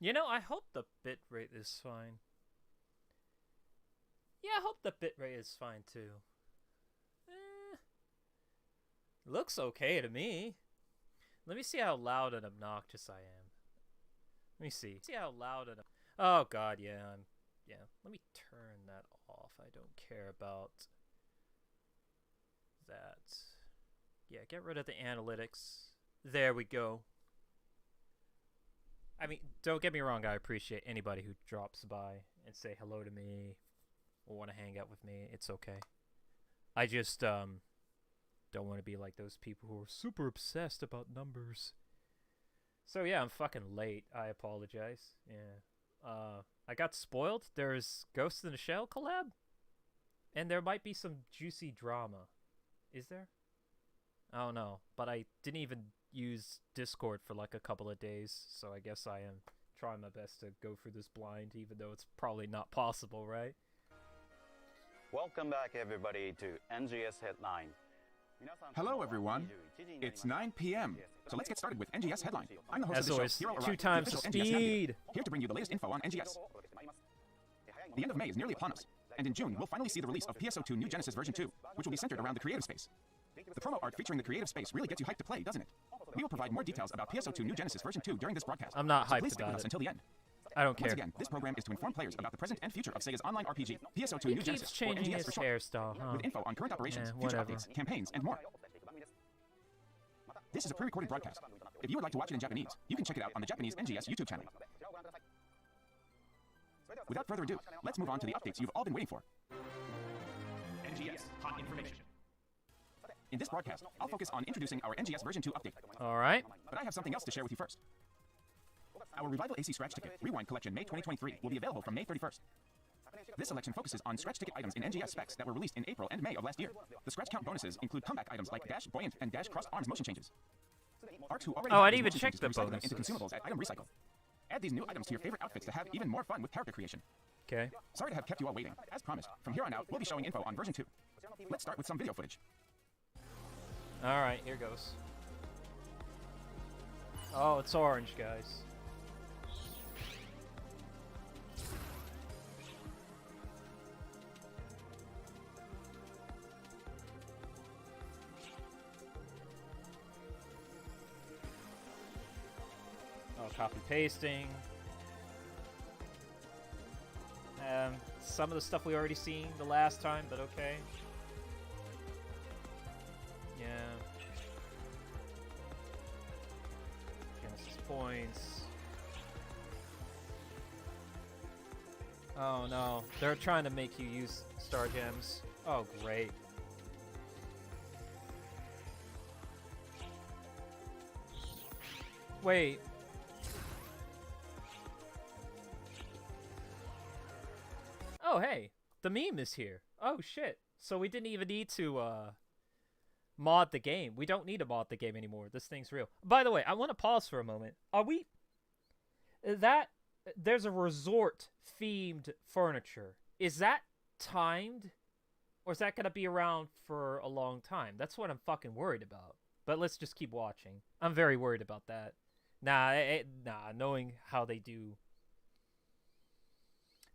You know, I hope the bitrate is fine. Yeah, I hope the bitrate is fine too. Looks okay to me. Let me see how loud and obnoxious I am. Let me see. See how loud and... Oh god, yeah, yeah. Let me turn that off. I don't care about that. Yeah, get rid of the analytics. There we go. I mean, don't get me wrong, I appreciate anybody who drops by and say hello to me or want to hang out with me. It's okay. I just don't want to be like those people who are super obsessed about numbers. So yeah, I'm fucking late. I apologize. Yeah. I got spoiled. There's Ghost in the Shell collab, and there might be some juicy drama. Is there? I don't know, but I didn't even use Discord for like a couple of days, so I guess I am trying my best to go through this blind, even though it's probably not possible, right? Welcome back, everybody, to NGS Headline. Hello, everyone. It's 9 p.m., so let's get started with NGS Headline. I'm the host As of the always, show, Hero 2 Arrive, times the the official NGS navigator, speed. here to bring you the latest info on NGS. The end of May is nearly upon us, and in June, we'll finally see the release of PSO2 New Genesis version 2, which will be centered around the creative space. The promo art featuring the creative space really gets you hyped to play, doesn't it? We will provide more details about PSO2 New Genesis version 2 during this broadcast. I'm not so hyped please stick with about us it. until the end. I don't care. Once again, this program is to inform players about the present and future of Sega's online RPG, PSO2 He New keeps Genesis, or changing NGS his for short, hairstyle, huh? with info on current operations, Yeah, future whatever. updates, campaigns, and more. This is a pre-recorded broadcast. If you would like to watch it in Japanese, you can check it out on the Japanese NGS YouTube channel. Without further ado, let's move on to the updates you've all been waiting for. NGS Hot Information. In this broadcast, I'll focus on introducing our NGS version 2 update. Alright. But I have something else to share with you first. Our Revival AC Scratch Ticket Rewind Collection May 2023 will be available from May 31st. This selection focuses on scratch ticket items in NGS specs that were released in April and May of last year. The scratch count bonuses include comeback items like dash buoyant and dash crossed arms motion changes. Arcs who already Oh, I have didn't these even motion check the changes to recycle them into bonuses. consumables at Item Recycle. Add these new items to your favorite outfits to have even more fun with character creation. Okay. Sorry to have kept you all waiting. As promised, from here on out, we'll be showing info on version 2. Let's start with some video footage. Alright, here goes. Oh, it's orange, guys. Oh, copy pasting. Some of the stuff we already seen the last time, but okay. Yeah. Genesis points. Oh no, they're trying to make you use star gems. Oh great. Wait. Oh hey, the meme is here. Oh shit. So we didn't even need to mod the game. We don't need to mod the game anymore. This thing's real. By the way, I want to pause for a moment. Are we... There's a resort-themed furniture. Is that timed? Or is that going to be around for a long time? That's what I'm fucking worried about. But let's just keep watching. I'm very worried about that. Nah, knowing how they do...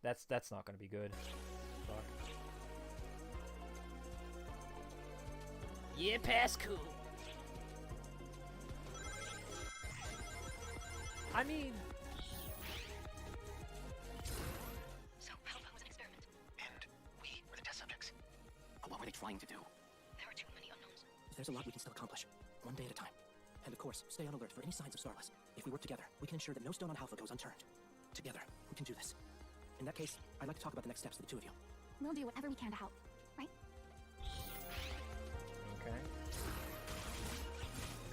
That's not going to be good. Fuck. Yeah, pass cool. I mean... So, Alpha was an experiment. And we were the test subjects. What were they trying to do? There are too many unknowns. There's a lot we can still accomplish, one day at a time. And of course, stay on alert for any signs of Starless. If we work together, we can ensure that no stone on Alpha goes unturned. Together, we can do this. In that case, I'd like to talk about the next steps for the two of you. We'll do whatever we can to help, right? Okay.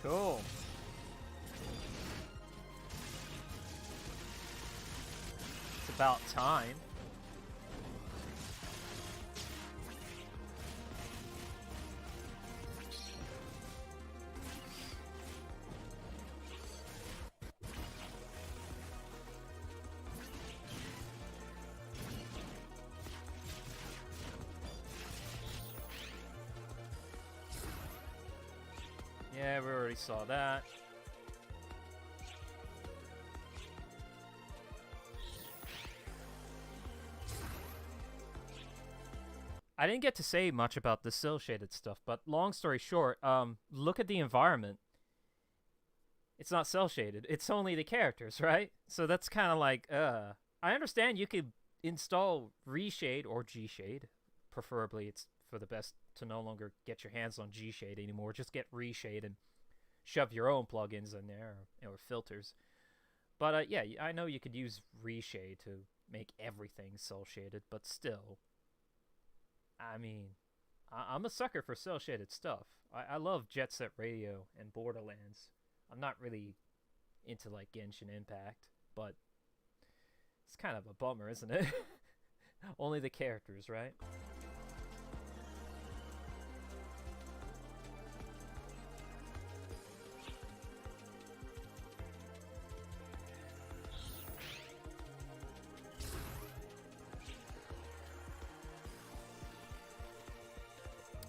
Cool. It's about time. Yeah, we already saw that. I didn't get to say much about the cell shaded stuff, but long story short, look at the environment. It's not cell shaded. It's only the characters, right? So that's kind of like, I understand you could install Reshade or G-Shade. Preferably, it's for the best to no longer get your hands on G-Shade anymore. Just get Reshade and shove your own plugins in there or filters. But yeah, I know you could use Reshade to make everything cell shaded, but still, I mean, I'm a sucker for cell shaded stuff. I love Jet Set Radio and Borderlands. I'm not really into like Genshin Impact, but it's kind of a bummer, isn't it? Only the characters, right?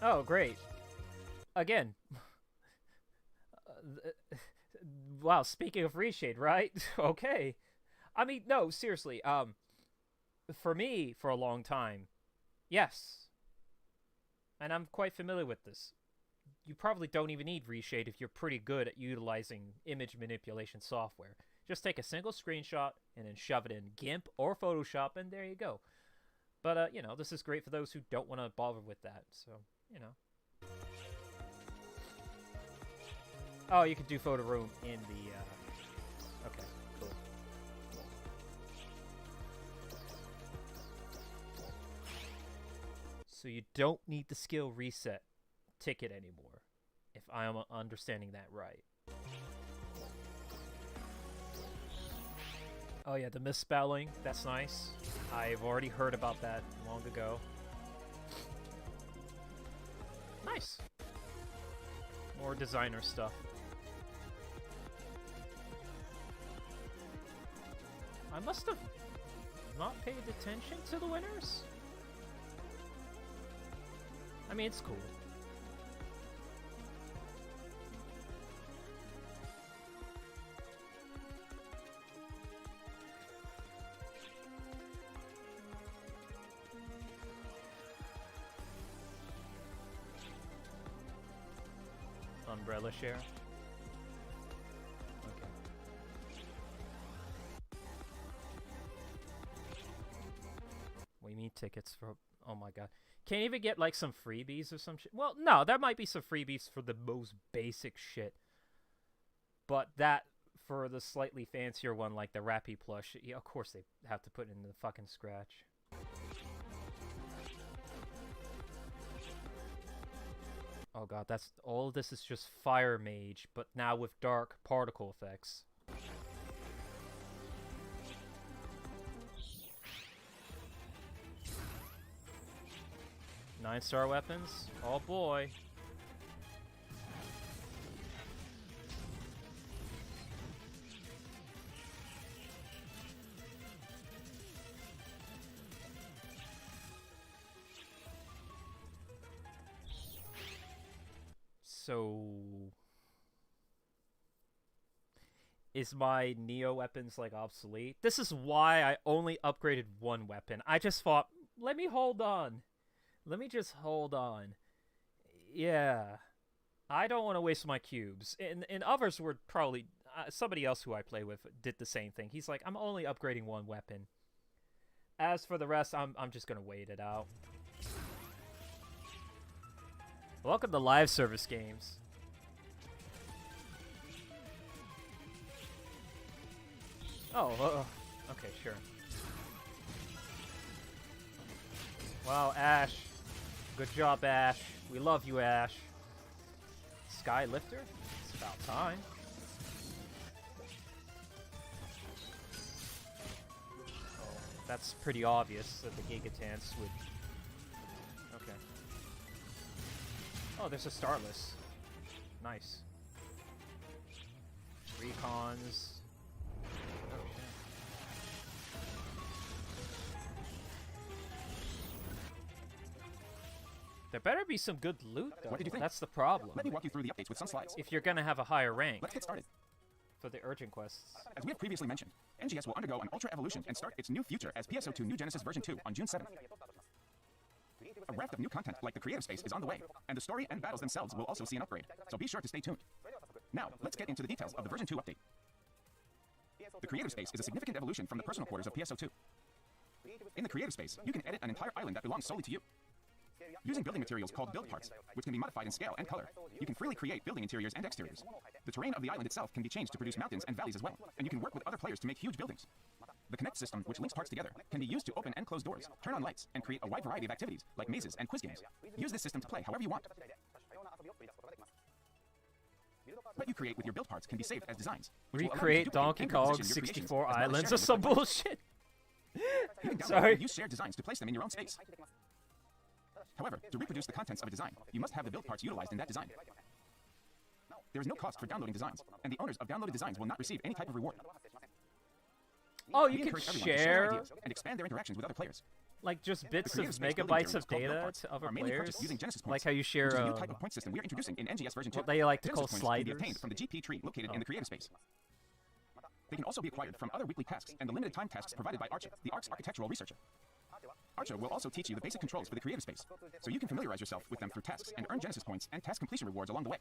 Oh, great. Again. Wow, speaking of Reshade, right? Okay. I mean, no, seriously. For me, for a long time, yes. And I'm quite familiar with this. You probably don't even need Reshade if you're pretty good at utilizing image manipulation software. Just take a single screenshot and then shove it in GIMP or Photoshop, and there you go. But, you know, this is great for those who don't want to bother with that, so, you know. Oh, you could do photo room in the, okay, cool. So you don't need the skill reset ticket anymore, if I am understanding that right. Oh yeah, the misspelling, that's nice. I've already heard about that long ago. Nice. More designer stuff. I must have not paid attention to the winners. I mean, it's cool. Umbrella share. Okay. We need tickets for. Oh my god. Can't even get like some freebies or some shit. Well, no, there might be some freebies for the most basic shit. But that for the slightly fancier one, like the Rappy plush, yeah, of course they have to put in the fucking scratch. Oh god, that's all of this is just Fire Mage, but now with dark particle effects. Nine-star weapons? Oh boy. So is my Neo weapons like obsolete? This is why I only upgraded one weapon. I just thought, let me hold on. Let me just hold on. Yeah. I don't want to waste my cubes. And others were probably somebody else who I play with did the same thing. He's like, I'm only upgrading one weapon. As for the rest, I'm just going to wait it out. Welcome to live service games. Oh, okay, sure. Wow, Ash. Good job, Ash. We love you, Ash. Skylifter? It's about time. Oh, that's pretty obvious that the Gigatants would... Okay. Oh, there's a Starless. Nice. Recons. Oh, shit. There better be some good loot, though. What did you think? That's the problem. Let me walk you through the updates with some slides. If you're gonna have a higher rank Let's get started. for the urgent quests. As we have previously mentioned, NGS will undergo an ultra evolution and start its new future as PSO2 New Genesis version 2 on June 7th. A raft of new content like the creative space is on the way, and the story and battles themselves will also see an upgrade, so be sure to stay tuned. Now, let's get into the details of the version 2 update. The creative space is a significant evolution from the personal quarters of PSO2. In the creative space, you can edit an entire island that belongs solely to you. Using building materials called build parts, which can be modified in scale and color, you can freely create building interiors and exteriors. The terrain of the island itself can be changed to produce mountains and valleys as well, and you can work with other players to make huge buildings. The Connect system, which links parts together, can be used to open and close doors, turn on lights, and create a wide variety of activities, like mazes and quiz games. Use this system to play however you want. What you create with your build parts can be saved as designs, which will allow you to Recreate duplicate Donkey and Kong reposition your creations, 64 as well as Islands share or them some with other players. bullshit. You can download Sorry. and use shared designs to place them in your own space. However, to reproduce the contents of a design, you must have the build parts utilized in that design. There is no cost for downloading designs, and the owners of downloaded designs will not receive any type of reward. Oh, We you can encourage everyone to share ideas and expand their interactions with other players. like just bits of creative space building megabytes of materials called build data parts to other are mainly players, purchased using Genesis like points, how you share which is a new type of point system we are introducing in NGS version 2. what they like to call Genesis points can be sliders. obtained from the GP tree located in the creative space. They can also be acquired from other weekly tasks and the limited time tasks provided by Archer, the ARC's architectural researcher. Archer will also teach you the basic controls for the creative space, so you can familiarize yourself with them through tasks and earn Genesis points and task completion rewards along the way.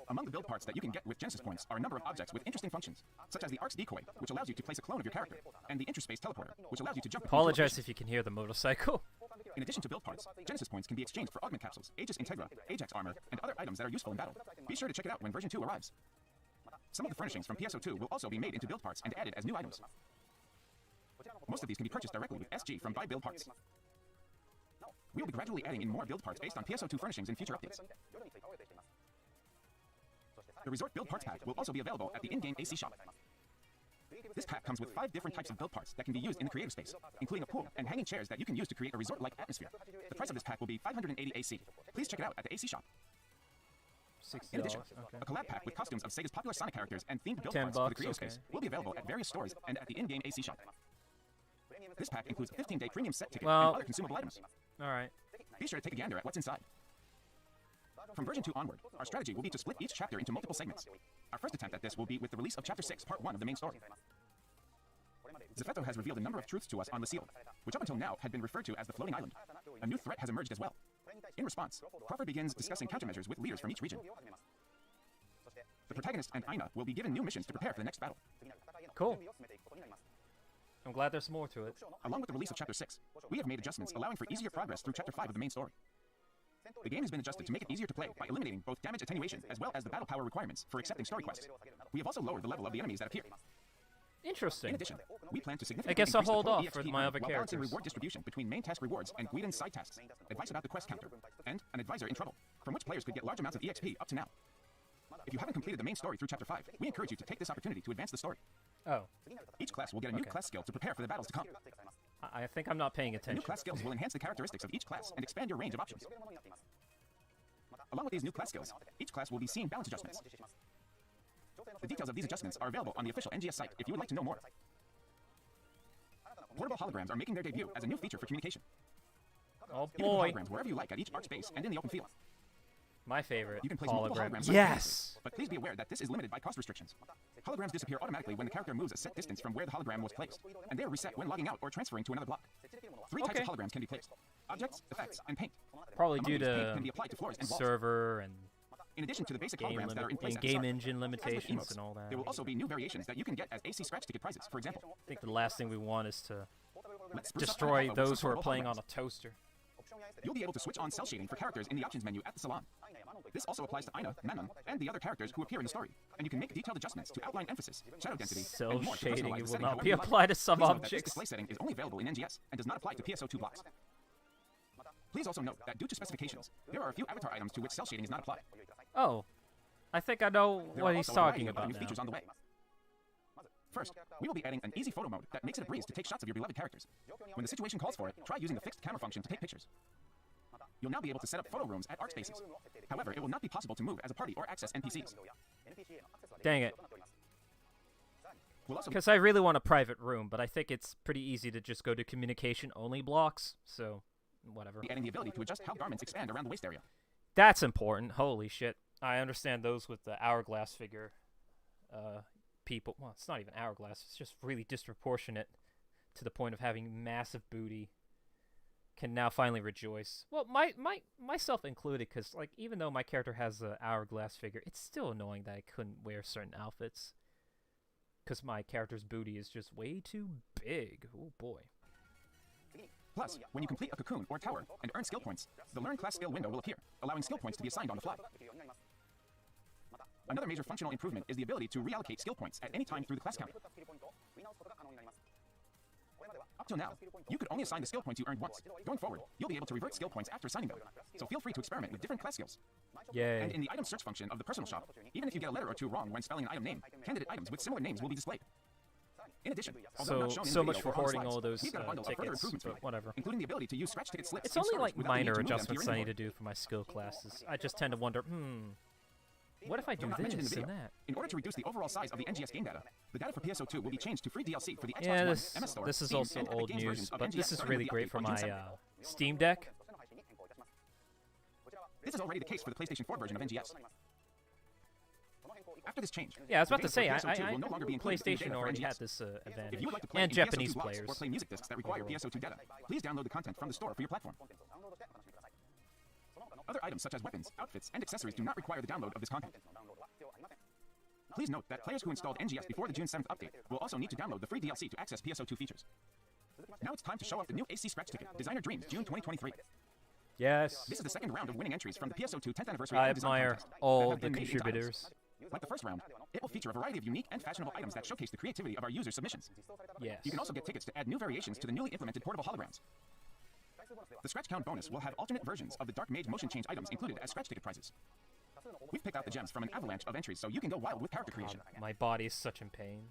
Among the build parts that you can get with Genesis points are a number of objects with interesting functions, such as the ARC's decoy, which allows you to place a clone of your character, and the interspace teleporter, which allows you to jump between two Apologize locations. if you can hear the motorcycle. In addition to build parts, Genesis points can be exchanged for augment capsules, Aegis Integra, Ajax armor, and other items that are useful in battle. Be sure to check it out when version 2 arrives. Some of the furnishings from PSO2 will also be made into build parts and added as new items. Most of these can be purchased directly with SG from Buy Build Parts. We will be gradually adding in more build parts based on PSO2 furnishings in future updates. The Resort Build Parts Pack will also be available at the in-game AC shop. This pack comes with 5 different types of build parts that can be used in the creative space, including a pool and hanging chairs that you can use to create a resort-like atmosphere. The price of this pack will be 580 AC. Please check it out at the AC shop. In addition, $60. a collab pack with costumes of Sega's popular Sonic characters and themed build 10 parts for the bucks, creative okay. space will be available at various stores and at the in-game AC shop. This pack includes a 15-day premium set ticket Well- and other consumable items. All right. Be sure to take a gander at what's inside. From version 2 onward, our strategy will be to split each chapter into multiple segments. Our first attempt at this will be with the release of Chapter 6, Part 1 of the main story. Zeffetto has revealed a number of truths to us on the Seal, which up until now had been referred to as the Floating Island. A new threat has emerged as well. In response, Crawford begins discussing countermeasures with leaders from each region. The protagonist and Aina will be given new missions to prepare for the next battle. Cool. I'm glad there's more to it. Along with the release of Chapter 6, we have made adjustments allowing for easier progress through Chapter 5 of the main story. The game has been adjusted to make it easier to play by eliminating both damage attenuation as well as the battle power requirements for accepting story quests. We have also lowered the level of the enemies that appear. In Interesting. addition, we plan to significantly I guess I'll increase the hold total off EXP for my earned other while balancing characters. reward distribution between main task rewards and Guidan's side tasks, advice about the quest counter, and an advisor in trouble, from which players could get large amounts of EXP up to now. If you haven't completed the main story through Chapter 5, we encourage you to take this opportunity to advance the story. Oh, Each class will get a new Okay. class skill to prepare for the battles to come. I think I'm not paying The new attention. class skills will enhance the characteristics of each class and expand your range of options. Along with these new class skills, each class will be seeing balance adjustments. The details of these adjustments are available on the official NGS site if you would like to know more. Portable holograms are making their debut as a new feature for communication. Oh You can put boy, holograms wherever you like at each arch base and in the open field. my favorite You can place multiple hologram. holograms Yes. simultaneously, but please be aware that this is limited by cost restrictions. Holograms disappear automatically when the character moves a set distance from where the hologram was placed, and they are reset when logging out or transferring to another block. 3 types Okay. of holograms can be placed: objects, effects, and paint. Probably Among due these, paint to can be applied to floors and walls. server and In addition to the basic game holograms that are in place and at the game start, engine as with limitations emotes, and all that. there will also be new variations that you can get as AC scratch ticket prizes. For example, I think the last thing we want is to let's spruce up destroy Alpha with some those who are portable playing on holograms. a toaster. You'll be able to switch on cell shading for characters in the options menu at the salon. This also applies to Aina, Manon, and the other characters who appear in the story, and you can make detailed adjustments to outline emphasis, shadow density, Cell and more to shading personalize the will setting not however be you like. applied to some Please note that this objects. display setting is only available in NGS and does not apply to PSO2 blocks. Please also note that due to specifications, there are a few avatar items to which cell shading is not applied. Oh, I think I know There what are he's also a variety talking of other about new now. features on the way. First, we will be adding an easy photo mode that makes it a breeze to take shots of your beloved characters. When the situation calls for it, try using the fixed camera function to take pictures. You'll now be able to set up photo rooms at art spaces. However, it will not be possible to move as a party or access NPCs. Dang it. We'll also Because I really want a private room, but I think it's pretty easy to just go to communication only blocks, so whatever. be adding the ability to adjust how garments expand around the waist area. That's important. Holy shit. I understand those with the hourglass figure people. Well, it's not even hourglass. It's just really disproportionate to the point of having massive booty. can now finally rejoice. Well, myself included, because like even though my character has the hourglass figure, it's still annoying that I couldn't wear certain outfits, because my character's booty is just way too big. Oh boy. Plus, when you complete a cocoon or tower and earn skill points, the Learn Class Skill window will appear, allowing skill points to be assigned on the fly. Another major functional improvement is the ability to reallocate skill points at any time through the class counter. Up till now, you could only assign the skill points you earned once. Going forward, you'll be able to revert skill points after assigning them. So feel free to experiment with different class skills. Yay. And in the item search function of the personal shop, even if you get a letter or two wrong when spelling an item name, candidate items with similar names will be displayed. In addition, although not shown in the much video for or on the hoarding slides, all those we've got a bundle of further tickets, improvements for but you, whatever. including the ability to use scratch ticket slips. It's in only storage like without the need minor to move them to your adjustments I need inventory. to do for my skill classes. I just tend to wonder, what if I do Not mentioned in this the and video. that? In order to reduce the overall size of the NGS game data, the data for PSO2 will be changed to free DLC for the Xbox Yeah, One, this MS Store, this is Steam, also and Epic old Games news, versions of but NGS this is starting really with the great update for on my June 7th. Steam Deck. This is already the case for the PlayStation 4 version of NGS. After this change, Yeah, I was about to the data say, for PSO2 will no longer be included in the PlayStation data for already NGS. had this If advantage, you would like to play and in Japanese PSO2 blocks players. or play music discs that require overall. PSO2 data, please download the content from the store for your platform. Other items such as weapons, outfits, and accessories do not require the download of this content. Please note that players who installed NGS before the June 7th update will also need to download the free DLC to access PSO2 features. Now it's time to show off the new AC Scratch Ticket, Designer Dreams, June 2023. Yes. This is the second round of winning entries from the PSO2 10th Anniversary I Game Design admire Contest that all have the been made into items. contributors. Like the first round, it will feature a variety of unique and fashionable items that showcase the creativity of our user submissions. Yes. You can also get tickets to add new variations to the newly implemented portable holograms. The Scratch Count bonus will have alternate versions of the Dark Mage motion change items included as Scratch Ticket prizes. We've picked out the gems from an avalanche of entries so you can go wild with character creation. My body is such in pain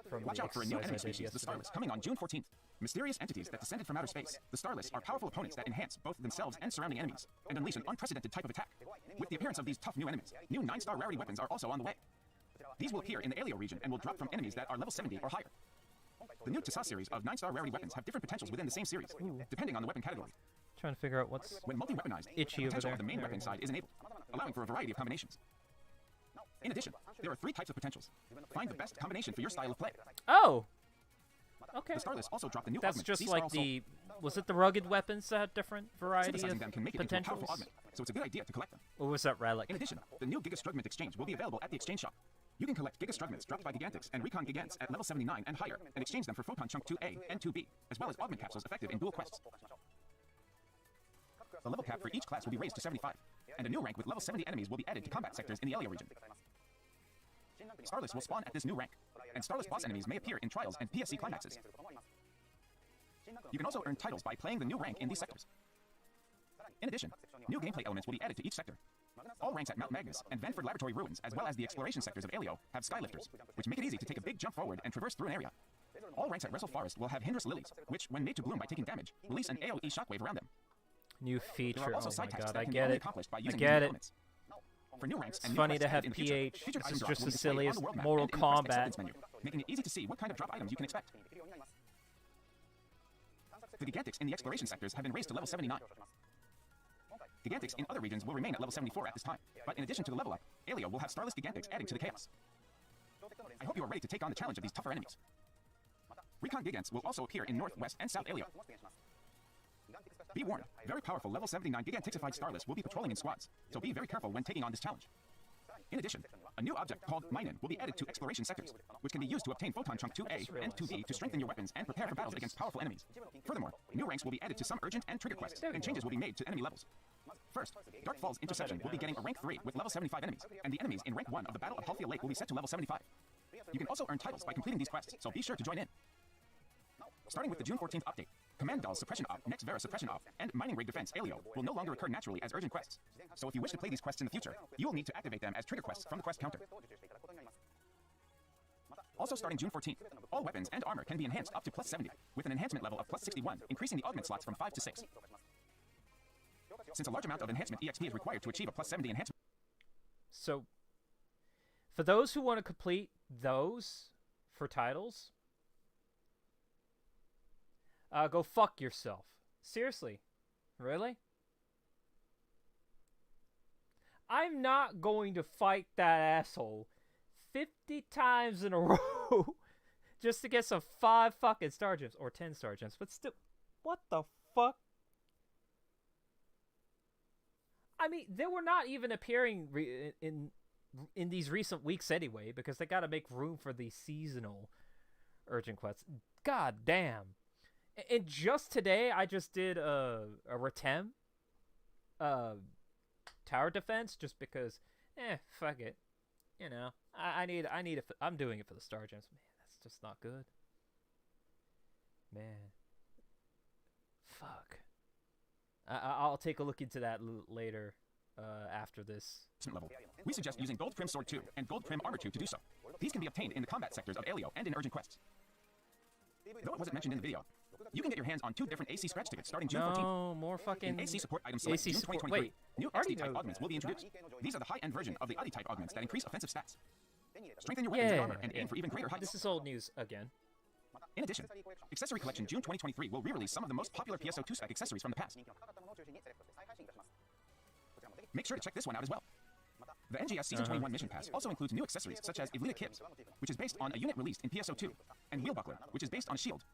from Watch the out for a new exercise enemy I did species, the yesterday. Starless, coming on June 14th. Mysterious entities that descended from outer space, the Starless are powerful opponents that enhance both themselves and surrounding enemies, and unleash an unprecedented type of attack. With the appearance of these tough new enemies, new 9-star rarity weapons are also on the way. These will appear in the Aleo region and will drop from enemies that are level 70 or higher. The new Tasa series of 9-star rarity weapons have different potentials within the same series, depending on the weapon category. Trying to figure out what's When multi-weaponized, Itchy the over potential there. of the main There we weapon go. side is enabled, allowing for a variety of combinations. In addition, there are 3 types of potentials. Find the best combination for your style of play. Oh! Okay. The Starless also dropped the new That's augment, just Sea like Star Soul. the... Was it the rugged weapons that had different variety Synthesizing of them can make it into a powerful potentials? augment, so it's a good idea to collect them. Or was that relic? In addition, the new Giga Strugment exchange will be available at the exchange shop. You can collect Giga Strugments dropped by Gigantix and Recon Gigants at level 79 and higher, and exchange them for Photon Chunk 2A and 2B, as well as augment capsules effective in dual quests. The level cap for each class will be raised to 75, and a new rank with level 70 enemies will be added to combat sectors in the Aleo region. Starless will spawn at this new rank, and Starless boss enemies may appear in trials and PSC climaxes. You can also earn titles by playing the new rank in these sectors. In addition, new gameplay elements will be added to each sector. All ranks at Mount Magnus and Vanford Laboratory Ruins, as well as the exploration sectors of Aleo, have skylifters, which make it easy to take a big jump forward and traverse through an area. All ranks at Wrestle Forest will have Hindress Lilies, which, when made to bloom by taking damage, release an AoE shockwave around them. New There feature. are also Oh my side tasks god, that I can be get only it. accomplished by I using get these it. elements. For new ranks It's and new funny quests to have added in the future, PH. featured This item is drop just will be as displayed silly on as the world map Mortal and in the quest Kombat. acceptance menu, making it easy to see what kind of drop items you can expect. The Gigantix in the exploration sectors have been raised to level 79. Gigantix in other regions will remain at level 74 at this time, but in addition to the level up, Aleo will have Starless Gigantix adding to the chaos. I hope you are ready to take on the challenge of these tougher enemies. Recon Gigants will also appear in North, West, and South Aleo. Be warned, very powerful level 79 Gigantixified Starless will be patrolling in squads, so be very careful when taking on this challenge. In addition, a new object called Minen will be added to exploration sectors, which can be used to obtain Photon Chunk 2A and 2B to strengthen your weapons and prepare for battles against powerful enemies. Furthermore, new ranks will be added to some urgent and trigger quests, and changes will be made to enemy levels. First, Dark Falls Interception will be getting a rank 3 with level 75 enemies, and the enemies in rank 1 of the Battle of Halfia Lake will be set to level 75. You can also earn titles by completing these quests, so be sure to join in. Starting with the June 14th update, Command Doll Suppression Op, Next Vera Suppression Op, and Mining Rig Defense Aleo will no longer occur naturally as urgent quests. So if you wish to play these quests in the future, you will need to activate them as trigger quests from the quest counter. Also starting June 14th, all weapons and armor can be enhanced up to plus 70, with an enhancement level of plus 61, increasing the augment slots from 5 to 6. Since a large amount of enhancement EXP is required to achieve a plus 70 enhancement. So, for those who want to complete those for titles, go fuck yourself. Seriously. Really? I'm not going to fight that asshole 50 times in a row just to get some 5 fucking star gems, or 10 star gems, but still, what the fuck? I mean, they were not even appearing in these recent weeks anyway, because they got to make room for the seasonal urgent quests. God damn. And just today, I just did a Retem tower defense, just because, fuck it. You know, I need it. I'm doing it for the star gems. Man, that's just not good. Man. Fuck. I'll take a look into that later, after this. Level. We suggest using Gold Prim Sword 2 and Gold Prim Armor 2 to do so. These can be obtained in the combat sectors of Aleo and in urgent quests. Though it wasn't mentioned in the video, you can get your hands on 2 different AC scratch tickets starting June 14th. No, more fucking In AC support items select AC June support. 2023. Wait, New already SD-type know augments that. will be introduced. These are the high-end version of the Adi-type augments that increase offensive stats. Strengthen your weapons and armor and aim for even greater heights. This is old news again. In addition, Accessory Collection June 2023 will re-release some of the most popular PSO2 spec accessories from the past. Make sure to check this one out as well. The NGS Season 21 Mission Pass also includes new accessories such as Evlita Kibs, which is based on a unit released in PSO2, and Wheel Buckler, which is based on Shield.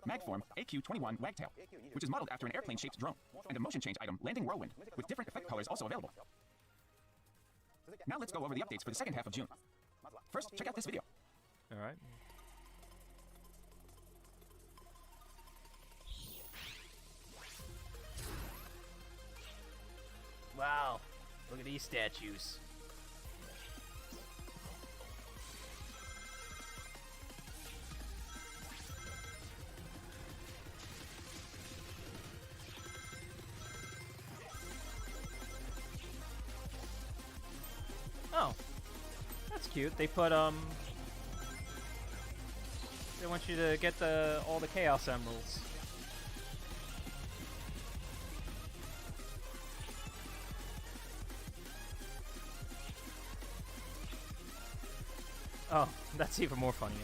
Magform AQ-21 Wagtail, which is modeled after an airplane-shaped drone, and a motion change item, Landing Whirlwind, with different effect colors also available. Now let's go over the updates for the second half of June. First, check out this video. All right. Wow, look at these statues. Oh, that's cute. They put they want you to get all the Chaos Emeralds. Oh, that's even more funny.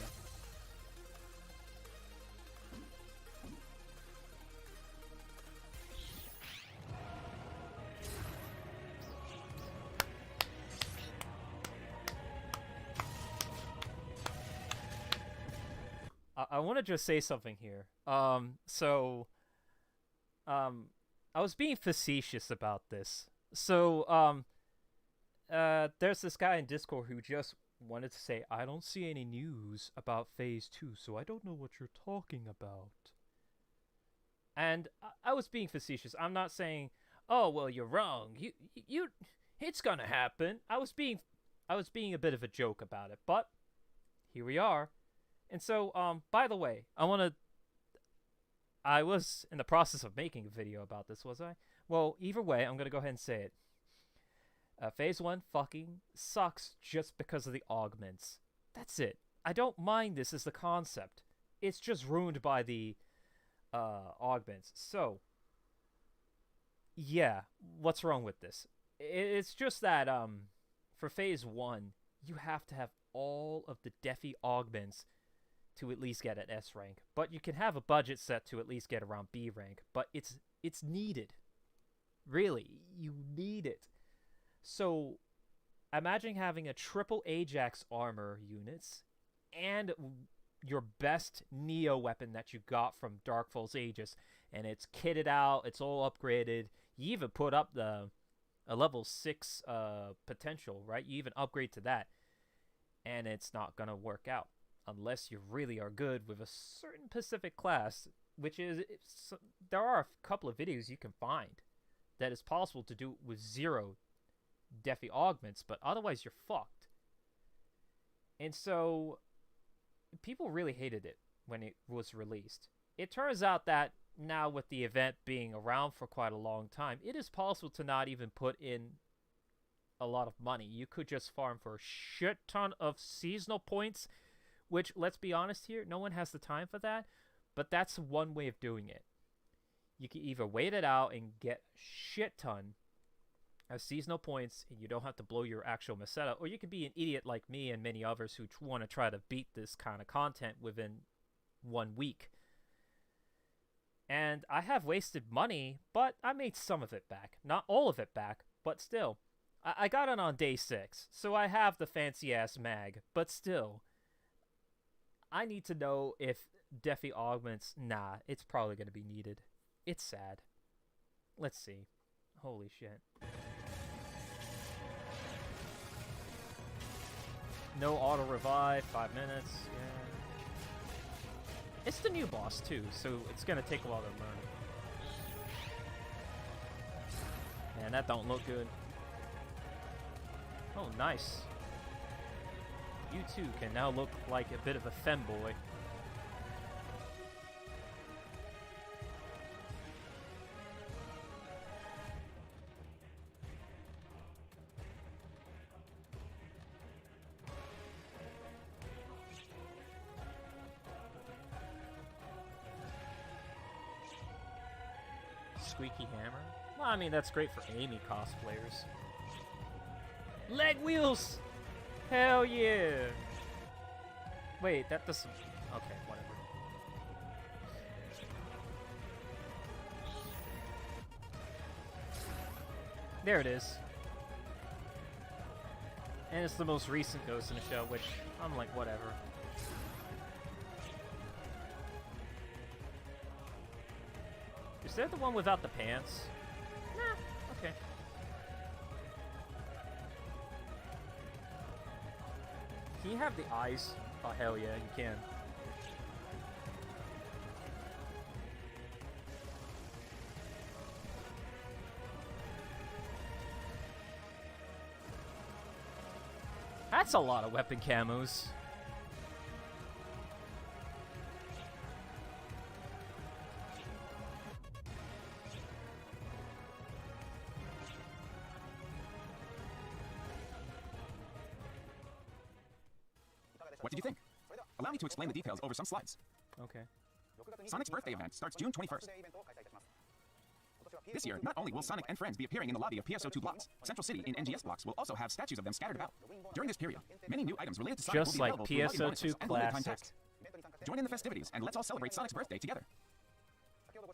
I want to just say something here. I was being facetious about this. There's this guy in Discord who just wanted to say, I don't see any news about Phase 2, so I don't know what you're talking about. And I was being facetious. I'm not saying, oh, well, you're wrong. It's gonna happen. I was being a bit of a joke about it, but here we are. And so, by the way, I was in the process of making a video about this, was I? Well, either way, I'm gonna go ahead and say it. Phase 1 fucking sucks just because of the augments. That's it. I don't mind this as the concept. It's just ruined by the augments. So, yeah, what's wrong with this? It's just that for Phase 1, you have to have all of the Defi augments to at least get an S rank. But you can have a budget set to at least get around B rank. But it's needed. Really, you need it. So, imagine having a triple Ajax armor units and your best Neo weapon that you got from Darkfall's Aegis, and it's kitted out, it's all upgraded. You even put up a level 6 potential, right? You even upgrade to that, and it's not gonna work out unless you really are good with a certain specific class, which is there are a couple of videos you can find that is possible to do with 0 Defi augments, but otherwise you're fucked. And so people really hated it when it was released. It turns out that now, with the event being around for quite a long time, it is possible to not even put in a lot of money. You could just farm for a shit ton of seasonal points, which, let's be honest here, no one has the time for that, but that's one way of doing it. You can either wait it out and get a shit ton of seasonal points, and you don't have to blow your actual Meseta, or you could be an idiot like me and many others who want to try to beat this kind of content within 1 week. And I have wasted money, but I made some of it back. Not all of it back, but still. I got it on day 6, so I have the fancy-ass mag, but still. I need to know if Defi augments, nah, it's probably going to be needed. It's sad. Let's see. Holy shit. No auto revive, 5 minutes. Yeah. It's the new boss too, so it's gonna take a while to learn. Man, that don't look good. Oh, nice. You too can now look like a bit of a femboy. Squeaky hammer? Well, I mean, that's great for Amy cosplayers. Leg wheels! Hell yeah! Wait, that doesn't... Okay, whatever. There it is. And it's the most recent Ghost in the Shell, which I'm like, whatever. Is that the one without the pants? Nah, okay. Can you have the eyes? Oh, hell yeah, you can. That's a lot of weapon camos. What did you think? Allow me to explain the details over some slides. Okay. Sonic's birthday event starts June 21st. This year, not only will Sonic and friends be appearing in the lobby of PSO2 blocks, Central City in NGS blocks will also have statues of them scattered about. During this period, many new items related to Sonic Just will be like available through lobby bonuses PSO2 and limited time Classic. tasks. Join in the festivities and let's all celebrate Sonic's birthday together.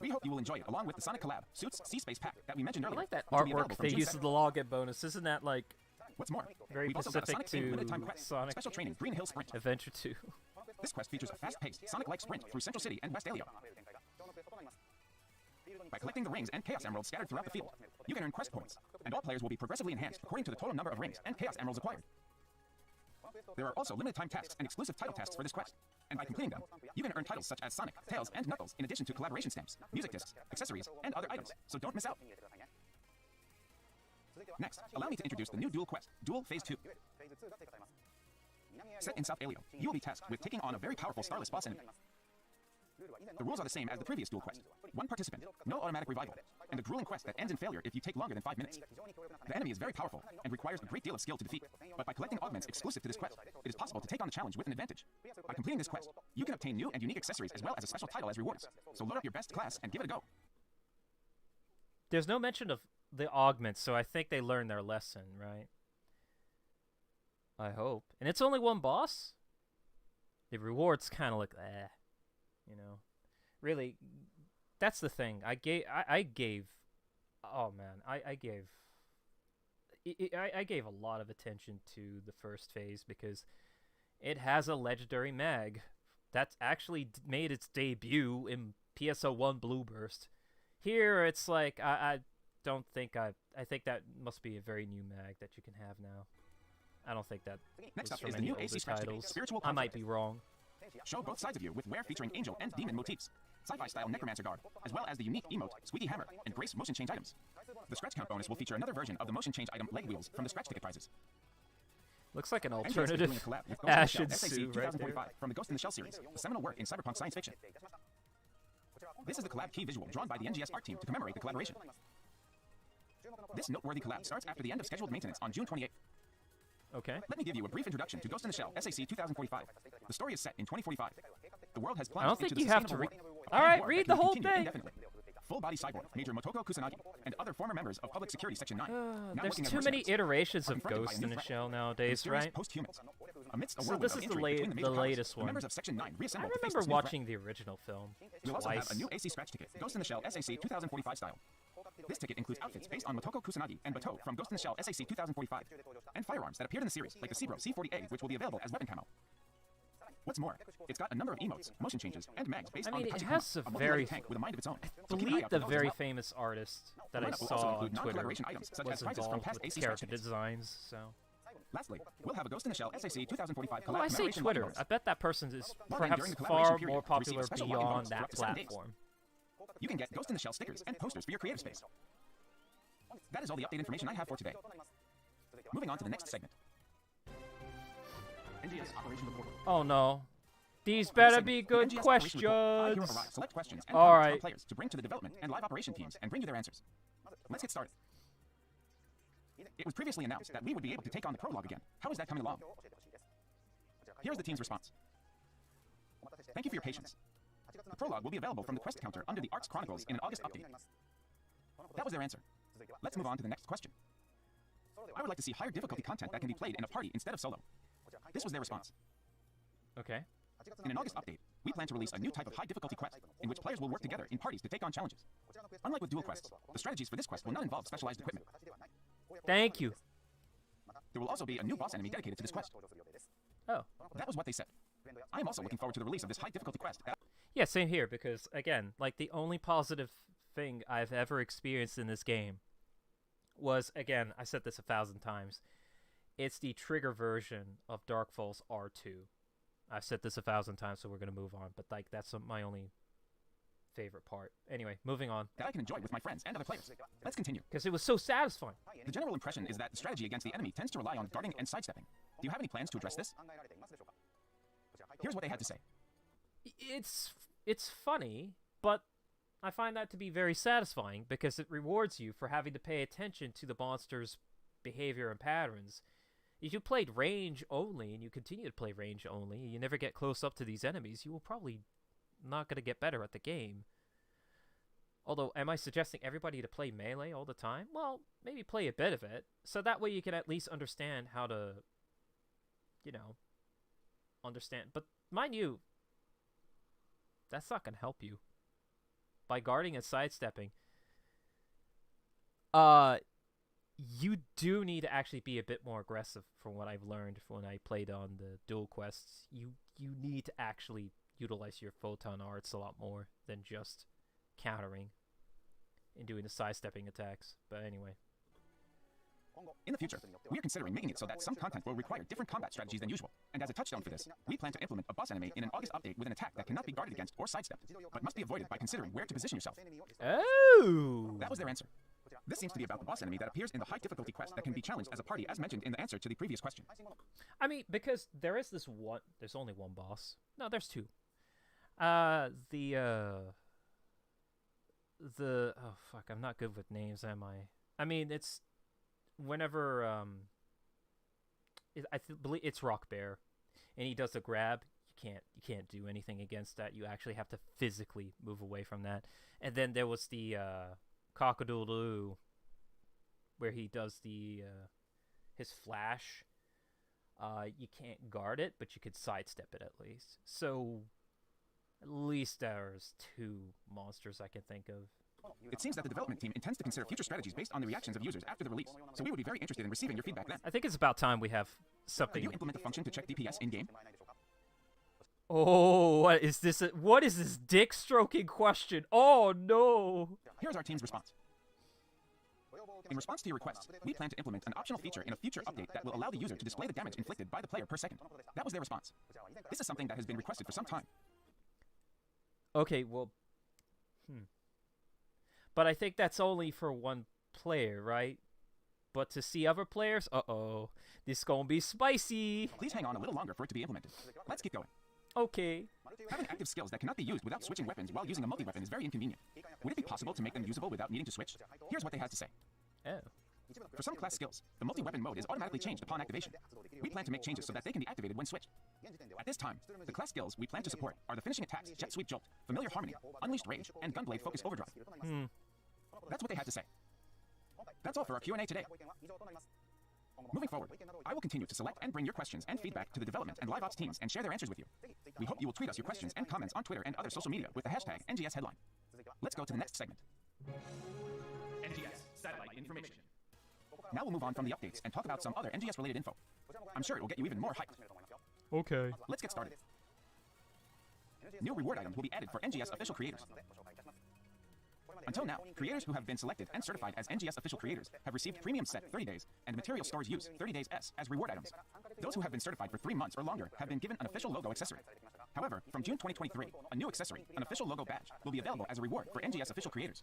We hope you will enjoy it along with the Sonic collab, Suits, Sea-Space Pack that we mentioned I earlier. like that which will be artwork available from they June use 7th. in the login bonus. Isn't that like What's more, very we've also got a specific Sonic themed limited time to quest, Sonic special training Green Hill Sprint. Adventure 2? This quest features a fast-paced, Sonic-like sprint through Central City and Westalia. By collecting the rings and Chaos Emeralds scattered throughout the field, you can earn quest points, and all players will be progressively enhanced according to the total number of rings and Chaos Emeralds acquired. There are also limited time tasks and exclusive title tasks for this quest, and by completing them, you can earn titles such as Sonic, Tails, and Knuckles in addition to collaboration stamps, music discs, accessories, and other items, so don't miss out. Next, allow me to introduce the new Duel quest, Duel Phase 2. Set in South Alio, you will be tasked with taking on a very powerful Starless boss enemy. The rules are the same as the previous Duel quest. One participant, no automatic revival, and a grueling quest that ends in failure if you take longer than 5 minutes. The enemy is very powerful and requires a great deal of skill to defeat, but by collecting augments exclusive to this quest, it is possible to take on the challenge with an advantage. By completing this quest, you can obtain new and unique accessories as well as a special title as rewards, so load up your best class and give it a go. There's no mention of the augments, so I think they learned their lesson, right? I hope. And it's only one boss? The rewards kind of look, you know. Really, that's the thing. I gave, oh man, I gave a lot of attention to the first phase because it has a legendary mag that's actually made its debut in PSO1 Blue Burst. Here, it's like, I don't think I think that must be a very new mag that you can have now. I don't think that Next was up from is the any new older AC Scratch Ticket, titles. Spiritual I might Conflict. be wrong. Show both sides of you with wear featuring angel and demon motifs, sci-fi style Necromancer Guard, as well as the unique emote Squeaky Hammer and Grace motion change items. The scratch count bonus will feature another version of the motion change item Leg Wheels from the scratch ticket prizes. Looks like an NGS is alternative doing a collab with Ghost in the Ashen Shell SAC Sue right there. 2045 from the Ghost in the Shell series, a seminal work in cyberpunk science fiction. This is the collab key visual drawn by the NGS art team to commemorate the collaboration. This noteworthy collab starts after the end of scheduled maintenance on June 28th. Okay. Let me give you a brief introduction to Ghost in the Shell SAC 2045. The story is set in 2045. The world has I plunged don't think into the you have to sustainable read. war, All and right, war read that the can whole continue thing. indefinitely. Full-body cyborg Major Motoko Kusanagi and other former members of Public Security Section 9. now There's working as too many mercenaries, iterations are of confronted by a Ghost new in the threat. Shell nowadays, Mysterious right? Post-humans. Amidst a So whirlwind this of is intrigue between the major powers, latest the one. members of Section 9 I reassemble to face remember this new threat. watching the original film We'll also have twice. a new AC scratch ticket, Ghost in the Shell SAC 2045 style. This ticket includes outfits based on Motoko Kusanagi and Batou from Ghost in the Shell SAC 2045, and firearms that appeared in the series, like the Cebro C40A, which will be available as weapon camo. What's more, it's got a number of emotes, motion changes, and mags based I on mean, the it Kaiji has Kuma, a a multi-legged very, tank with a mind of its own. I So keep an eye believe out the for those as very well. famous artist that I lineup will also saw on include Twitter non-collaboration items such as was prizes from involved past with AC character scratch tickets. designs, so Lastly, we'll have a Ghost in the Shell SAC 2045 collab Well, I say commemoration Twitter. bonus. I bet that person is Log in perhaps during the far collaboration period more to receive popular a special login beyond bonus for that up to 7 days. platform. You can get Ghost in the Shell stickers and posters for your creative space. That is all the update information I have for today. Moving on to the next segment. NGS Operation Report. Oh no. These For this better segment, be the good NGS Operation Report, I, Hero questions. Arrive, select questions and All comments right. from players to bring to the development and live operation teams and bring you their answers. Let's get started. It was previously announced that we would be able to take on the prologue again. How is that coming along? Here's the team's response. Thank you for your patience. The prologue will be available from the quest counter under the Arcs Chronicles in an August update. That was their answer. Let's move on to the next question. I would like to see higher difficulty content that can be played in a party instead of solo. This was their response. Okay. In an August update, we plan to release a new type of high difficulty quest in which players will work together in parties to take on challenges. Unlike with dual quests, the strategies for this quest will not involve specialized equipment. Thank you. There will also be a new boss enemy dedicated to this quest. Oh. That was what they said. I am also looking forward to the release of this high difficulty quest. Yeah, same here, because, again, like, the only positive thing I've ever experienced in this game was, again, I said this 1,000 times, it's the trigger version of Dark Falls R2. I've said this 1,000 times, so we're going to move on, but, like, that's my only favorite part. Anyway, moving on. That I can enjoy with my friends and other players. Let's continue. Because it was so satisfying. The general impression is that the strategy against the enemy tends to rely on guarding and sidestepping. Do you have any plans to address this? Here's what they had to say. It's funny, but I find that to be very satisfying because it rewards you for having to pay attention to the monster's behavior and patterns. If you played range only and you continue to play range only, and you never get close up to these enemies, you will probably not going to get better at the game. Although, am I suggesting everybody to play melee all the time? Well, maybe play a bit of it, so that way you can at least understand how to, you know, understand. But mind you, that's not going to help you. By guarding and sidestepping, you do need to actually be a bit more aggressive from what I've learned when I played on the dual quests. You need to actually utilize your photon arts a lot more than just countering and doing the sidestepping attacks. But anyway. In the future, we are considering making it so that some content will require different combat strategies than usual. And as a touchstone for this, we plan to implement a boss enemy in an August update with an attack that cannot be guarded against or sidestepped, but must be avoided by considering where to position yourself. Oh! That was their answer. This seems to be about the boss enemy that appears in the high difficulty quest that can be challenged as a party as mentioned in the answer to the previous question. I mean, because there is this one... There's only one boss. No, there's two. Oh, fuck, I'm not good with names, am I? I mean, it's... Whenever, I believe it's Rock Bear, and he does a grab, you can't do anything against that. You actually have to physically move away from that. And then there was the, Cockadoodle, where he does the, his flash. You can't guard it, but you could sidestep it at least. So, at least there's two monsters I can think of. It seems that the development team intends to consider future strategies based on the reactions of users after the release, so we would be very interested in receiving your feedback then. I think it's about time we have Could something. you implement a function to check DPS in-game? Oh, what is this? What is this dick stroking question? Oh no! Here's our team's response. In response to your requests, we plan to implement an optional feature in a future update that will allow the user to display the damage inflicted by the player per second. That was their response. This is something that has been requested for some time. Okay, well, but I think that's only for one player, right? But to see other players, this gonna be spicy. Please hang on a little longer for it to be implemented. Let's keep going. Okay. Having active skills that cannot be used without switching weapons while using a multi-weapon is very inconvenient. Would it be possible to make them usable without needing to switch? Here's what they had to say. Oh. For some class skills, the multi-weapon mode is automatically changed upon activation. We plan to make changes so that they can be activated when switched. At this time, the class skills we plan to support are the finishing attacks, Jet Sweep Jolt, Familiar Harmony, Unleashed Rage, and Gunblade Focus Overdrive. That's what they had to say. That's all for our Q&A today. Moving forward, I will continue to select and bring your questions and feedback to the development and live ops teams and share their answers with you. We hope you will tweet us your questions and comments on Twitter and other social media with the hashtag NGS headline. Let's go to the next segment. NGS satellite information. Now we'll move on from the updates and talk about some other NGS related info. I'm sure it will get you even more hyped. Okay. Let's get started. New reward items will be added for NGS official creators. Until now, creators who have been selected and certified as NGS official creators have received premium set 30 days and material stores use 30 days S as reward items. Those who have been certified for 3 months or longer have been given an official logo accessory. However, from June 2023, a new accessory, an official logo badge, will be available as a reward for NGS official creators.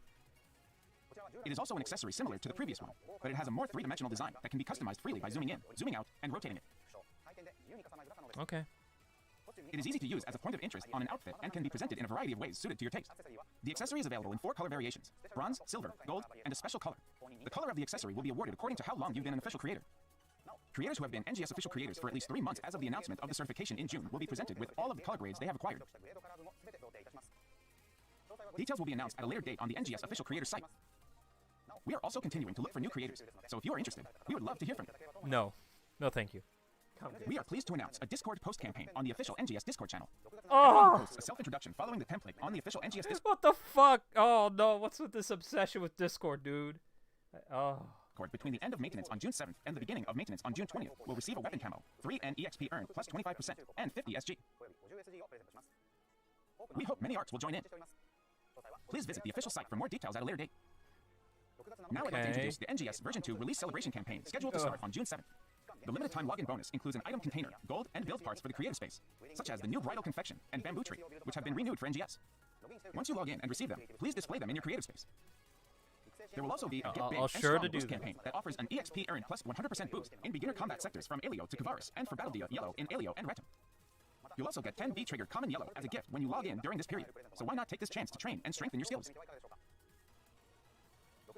It is also an accessory similar to the previous one, but it has a more three-dimensional design that can be customized freely by zooming in, zooming out, and rotating it. Okay. It is easy to use as a point of interest on an outfit and can be presented in a variety of ways suited to your taste. The accessory is available in 4 color variations: bronze, silver, gold, and a special color. The color of the accessory will be awarded according to how long you've been an official creator. Creators who have been NGS official creators for at least 3 months as of the announcement of the certification in June will be presented with all of the color grades they have acquired. Details will be announced at a later date on the NGS official creator site. We are also continuing to look for new creators, so if you are interested, we would love to hear from you. No. No, thank you. We are pleased to announce a Discord post campaign on the official NGS Discord channel. Oh! Everyone posts a self-introduction following the template on the official NGS Discord. What the fuck? Oh no, what's with this obsession with Discord, dude? Oh. Between the end of maintenance on June 7th and the beginning of maintenance on June 20th will receive a weapon camo, 3 N EXP earned plus 25%, and 50 SG. We hope many arcs will join in. Please visit the official site for more details at a later date. Now I'd like to introduce the NGS version 2 release celebration campaign scheduled to start on June 7th. The limited time login bonus includes an item container, gold, and build parts for the creative space, such as the new bridal confection and bamboo tree, which have been renewed for NGS. Once you log in and receive them, please display them in your creative space. There will also be a Get Big I'll and sure Strong to do boost that. campaign that offers an EXP earned plus 100% boost in beginner combat sectors from Alio to Kavaris and for Battle Dia Yellow in Alio and Retum. You'll also get 10 V-triggered common yellow as a gift when you log in during this period, so why not take this chance to train and strengthen your skills?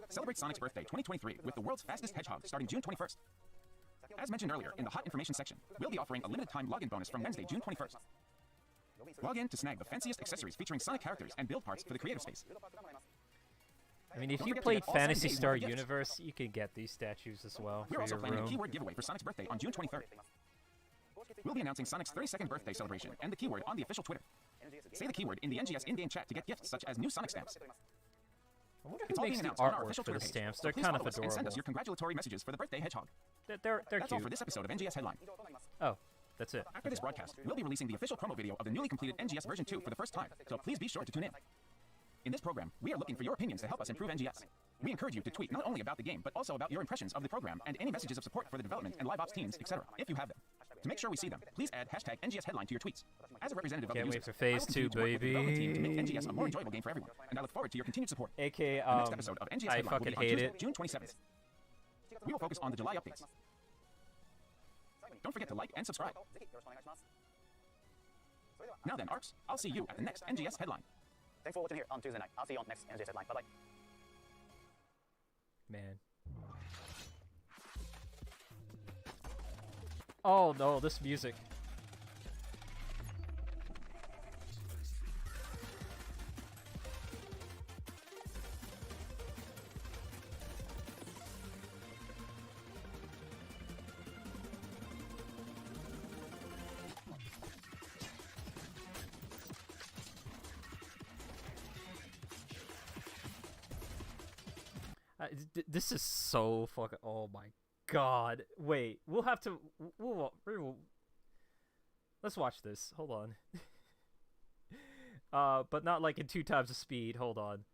Celebrate Sonic's birthday 2023 with the world's fastest hedgehog starting June 21st. As mentioned earlier in the hot information section, we'll be offering a limited time login bonus from Wednesday, June 21st. Log in to snag the fanciest accessories featuring Sonic characters and build parts for the creative space. I mean, if Don't you forget to played get all 7 Fantasy days Star worth of gifts. Universe, you can get these statues as well We're for also your planning a room. keyword giveaway for Sonic's birthday on June 23rd. We'll be announcing Sonic's 32nd birthday celebration and the keyword on the official Twitter. Say the keyword in the NGS in-game chat to get gifts such as new Sonic stamps. I wonder It's who all being makes the announced on our artwork official for the Twitter page. stamps. So They're please kind of follow us and send us adorable. your congratulatory messages for the birthday hedgehog. They're That's all cute. for this episode of NGS Headline. Oh, that's it. After this broadcast, we'll be releasing the official promo video of the newly completed NGS version 2 for the first time, so please be sure to tune in. In this program, we are looking for your opinions to help us improve NGS. We encourage you to tweet not only about the game, but also about your impressions of the program and any messages of support for the development and live ops teams, etc., if you have them. To make sure we see them, please add hashtag NGS Headline to your tweets. As a representative of Can't the wait users, for phase I will continue 2, to work with the development team to make baby. NGS a more enjoyable game for everyone, and I look forward to your continued support. AK, The next episode of NGS I Headline will be fucking on hate Tuesday, it. June 27th. We will focus on the July updates. Don't forget to like and subscribe. Now then, Arcs, I'll see you at the next NGS Headline. Thanks for watching here on Tuesday night. I'll see you on next NGS Headline. Bye-bye. Man. Oh no, this music. This is so fucking. Oh my god. Wait, we'll have to. Let's watch this. Hold on. But not like in 2 times the speed. Hold on.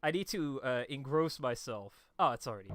I need to engross myself. Oh, it's already.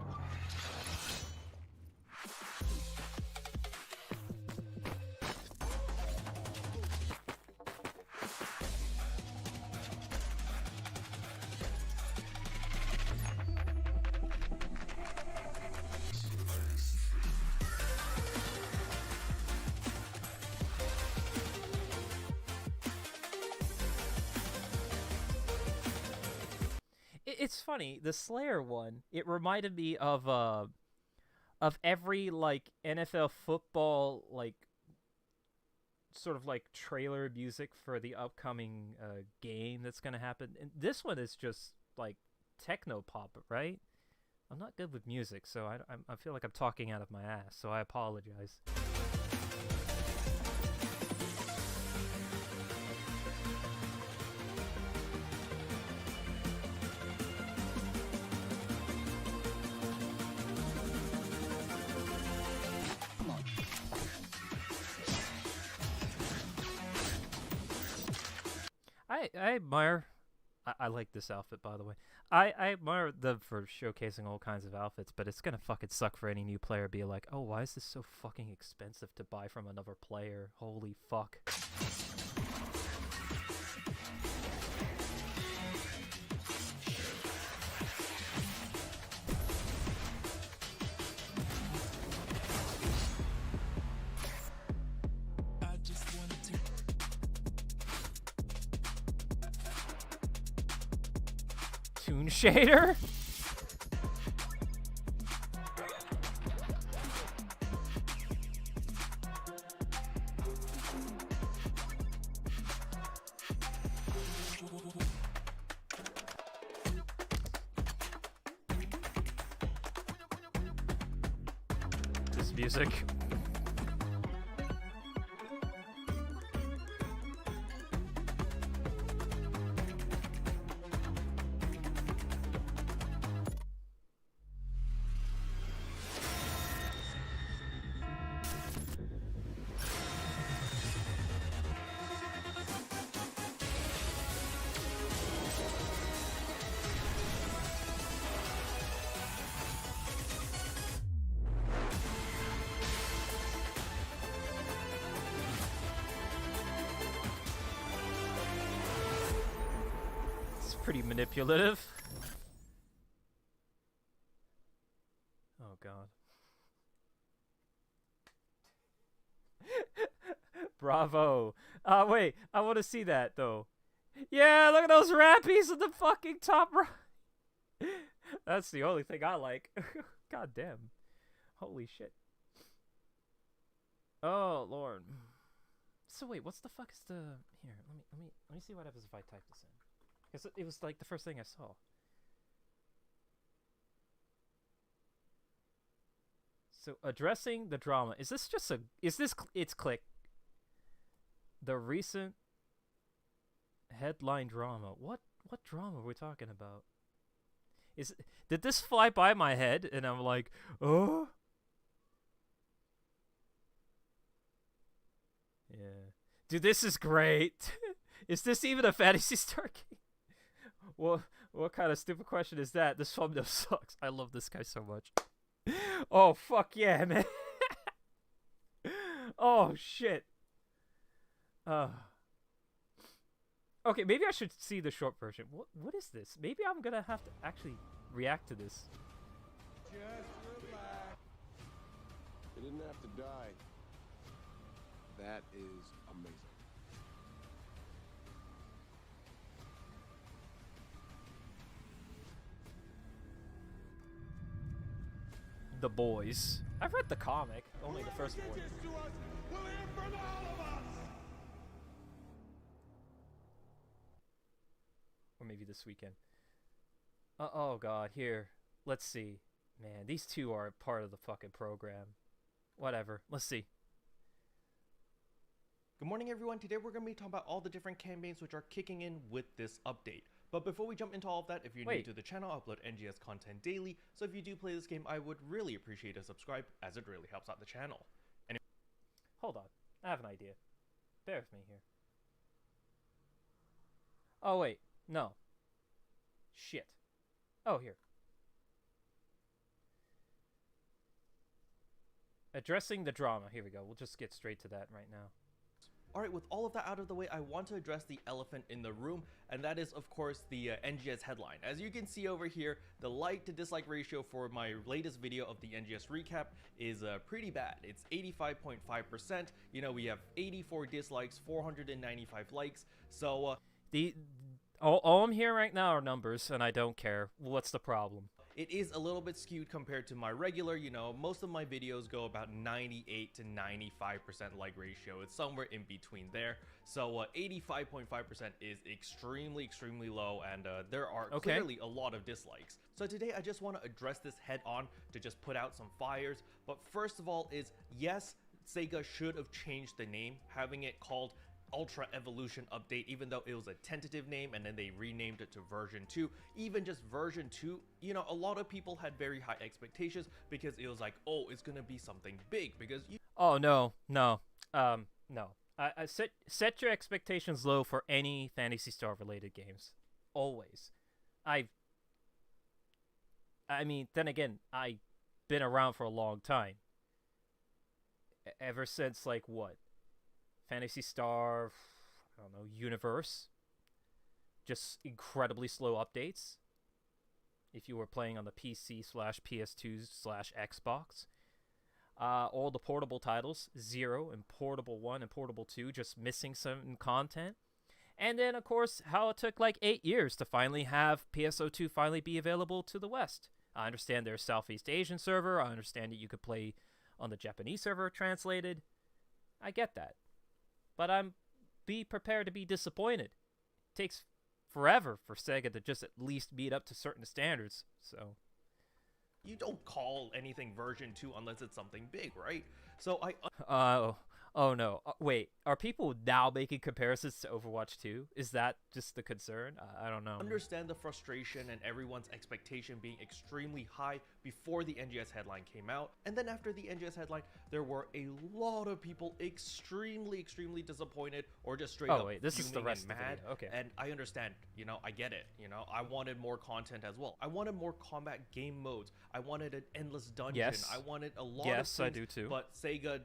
It's funny, the Slayer one, it reminded me of every like NFL football like sort of like trailer music for the upcoming game that's gonna happen. And this one is just like techno pop, right? I'm not good with music, so I feel like I'm talking out of my ass, so I apologize. I admire I like this outfit, by the way. I admire them for showcasing all kinds of outfits, but it's gonna fucking suck for any new player to be like, oh, why is this so fucking expensive to buy from another player? Holy fuck. Toon shader? This music. Pretty manipulative. Oh god. Bravo. Wait, I want to see that though. Yeah, look at those rappies in the fucking top right. That's the only thing I like. God damn. Holy shit. Oh lord. So wait, what's the fuck is the here? Let me see what happens if I type this in. Because it was like the first thing I saw. So addressing the drama. Is this just a? Is this? It's click. The recent headline drama. What drama are we talking about? Did this fly by my head and I'm like, oh? Yeah. Dude, this is great. Is this even a Fantasy Star game? What kind of stupid question is that? This thumbnail sucks. I love this guy so much. Oh, fuck yeah, man. Oh, shit. Okay, maybe I should see the short version. What is this? Maybe I'm gonna have to actually react to this. Just relax. They didn't have to die. That is amazing. The Boys. I've read the comic, only the first one. Or maybe this weekend. Oh god, here. Let's see. Man, these two are part of the fucking program. Whatever. Let's see. Good morning everyone, today we're going to be talking about all the different campaigns which are kicking in with this update. But before we jump into all of that, if you're new to the channel, I upload NGS content daily, so if you do play this game, I would really appreciate a subscribe, as it really helps out the channel. Hold on, I have an idea. Bear with me here. Oh wait, no. Shit. Oh, here. Addressing the drama. Here we go, we'll just get straight to that right now. Alright, with all of that out of the way, I want to address the elephant in the room, and that is, of course, the NGS headline. As you can see over here, the like to dislike ratio for my latest video of the NGS recap is pretty bad. It's 85.5%. You know, we have 84 dislikes, 495 likes, so all I'm hearing right now are numbers, and I don't care. What's the problem? It is a little bit skewed compared to my regular, you know, most of my videos go about 98 to 95% like ratio. It's somewhere in between there. So 85.5% is extremely low, and there are clearly a lot of dislikes. So today I just want to address this head on to just put out some fires. But first of all is, yes, Sega should have changed the name, having it called Ultra Evolution Update, even though it was a tentative name and then they renamed it to version 2. Even just version 2, you know, a lot of people had very high expectations because it was like, oh, it's gonna be something big, because you— Oh no. No. I set your expectations low for any Phantasy Star related games. always. I mean, then again, I've been around for a long time. Ever since, like, what? Fantasy Star, I don't know, Universe. Just incredibly slow updates. If you were playing on the PC slash PS2 slash Xbox. All the portable titles, 0 and Portable 1 and Portable 2, just missing some content. And then, of course, how it took like 8 years to finally have PSO2 finally be available to the West. I understand there's Southeast Asian server. I understand that you could play on the Japanese server translated. I get that. But be prepared to be disappointed. It takes forever for Sega to just at least meet up to certain standards. So You don't call anything version 2 unless it's something big, right? So oh no. Wait, are people now making comparisons to Overwatch 2? Is that just the concern? I don't know. understand the frustration and everyone's expectation being extremely high before the NGS headline came out. And then after the NGS headline, there were a lot of people extremely disappointed or just straight up wait, this is the fuming rest and of the mad. video. Okay. And I understand, I get it. I wanted more content as well. I wanted more combat game modes. I wanted an endless dungeon. Yes. I wanted a lot of Yes, things. I do too. But Sega,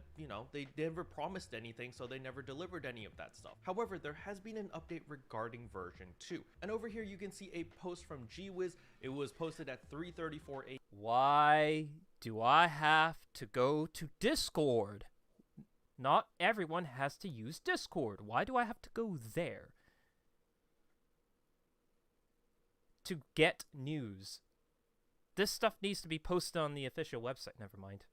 they never promised anything, so they never delivered any of that stuff. However, there has been an update regarding version 2. And over here you can see a post from GWiz. It was posted at 3:34 a.m. Why do I have to go to Discord? Not everyone has to use Discord. Why do I have to go there to get news? This stuff needs to be posted on the official website. Never mind.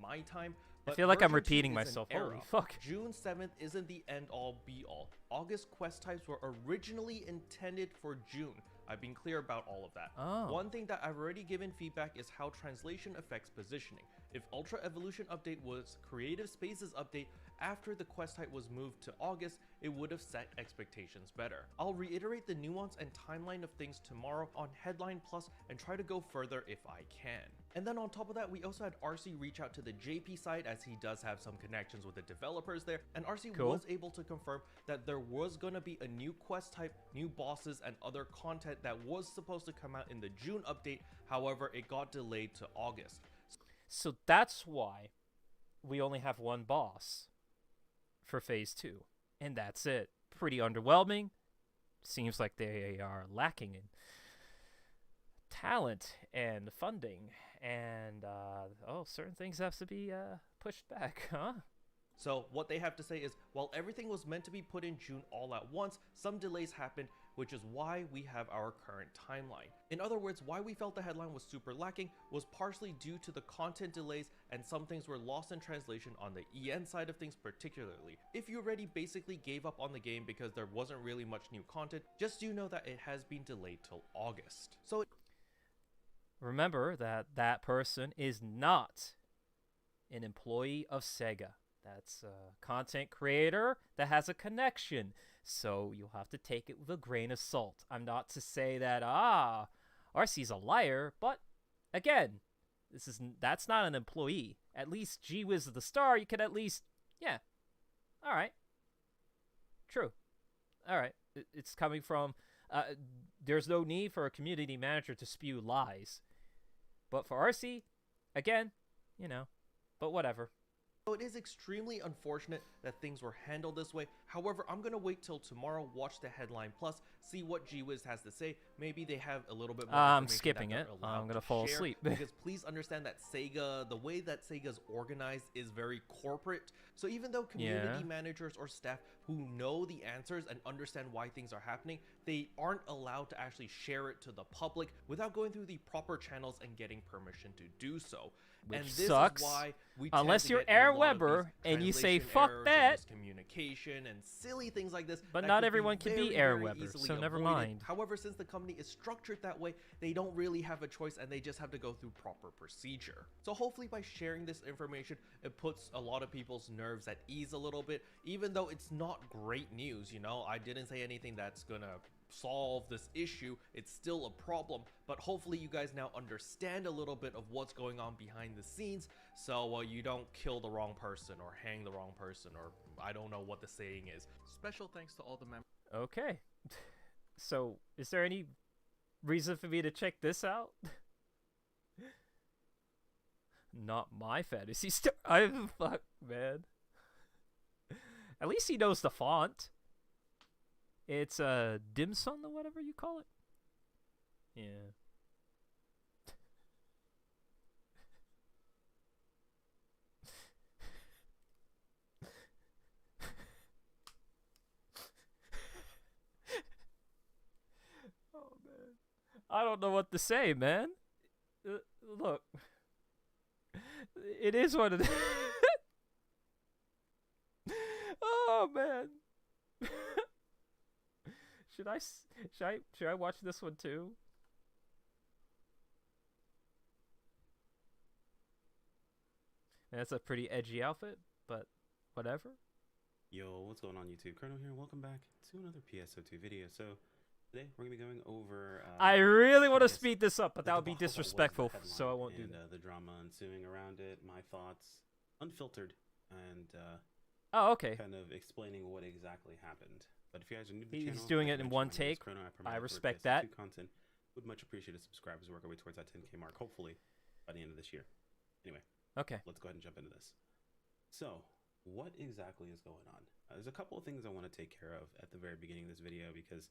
my time. I But feel like I'm version 2 repeating is an myself. era. Holy fuck. June 7th isn't the end-all be-all. August quest types were originally intended for June. I've been clear about all of that. Oh. One thing that I've already given feedback is how translation affects positioning. If Ultra Evolution update was Creative Spaces update after the quest type was moved to August, it would have set expectations better. I'll reiterate the nuance and timeline of things tomorrow on Headline Plus and try to go further if I can. And then on top of that, we also had RC reach out to the JP side, as he does have some connections with the developers there, and RC Cool. was able to confirm that there was going to be a new quest type, new bosses, and other content that was supposed to come out in the June update. However, it got delayed to August. So that's why we only have one boss for Phase 2. And that's it. Pretty underwhelming. Seems like they are lacking in talent and funding. And, certain things have to be pushed back, huh? So what they have to say is, while everything was meant to be put in June all at once, some delays happened, which is why we have our current timeline. In other words, why we felt the headline was super lacking was partially due to the content delays, and some things were lost in translation on the EN side of things particularly. If you already basically gave up on the game because there wasn't really much new content, just do know that it has been delayed till August. So Remember that that person is not an employee of Sega. That's a content creator that has a connection. So you'll have to take it with a grain of salt. I'm not to say that, RC's a liar, but again, that's not an employee. At least GWiz the Star, you could at least, yeah. All right. True. All right. It's coming from, there's no need for a community manager to spew lies. But for RC, again, but whatever. So it is extremely unfortunate that things were handled this way. However, I'm going to wait till tomorrow, watch the Headline Plus, see what GWiz has to say. Maybe they have a little bit more I'm information skipping that it. they're allowed I'm going to to fall share, asleep. Because please understand that Sega, the way that Sega's organized is very corporate. So even though community managers or staff who know the answers and understand why things are happening, they aren't allowed to actually share it to the public without going through the proper channels and getting permission to do so. Which and this sucks, is why we tend unless to you're get a Aaron lot of Weber these and you say, translation "Fuck errors that." and miscommunication and silly things like this. But that not could be everyone can be very, Aaron very Weber, easily so never avoided. mind. However, since the company is structured that way, they don't really have a choice and they just have to go through proper procedure. So hopefully by sharing this information, it puts a lot of people's nerves at ease a little bit, even though it's not great news. I didn't say anything that's gonna solve this issue. It's still a problem, but hopefully you guys now understand a little bit of what's going on behind the scenes, so you don't kill the wrong person or hang the wrong person, or I don't know what the saying is. Special thanks to all the members. Okay. So, is there any reason for me to check this out? Not my fantasy star. I'm fuck, man. At least he knows the font. It's dim sum or whatever you call it. Yeah. Oh man, I don't know what to say, man. Look, it is what it is. Oh man. Should I watch this one too? That's a pretty edgy outfit, but whatever. Yo, what's going on YouTube? Colonel here, welcome back to another PSO2 video. So, today we're going to be going over... I really want to guess speed this up, but that the would be debacle that was the disrespectful, headline so I won't do and, that. the drama ensuing around it, my thoughts, unfiltered, and Oh, okay. kind of explaining what exactly happened. But if you guys are new to the He's channel, doing like it in mentioned, one my name is take. Chrono. I promote respect PSO2 that. content. Would much appreciate a subscribe as we work our way towards that 10K mark, hopefully by the end of this year. Anyway, Okay. let's go ahead and jump into this. So, what exactly is going on? There's a couple of things I want to take care of at the very beginning of this video because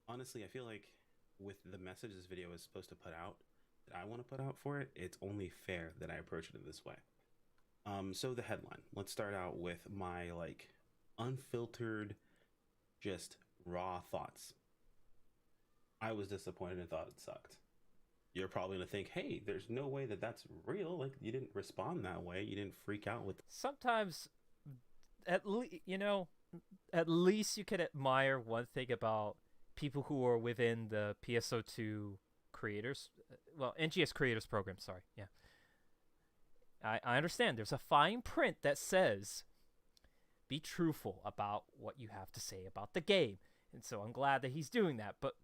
honestly, I feel like with the message this video is supposed to put out, that I want to put out for it, it's only fair that I approach it in this way. So the headline. Let's start out with my like unfiltered, just raw thoughts. I was disappointed and thought it sucked. You're probably gonna think, hey, there's no way that that's real. Like you didn't respond that way. You didn't freak out with. Sometimes, at least at least you can admire one thing about people who are within the PSO2 creators, well, NGS creators program. Sorry, yeah. I understand. There's a fine print that says, "Be truthful about what you have to say about the game," and so I'm glad that he's doing that. But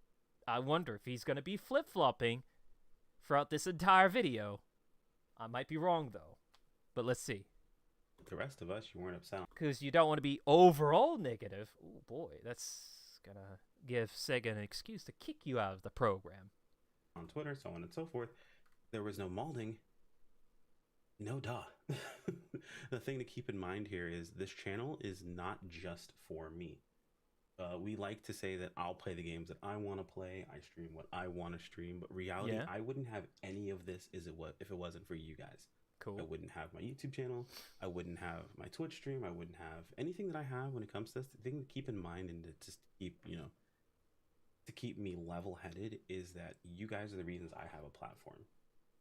I wonder if he's gonna be flip-flopping throughout this entire video. I might be wrong though, but let's see. The rest of us, you weren't upset. Because you don't want to be overall negative. Oh boy, that's gonna give Sega an excuse to kick you out of the program. On Twitter, so on and so forth. There was no molding. No duh. The thing to keep in mind here is this channel is not just for me. We like to say that I'll play the games that I want to play. I stream what I want to stream. But reality, Yeah. I wouldn't have any of this if it wasn't for you guys. I Cool. wouldn't have my YouTube channel. I wouldn't have my Twitch stream. I wouldn't have anything that I have when it comes to this. The thing to keep in mind and to just keep, to keep me level-headed is that you guys are the reasons I have a platform.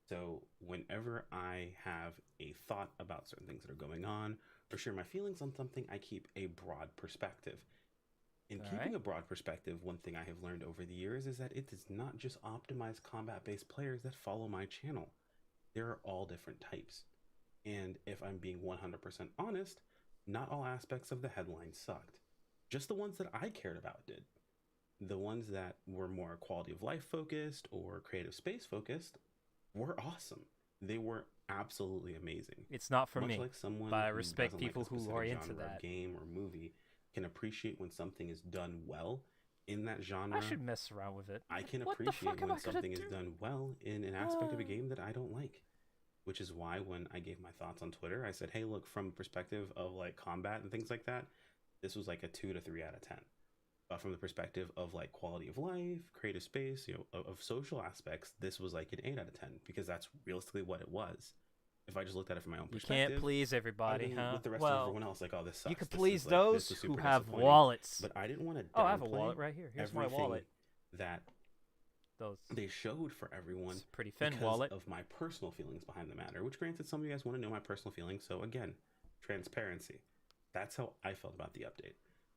So whenever I have a thought about certain things that are going on or share my feelings on something, I keep a broad perspective. In keeping a broad perspective, one thing I have learned over the years is that it is not just optimized combat-based players that follow my channel. There are all different types. And if I'm being 100% honest, not all aspects of the headline sucked. Just the ones that I cared about did. The ones that were more quality of life focused or creative space focused were awesome. They were absolutely amazing. It's not for Much me, like someone but I who respect doesn't like people a who specific are into genre of that. game or movie can appreciate when something is done well in that genre. I should mess around with it. I can What the appreciate fuck am when I gonna something is do? done well in an aspect of a game that I don't like. Which is why when I gave my thoughts on Twitter, I said, hey, look, from a perspective of like combat and things like that, this was like a 2 to 3 out of 10. But from the perspective of like quality of life, creative space, of social aspects, this was like an 8 out of 10 because that's realistically what it was. If I just looked at it from my own You perspective, can't please everybody, I'd be huh? with the rest of everyone else, like, oh, this sucks. you could This please is, like, those this was who super have disappointing. wallets. But I didn't want to Oh, I have a downplay wallet right here. Here's my everything wallet. that Those. they showed for everyone. It's a pretty thin because wallet. of my personal feelings behind the matter, which granted some of you guys want to know my personal feelings, so again, transparency. That's how I felt about the update.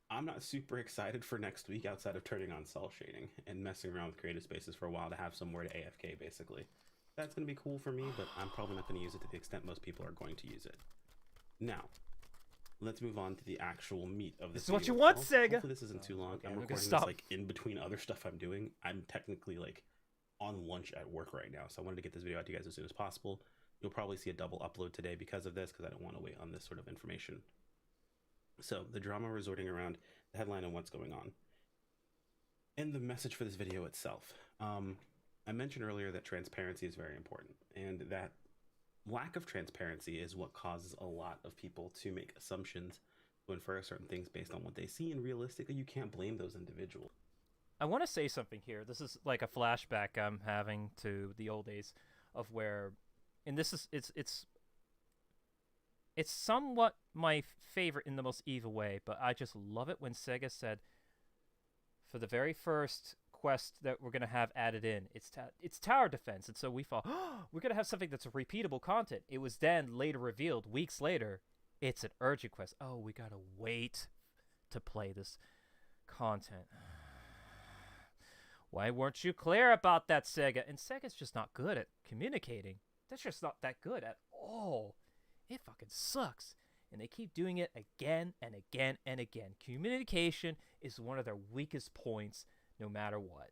I'm not super excited for next week outside of turning on cell shading and messing around with creative spaces for a while to have somewhere to AFK basically. That's going to be cool for me, but I'm probably not going to use it to the extent most people are going to use it. Now, let's move on to the actual meat of this. This is what video you want, itself. Sega. Hopefully this isn't too long. Okay, I'm I'm gonna recording this stop. like in between other stuff I'm doing. I'm technically like on lunch at work right now, so I wanted to get this video out to you guys as soon as possible. You'll probably see a double upload today because of this, because I don't want to wait on this sort of information. So the drama resorting around the headline and what's going on. And the message for this video itself. I mentioned earlier that transparency is very important, and that lack of transparency is what causes a lot of people to make assumptions, to infer certain things based on what they see, and realistically, you can't blame those individuals. I want to say something here. This is like a flashback I'm having to the old days of where, and this is it's somewhat my favorite in the most evil way, but I just love it when Sega said, for the very first quest that we're gonna have added in, it's tower defense, and so we thought, oh, we're gonna have something that's a repeatable content. It was then later revealed, weeks later, it's an urgent quest. Oh, we gotta wait to play this content. Why weren't you clear about that, Sega? And Sega's just not good at communicating. That's just not that good at all. It fucking sucks. And they keep doing it again and again and again. Communication is one of their weakest points, no matter what.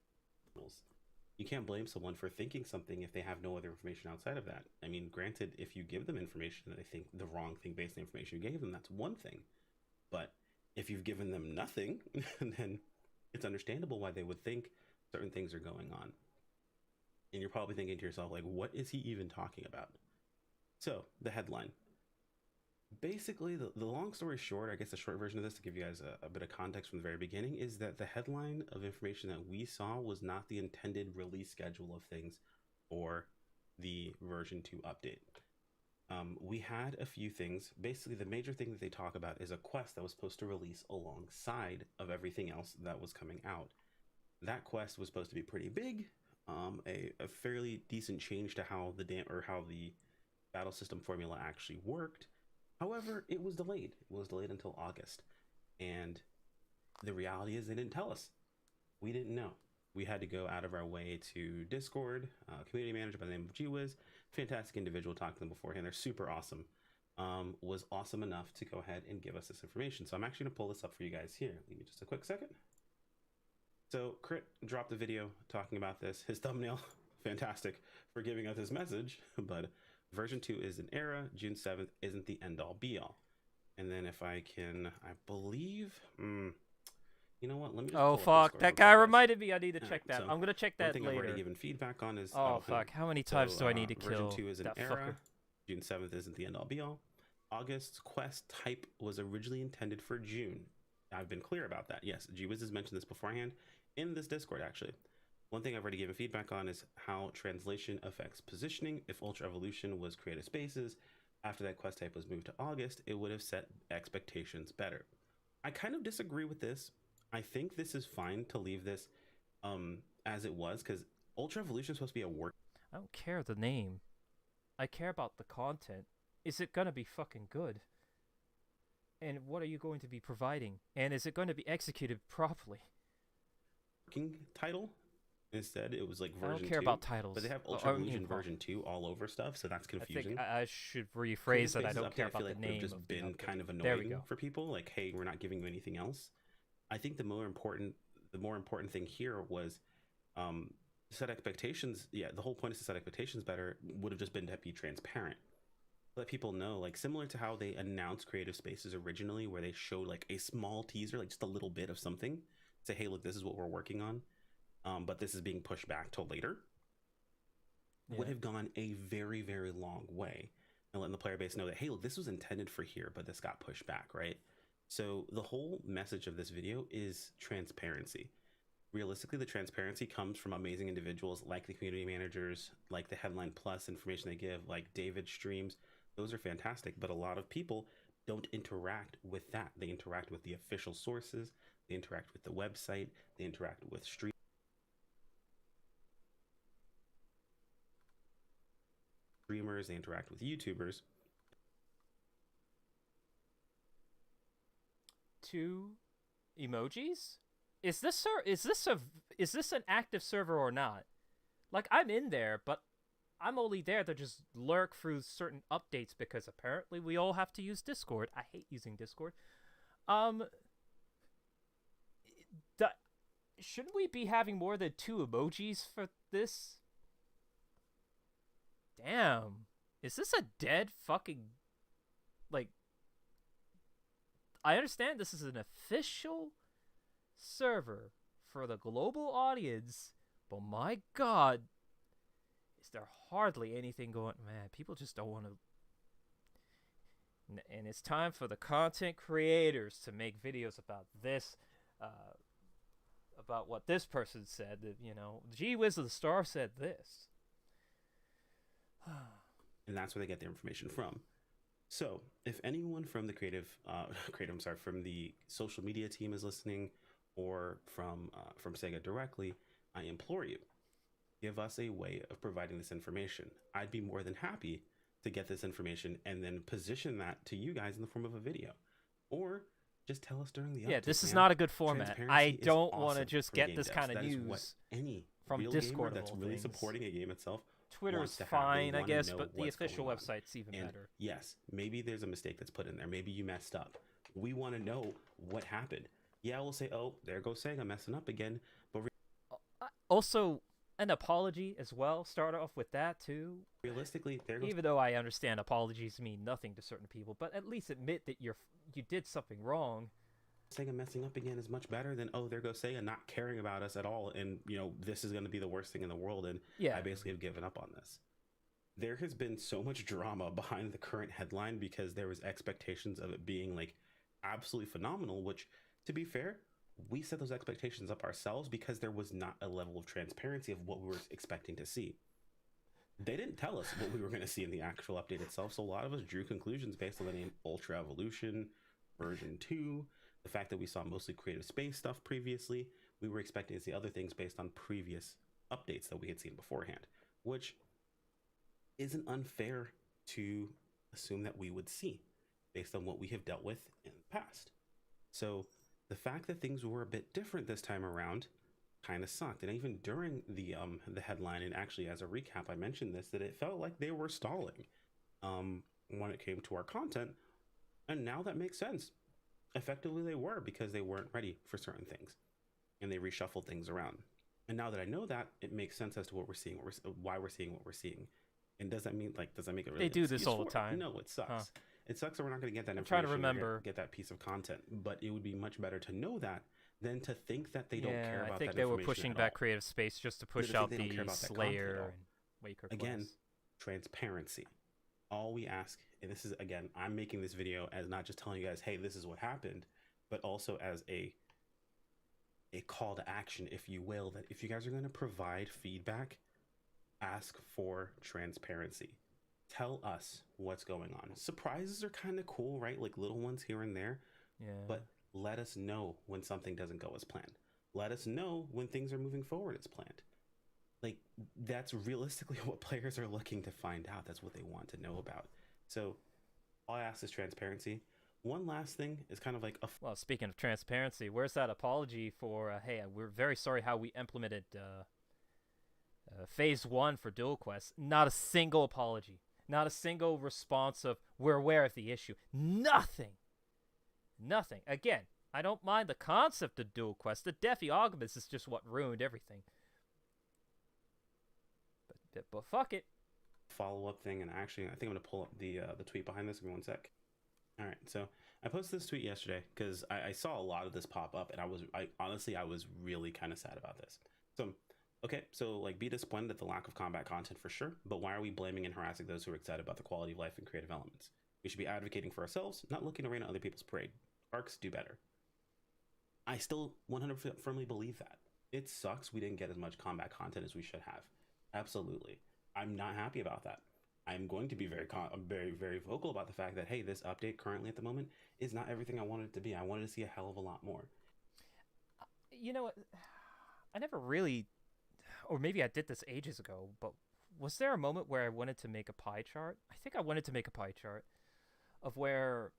You can't blame someone for thinking something if they have no other information outside of that. I mean, granted, if you give them information that they think the wrong thing based on the information you gave them, that's one thing. But if you've given them nothing, then it's understandable why they would think certain things are going on. And you're probably thinking to yourself, like, what is he even talking about? So, the headline. Basically, the long story short, I guess the short version of this, to give you guys a bit of context from the very beginning, is that the headline of information that we saw was not the intended release schedule of things or the version 2 update. We had a few things. Basically, the major thing that they talk about is a quest that was supposed to release alongside of everything else that was coming out. That quest was supposed to be pretty big, a fairly decent change to how the battle system formula actually worked. However, it was delayed. It was delayed until August. And the reality is they didn't tell us. We didn't know. We had to go out of our way to Discord, community manager by the name of GWiz, fantastic individual, talked to them beforehand. They're super awesome. Was awesome enough to go ahead and give us this information. So I'm actually going to pull this up for you guys here. Give me just a quick second. So Crit dropped a video talking about this. His thumbnail, fantastic for giving us his message, but version 2 is an error. June 7th isn't the end-all be-all. And then if I can, I believe, you know what? Let me just Oh, pull up fuck. Discord That real guy quick, guys. reminded me I need to check that. So I'm going to check one that thing I've later. already given feedback on is... Oh, fuck. How many times do I need to version kill 2 is an that error. fucker? June 7th isn't the end-all be-all. August's quest type was originally intended for June. I've been clear about that. Yes, GWiz has mentioned this beforehand in this Discord, actually. One thing I've already given feedback on is how translation affects positioning. If Ultra Evolution was creative spaces, after that quest type was moved to August, it would have set expectations better. I kind of disagree with this. I think this is fine to leave this as it was, because Ultra Evolution is supposed to be a work. I don't care the name. I care about the content. Is it going to be fucking good? And what are you going to be providing? And is it going to be executed properly? Working title. Instead, it was like version 2. I don't care about titles. But they have Ultra Evolution version 2 all over stuff, so that's confusing. I think I should rephrase that. I don't care about the name. It would have just been kind of There we annoying go. for people. Like, hey, we're not giving you anything else. I think the more important thing here was set expectations. Yeah, the whole point is to set expectations better. Would have just been to be transparent. Let people know, like similar to how they announced creative spaces originally, where they showed like a small teaser, like just a little bit of something. Say, hey, look, this is what we're working on. But this is being pushed back till later, would have gone a very, very long way. And letting the player base know that, hey, look, this was intended for here, but this got pushed back, right? So the whole message of this video is transparency. Realistically, the transparency comes from amazing individuals like the community managers, like the Headline Plus information they give, like David streams. Those are fantastic, but a lot of people don't interact with that. They interact with the official sources, they interact with the website, they interact with streamers, they interact with YouTubers. 2 emojis? Is this an active server or not? Like, I'm in there, but I'm only there to just lurk through certain updates because apparently we all have to use Discord. I hate using Discord. Shouldn't we be having more than 2 emojis for this? Damn. Is this a dead fucking... Like... I understand this is an official server for the global audience, but my God, is there hardly anything going? Man, people just don't want to. And it's time for the content creators to make videos about this, about what this person said. That, you know, gee whiz, the star said this. And that's where they get their information from. So if anyone from the from the social media team is listening, or from Sega directly, I implore you, give us a way of providing this information. I'd be more than happy to get this information and then position that to you guys in the form of a video, or just tell us during the update. Yeah, this is man. not a good format. Transparency I is don't want to awesome just for get game this devs. kind of That is what news any from real Discord gamer of that's all really things. supporting a game itself. Twitter's wants to have. They fine, I wanna guess, know but the what's official going on. website's even And better. yes, maybe there's a mistake that's put in there. Maybe you messed up. We want to know what happened. Yeah, we'll say, oh, there goes Sega messing up again. But Also, an apology as well. Start off with that too. realistically, there goes Even though I understand apologies mean nothing to certain people, but at least admit that you did something wrong. Sega messing up again is much better than, oh, there goes Sega not caring about us at all, and you know this is going to be the worst thing in the world, and Yeah. I basically have given up on this. There has been so much drama behind the current headline because there was expectations of it being like absolutely phenomenal, which, to be fair, we set those expectations up ourselves because there was not a level of transparency of what we were expecting to see. They didn't tell us what we were going to see in the actual update itself, so a lot of us drew conclusions based on the name Ultra Evolution, version 2, the fact that we saw mostly creative space stuff previously. We were expecting to see other things based on previous updates that we had seen beforehand, which isn't unfair to assume that we would see based on what we have dealt with in the past. So the fact that things were a bit different this time around kind of sucked. And even during the headline, and actually as a recap, I mentioned this, that it felt like they were stalling when it came to our content. And now that makes sense. Effectively, they were, because they weren't ready for certain things, and they reshuffled things around. And now that I know that, it makes sense as to what we're seeing, why we're seeing what we're seeing. And does that make it really? They do this all the time. No, it sucks. Huh. It sucks that we're not going to get that I'm trying to information. remember. Get that piece of content, but it would be much better to know that than to think that they don't care about that. I think they were information pushing at back all. creative space just to I push think out they don't the care about that content at Slayer all. and Waker Again, quests. transparency. All we ask, and this is, again, I'm making this video as not just telling you guys, hey, this is what happened, but also as a call to action, if you will, that if you guys are going to provide feedback, ask for transparency. Tell us what's going on. Surprises are kind of cool, right? Like little ones here and there. Yeah. But let us know when something doesn't go as planned. Let us know when things are moving forward as planned. Like, that's realistically what players are looking to find out. That's what they want to know about. So all I ask is transparency. One last thing is kind of like a... Well, speaking of transparency, where's that apology for, hey, we're very sorry how we implemented Phase 1 for Dual Quest? Not a single apology. Not a single response of, we're aware of the issue. Nothing. Nothing. Again, I don't mind the concept of Dual Quest. The Defi Augmus is just what ruined everything. But fuck it. follow-up thing, and actually, I think I'm going to pull up the tweet behind this. Give me one sec. All right, so I posted this tweet yesterday because I saw a lot of this pop up, and I honestly was really kind of sad about this. So, okay, so like, be disappointed at the lack of combat content for sure, but why are we blaming and harassing those who are excited about the quality of life and creative elements? We should be advocating for ourselves, not looking to rain on other people's parade. Arcs do better. I still 100% firmly believe that. It sucks we didn't get as much combat content as we should have. Absolutely. I'm not happy about that. I'm going to be very vocal about the fact that, hey, this update currently at the moment is not everything I wanted it to be. I wanted to see a hell of a lot more. You know what? I never really, or maybe I did this ages ago, but was there a moment where I wanted to make a pie chart? I think I wanted to make a pie chart of where,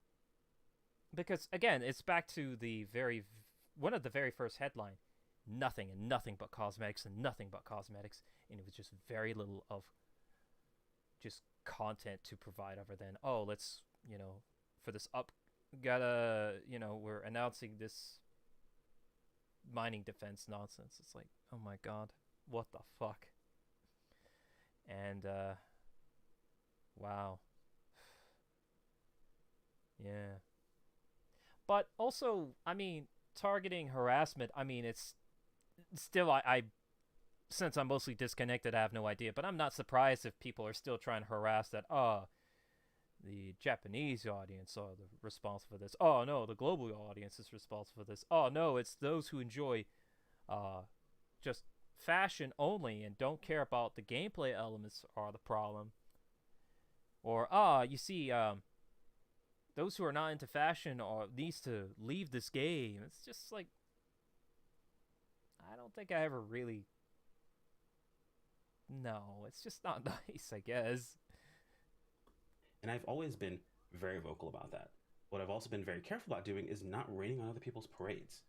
because again, it's back to the one of the very first headline, nothing and nothing but cosmetics and nothing but cosmetics, and it was just very little of just content to provide other than, oh, let's, for this we're announcing this mining defense nonsense. It's like, oh my god, what the fuck? And wow. Yeah. But also, I mean, targeting harassment, I mean, it's still, I since I'm mostly disconnected, I have no idea. But I'm not surprised if people are still trying to harass that. The Japanese audience are responsible for this. Oh no, the global audience is responsible for this. Oh no, it's those who enjoy just fashion only and don't care about the gameplay elements are the problem. Or you see, those who are not into fashion are needs to leave this game. It's just like I don't think I ever really. No, it's just not nice, I guess. And I've always been very vocal about that. What I've also been very careful about doing is not raining on other people's parades.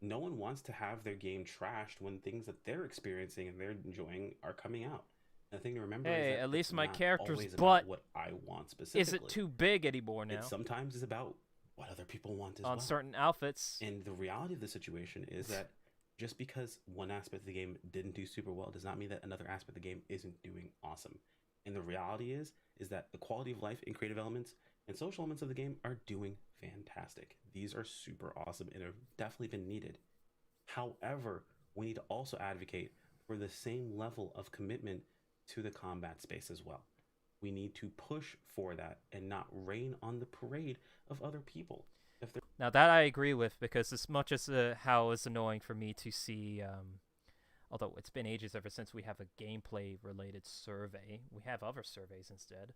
No one wants to have their game trashed when things that they're experiencing and they're enjoying are coming out. And the thing to remember is that At least it's my not character's always butt about what I want specifically. Is it too big anymore now? It sometimes is about what other people want as well. On certain outfits. And the reality of the situation is that just because one aspect of the game didn't do super well does not mean that another aspect of the game isn't doing awesome. And the reality is that the quality of life and creative elements and social elements of the game are doing fantastic. These are super awesome and have definitely been needed. However, we need to also advocate for the same level of commitment to the combat space as well. We need to push for that and not rain on the parade of other people. Now that I agree with, because as much as how it's annoying for me to see, although it's been ages ever since we have a gameplay-related survey, we have other surveys instead.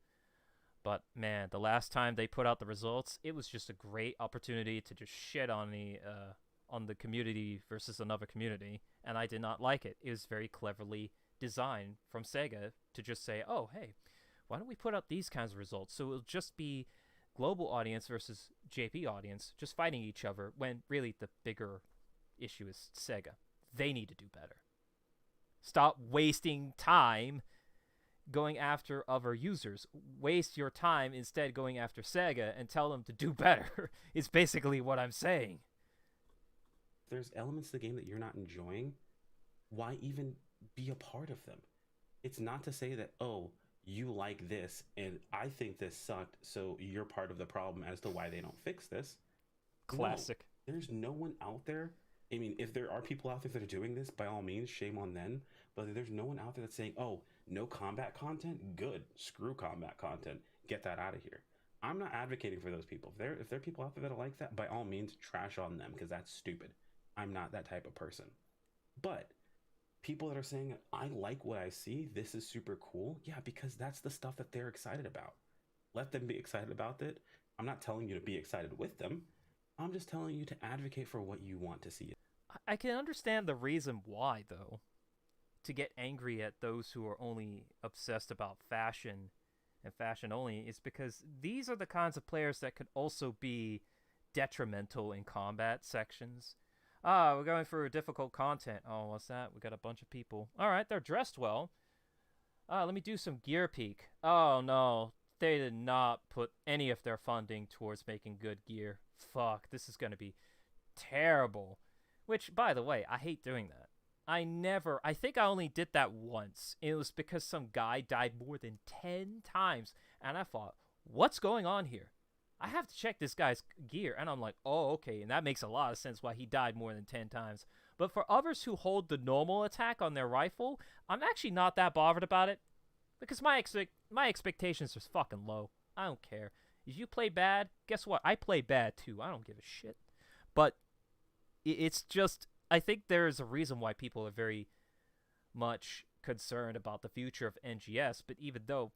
But man, the last time they put out the results, it was just a great opportunity to just shit on the community versus another community, and I did not like it. It was very cleverly designed from Sega to just say, oh hey, why don't we put out these kinds of results? So it'll just be global audience versus JP audience just fighting each other, when really the bigger issue is Sega. They need to do better. Stop wasting time going after other users. Waste your time instead going after Sega and tell them to do better. It's basically what I'm saying. If there's elements of the game that you're not enjoying, why even be a part of them? It's not to say that, oh, you like this and I think this sucked, so you're part of the problem as to why they don't fix this. Classic. No, there's no one out there. I mean, if there are people out there that are doing this, by all means, shame on them. But there's no one out there that's saying, oh, no combat content? Good. Screw combat content. Get that out of here. I'm not advocating for those people. If there are people out there that are like that, by all means, trash on them, because that's stupid. I'm not that type of person. But people that are saying, I like what I see, this is super cool, yeah, because that's the stuff that they're excited about. Let them be excited about it. I'm not telling you to be excited with them. I'm just telling you to advocate for what you want to see. I can understand the reason why, though, to get angry at those who are only obsessed about fashion and fashion only, is because these are the kinds of players that could also be detrimental in combat sections. We're going through difficult content. Oh, what's that? We got a bunch of people. All right, they're dressed well. Let me do some gear peek. Oh, no. They did not put any of their funding towards making good gear. Fuck, this is going to be terrible. Which, by the way, I hate doing that. I think I only did that once. It was because some guy died more than 10 times. And I thought, what's going on here? I have to check this guy's gear. And I'm like, oh, okay. And that makes a lot of sense why he died more than 10 times. But for others who hold the normal attack on their rifle, I'm actually not that bothered about it. Because my expectations are fucking low. I don't care. If you play bad, guess what? I play bad too. I don't give a shit. But it's just, I think there's a reason why people are very much concerned about the future of NGS. But even though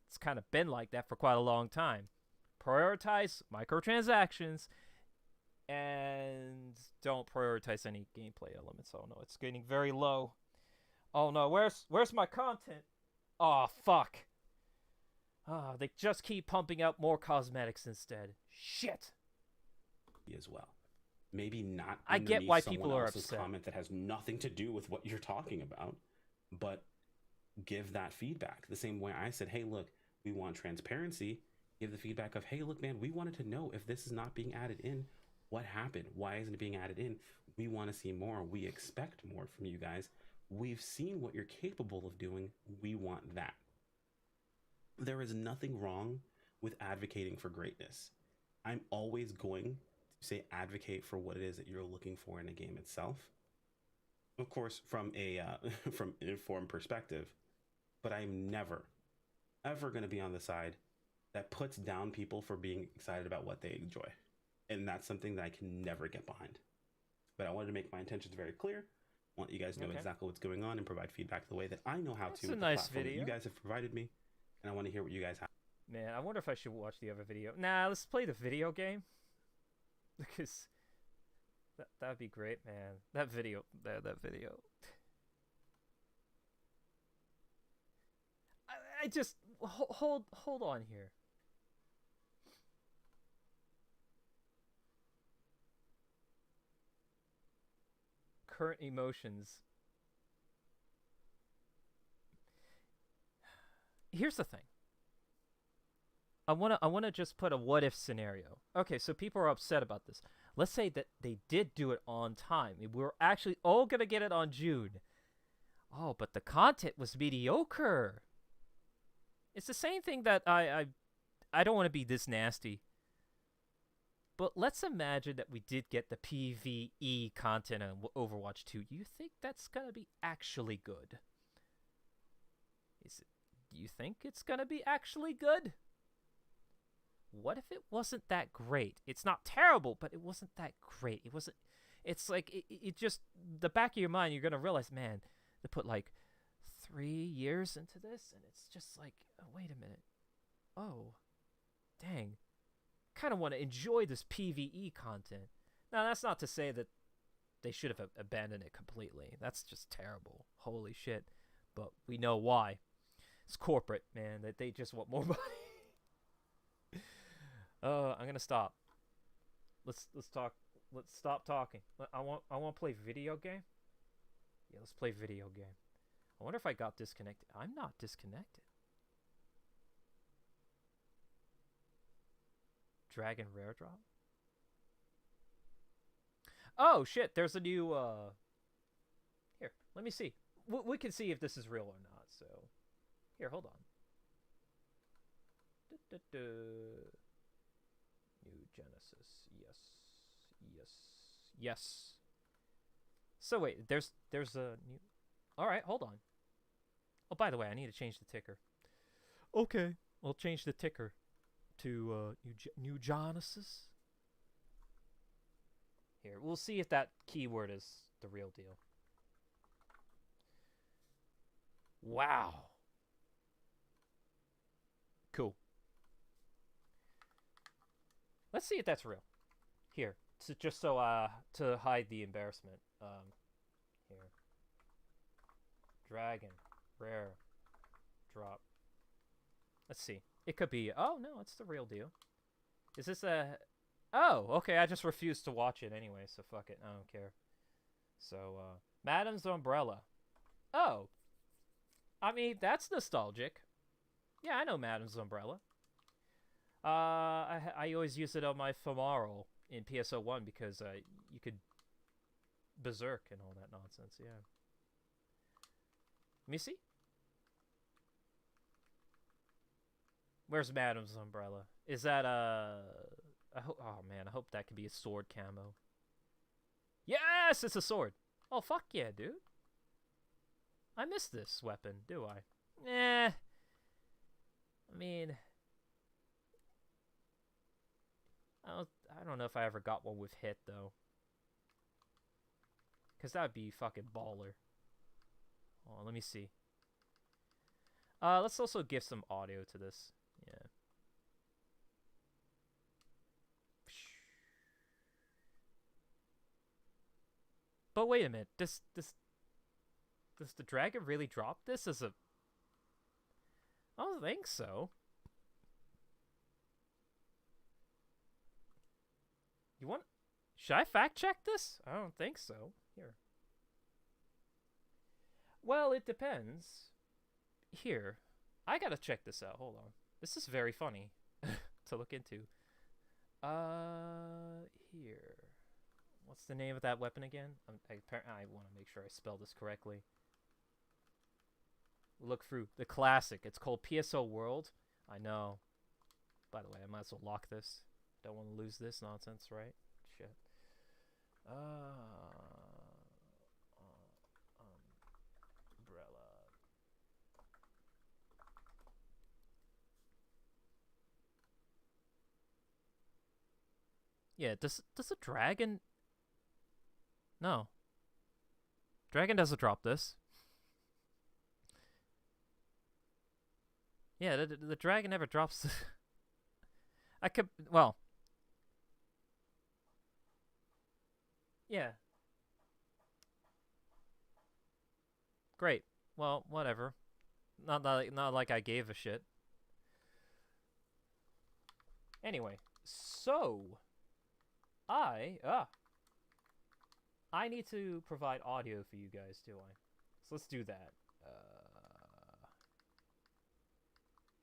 it's kind of been like that for quite a long time, prioritize microtransactions and don't prioritize any gameplay elements. Oh no, it's getting very low. Oh no, where's my content? Oh fuck. They just keep pumping out more cosmetics instead. Shit. As well. Maybe not. I get why people are upset. Comment that has nothing to do with what you're talking about, but give that feedback. The same way I said, hey, look, we want transparency. Give the feedback of, hey, look, man, we wanted to know if this is not being added in. What happened? Why isn't it being added in? We want to see more. We expect more from you guys. We've seen what you're capable of doing. We want that. There is nothing wrong with advocating for greatness. I'm always going to say advocate for what it is that you're looking for in a game itself. of course, from a from an informed perspective, but I'm never, ever going to be on the side that puts down people for being excited about what they enjoy, and that's something that I can never get behind. But I wanted to make my intentions very clear. I want you guys to know exactly what's going on and provide feedback the way that I know how That's to. a With nice the platform that video. you guys have provided me, and I want to hear what you guys have. Man, I wonder if I should watch the other video. Nah, let's play the video game. Because that'd be great, man. That video. That video. I just hold on here. Current emotions. Here's the thing. I wanna just put a what if scenario. Okay, so people are upset about this. Let's say that they did do it on time. We're actually all gonna get it on June. Oh, but the content was mediocre. It's the same thing that I don't want to be this nasty. But let's imagine that we did get the PvE content on Overwatch 2. You think that's gonna be actually good? Do you think it's gonna be actually good? What if it wasn't that great? It's not terrible, but it wasn't that great. It wasn't. It's like it just the back of your mind. You're gonna realize, man, they put like 3 years into this, and it's just like, oh, wait a minute. Oh, dang. Kind of want to enjoy this PvE content. Now, that's not to say that they should have abandoned it completely. That's just terrible. Holy shit. But we know why. It's corporate, man. That they just want more money. I'm gonna stop. Let's talk. Let's stop talking. I want to play video game. Yeah, let's play video game. I wonder if I got disconnected. I'm not disconnected. Dragon rare drop. Oh shit! There's a new. Here, let me see. We can see if this is real or not. So, here, hold on. New Genesis. Yes. So wait, there's a new. All right, hold on. Oh, by the way, I need to change the ticker. Okay, I'll change the ticker to New Genesis. Here, we'll see if that keyword is the real deal. Wow. Cool. Let's see if that's real. Here, just so to hide the embarrassment. Here. Dragon rare drop. Let's see. It could be. Oh no, it's the real deal. Is this a? Oh, okay. I just refuse to watch it anyway, so fuck it. I don't care. So, Madam's Umbrella. Oh. I mean, that's nostalgic. Yeah, I know Madam's Umbrella. I always use it on my Femoral in PSO1 because you could berserk and all that nonsense. Yeah. Let me see. Where's Madam's Umbrella? Is that oh man, I hope that could be a sword camo. Yes, it's a sword. Oh fuck yeah, dude. I missed this weapon, do I? I mean, I don't know if I ever got one with hit though. Cause that'd be fucking baller. Oh, let me see. Let's also give some audio to this. Yeah. But wait a minute. Does the dragon really drop this as a? I don't think so. You want? Should I fact check this? I don't think so. Here. Well, it depends. Here. I gotta check this out. Hold on. This is very funny to look into. Here. What's the name of that weapon again? I want to make sure I spell this correctly. Look through the classic. It's called PSO World. I know. By the way, I might as well lock this. Don't want to lose this nonsense, right? Shit. Yeah, does the dragon... No. Dragon doesn't drop this. Yeah, the dragon never drops... I could... Well... Yeah. Great. Well, whatever. Not like I gave a shit. Anyway, so... I need to provide audio for you guys, do I? So let's do that.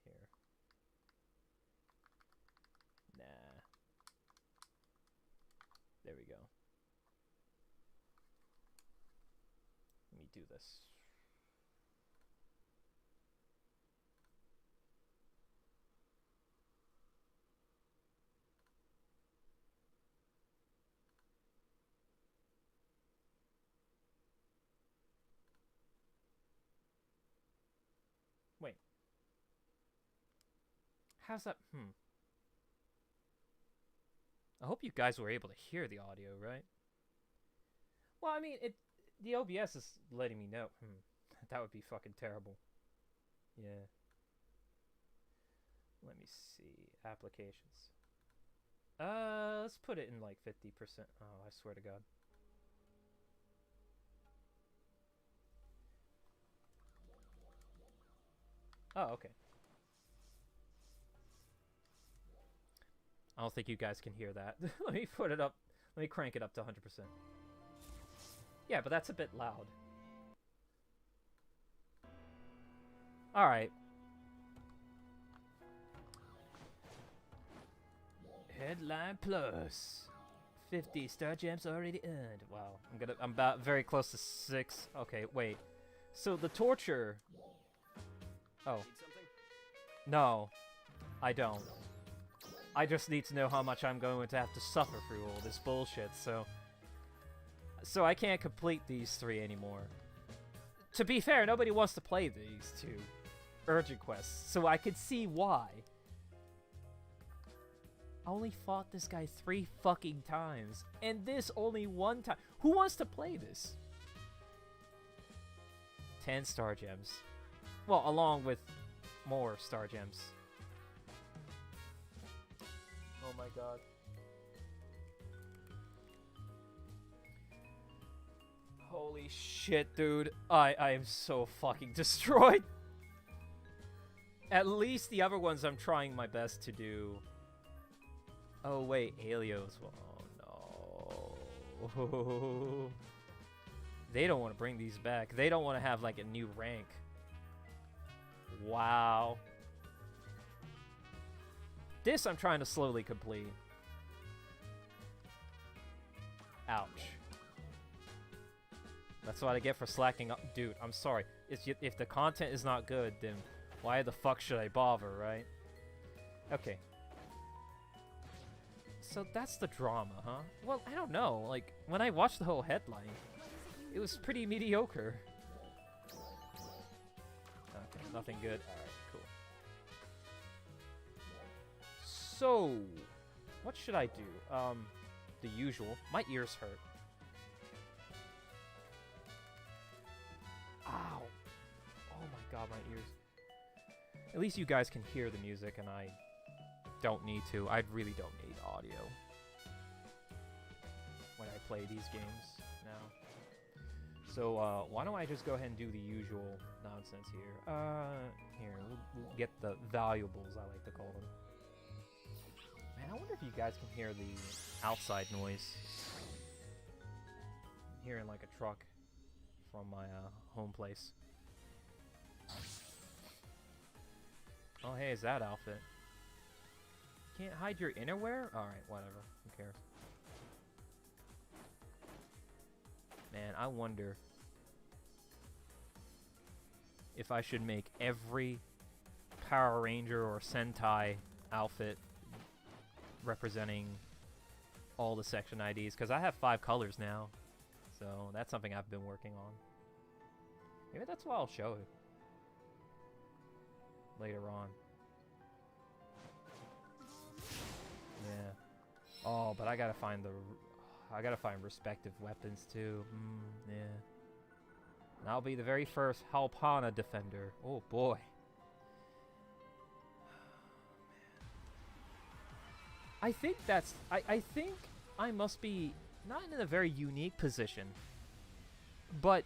Here. Nah. There we go. Let me do this. Wait. How's that? I hope you guys were able to hear the audio, right? Well, I mean, the OBS is letting me know. That would be fucking terrible. Yeah. Let me see. Applications. Let's put it in like 50%. Oh, I swear to God. Oh, okay. I don't think you guys can hear that. Let me put it up. Let me crank it up to 100%. Yeah, but that's a bit loud. Alright. Headline plus. 50 star gems already earned. Wow. I'm about very close to 6. Okay, wait. So the torture... Oh. No. I don't. I just need to know how much I'm going to have to suffer through all this bullshit, so I can't complete these 3 anymore. To be fair, nobody wants to play these 2 urgent quests, so I could see why. I only fought this guy 3 fucking times, and this only 1 time. Who wants to play this? 10 star gems. Well, along with more star gems. Oh my god. Holy shit, dude. I am so fucking destroyed. At least the other ones I'm trying my best to do. Oh wait, Alios. Oh no. They don't want to bring these back. They don't want to have like a new rank. Wow. This I'm trying to slowly complete. Ouch. That's what I get for slacking up. Dude, I'm sorry. If the content is not good, then why the fuck should I bother, right? Okay. So that's the drama, huh? Well, I don't know. Like, when I watched the whole headline, it was pretty mediocre. Okay, nothing good. Alright, cool. So, what should I do? The usual. My ears hurt. Ow. Oh my god, my ears. At least you guys can hear the music, and I don't need to. I really don't need audio when I play these games now. So, why don't I just go ahead and do the usual nonsense here. Here, we'll get the valuables, I like to call them. Man, I wonder if you guys can hear the outside noise. I'm hearing like a truck from my home place. Oh, hey, is that outfit? Can't hide your innerwear? Alright, whatever. Who cares? Man, I wonder if I should make every Power Ranger or Sentai outfit representing all the section IDs, because I have 5 colors now, so that's something I've been working on. Maybe that's why I'll show it later on. Yeah. Oh, but I gotta find respective weapons too. Yeah. And I'll be the very first Halpana defender. Oh boy. I think I think I must be not in a very unique position, but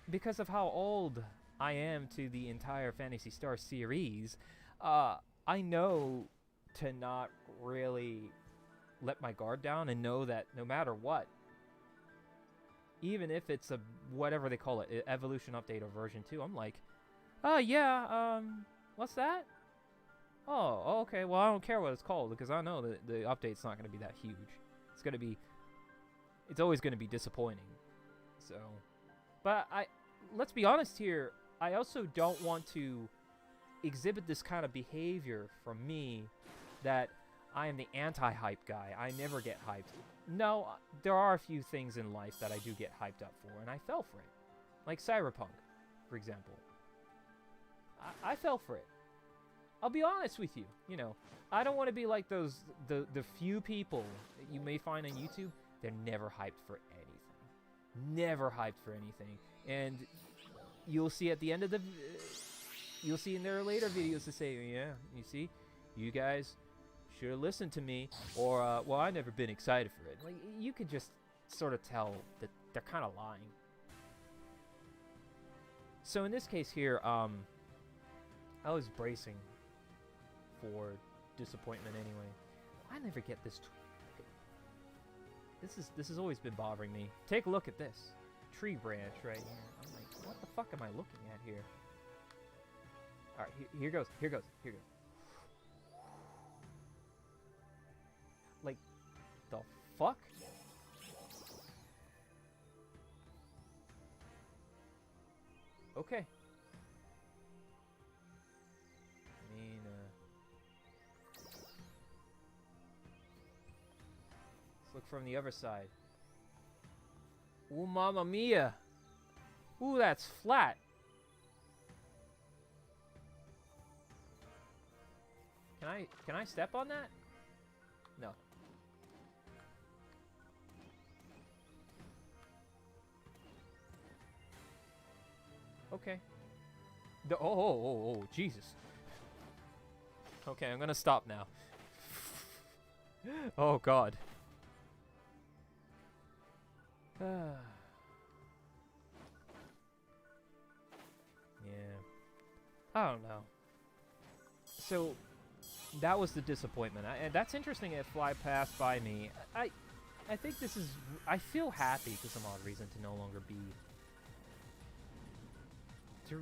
because of how old I am to the entire Phantasy Star series, I know to not really let my guard down and know that no matter what, even if it's a whatever they call it, evolution update or version 2, I'm like, oh yeah, what's that? Oh, okay, well I don't care what it's called because I know that the update's not going to be that huge. It's always going to be disappointing. So, but let's be honest here, I also don't want to exhibit this kind of behavior from me that I am the anti-hype guy. I never get hyped. No, there are a few things in life that I do get hyped up for, and I fell for it. Like Cyberpunk, for example. I fell for it. I'll be honest with you. You know, I don't want to be like the few people that you may find on YouTube. They're never hyped for anything. Never hyped for anything. And you'll see at the end of the... you'll see in their later videos to say, yeah, you see, you guys should have listened to me, or, well, I've never been excited for it. Like, you could just sort of tell that they're kind of lying. So in this case here, I was bracing for disappointment anyway. I never get this. This has always been bothering me. Take a look at this tree branch right here. I'm like, what the fuck am I looking at here? All right, here goes. Here goes. Like, the fuck? Okay. I mean, let's look from the other side. Ooh, mamma mia! Ooh, that's flat. Can I step on that? No. Okay. Oh, Jesus. Okay, I'm gonna stop now. Oh, God. Yeah. I don't know. So, that was the disappointment. And that's interesting it fly past by me. I think this is... I feel happy for some odd reason to no longer be... to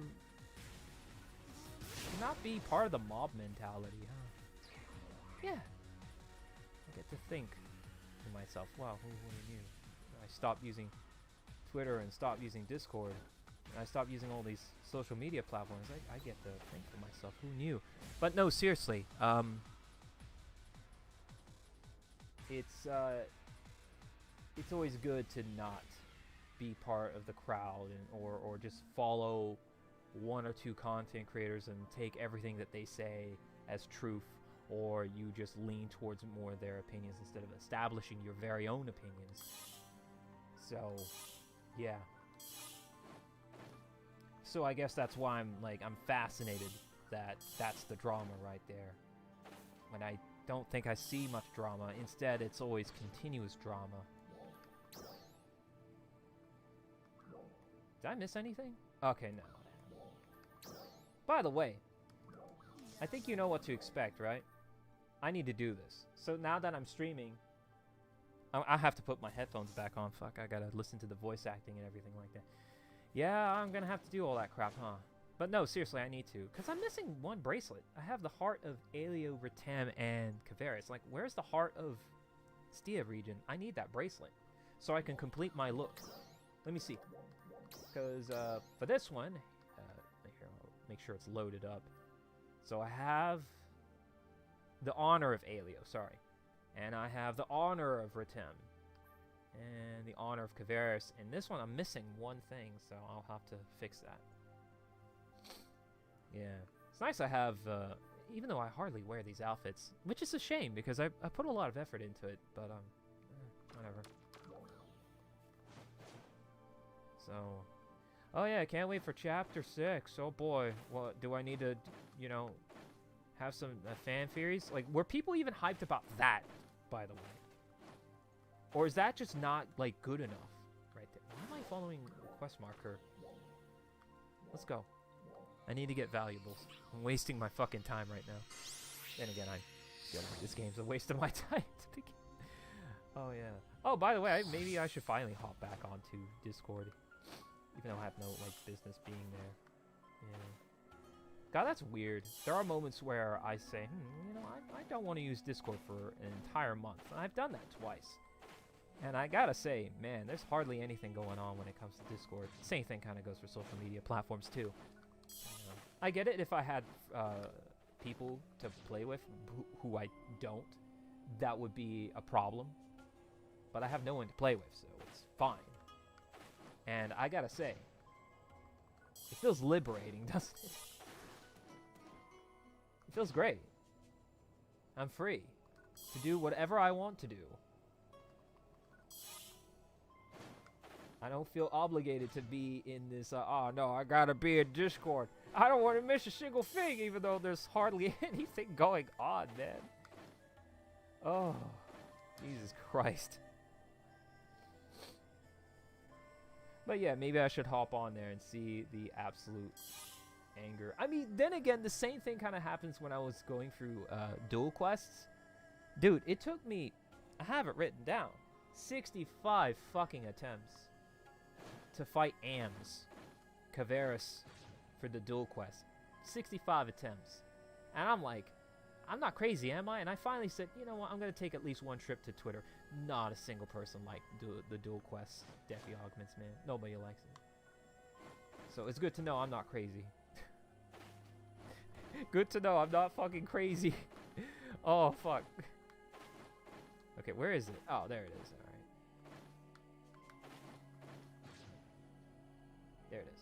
not be part of the mob mentality, huh? Yeah. I get to think to myself, wow, who knew? I stopped using Twitter and stopped using Discord. And I stopped using all these social media platforms. I get to think to myself, who knew? But no, seriously. It's always good to not be part of the crowd or just follow one or two content creators and take everything that they say as truth, or you just lean towards more of their opinions instead of establishing your very own opinions. So, yeah. So I guess that's why I'm fascinated that that's the drama right there. When I don't think I see much drama. Instead, it's always continuous drama. Did I miss anything? Okay, no. By the way, I think you know what to expect, right? I need to do this. So now that I'm streaming, I have to put my headphones back on. Fuck, I gotta listen to the voice acting and everything like that. Yeah, I'm gonna have to do all that crap, huh? But no, seriously, I need to. Because I'm missing one bracelet. I have the heart of Aelio, Ritem, and Caveris. Like, where's the heart of Stia region? I need that bracelet so I can complete my look. Let me see. Because for this one, here, I'll make sure it's loaded up. So I have the honor of Aelio, sorry. And I have the honor of Ritem. And the honor of Caveris. And this one, I'm missing one thing, so I'll have to fix that. Yeah. It's nice I have, even though I hardly wear these outfits, which is a shame because I put a lot of effort into it, but whatever. So, oh yeah, can't wait for chapter 6. Oh boy, what do I need to, you know, have some fan theories? Like, were people even hyped about that, by the way? Or is that just not, like, good enough right there? Why am I following the quest marker? Let's go. I need to get valuables. I'm wasting my fucking time right now. Then again, I feel like this game's a waste of my time to begin. Oh, yeah. Oh, by the way, maybe I should finally hop back onto Discord. Even though I have no, like, business being there. Yeah. God, that's weird. There are moments where I say, you know, I don't want to use Discord for an entire month. And I've done that twice. And I gotta say, man, there's hardly anything going on when it comes to Discord. Same thing kind of goes for social media platforms, too. I get it if I had people to play with who I don't. That would be a problem. But I have no one to play with, so it's fine. And I gotta say, it feels liberating, doesn't it? It feels great. I'm free to do whatever I want to do. I don't feel obligated to be in this, oh no, I gotta be in Discord. I don't want to miss a single thing, even though there's hardly anything going on, man. Oh, Jesus Christ. But yeah, maybe I should hop on there and see the absolute anger. I mean, then again, the same thing kind of happens when I was going through dual quests. Dude, it took me, I have it written down, 65 fucking attempts to fight AMS, Caveris, for the dual quest. 65 attempts. And I'm like, I'm not crazy, am I? And I finally said, you know what, I'm going to take at least one trip to Twitter. Not a single person liked the dual quest Deafy augments, man. Nobody likes it. So it's good to know I'm not crazy. Good to know I'm not fucking crazy. Oh, fuck. Okay, where is it? Oh, there it is. All right. There it is.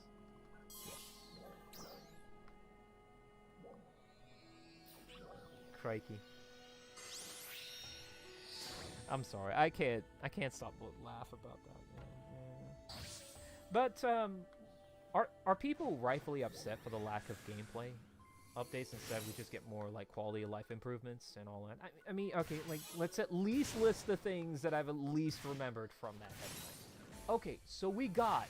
Yes. Crikey. I'm sorry. I can't stop but laugh about that, man. But are people rightfully upset for the lack of gameplay updates? Instead, we just get more like quality of life improvements and all that. I mean, okay, like let's at least list the things that I've at least remembered from that headline. Okay, so we got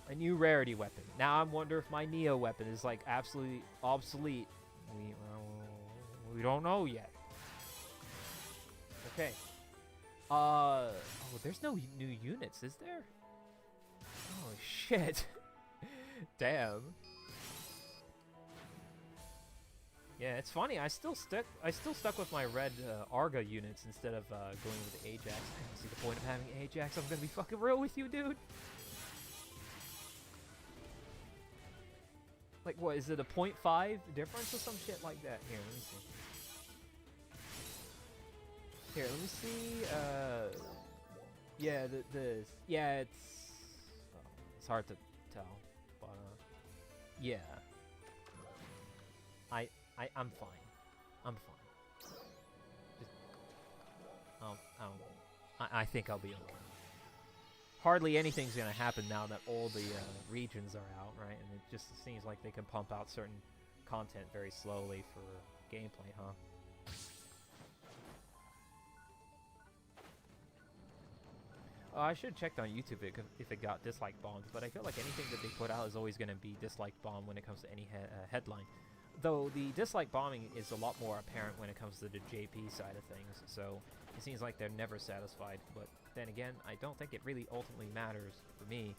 a new rarity weapon. Now I wonder if my Neo weapon is like absolutely obsolete. We don't know yet. Okay. Oh, there's no new units, is there? Oh shit. Damn. Yeah, it's funny. I still stuck with my red Arga units instead of going with the Ajax. I don't see the point of having Ajax. I'm gonna be fucking real with you, dude. Like, what is it? A 0.5 difference or some shit like that? Here, let me see. Here, let me see. Yeah, yeah, it's hard to tell, but yeah. I'm fine. I'm fine. Just, I think I'll be okay. Hardly anything's gonna happen now that all the regions are out, right? And it just seems like they can pump out certain content very slowly for gameplay, huh? I should have checked on YouTube if it got dislike bombed, but I feel like anything that they put out is always going to be dislike bombed when it comes to any headline. Though the dislike bombing is a lot more apparent when it comes to the JP side of things, so it seems like they're never satisfied. But then again, I don't think it really ultimately matters for me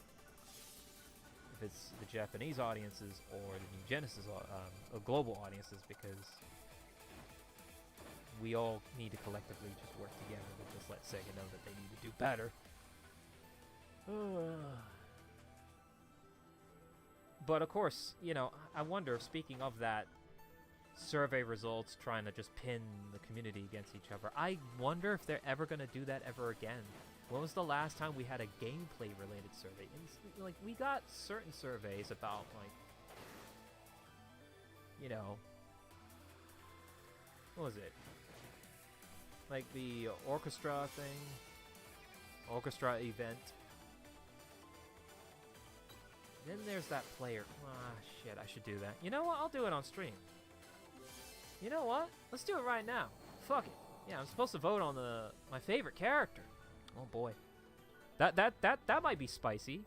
if it's the Japanese audiences or the New Genesis global audiences, because we all need to collectively just work together to just let Sega know that they need to do better. But of course, you know, I wonder, speaking of that, survey results trying to just pin the community against each other, I wonder if they're ever going to do that ever again. When was the last time we had a gameplay related survey? And, like, we got certain surveys about, like, you know, what was it? Like the orchestra thing, orchestra event. Then there's that player. Ah, shit, I should do that. You know what? I'll do it on stream. You know what? Let's do it right now. Fuck it. Yeah, I'm supposed to vote on my favorite character. Oh boy. That might be spicy.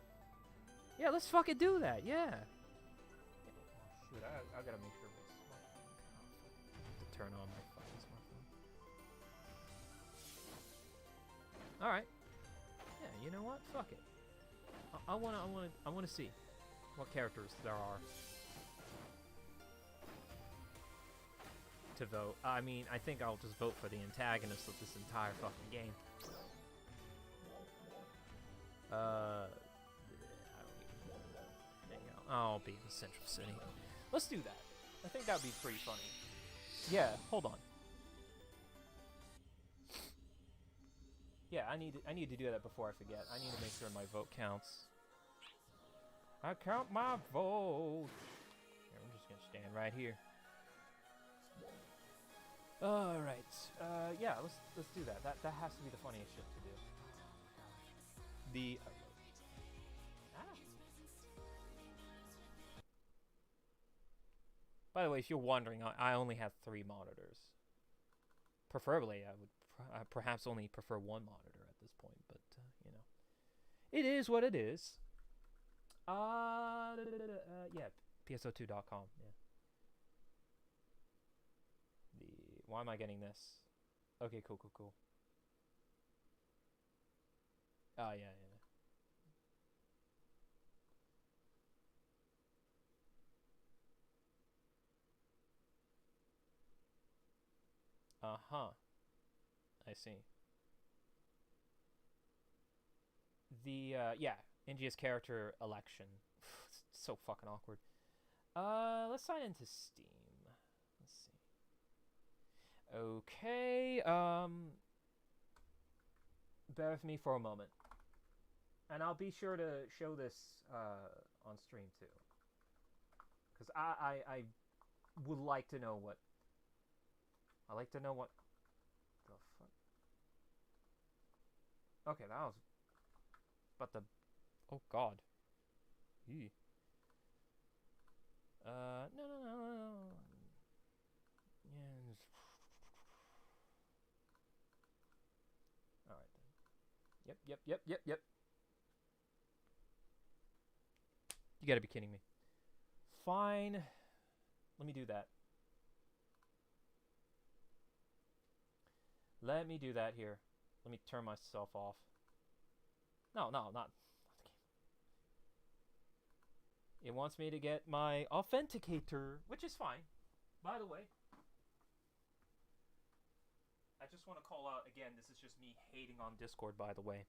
Yeah, let's fucking do that. Yeah. Oh, shoot, I gotta make sure this to turn on my fucking smartphone. All right. Yeah, you know what? Fuck it. I wanna see what characters there are to vote. I mean, I think I'll just vote for the antagonist of this entire fucking game. I don't even hang out. I'll be in Central City. Let's do that. I think that'd be pretty funny. Yeah, hold on. Yeah, I need to do that before I forget. I need to make sure my vote counts. I count my vote. Here, I'm just gonna stand right here. All right. Yeah, let's do that. That has to be the funniest shit to do. The By the way, if you're wondering, I only have 3 monitors. Preferably, I would perhaps only prefer 1 monitor at this point, but you know, it is what it is. Yeah, pso2.com. Yeah. Why am I getting this? Okay, cool. Oh yeah. Uh-huh. I see. Yeah, NGS character election. It's so fucking awkward. Let's sign into Steam. Let's see. Okay, bear with me for a moment. And I'll be sure to show this on stream too. Because I would like to know what... I like to know what the fuck. Okay, that was... But the... Oh, God. Eee. No. Yeah. Alright then. Yep. You gotta be kidding me. Fine. Let me do that. Let me do that here. Let me turn myself off. No, not. It wants me to get my authenticator, which is fine. By the way, I just want to call out again, this is just me hating on Discord, by the way.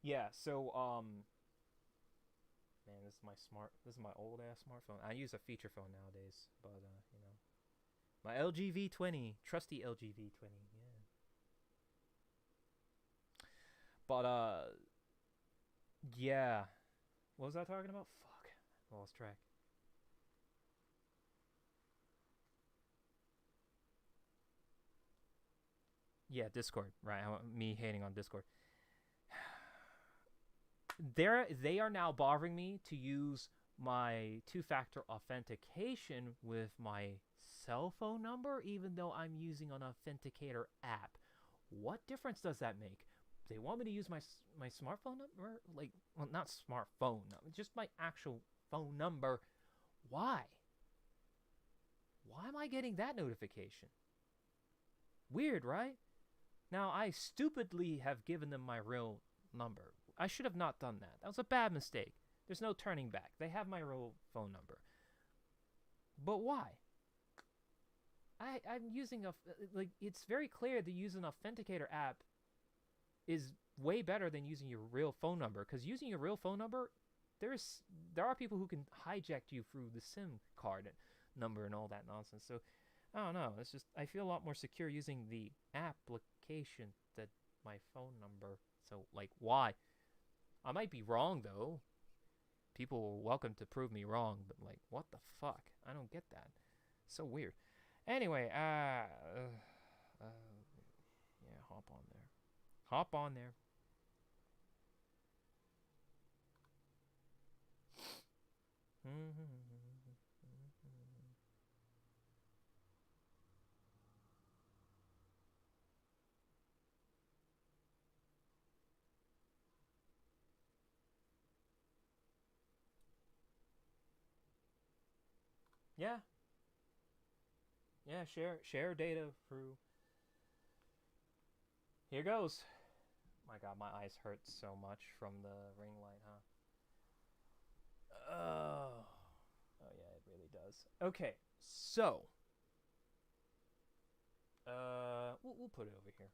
Yeah, so, man, this is my old ass smartphone. I use a feature phone nowadays, but, you know. My LG V20, trusty LG V20, yeah. But, yeah. What was I talking about? Fuck, I lost track. Yeah, Discord, right, me hating on Discord. They are now bothering me to use my 2-factor authentication with my cell phone number, even though I'm using an authenticator app. What difference does that make? They want me to use my smartphone number? Like, well, not smartphone, just my actual phone number. Why? Why am I getting that notification? Weird, right? Now, I stupidly have given them my real number. I should have not done that. That was a bad mistake. There's no turning back. They have my real phone number. But why? I'm using like, it's very clear that using an authenticator app is way better than using your real phone number. Because using your real phone number, there are people who can hijack you through the SIM card number and all that nonsense. So, I don't know. It's just, I feel a lot more secure using the application than my phone number. So, like, why? I might be wrong, though. people are welcome to prove me wrong, but like, what the fuck? I don't get that. So weird. Anyway, yeah, hop on there. Hop on there. Yeah. Yeah, share data through. Here goes. My god, my eyes hurt so much from the ring light, huh? Oh. Oh yeah, it really does. Okay, so we'll put it over here.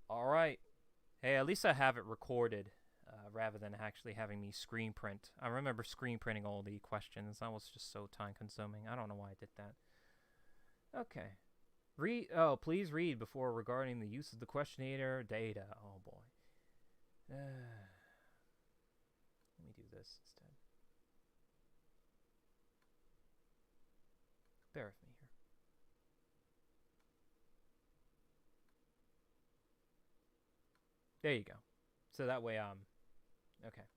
All right. Hey, at least I have it recorded rather than actually having me screen print. I remember screen printing all the questions. That was just so time consuming. I don't know why I did that. Okay. Please read before regarding the use of the questionnaire data. Oh boy. Let me do this instead. Bear with me here. There you go. So that way, okay.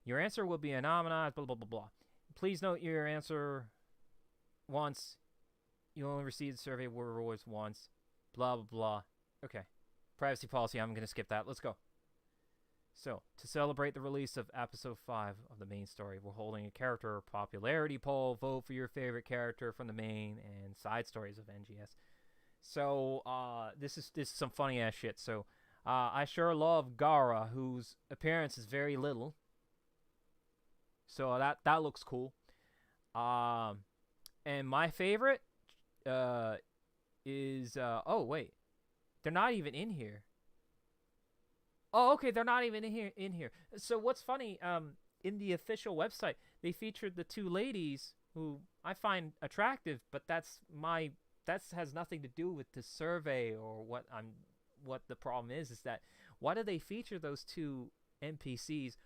Your answer will be anonymized, blah, blah, blah, blah. Please note your answer once. You only receive the survey rewards once. Blah, blah, blah. Okay. Privacy policy, I'm going to skip that. Let's go. So, to celebrate the release of episode 5 of the main story, we're holding a character popularity poll. Vote for your favorite character from the main and side stories of NGS. So, this is some funny ass shit. So, I sure love Gara, whose appearance is very little. So that looks cool. And my favorite is oh wait, they're not even in here. Oh, okay, they're not even in here. So what's funny, in the official website, they featured the two ladies who I find attractive, but that has nothing to do with the survey or what the problem is that why do they feature those two NPCs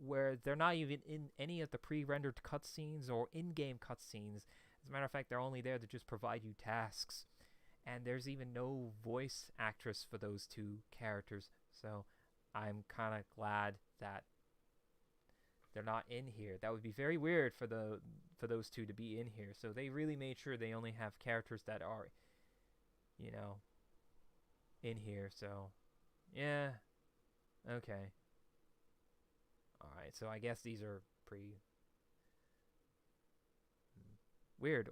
where they're not even in any of the pre-rendered cutscenes or in-game cutscenes? As a matter of fact, they're only there to just provide you tasks. And there's even no voice actress for those two characters. So I'm kind of glad that they're not in here. That would be very weird for those two to be in here. So they really made sure they only have characters that are, you know, in here. So yeah, okay, all right. So I guess these are pretty weird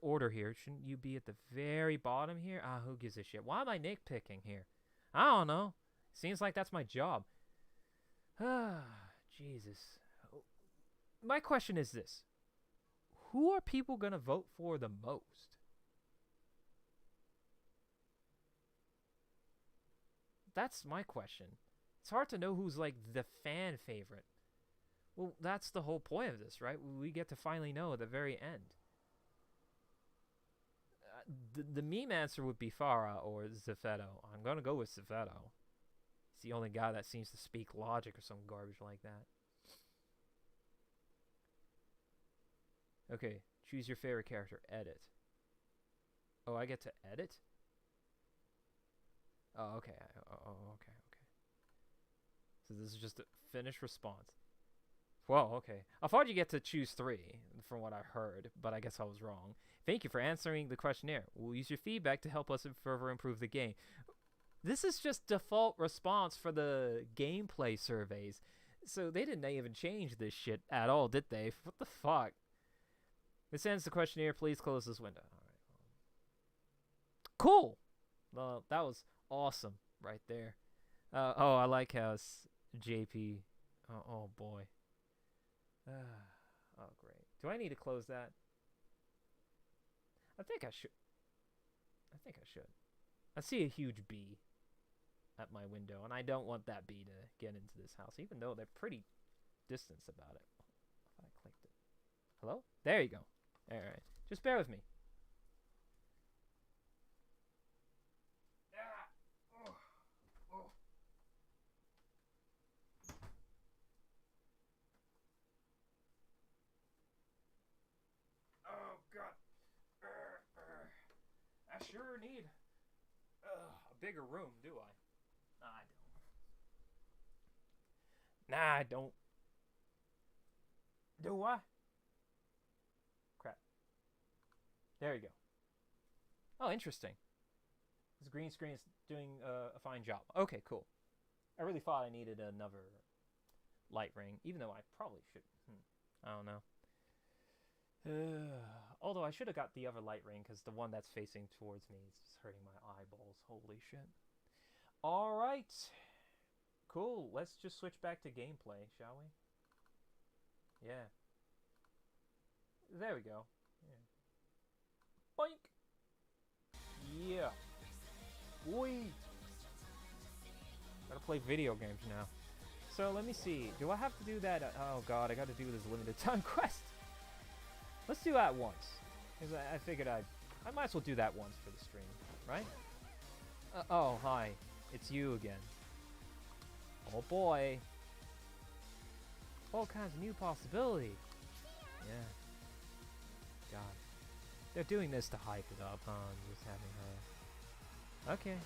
order here. Shouldn't you be at the very bottom here? Who gives a shit? Why am I nitpicking here? I don't know. Seems like that's my job. Jesus. My question is this: who are people gonna vote for the most? That's my question. It's hard to know who's like the fan favorite. Well, that's the whole point of this, right? We get to finally know at the very end. The meme answer would be Farah or Zeffetto. I'm gonna go with Zeffetto. He's the only guy that seems to speak logic or some garbage like that. Okay, choose your favorite character. Edit. Oh, I get to edit? Oh, okay. Okay. So this is just a finished response. Well, okay. I thought you get to choose 3, from what I heard, but I guess I was wrong. Thank you for answering the questionnaire. We'll use your feedback to help us further improve the game. This is just default response for the gameplay surveys. So they didn't even change this shit at all, did they? What the fuck? This ends the questionnaire. Please close this window. All right. Cool. Well, that was awesome right there. Oh, I like how it's JP. Oh boy. Oh, great. Do I need to close that? I think I should. I see a huge bee at my window, and I don't want that bee to get into this house, even though they're pretty distant about it. If I clicked it. Hello? There you go. Alright. Just bear with me. Oh, God. I sure need a bigger room, do I? Nah, I don't. Do I? Crap. There you go. Oh, interesting. This green screen is doing a fine job. Okay, cool. I really thought I needed another light ring, even though I probably should. I don't know. Although I should have got the other light ring, because the one that's facing towards me is just hurting my eyeballs. Holy shit. Alright. Cool. Let's just switch back to gameplay, shall we? Yeah. There we go. Yeah. Boink! Yeah. Boy! Gotta play video games now. So let me see. Do I have to do that? Oh god, I gotta do this limited time quest. Let's do that once. Because I figured I might as well do that once for the stream, right? Oh, hi. It's you again. Oh boy. All kinds of new possibilities. Yeah. God. They're doing this to hype it up, huh? Just having her. Okay.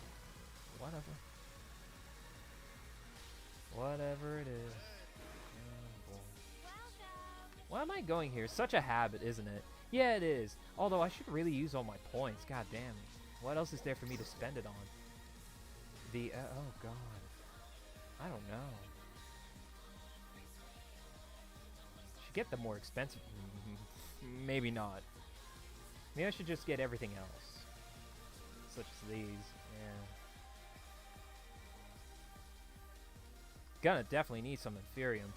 Whatever. Whatever it is. Oh boy. Why am I going here? Such a habit, isn't it? Yeah, it is. Although I should really use all my points. God damn. What else is there for me to spend it on? The, oh god. I don't know. Should get the more expensive. Maybe not. Maybe I should just get everything else. Such as these. Yeah. Gonna definitely need some Inferium.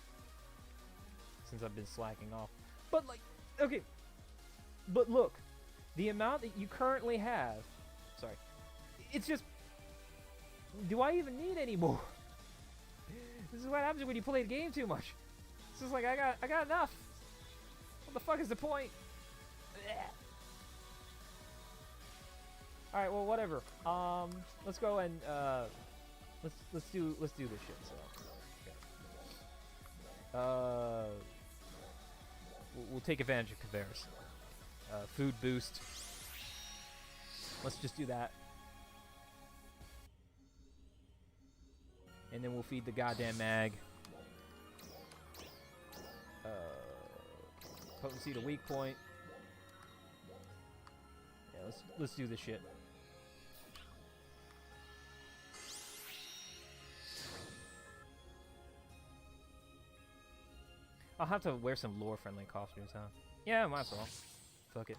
Since I've been slacking off. But like, okay. But look. The amount that you currently have. Sorry. It's just. Do I even need any more? This is what happens when you play the game too much. It's just like I got enough. What the fuck is the point? All right, well, whatever. Let's go and let's do this shit. So, we'll take advantage of Caveras. Food boost. Let's just do that. And then we'll feed the goddamn mag. Potency to weak point. Yeah, let's do this shit. I'll have to wear some lore-friendly costumes, huh? Yeah, might as well. Fuck it.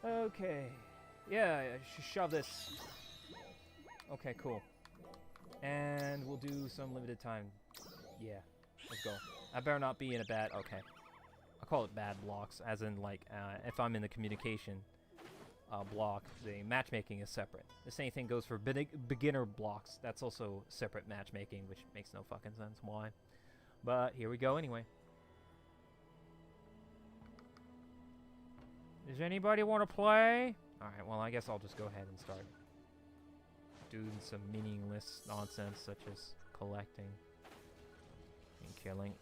Okay. Yeah, shove this. Okay, cool. And we'll do some limited time. Yeah, let's go. I better not be in a bad... Okay. I'll call it bad blocks, as in, like, if I'm in the communication block, the matchmaking is separate. The same thing goes for beginner blocks. That's also separate matchmaking, which makes no fucking sense why. But here we go anyway. Does anybody want to play? Alright, well, I guess I'll just go ahead and start doing some meaningless nonsense such as collecting and killing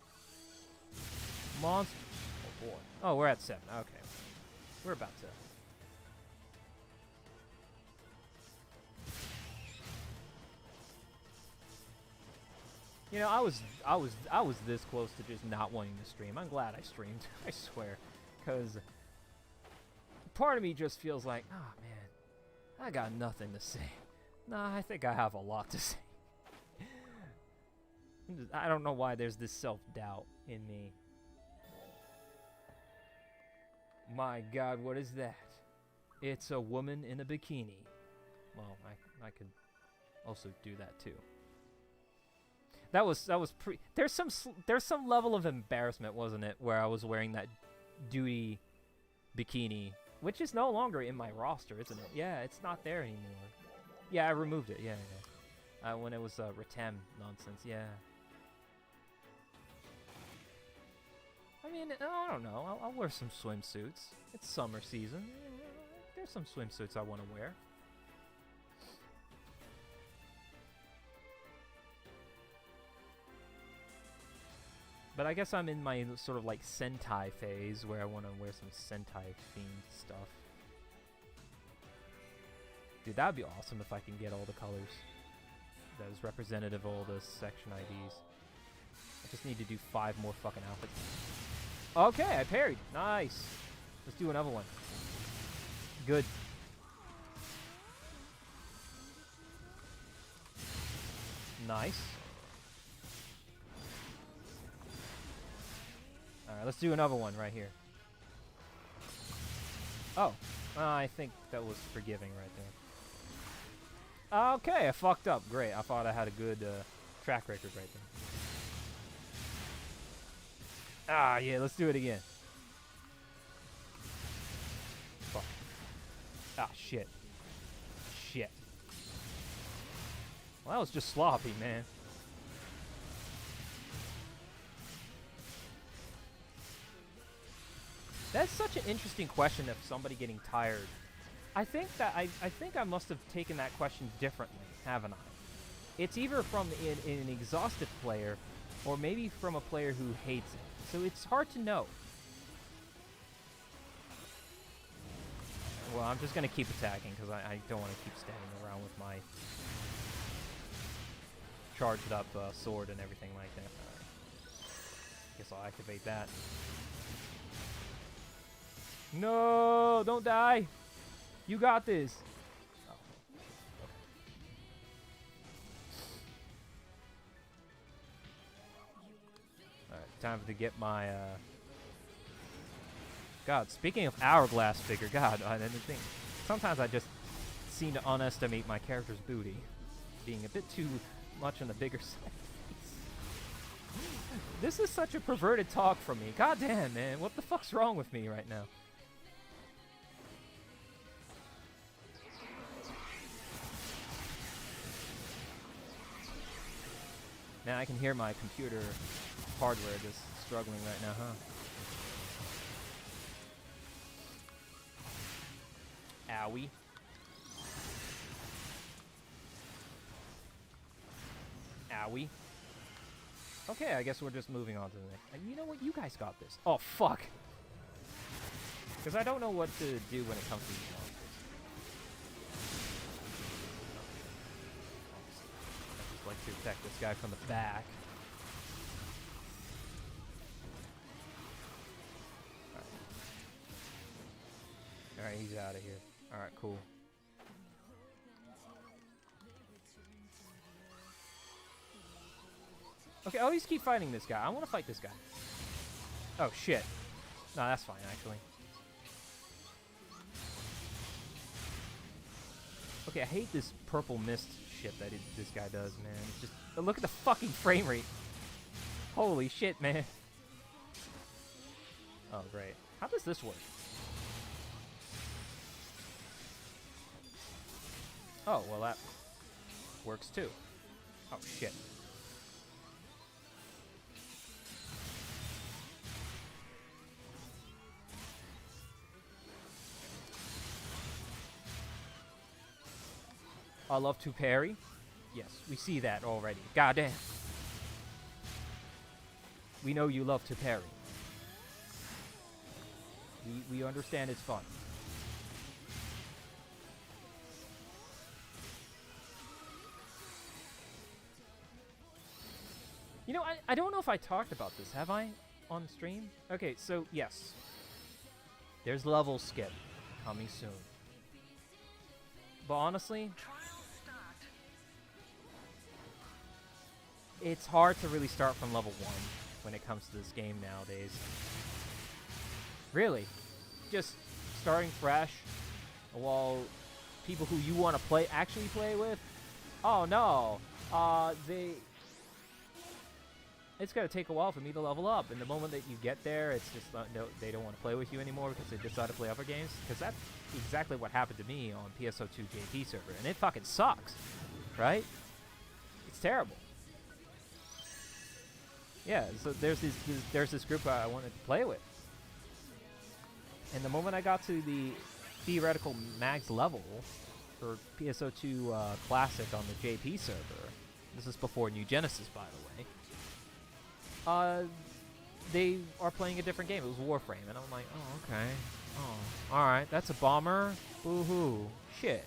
monsters. Oh boy. Oh, we're at 7. Okay. We're about to. You know, I was this close to just not wanting to stream. I'm glad I streamed. I swear, because part of me just feels like, oh man, I got nothing to say. Nah, I think I have a lot to say. I don't know why there's this self-doubt in me. My God, what is that? It's a woman in a bikini. Well, I could also do that too. That was there's some level of embarrassment, wasn't it, where I was wearing that duty bikini, which is no longer in my roster, isn't it? Yeah, it's not there anymore. Yeah, I removed it. Yeah. When it was Retem nonsense. Yeah. I mean, I don't know. I'll wear some swimsuits. It's summer season. There's some swimsuits I want to wear. But I guess I'm in my sort of like Sentai phase where I want to wear some Sentai themed stuff. Dude, that'd be awesome if I can get all the colors that is representative of all the section IDs. I just need to do 5 more fucking outfits. Okay, I parried. Nice. Let's do another one. Good. Nice. Alright, let's do another one right here. Oh. I think that was forgiving right there. Okay, I fucked up. Great. I thought I had a good track record right there. Ah, yeah, let's do it again. Fuck. Ah, shit. Shit. Well, that was just sloppy, man. That's such an interesting question of somebody getting tired. I think I must have taken that question differently, haven't I? It's either from an exhausted player, or maybe from a player who hates it. So it's hard to know. Well, I'm just gonna keep attacking because I don't want to keep standing around with my charged up sword and everything like that. Guess I'll activate that. No, don't die. You got this. Oh. Okay. Alright, time to get my God, speaking of hourglass figure, God, I didn't think. Sometimes I just seem to underestimate my character's booty, being a bit too much on the bigger side. This is such a perverted talk from me. God damn, man, what the fuck's wrong with me right now? Now I can hear my computer hardware just struggling right now, huh? Owie. Owie. Okay, I guess we're just moving on to the next. You know what? You guys got this. Oh, fuck. Because I don't know what to do when it comes to these monsters. I just like to attack this guy from the back. Alright, he's out of here. Alright, cool. Okay, I'll just keep fighting this guy. I want to fight this guy. Oh, shit. No, that's fine, actually. Okay, I hate this purple mist shit that this guy does, man. It's just... look at the fucking frame rate. Holy shit, man. Oh, great. How does this work? Oh, well, that works too. Oh, shit. I love to parry. Yes, we see that already. Goddamn. We know you love to parry. We understand it's fun. You know, I don't know if I talked about this. Have I on stream? Okay, so yes. There's level skip coming soon. But honestly, it's hard to really start from level 1 when it comes to this game nowadays. Really. Just starting fresh while people who you want to play actually play with. Oh no. It's going to take a while for me to level up, and the moment that you get there, it's just no, they don't want to play with you anymore because they decide to play other games. Because that's exactly what happened to me on PSO2 JP server, and it fucking sucks, right? It's terrible. Yeah, so there's this group I wanted to play with. And the moment I got to the theoretical max level for PSO2 Classic on the JP server, this is before New Genesis, by the way, they are playing a different game. It was Warframe, and I'm like, oh, okay. Oh, alright, that's a bomber? Boo-hoo. Shit.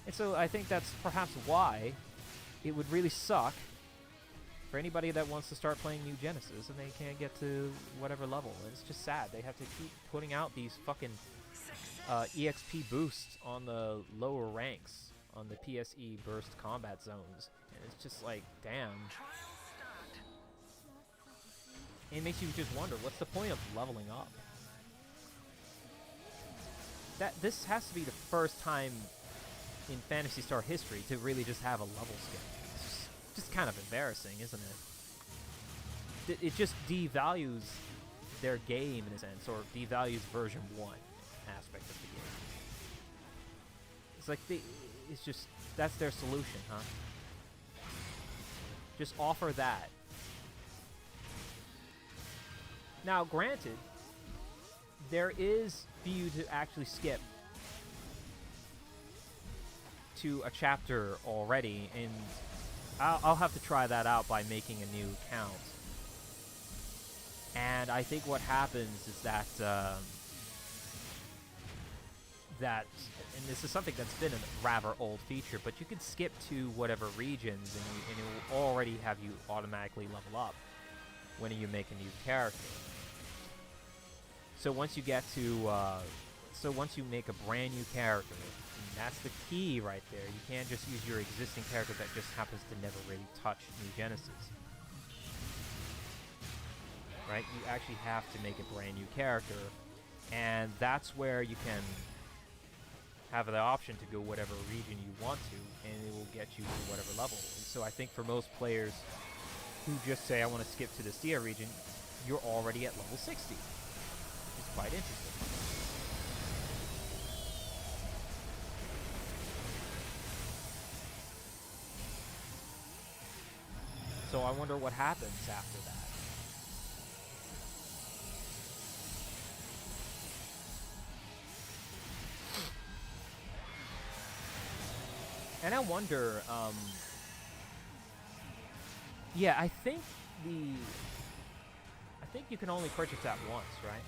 And so I think that's perhaps why it would really suck for anybody that wants to start playing New Genesis and they can't get to whatever level. And it's just sad. They have to keep putting out these fucking EXP boosts on the lower ranks on the PSE burst combat zones. And it's just like, damn. It makes you just wonder, what's the point of leveling up? This has to be the first time in Phantasy Star history to really just have a level skip. It's just kind of embarrassing, isn't it? It just devalues their game in a sense, or devalues version 1 aspect of the game. It's like it's just, that's their solution, huh? Just offer that. Now, granted, there is for you to actually skip to a chapter already, and I'll have to try that out by making a new account. And I think what happens is that and this is something that's been a rather old feature, but you can skip to whatever regions, and it will already have you automatically level up when you make a new character. So once you get to, once you make a brand new character, and that's the key right there. You can't just use your existing character that just happens to never really touch New Genesis. Right? You actually have to make a brand new character, and that's where you can have the option to go whatever region you want to, and it will get you to whatever level. And so I think for most players who just say, I want to skip to the Sia region, you're already at level 60. It's quite interesting. So I wonder what happens after that. And I wonder, yeah, I think you can only purchase that once, right?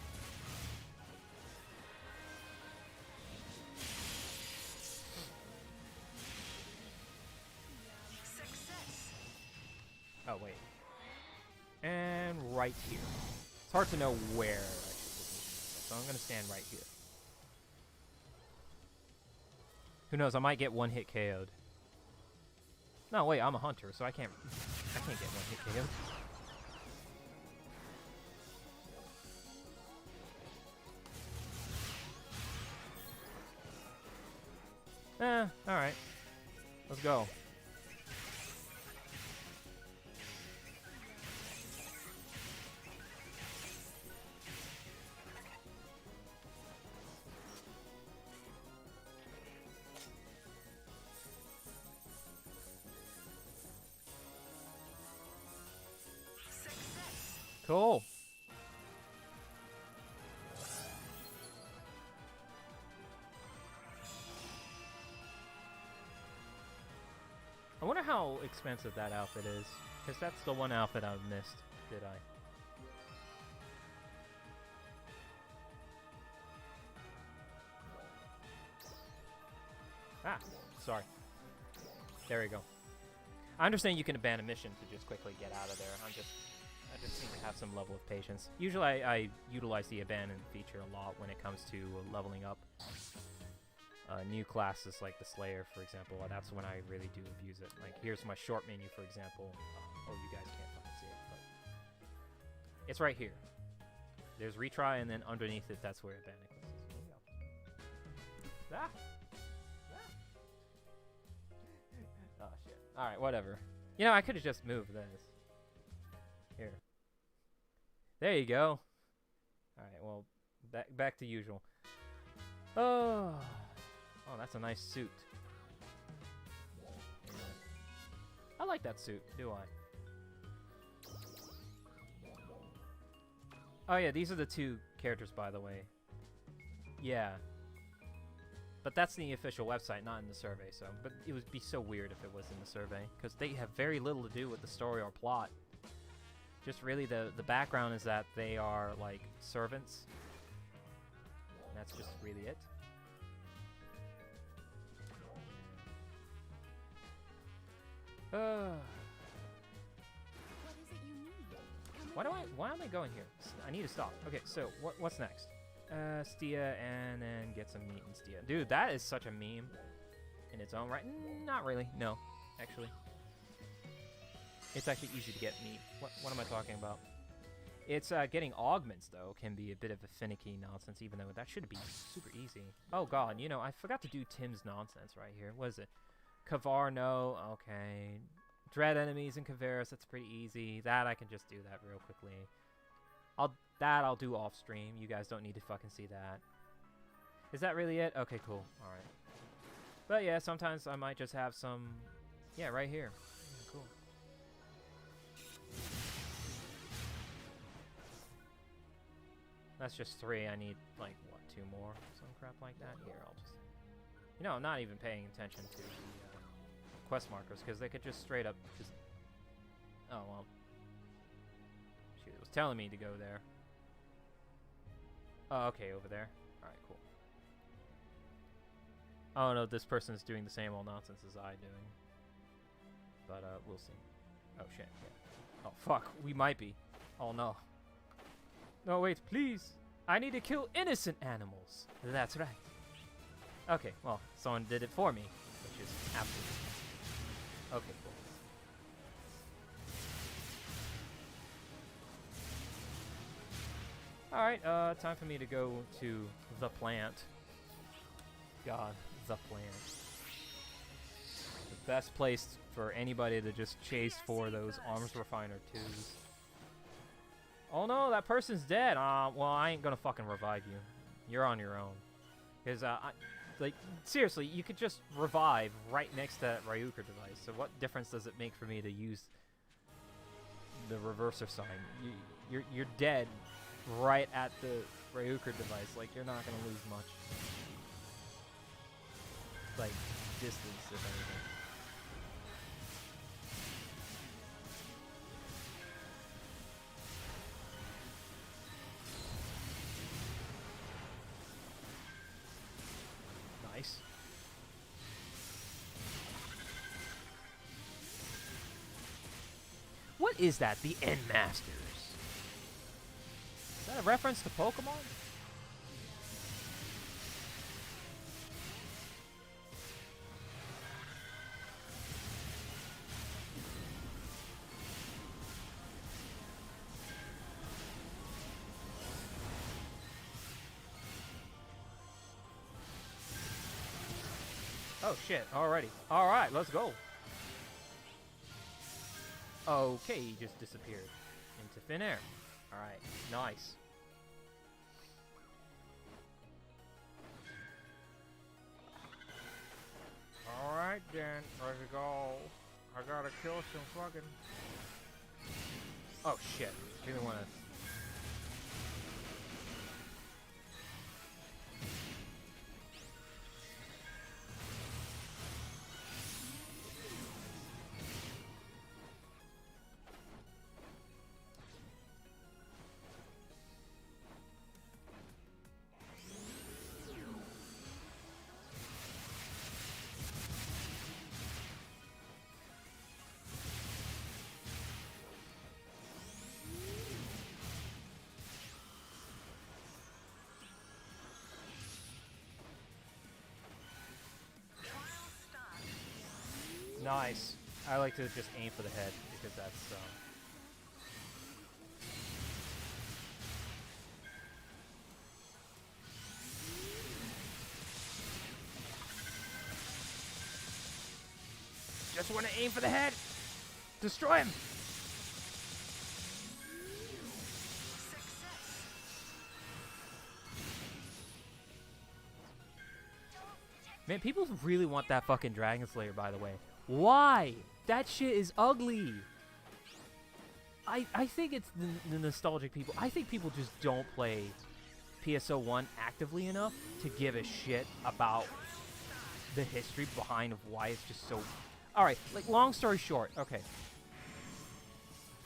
Oh, wait. And right here. It's hard to know where I should position, so I'm going to stand right here. Who knows, I might get one hit KO'd. No, wait, I'm a hunter, so I can't get one hit KO'd. Alright. Let's go. Cool. I wonder how expensive that outfit is, because that's the one outfit I've missed, did I? Ah, sorry. There we go. I understand you can abandon mission to just quickly get out of there. I just need to have some level of patience. Usually I utilize the abandon feature a lot when it comes to leveling up new classes like the Slayer, for example. That's when I really do abuse it. Like, here's my short menu, for example. Oh, you guys can't fucking see it, but it's right here. There's retry, and then underneath it, that's where abandon classes. There you go. Ah! Oh, shit. Alright, whatever. You know, I could have just moved this. Here. There you go. Alright, well, back to usual. Oh, that's a nice suit. Yeah. I like that suit, do I? Oh yeah, these are the two characters, by the way. Yeah. But that's the official website, not in the survey, so... But it would be so weird if it was in the survey, because they have very little to do with the story or plot. Just really the background is that they are, like, servants. And that's just really it. What is it you need? Why am I going here? I need to stop. Okay, so what's next? Stia, and then get some meat in Stia. Dude, that is such a meme in its own right. Not really. No, actually. It's actually easy to get meat. What am I talking about? It's getting augments, though, can be a bit of a finicky nonsense, even though that should be super easy. Oh, God, you know, I forgot to do Tim's nonsense right here. What is it? Kavar, no. Okay. Dread enemies in Kavaris, that's pretty easy. That, I can just do that real quickly. I'll do off stream. You guys don't need to fucking see that. Is that really it? Okay, cool. Alright. But yeah, sometimes I might just have some... Yeah, right here. Yeah, cool. That's just 3. I need, like, what, 2 more? Some crap like that? Here, I'll just... You know, I'm not even paying attention to the quest markers, because they could just straight up just... Oh, well. Shoot, it was telling me to go there. Oh, okay, over there. Alright, cool. Oh no, this person's doing the same old nonsense as I doing. But, we'll see. Oh, shit, yeah. Oh, fuck, we might be. Oh, no. No, wait, please. I need to kill innocent animals. That's right. Okay, well, someone did it for me, which is absolutely... Okay, cool. Alright, time for me to go to the plant. God, the plant. The best place for anybody to just chase for those arms refiner 2s. Oh no, that person's dead. Well, I ain't gonna fucking revive you. You're on your own. Because, like, seriously, you could just revive right next to that Ryuker device. So what difference does it make for me to use the reverser sign? You're dead right at the Ryuker device. Like, you're not gonna lose much. Like, distance, if anything. Nice. What is that? The End Masters. Is that a reference to Pokemon? Oh shit, already. Alright, let's go. Okay, he just disappeared into thin air. Alright, nice. Alright then, let's go. I gotta kill some fucking... Oh shit, didn't wanna... Nice. I like to just aim for the head because that's just want to aim for the head. Destroy him. Man, people really want that fucking Dragon Slayer, by the way. Why? That shit is ugly. I think it's the nostalgic people. I think people just don't play PSO1 actively enough to give a shit about the history behind of why it's just so... Alright, like, long story short, okay.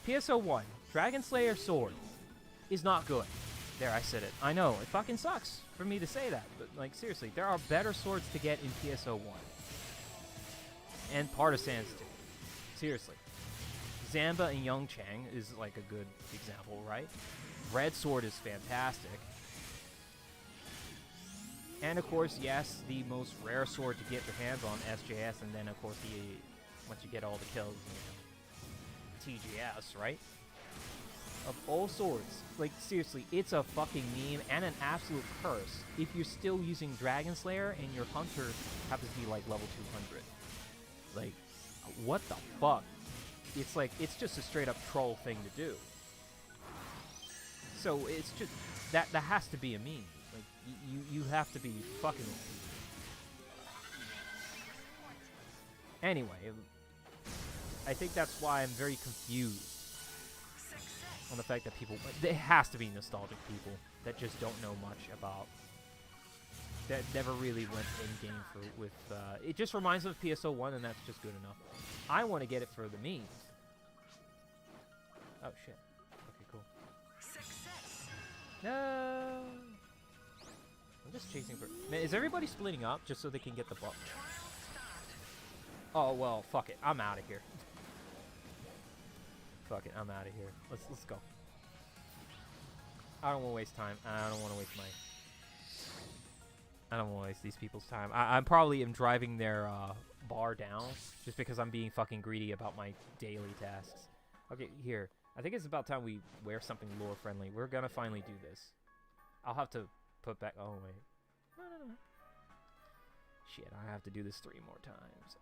PSO1, Dragon Slayer Sword, is not good. There, I said it. I know, it fucking sucks for me to say that, but, like, seriously, there are better swords to get in PSO1. And Partisans, too. Seriously. Zamba and Yongchang is, like, a good example, right? Red Sword is fantastic. And, of course, yes, the most rare sword to get your hands on, SJS, and then, of course, once you get all the kills, you know, TGS, right? Of all swords, like, seriously, it's a fucking meme and an absolute curse if you're still using Dragon Slayer and your hunter happens to be, like, level 200. Like, what the fuck? It's like, it's just a straight-up troll thing to do. So, it's just, that has to be a meme. Like, you have to be fucking... Anyway, I think that's why I'm very confused on the fact that people... There has to be nostalgic people that just don't know much about... That never really went in-game with... it just reminds them of PSO1, and that's just good enough. I want to get it for the memes. Oh, shit. Okay, cool. No! I'm just chasing for... Man, is everybody splitting up just so they can get the buff? Oh, well, fuck it. I'm out of here. Fuck it, I'm out of here. Let's go. I don't want to waste time. I don't want to waste I don't want to waste these people's time. I probably am driving their bar down just because I'm being fucking greedy about my daily tasks. Okay, here. I think it's about time we wear something lore friendly. We're gonna finally do this. I'll have to put back... Oh, wait. No. Shit, I have to do this 3 more times.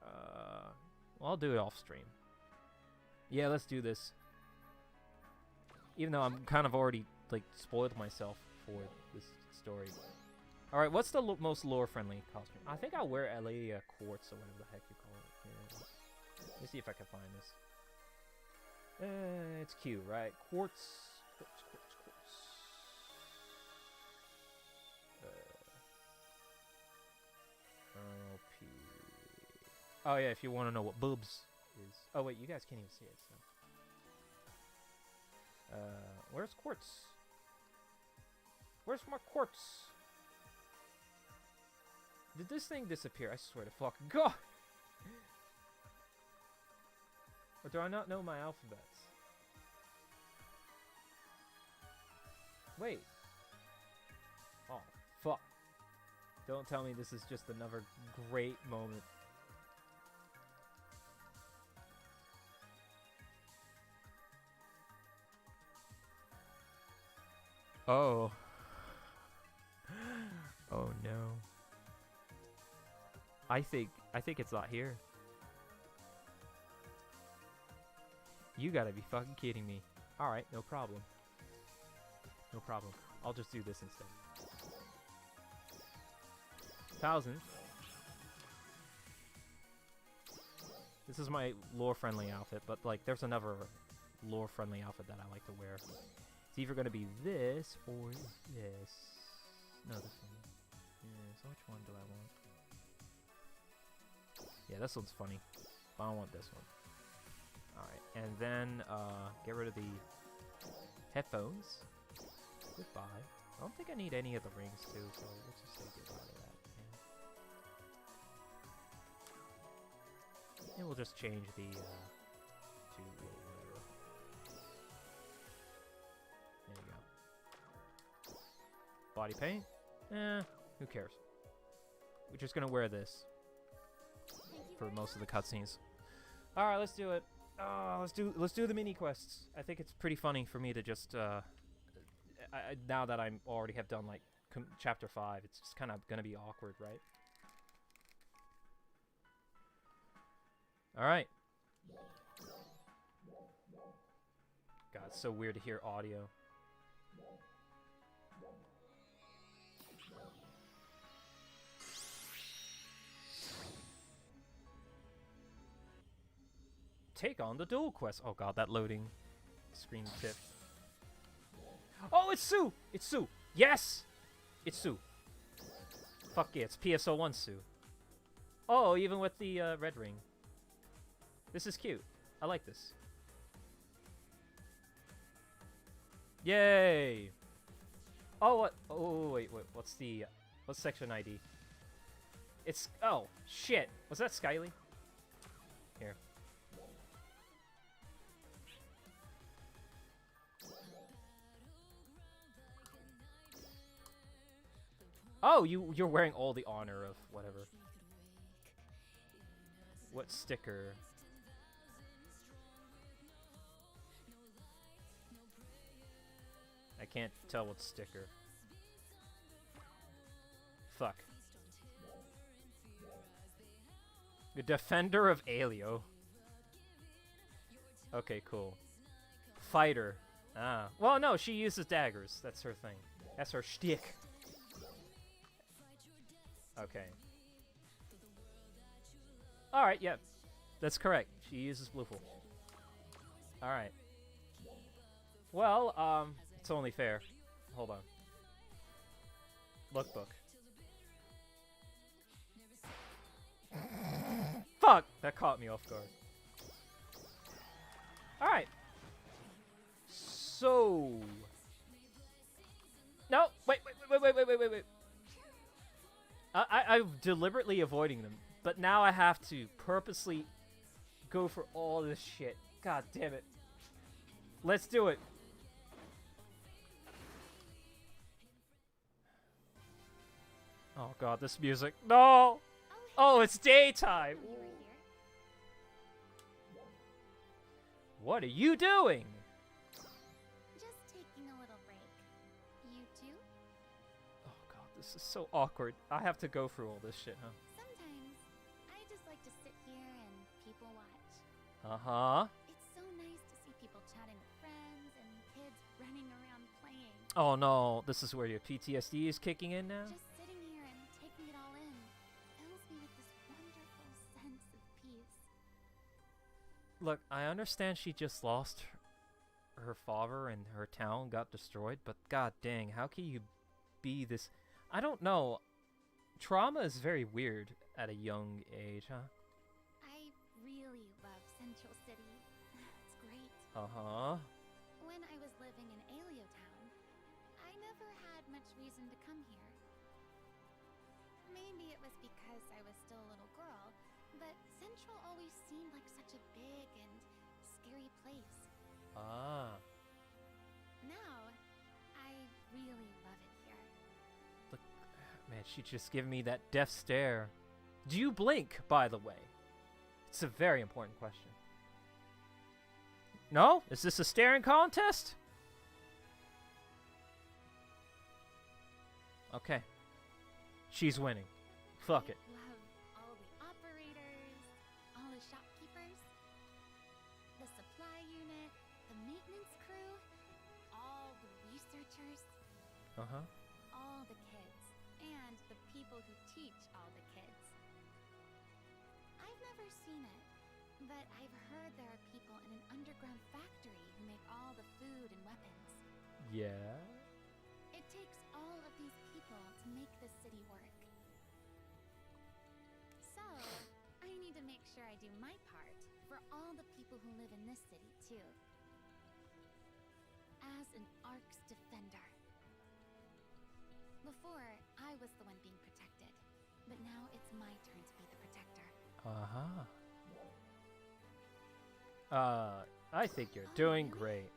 Well, I'll do it off stream. Yeah, let's do this. Even though I'm kind of already, like, spoiled myself for this story. Alright, what's the most lore-friendly costume? I think I'll wear Aleia Quartz, or whatever the heck you call it. Yeah. Let me see if I can find this. It's Q, right? Quartz. LP. Oh, yeah, if you want to know what boobs is. Oh, wait, you guys can't even see it, so. Where's Quartz? Where's my Quartz? Did this thing disappear? I swear to fucking God! Or do I not know my alphabets? Wait. Oh, fuck. Don't tell me this is just another great moment. Oh. Oh no. I think it's not here. You gotta be fucking kidding me. Alright, no problem. No problem. I'll just do this instead. 1,000. This is my lore-friendly outfit, but like, there's another lore-friendly outfit that I like to wear. It's either gonna be this or this. No, this one. Yeah, so which one do I want? Yeah, this one's funny. But I want this one. Alright, and then get rid of the headphones. Goodbye. I don't think I need any of the rings too, so let's just say goodbye to that. Yeah. And we'll just change the to whatever. There you go. Body paint? Who cares? We're just gonna wear this for most of the cutscenes. All right, let's do it. Let's do the mini quests. I think it's pretty funny for me to just now that I already have done like chapter 5, it's just kind of gonna be awkward, right? All right. God, it's so weird to hear audio. Take on the dual quest. Oh god, that loading screen tip. Oh, it's Sue! It's Sue! Yes! It's Sue. Fuck yeah, it's PSO1 Sue. Oh, even with the red ring. This is cute. I like this. Yay! Oh, what? Oh, wait. What's section ID? It's, oh, shit. Was that Skyly? Here. Oh, you're wearing all the honor of whatever. What sticker? I can't tell what sticker. Fuck. The Defender of Alio. Okay, cool. Fighter. Ah. Well, no, she uses daggers. That's her thing. That's her shtick. Okay. Alright, yeah. That's correct. She uses Blueful. Alright. Well, it's only fair. Hold on. Lookbook. Fuck! That caught me off guard. Alright. So... No! Wait. I'm deliberately avoiding them, but now I have to purposely go for all this shit. God damn it. Let's do it. Oh god, this music. No! Oh, it's daytime! What are you doing? Just taking a little break. You too? Oh god, this is so awkward. I have to go through all this shit, huh? Sometimes I just like to sit here and people watch. Uh-huh. It's so nice to see people chatting with friends and kids running around playing. Oh no, this is where your PTSD is kicking in now? Just sitting here and taking it all in fills me with this wonderful sense of peace. Look, I understand she just lost her father and her town got destroyed, but god dang, how can you be this... I don't know. Trauma is very weird at a young age, huh? I really love Central City. It's great. Uh-huh. When I was living in Alio Town, I never had much reason to come here. Maybe it was because I was still a little girl, but Central always seemed like such a big and scary place. Ah. Now, I really love it here. Look, man, she just gave me that death stare. Do you blink, by the way? It's a very important question. No? Is this a staring contest? Okay. She's winning. Fuck it. I love all the operators, all the shopkeepers, the supply unit, the maintenance crew, all the researchers, Uh-huh. all the kids, and the people who teach all the kids. I've never seen it, but I've heard there are people in an underground factory who make all the food and weapons. Yeah? It takes all of these people to make this city work. So, I need to make sure I do my part for all the people who live in this city, too. As an Ark's defender. Before, I was the one being protected, but now it's my turn to be the protector. Uh-huh. I think you're Oh, doing really? great.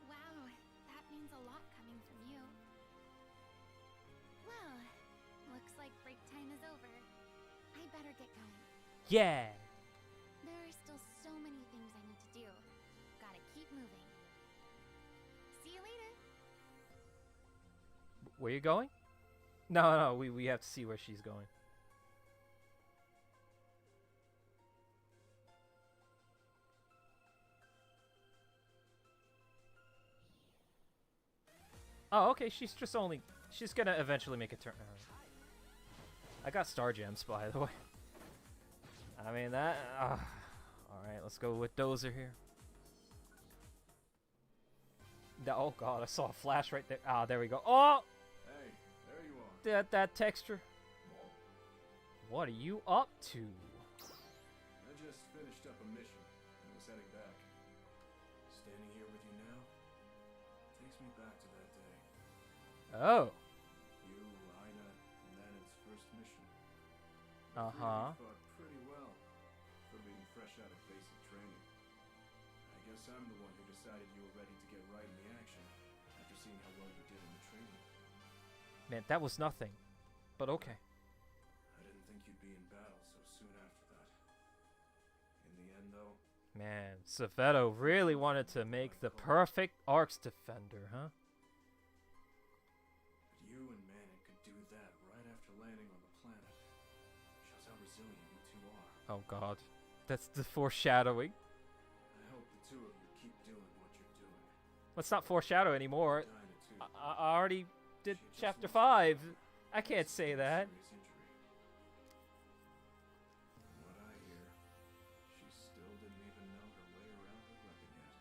Wow, that means a lot coming from you. Well, looks like break time is over. I better get going. Yeah! There are still so many things I need to do. Gotta keep moving. See you later. Where you going? No, we have to see where she's going. Oh, okay, she's gonna eventually make a turn. I got star gems, by the way. I mean, that... Alright, let's go with Dozer here. Oh god, I saw a flash right there. Ah, there we go. Oh! Hey, there you are. That texture. What are you up to? I just finished up a mission and was heading back. Standing here with you now takes me back to that day. Oh. You, Ina, and Manon's first mission. Uh-huh. You fought pretty well for being fresh out of basic training. I guess I'm the one who decided you were ready to get right in the action after seeing how well you did in the training. Man, that was nothing. But okay. I didn't think you'd be in battle so soon after that. In the end, though, Man, Saveto really wanted to make the perfect Arcs defender, huh? but you and Manon could do that right after landing on the planet. Shows how resilient you two are. Oh god. That's the foreshadowing. I hope the two of you keep doing what you're doing. Let's not foreshadow anymore. Dinah, too. I already did She just chapter lost 5. I can't say that. serious injury. From what I hear, she still didn't even know her way around her weapon yet.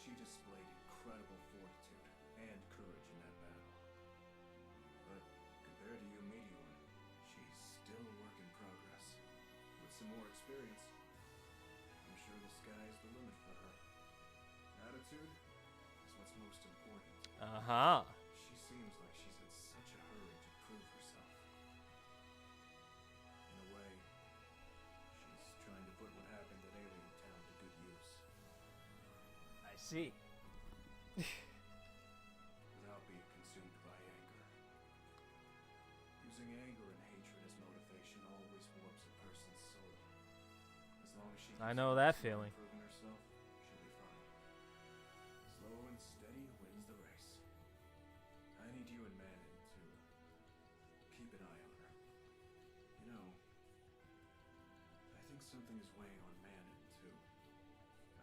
She displayed incredible fortitude and courage in that battle. But compared to you, Meteor, she's still a work in progress. With some more experience, I'm sure the sky's the limit for her. Attitude is what's most important. Uh-huh. She seems like she's in such a hurry to prove herself. In a way, she's trying to put what happened at Alien Town to good use. I see. Without being consumed by anger. Using anger and hatred as motivation always warps a person's soul. As long as she I know that feeling. Proving herself, she'll be fine. Slow and steady wins the race. I need you and Manon to keep an eye on her. You know, I think something is weighing on Manon too.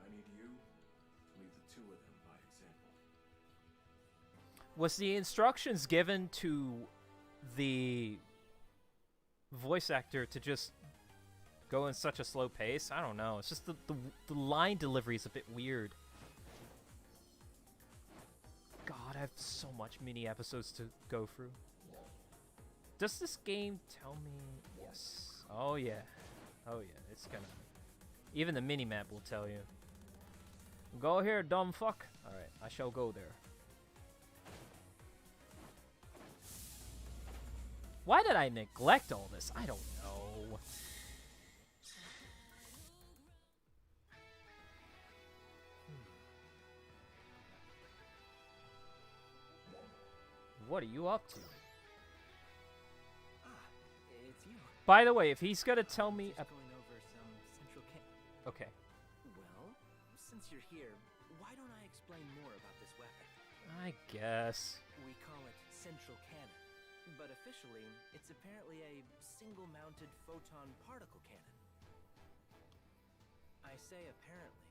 I need you to lead the two of them by example. Was the instructions given to the voice actor to just go in such a slow pace? I don't know. It's just the line delivery is a bit weird. God, I have so much mini episodes to go through. Does this game tell me? Yes. Oh yeah. Oh yeah. It's gonna. Even the mini map will tell you. Go here, dumb fuck. All right, I shall go there. Why did I neglect all this? I don't know. What are you up to? It's you. By the way, if he's gonna tell me, Just going over some central okay. Well, since you're here, why don't I explain more about this weapon? I guess. We call it Central Cannon, but officially, it's apparently a single-mounted photon particle cannon. I say apparently,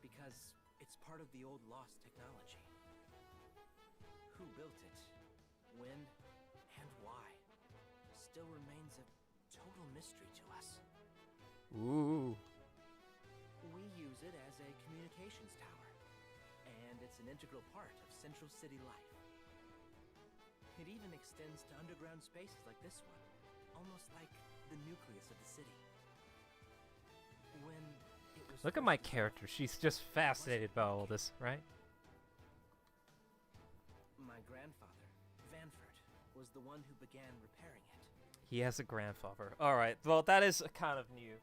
because it's part of the old lost technology. Who built it, when, and why, still remains a total mystery to us. Ooh. We use it as a communications tower, and it's an integral part of Central City life. It even extends to underground spaces like this one, almost like the nucleus of the city. When it was Look at first my designed, character. She's just fascinated by all this, right? my grandfather, Vanford, was the one who began repairing it. He has a grandfather. Alright, well, that is kind of new.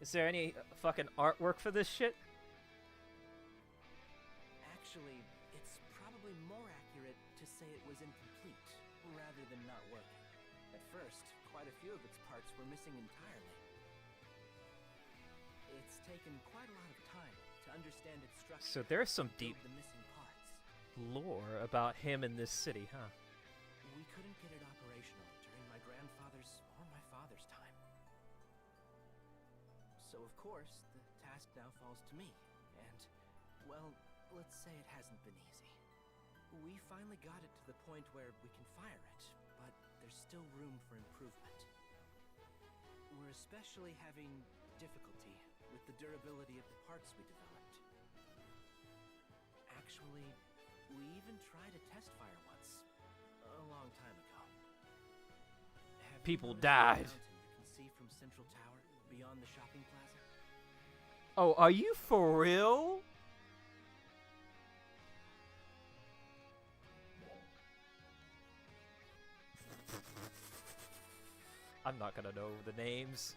Is there any fucking artwork for this shit? Actually, it's probably more accurate to say it was incomplete, rather than not working. At first, quite a few of its parts were missing entirely. It's taken quite a lot of time to understand its structure. So there's some and build deep the missing parts. lore about him in this city, huh? We couldn't get it operational during my grandfather's or my father's time. So of course, the task now falls to me, and, well, let's say it hasn't been easy. We finally got it to the point where we can fire it, but there's still room for improvement. We're especially having difficulty with the durability of the parts we developed. Actually, we even tried a test fire once, a long time ago. Have you People noticed the died. mountain you can see from Central Tower beyond the shopping plaza? Oh, are you for real? I'm not gonna know the names.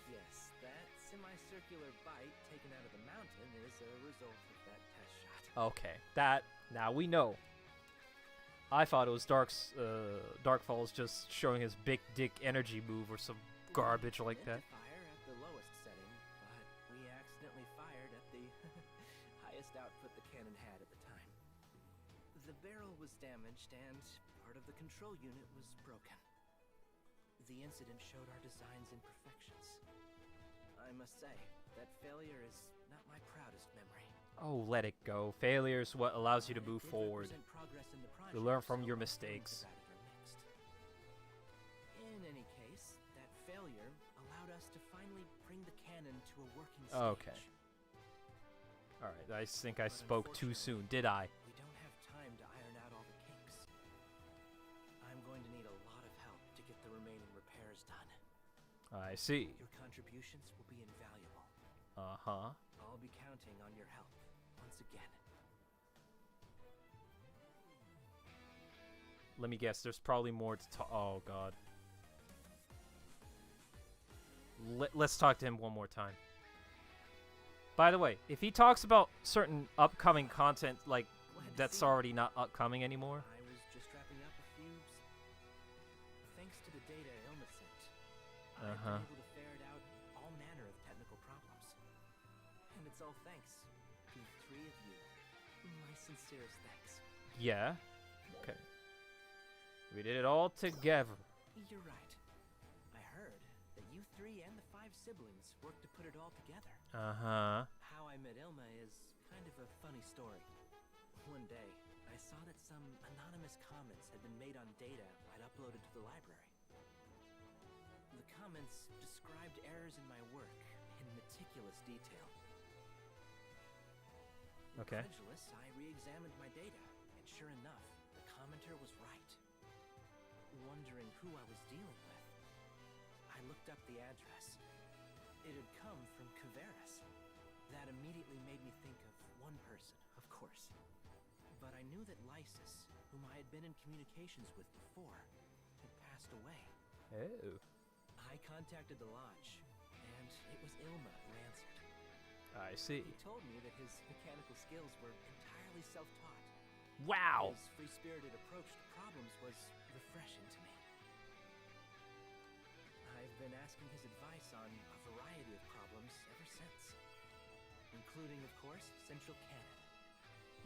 Yes, that semicircular bite taken out of the mountain is a result of that test shot. Okay, that now we know. I thought it was Darkfall's just showing his big dick energy move or some garbage like that. We meant to fire at the lowest setting, but we accidentally fired at the highest output the cannon had at the time. The barrel was damaged and part of the control unit was broken. The incident showed our design's imperfections. I must say, that failure is not my proudest memory. Oh, let it go. Failure is what allows you to It move did forward. represent progress in the project, You learn from so your my mistakes. feelings about it are mixed. In any case, that failure allowed us to finally bring the cannon to a working stage. Okay. Alright, I think I But spoke too soon, did I? We don't have time to iron out all the kinks. I'm going to need a lot of help to get the remaining repairs done. I see. Your contributions will be invaluable. Uh-huh. I'll be counting on your help once again. Let me guess, there's probably more to talk. Oh, God. Let's talk to him one more time. By the way, if he talks about certain upcoming content, like, Glad to that's see you. already not upcoming anymore. I was just wrapping up a few. Thanks to the data Ilma sent, I've Uh-huh. been able to ferret out all manner of technical problems. And it's all thanks to the three of you. My sincerest thanks. Yeah. Okay. We did it all together. You're right. I heard that you three and the 5 siblings worked to put it all together. Uh-huh. How I met Ilma is kind of a funny story. One day, I saw that some anonymous comments had been made on data I'd uploaded to the library. The comments described errors in my work in meticulous detail. Okay. Incredulous, I re-examined my data, and sure enough, the commenter was right. Wondering who I was dealing with, I looked up the address. It had come from Kavaris. That immediately made me think of one person, of course. But I knew that Lysis, whom I had been in communications with before, had passed away. Oh. I contacted the lodge, and it was Ilma who answered. I see. He told me that his mechanical skills were entirely self-taught. Wow. His free-spirited approach to problems was refreshing to me. I've been asking his advice on a variety of problems ever since, including, of course, Central Cannon.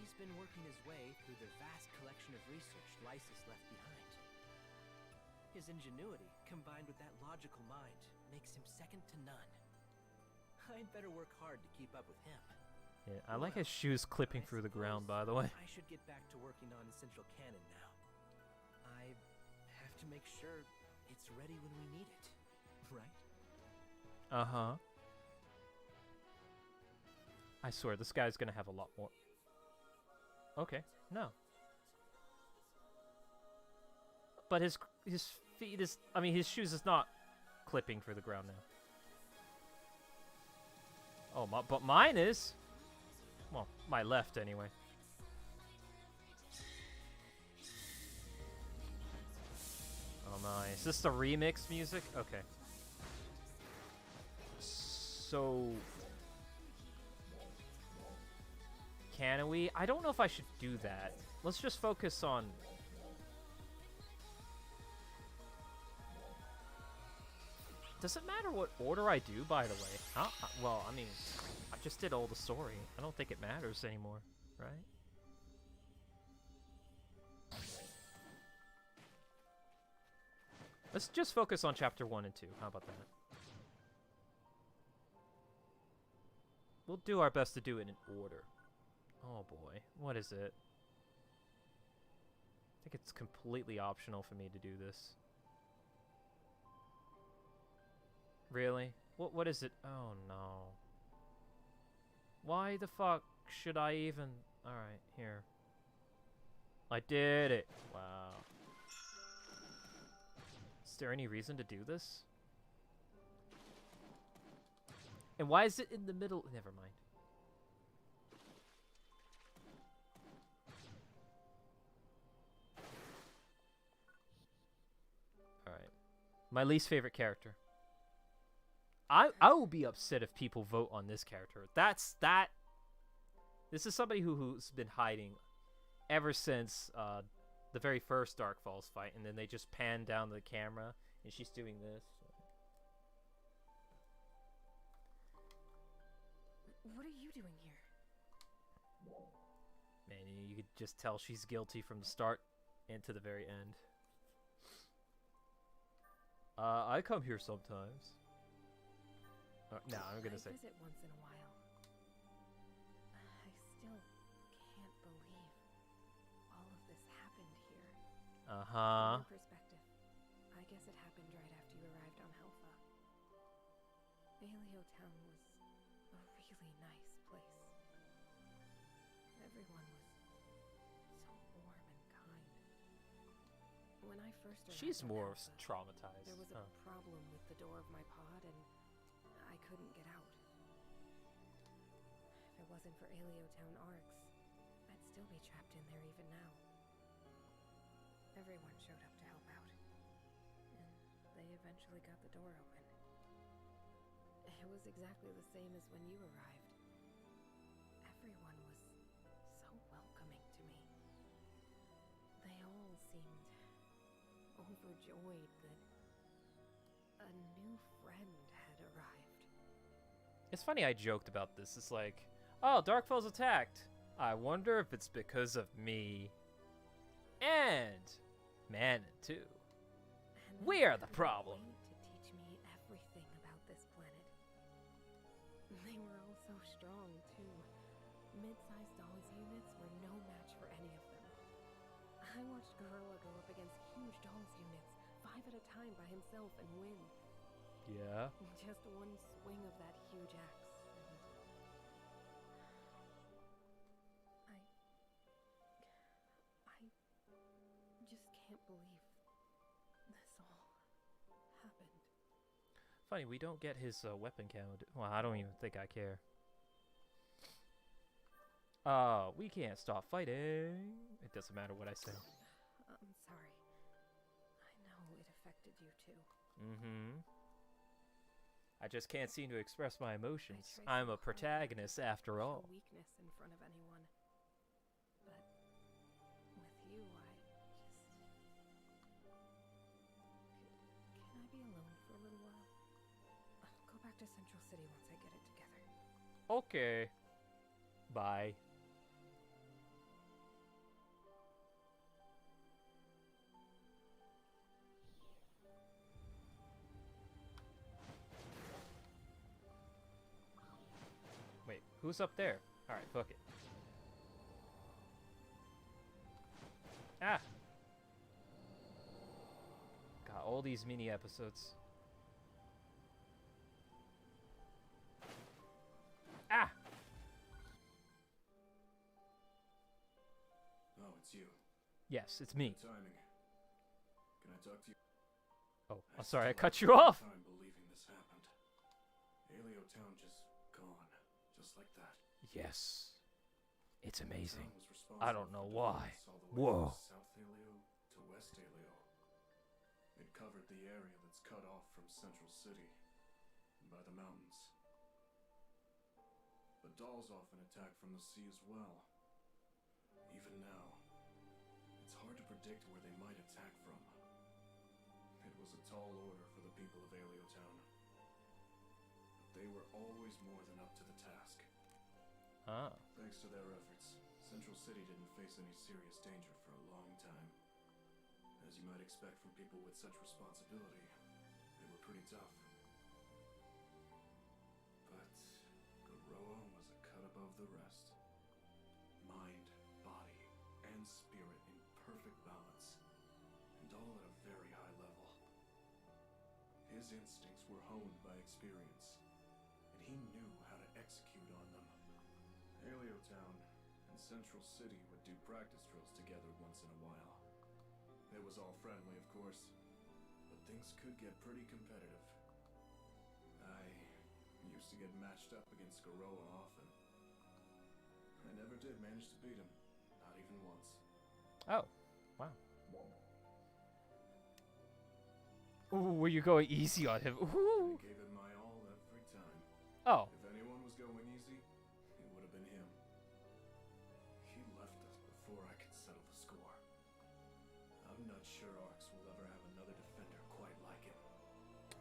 He's been working his way through the vast collection of research Lysis left behind. His ingenuity, combined with that logical mind, makes him second to none. I'd better work hard to keep up with him. Yeah, I like his shoes clipping I through the ground, suppose by the way. I should get back to working on Central Cannon now. I have to make sure it's ready when we need it, right? Uh-huh. I swear, this guy's gonna have a lot more. Okay, no. But his feet is, I mean, his shoes is not clipping through the ground now. Oh, but mine is. Well, my left anyway. Oh, nice. Is this the remix music? Okay. So, can we? I don't know if I should do that. Let's just focus on. Does it matter what order I do, by the way? Well, I mean, I just did all the story. I don't think it matters anymore, right? Let's just focus on chapter 1 and 2. How about that? We'll do our best to do it in order. Oh boy, what is it? I think it's completely optional for me to do this. Really? What is it? Oh no. Why the fuck should I even Alright, here. I did it! Wow. Is there any reason to do this? And why is it in the middle? Never mind. Alright. My least favorite character. I will be upset if people vote on this character. This is somebody who's been hiding ever since the very first Dark Falls fight, and then they just pan down the camera, and she's doing this. What are you doing here? Man, you could just tell she's guilty from the start and to the very end. I come here sometimes. No, I'm gonna say. I visit once in a while. I still can't believe all of this happened here. Uh-huh. From your perspective, I guess it happened right after you arrived on Helfa. Aleo Town was a really nice place. Everyone was so warm and kind. When I first arrived She's on more Helfa, traumatized. there was a problem with the door of my pod, and I couldn't get out. If it wasn't for Aleo Town Arcs, I'd still be trapped in there even now. Everyone showed up to help out, and they eventually got the door open. It was exactly the same as when you arrived. Everyone was so welcoming to me. They all seemed overjoyed that a new friend had arrived. It's funny I joked about this. It's like, oh, Darkfell's attacked. I wonder if it's because of me. And Manon, too. And We're the they couldn't problem. wait to teach me everything about this planet. They were all so strong, too. Mid-sized dolls units were no match for any of them. I watched Gorilla go up against huge dolls units, 5 at a time by himself, and win. Yeah. Just one swing of that huge axe, and I just can't believe this all happened. Funny, we don't get his weapon count. Well, I don't even think I care. We can't stop fighting. It doesn't matter what I say. I'm sorry. I know it affected you too. Mm-hmm. I just can't seem to express my emotions. I tried I'm so a hard protagonist not to after show all. weakness in front of anyone. But with you, I just... Can I be alone for a little while? I'll go back to Central City once I get it together. Okay. Bye. Wait, who's up there? Alright, fuck it. Ah! Got all these mini episodes. Ah! Oh, it's you. Yes, it's me. Good timing. Can I talk to you? Oh, I'm sorry, I still cut have you a hard off! time believing this happened. Aleo Town just gone, just like that. Yes. It's amazing. Town was responsible I don't know for why. defense all the way Whoa. from South Aleo to West Aleo. It covered the area that's cut off from Central City and by the mountains. But dolls often attack from the sea as well. Even now, it's hard to predict where they might attack from. It was a tall order for the people of Aleo Town. But they were always more than up to the task. Ah. Thanks to their efforts, Central City didn't face any serious danger for a long time. As you might expect from people with such responsibility, they were pretty tough. But Goroa was a cut above the rest. Mind, body, and spirit in perfect balance, and all at a very high level. His instincts were honed by experience, and he knew how to execute on them. Aleo Town, and Central City would do practice drills together once in a while. It was all friendly, of course, but things could get pretty competitive. I used to get matched up against Garoa often. I never did manage to beat him, not even once. Oh, wow. Ooh, were you going easy on him? Ooh. I gave it my all every time. Oh. If anyone was going easy, it would have been him. He left us before I could settle the score. I'm not sure Arx will ever have another defender quite like him.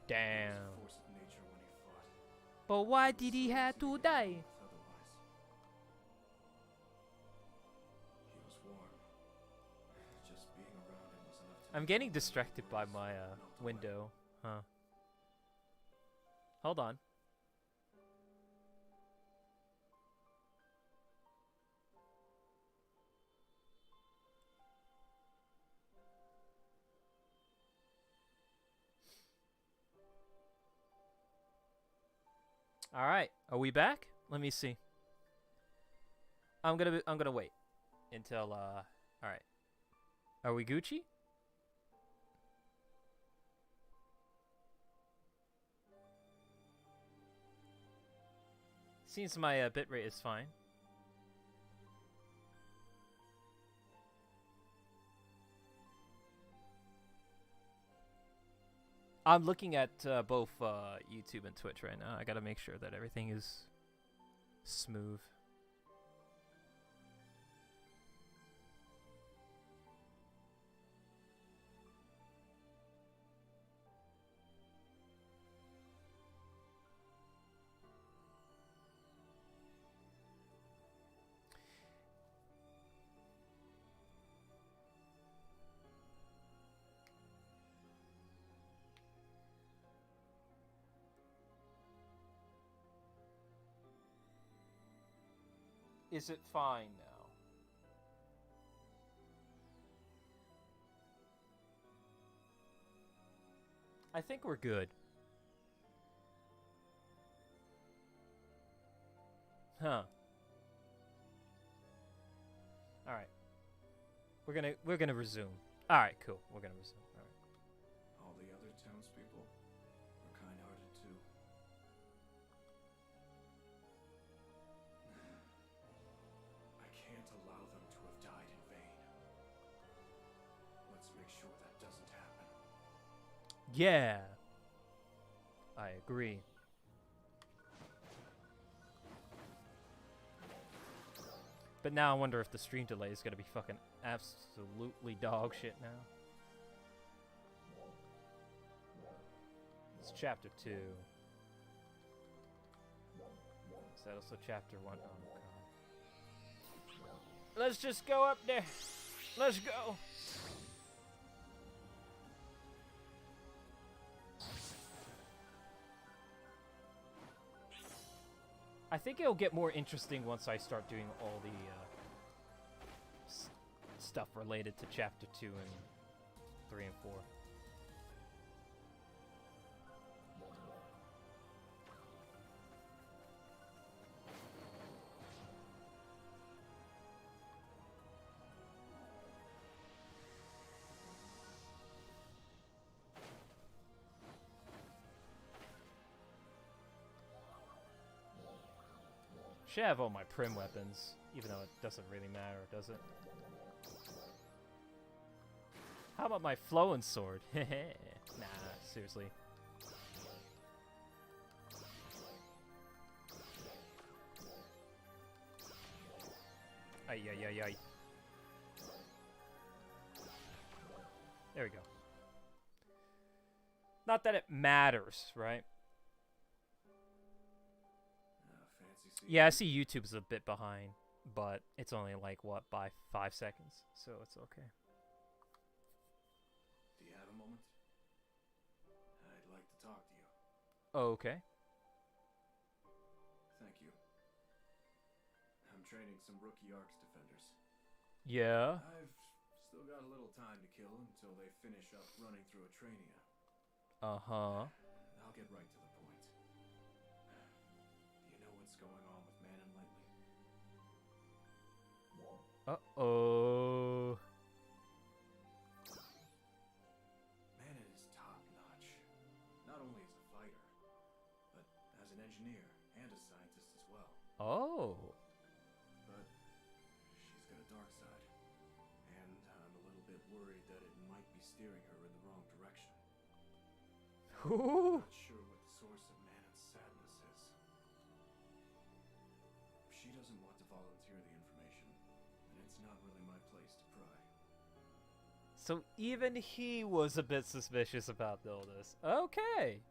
Damn. He was a force of nature when he fought. But why did he have to die? Otherwise. He was warm. Just being around him was enough to I'm make getting all the distracted by worries my melt away. window. Huh. Hold on. All right, are we back? Let me see. I'm gonna wait until all right. Are we Gucci? Seems my bitrate is fine. I'm looking at both YouTube and Twitch right now. I gotta make sure that everything is smooth. Is it fine now? I think we're good. Huh. All right. We're gonna resume. All right, cool. We're gonna resume. All right. All the other townspeople were kind-hearted too. I can't allow them to have died in vain. Let's make sure that doesn't happen. Yeah. I agree. But now I wonder if the stream delay is gonna be fucking absolutely dog shit now. It's chapter 2. Is that also chapter 1? Oh god. Let's just go up there. Let's go. I think it'll get more interesting once I start doing all the stuff related to chapter 2 and 3 and 4. Should have all my prim weapons, even though it doesn't really matter, does it? How about my flowing sword? Nah, seriously. Ay, ay, ay, ay. There we go. Not that it matters, right? Yeah, I see YouTube's a bit behind, but it's only like, what, by 5 seconds, so it's okay. Do you have a moment? I'd like to talk to you. Okay. Thank you. I'm training some rookie Arx defenders. Yeah? I've still got a little time to kill until they finish up running through Atrania. Uh-huh. I'll get right to the point. Do you know what's going on with Manon lately? Uh-oh. Manon is top notch. Not only as a fighter, but as an engineer and a scientist as well. Oh. But she's got a dark side. And I'm a little bit worried that it might be steering her in the wrong direction. Ooh. Not sure what the source of Manon's sadness is. She doesn't want to volunteer the information, and it's not really my place to pry. So even he was a bit suspicious about all this. Okay.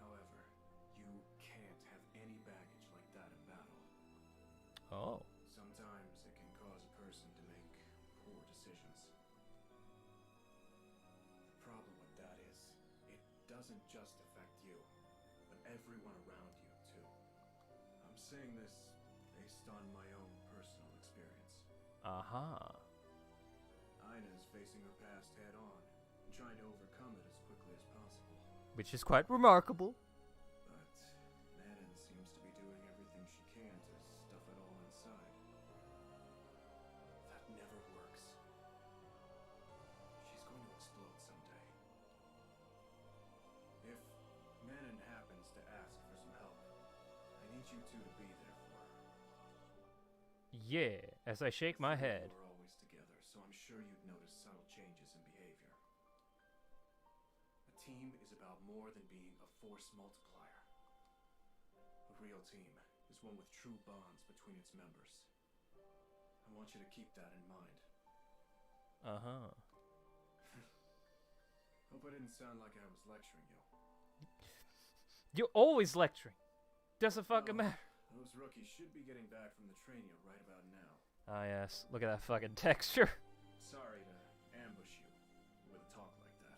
However, you can't have any baggage like that in battle. Oh. Sometimes it can cause a person to make poor decisions. The problem with that is, it doesn't just affect you, but everyone around you too. I'm saying this based on my own personal experience. Uh-huh. Ina is facing her past head on and trying to overcome it as quickly as possible. Which is quite remarkable. But Manon seems to be doing everything she can to stuff it all inside. That never works. She's going to explode someday. If Manon happens to ask for some help, I need you two to be there for her. Yeah, as I shake my head. We're always together, so I'm sure you'd notice subtle changes in behavior. A team is about more than being a force multiplier. A real team is one with true bonds between its members. I want you to keep that in mind. Uh-huh. Hope I didn't sound like I was lecturing you. You're always lecturing. Doesn't fucking Well, matter. Those rookies should be getting back from the training right about now. Ah, yes. Look at that fucking texture. Sorry to ambush you with a talk like that.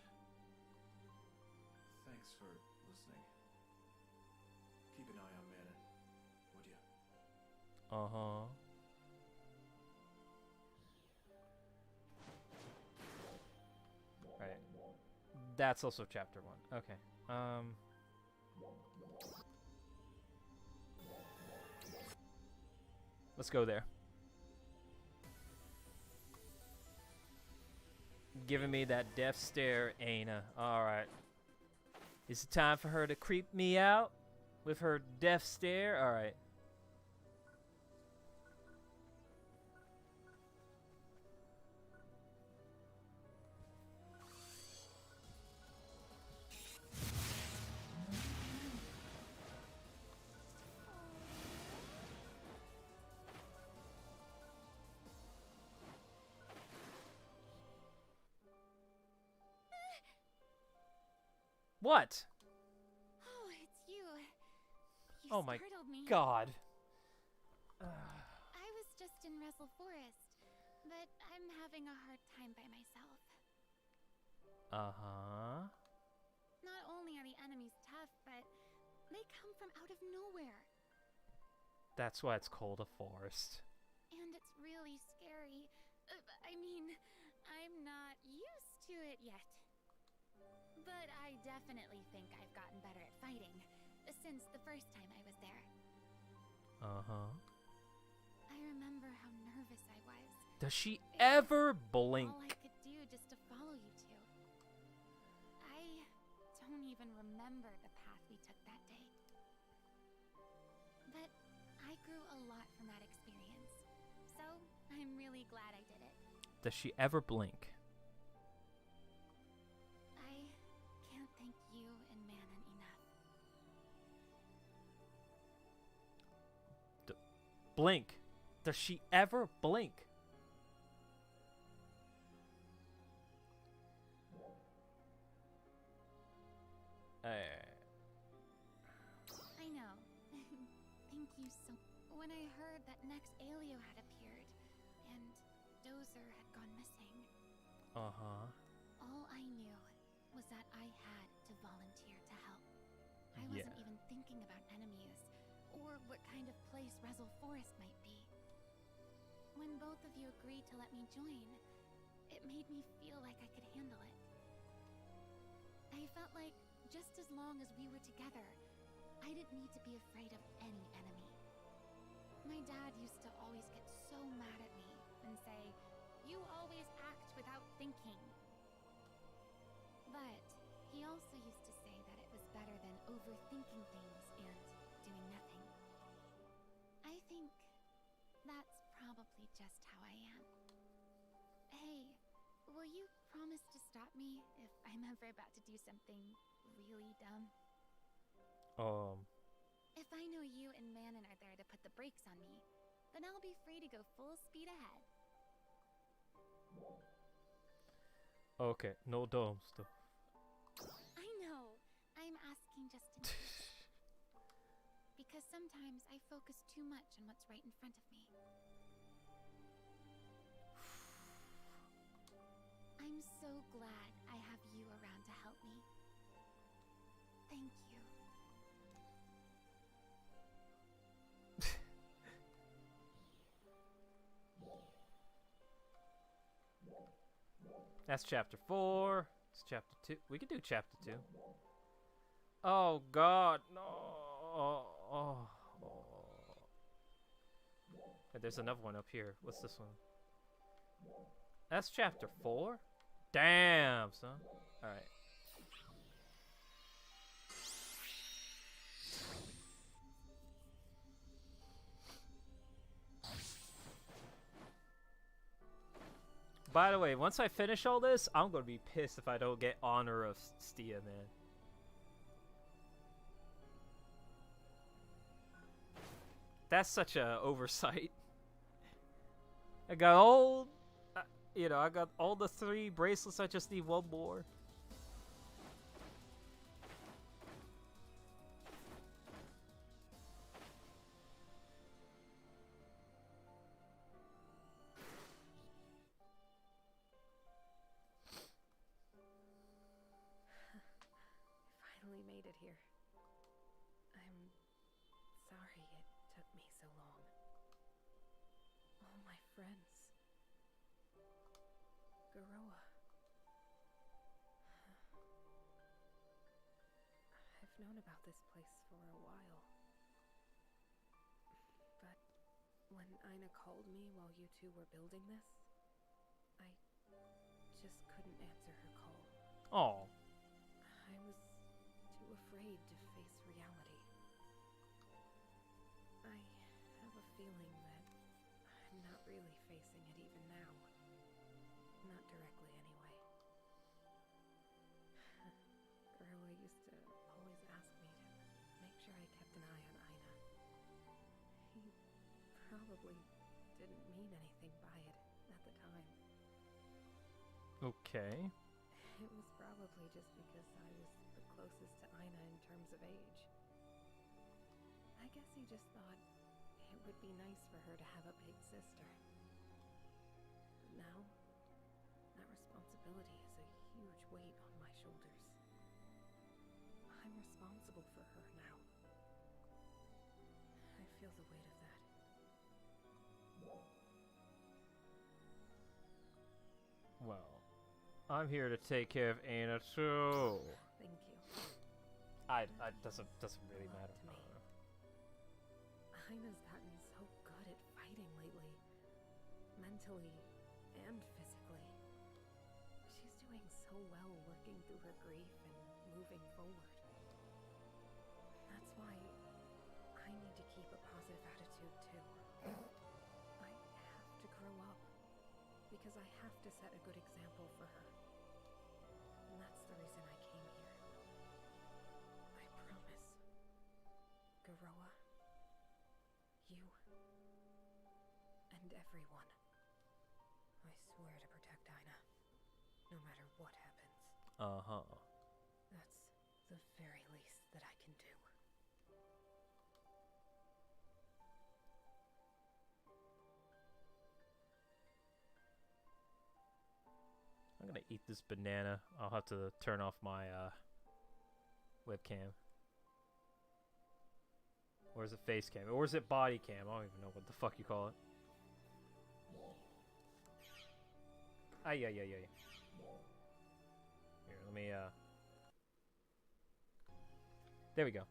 Thanks for listening. Keep an eye on Manon, would you? Uh-huh. Right. That's also chapter 1. Okay. Let's go there. Giving me that death stare, Aina. Alright. Is it time for her to creep me out with her death stare? Alright. What? Oh, it's you. You Oh my startled me. God. I was just in Wrestle Forest, but I'm having a hard time by myself. Uh-huh. Not only are the enemies tough, but they come from out of nowhere. That's why it's called a forest. And it's really scary. I mean, I'm not used to it yet. But I definitely think I've gotten better at fighting since the first time I was there. Uh-huh. I remember how nervous I was. Does she It ever was blink? all I could do just to follow you two. I don't even remember the path we took that day. But I grew a lot from that experience. So I'm really glad I did it. Does she ever blink? I can't thank you and Manon enough. Blink. Does she ever blink? I know. Thank you so. When I heard that next Alio had appeared, and Dozer had gone missing, Uh-huh. all I knew was that I had to volunteer to help. I wasn't Yeah. even thinking about enemies, or what kind of place Wrestle Forest might be. When both of you agreed to let me join, it made me feel like I could handle it. I felt like just as long as we were together, I didn't need to be afraid of any enemy. My dad used to always get so mad at me You always act without thinking. But he also used to say that it was better than overthinking things and doing nothing. I think that's probably just how I am. Hey, will you promise to stop me if I'm ever about to do something really dumb? If I know you and Manon are there to put the brakes on me, then I'll be free to go full speed ahead. Okay, no dumb stuff. I know. I'm asking just in case. Because sometimes I focus too much on what's right in front of me. I'm so glad I have you around to help me. Thank you. That's chapter 4. It's chapter 2. We can do chapter 2. Oh god, no. And there's another one up here. What's this one? That's chapter 4? Damn, son. Alright. By the way, once I finish all this, I'm gonna be pissed if I don't get Honor of Stia, man. That's such a oversight. I got all, I got all the 3 bracelets. I just need 1 more. Finally made it here. I'm sorry it took me so long. All my friends. Garoa. I've known about this place for a while. But when Ina called me while you two were building this, I just couldn't answer her call. Oh. I was too afraid to face reality. I have a feeling that I'm not really facing it even now. Not directly, anyway. Garoa used to always ask me to make sure I kept an eye on Ina. He probably didn't mean anything by it at the time. Okay. It was probably just because I was the closest to Ina in terms of age. I guess he just thought it would be nice for her to have a big sister. But now, that responsibility is a huge weight on my shoulders. I'm responsible for her now. I feel the weight of that. Well, I'm here to take care of Anna too. Thank you. I doesn't really matter. To me. Ina's gotten so good at fighting lately. Mentally and physically. She's doing so well working through her grief and moving forward. That's why I need to keep a positive attitude too. I have to grow up. Because I have to set a good example for her. And that's the reason I came here. I promise. Garoa, you, and everyone. I swear to protect Ina, no matter what happens. Uh-huh. That's the very least that I can do. I'm gonna eat this banana. I'll have to turn off my webcam. Or is it face cam? Or is it body cam? I don't even know what the fuck you call it. Ay. Here, let me there we go.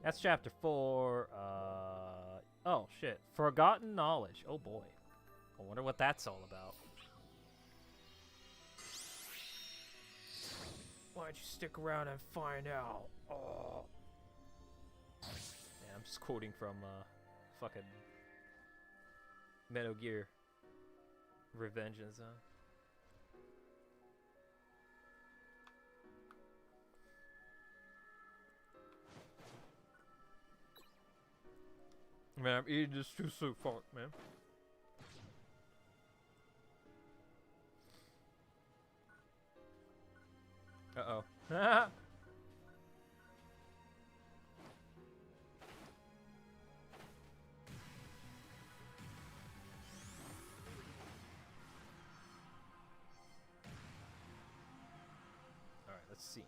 That's chapter 4. Oh shit. Forgotten knowledge. Oh boy. I wonder what that's all about. Why don't you stick around and find out? Oh. Yeah, I'm just quoting from fucking Metal Gear Revengeance, huh? Man, I'm eating this too soon, fuck, man. Uh-oh. Alright, let's see.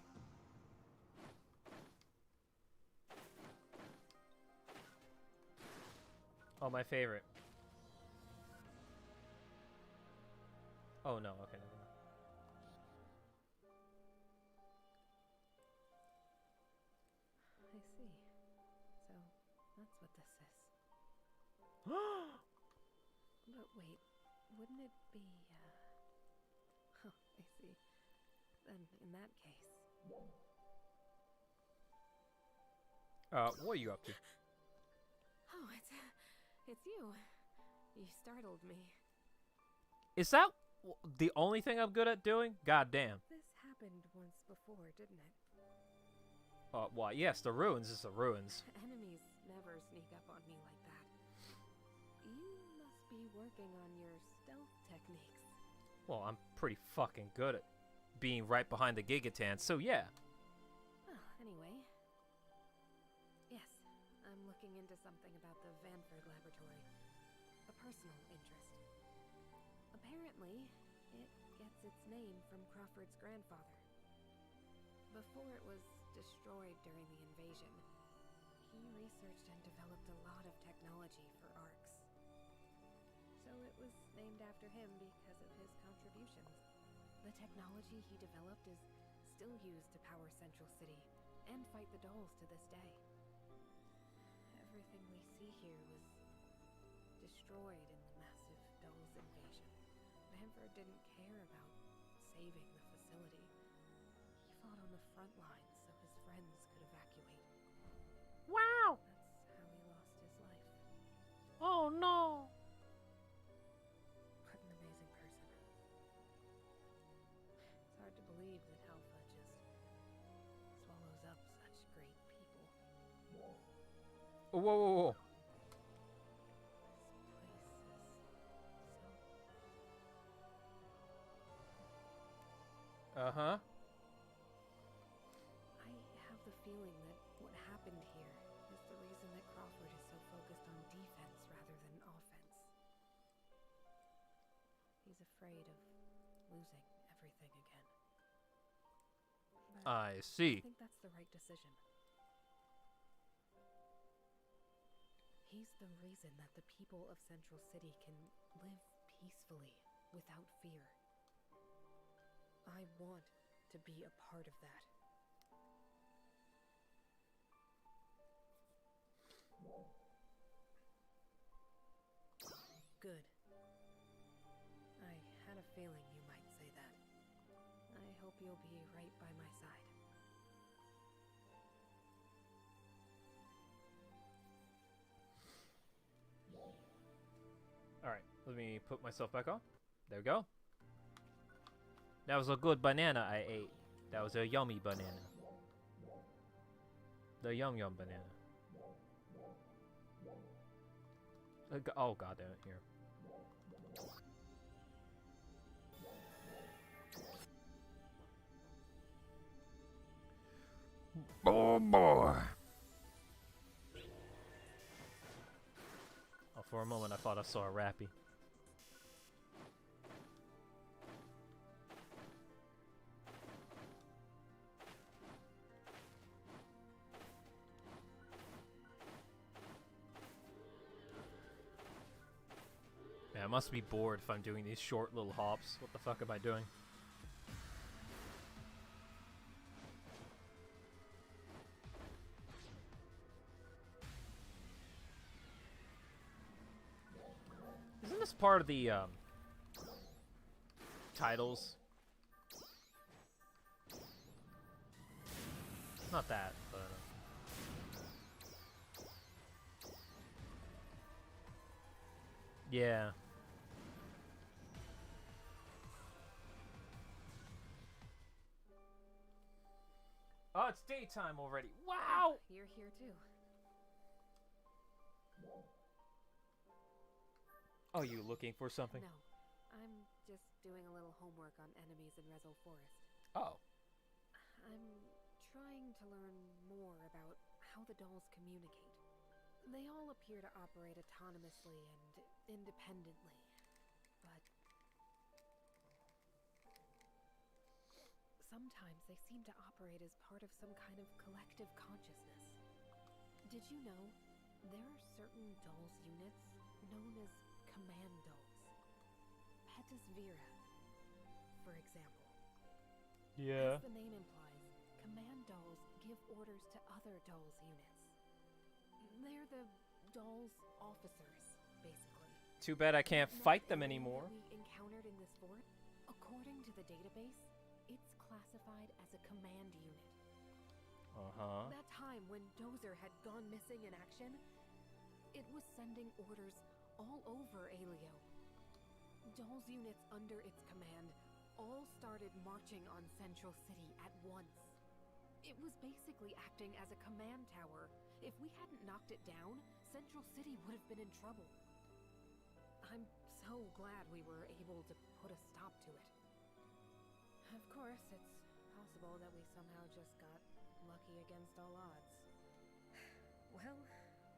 Oh, my favorite. Oh, no, okay, never mind. I see. So, that's what this is. But wait, wouldn't it be, Huh, I see. Then, in that case... What are you up to? Oh, it's you. You startled me. Is that the only thing I'm good at doing? God damn. This happened once before, didn't it? What? Yes, the ruins is the ruins. Enemies never sneak up on me like that. You must be working on your stealth techniques. Well, I'm pretty fucking good at being right behind the Gigatans, so yeah. Well, anyway. Yes, I'm looking into something about the Vanford Laboratory. A personal interest. Apparently, it gets its name from Crawford's grandfather. Before it was destroyed during the invasion, he researched and developed a lot of technology for ARCs. So it was named after him because of his contributions. The technology he developed is still used to power Central City and fight the dolls to this day. Everything we see here was destroyed in the massive dolls invasion. Vanford didn't care about saving the facility. He fought on the front lines so his friends could evacuate. Wow! That's how he lost his life. Oh no! What an amazing person. It's hard to believe that Alpha just swallows up such great people. Whoa, whoa, whoa, whoa. Uh-huh. I have the feeling that what happened here is the reason that Crawford is so focused on defense rather than offense. He's afraid of losing everything again. But I see. I think that's the right decision. He's the reason that the people of Central City can live peacefully without fear. I want to be a part of that. Good. I had a feeling you might say that. I hope you'll be right by my side. Alright, let me put myself back on. There we go. That was a good banana I ate. That was a yummy banana. The yum yum banana. Oh god damn it, here. Oh boy. Oh, for a moment I thought I saw a rappy. Man, I must be bored if I'm doing these short little hops. What the fuck am I doing? Isn't this part of the titles? Not that, but yeah. Oh, it's daytime already. Wow! You're here too. Oh, you looking for something? No, I'm just doing a little homework on enemies in Rezel Forest. Oh. I'm trying to learn more about how the dolls communicate. They all appear to operate autonomously and independently, but sometimes they seem to operate as part of some kind of collective consciousness. Did you know there are certain dolls units known as command dolls? Petasvira, for example. Yeah. As the name implies, command dolls give orders to other dolls units. They're the dolls' officers, basically. Too bad I can't That fight them alien anymore. that we encountered in this fort, according to the database, it's classified as a command unit. Uh-huh. That time when Dozer had gone missing in action, it was sending orders all over Alio. Dolls units under its command all started marching on Central City at once. It was basically acting as a command tower. If we hadn't knocked it down, Central City would have been in trouble. I'm so glad we were able to put a stop to it. Of course, it's possible that we somehow just got lucky against all odds. Well,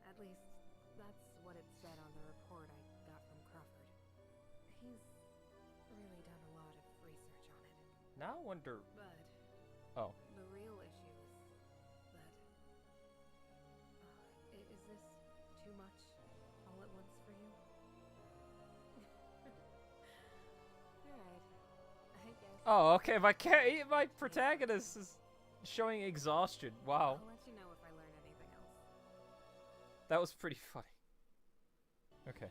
at least that's what it said on the report I got from Crawford. He's really done a lot of research on it. Now I wonder. But Oh. the real issue is that... is this too much all at once for you? Alright, I guess. Oh, okay. My protagonist is showing exhaustion. Wow. I'll let you know if I learn anything else. That was pretty funny. Okay.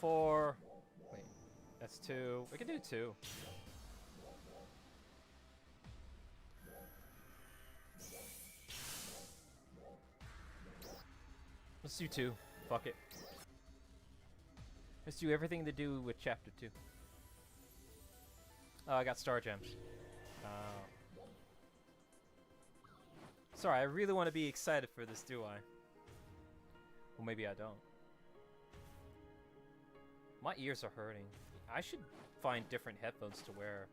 Four. Wait. That's two. We can do two. Let's do two. Fuck it. Let's do everything to do with chapter 2. Oh, I got star gems. Sorry, I really want to be excited for this, do I? Well, maybe I don't. My ears are hurting. I should find different headphones to wear.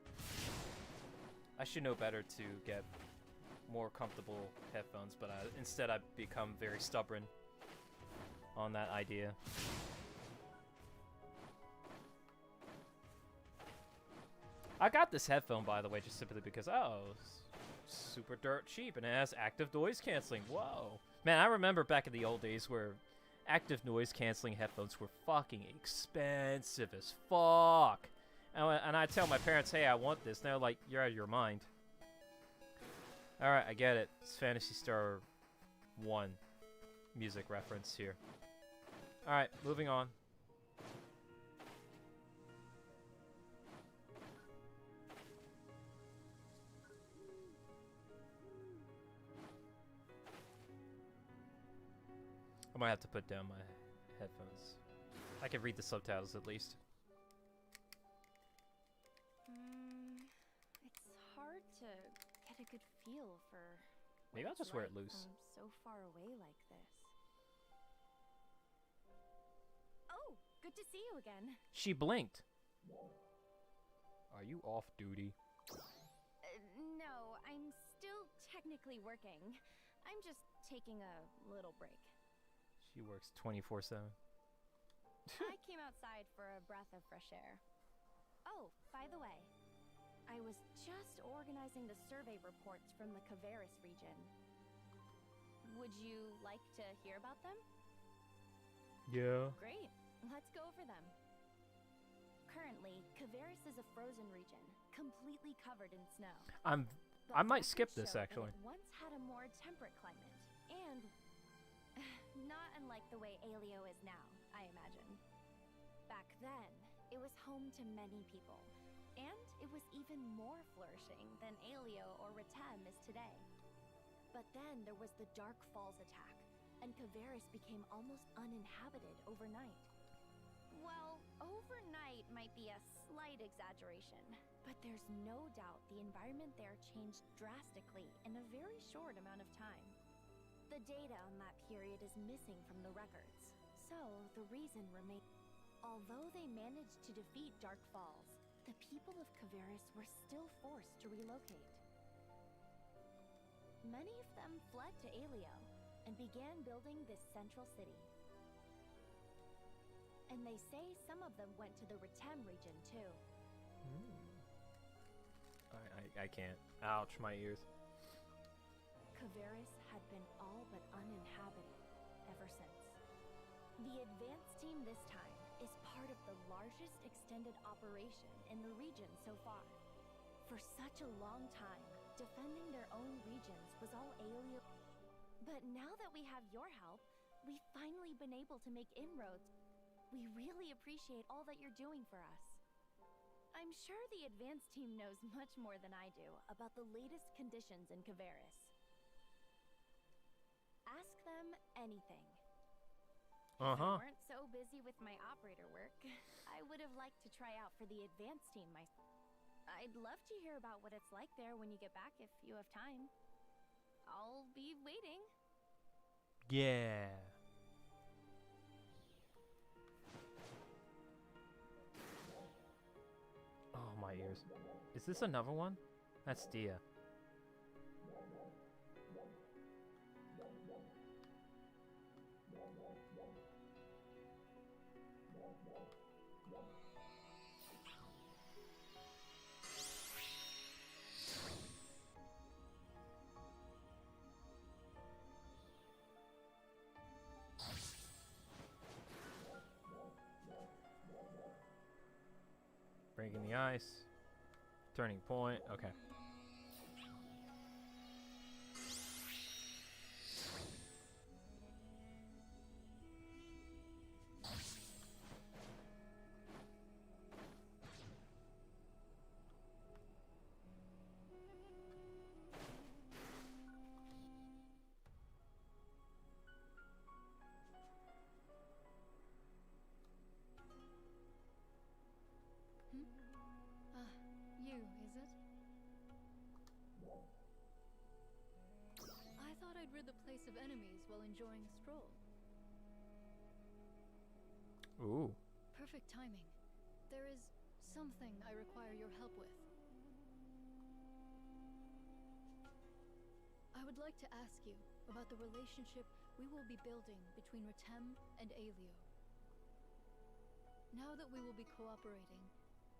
I should know better to get more comfortable headphones, but instead I've become very stubborn on that idea. I got this headphone, by the way, just simply because, oh, super dirt cheap, and it has active noise canceling. Whoa. Man, I remember back in the old days where active noise canceling headphones were fucking expensive as fuck. And I tell my parents, hey, I want this. And they're like, you're out of your mind. Alright, I get it. It's Phantasy Star 1 music reference here. Alright, moving on. I might have to put down my headphones. I can read the subtitles at least. It's hard to get a good feel for. Maybe I'll just wear it loose. From so far away like this. Oh, good to see you again. She blinked. Are you off duty? No, I'm still technically working. I'm just taking a little break. She works 24/7. I came outside for a breath of fresh air. Oh, by the way, I was just organizing the survey reports from the Kavaris region. Would you like to hear about them? Yeah. Great, let's go over them. Currently, Kavaris is a frozen region, completely covered in snow. I might skip this actually. It once had a more temperate climate. like the way Aelio is now, I imagine. Back then, it was home to many people, and it was even more flourishing than Aelio or Ritem is today. But then there was the Dark Falls attack, and Kavaris became almost uninhabited overnight. Well, overnight might be a slight exaggeration, but there's no doubt the environment there changed drastically in a very short amount of time. The data on that period is missing from the records, so the reason remains. Although they managed to defeat Dark Falls, the people of Kavaris were still forced to relocate. Many of them fled to Aelio and began building this central city. And they say some of them went to the Ritem region too. I can't. Ouch, my ears. Kavaris had been all but uninhabited ever since. The advance team this time is part of the largest extended operation in the region so far. For such a long time, defending their own regions was all Aelio. But now that we have your help, we've finally been able to make inroads. We really appreciate all that you're doing for us. I'm sure the advance team knows much more than I do about the latest conditions in Kavaris. Ask them anything. If I weren't so busy with my operator work, I would have liked to try out for the advance team myself. I'd love to hear about what it's like there when you get back if you have time. I'll be waiting. Yeah. Oh, my ears. Is this another one? That's Dia. Breaking the ice. Turning point. Okay. You, is it? I thought I'd rid the place of enemies while enjoying a stroll. Ooh. Perfect timing. There is something I require your help with. I would like to ask you about the relationship we will be building between Ritem and Aelio. Now that we will be cooperating,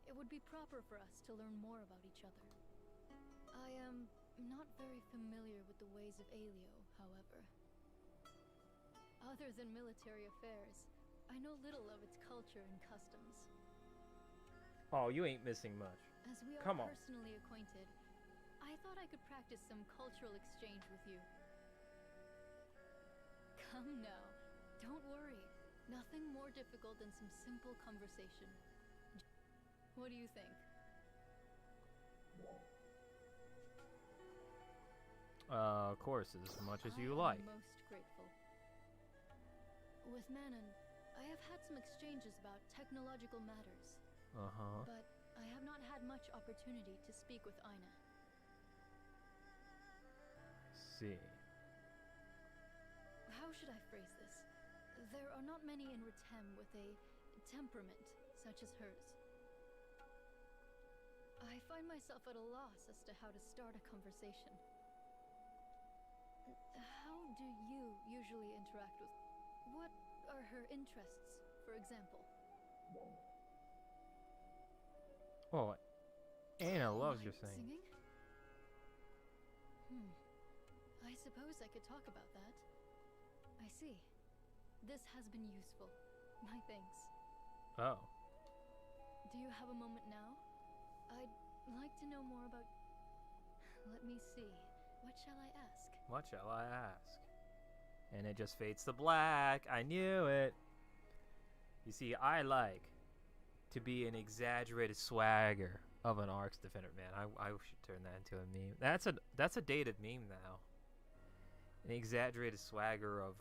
it would be proper for us to learn more about each other. I am not very familiar with the ways of Aelio, however. Other than military affairs, I know little of its culture and customs. Oh, you ain't missing much. As we are Come on. personally acquainted, I thought I could practice some cultural exchange with you. Come now, don't worry. Nothing more difficult than some simple conversation. What do you think? Of course, as much as you like. I'm most grateful. With Manon, I have had some exchanges about technological matters. But I have not had much opportunity to speak with Aina. See. How should I phrase this? There are not many in Ritem with a temperament such as hers. I find myself at a loss as to how to start a conversation. How do you usually interact with... What are her interests, for example? Oh, Anna loves your Like singing. Singing? I suppose I could talk about that. I see. This has been useful. My thanks. Oh. Do you have a moment now? I'd like to know more about... Let me see. What shall I ask? What shall I ask? And it just fades to black. I knew it. You see, I like to be an exaggerated swagger of an Arcs defender. Man, I should turn that into a meme. That's a dated meme now. An exaggerated swagger of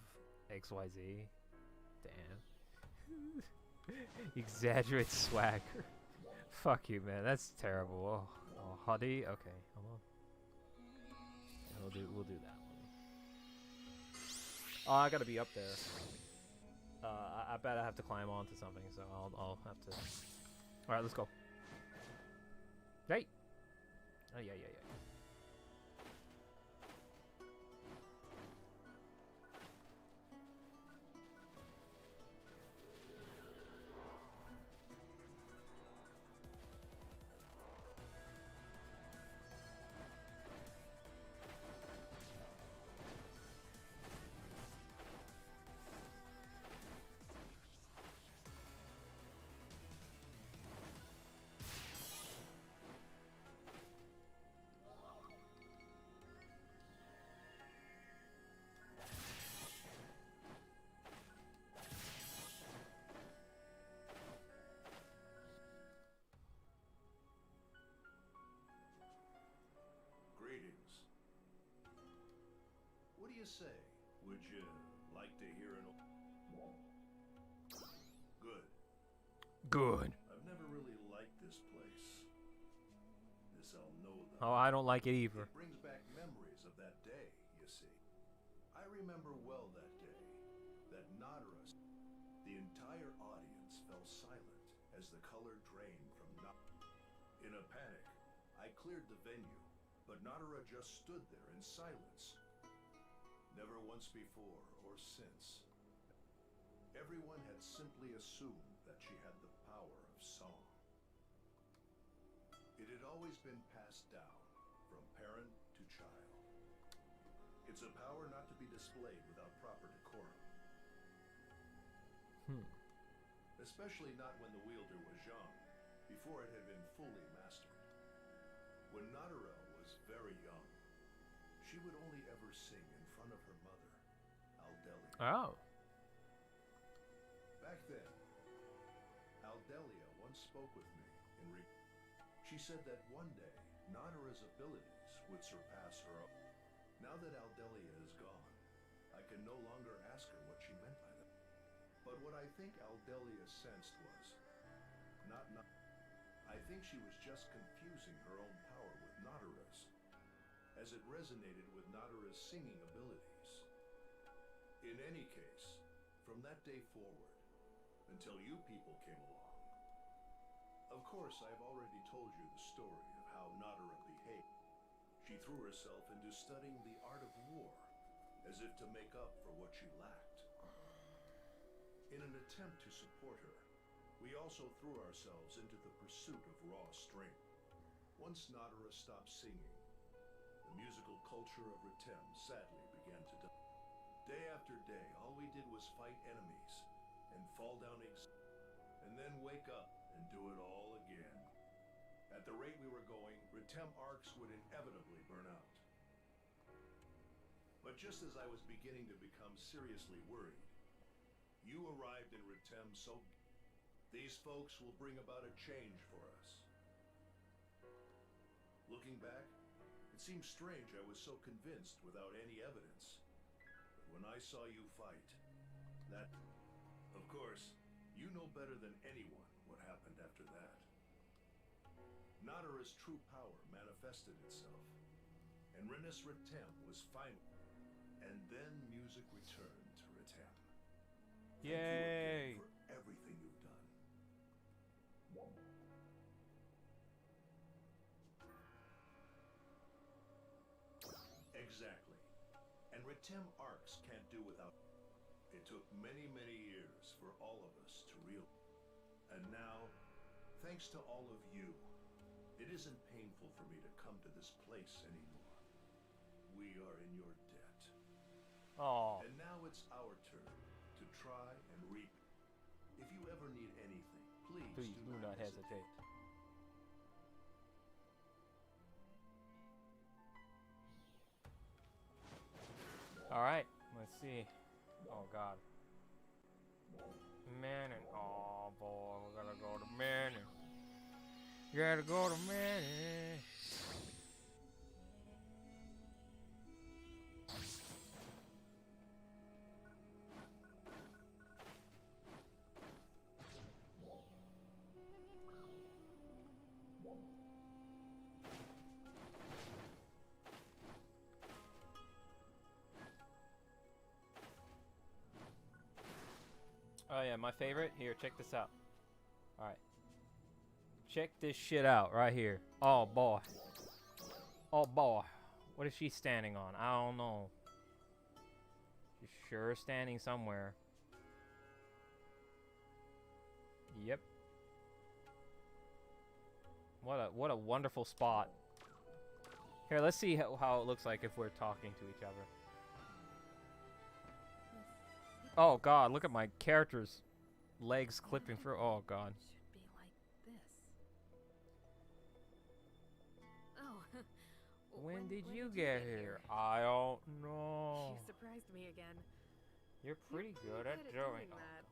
XYZ. Damn. Exaggerated swagger. Fuck you, man. That's terrible. Oh, Huddy? Okay, hold on. We'll do that one. Oh, I gotta be up there. I bet I have to climb onto something, so I'll have to. All right, let's go. Hey. Oh yeah. Greetings. What do you say? Would you like to hear an... Good. Good. I've never really liked this place. This I'll know though. Oh, I don't like it either. It brings back memories of that day, you see. I remember well that day, that Nodorus. The entire audience fell silent as the color drained from In a panic, I cleared the venue, but Nadara just stood there in silence. Never once before or since. Everyone had simply assumed that she had the power of song. It had always been passed down from parent to child. It's a power not to be displayed without proper decorum. Especially not when the wielder was young, before it had been fully mastered. When Nadara was very young, she would only ever sing in front of her mother, Aldelia. Oh. Back then, Aldelia once spoke with me she said that one day, Nadara's abilities would surpass her own. Now that Aldelia is gone, I can no longer ask her what she meant by that. But what I think Aldelia sensed was, I think she was just confusing her own power with Nadara's, as it resonated with Nadara's singing abilities. In any case, from that day forward, until you people came along, of course I've already told you the story of how Nadara behaved. She threw herself into studying the art of war, as if to make up for what she lacked. In an attempt to support her, we also threw ourselves into the pursuit of raw strength. Once Nadara stopped singing, the musical culture of Ritem sadly began to die. Day after day, all we did was fight enemies, and fall down and then wake up and do it all again. At the rate we were going, Ritem arcs would inevitably burn out. But just as I was beginning to become seriously worried, you arrived in Ritem so... These folks will bring about a change for us. Looking back, it seems strange I was so convinced without any evidence. But when I saw you fight, that... Of course, you know better than anyone what happened after that. Nadara's true power manifested itself, and Renis Ritem was final. And then music returned to Ritem. Yay! Thank you again for everything you've done. Exactly. And Ritem arcs can't do without... It took many, many years for all of us to realize. And now, thanks to all of you, it isn't painful for me to come to this place anymore. We are in your debt. Oh. And now it's our turn to try and reap. If you ever need anything, please do not hesitate. All right, let's see. Oh god. Manning. Oh boy, we're gonna go to Manning. Gotta go to Manning. Oh yeah, my favorite. Here, check this out. Alright. Check this shit out right here. Oh boy. Oh boy. What is she standing on? I don't know. She's sure standing somewhere. Yep. What a wonderful spot. Here, let's see how it looks like if we're talking to each other. Oh god, look at my character's legs clipping through. Oh god. Should be like this. Oh. When did you get here? I don't know. You surprised me again. You're pretty good at doing that.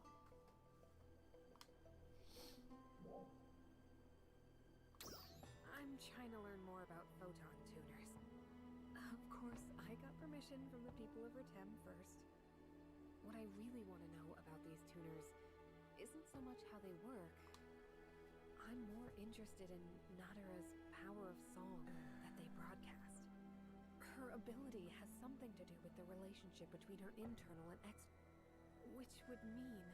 I'm trying to learn more about photon tuners. Of course, I got permission from the people of Retem first. What I really want to know about these tuners isn't so much how they work. I'm more interested in Nadara's power of song that they broadcast. Her ability has something to do with the relationship between her internal and which would mean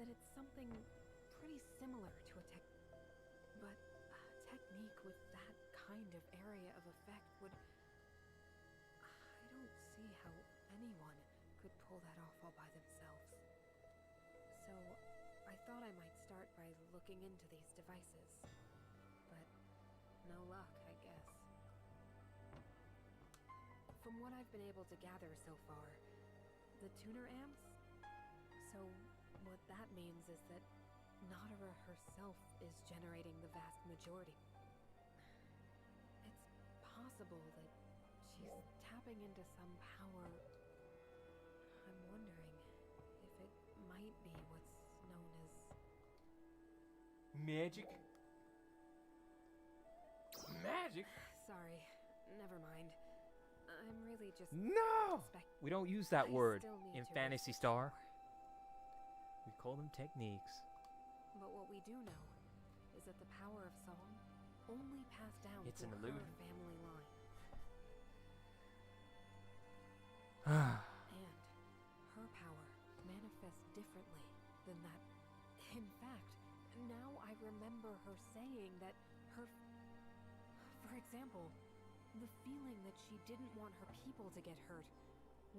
that it's something pretty similar to a technique with that kind of area of effect would... I don't see how anyone could pull that off all by themselves. So, I thought I might start by looking into these devices. But no luck, I guess. From what I've been able to gather so far, the tuner amps... So, what that means is that Nadara herself is generating the vast majority. It's possible that she's tapping into some power. I'm wondering if it might be what's known as... Magic? Magic? Sorry, never mind. I'm really just... No! We don't use that word still need in to Phantasy research Star. more. We call them techniques. But what we do know is that the power of song only passed down It's an through her illusion. family line. And her power manifests differently than that. In fact, now I remember her saying that her... For example, the feeling that she didn't want her people to get hurt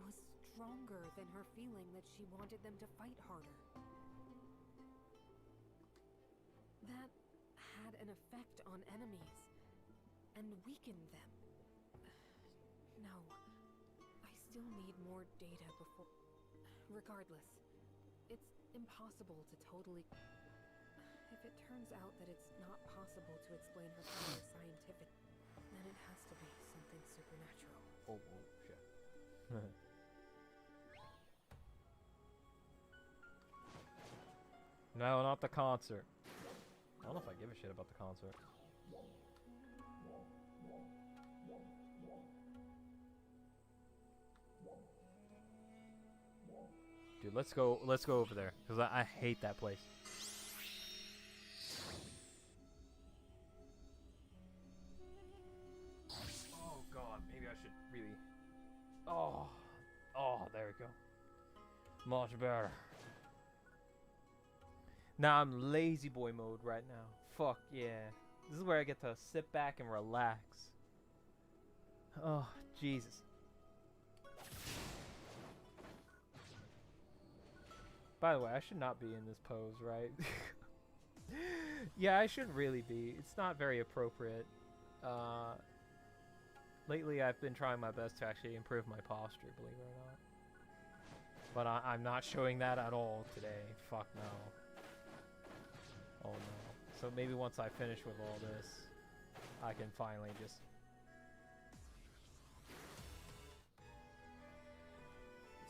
was stronger than her feeling that she wanted them to fight harder. That had an effect on enemies and weakened them. No, I still need more data before... Regardless, it's impossible to totally... If it turns out that it's not possible to explain her power scientific, then it has to be something supernatural. Oh, shit. No, not the concert. I don't know if I give a shit about the concert. Dude, let's go over there, because I hate that place. Oh god, maybe I should really... Oh, there we go. Much better. Now I'm lazy boy mode right now. Fuck yeah. This is where I get to sit back and relax. Oh, Jesus. By the way, I should not be in this pose, right? Yeah, I shouldn't really be. It's not very appropriate. Lately, I've been trying my best to actually improve my posture, believe it or not. But I'm not showing that at all today. Fuck no. Oh no. So maybe once I finish with all this, I can finally just...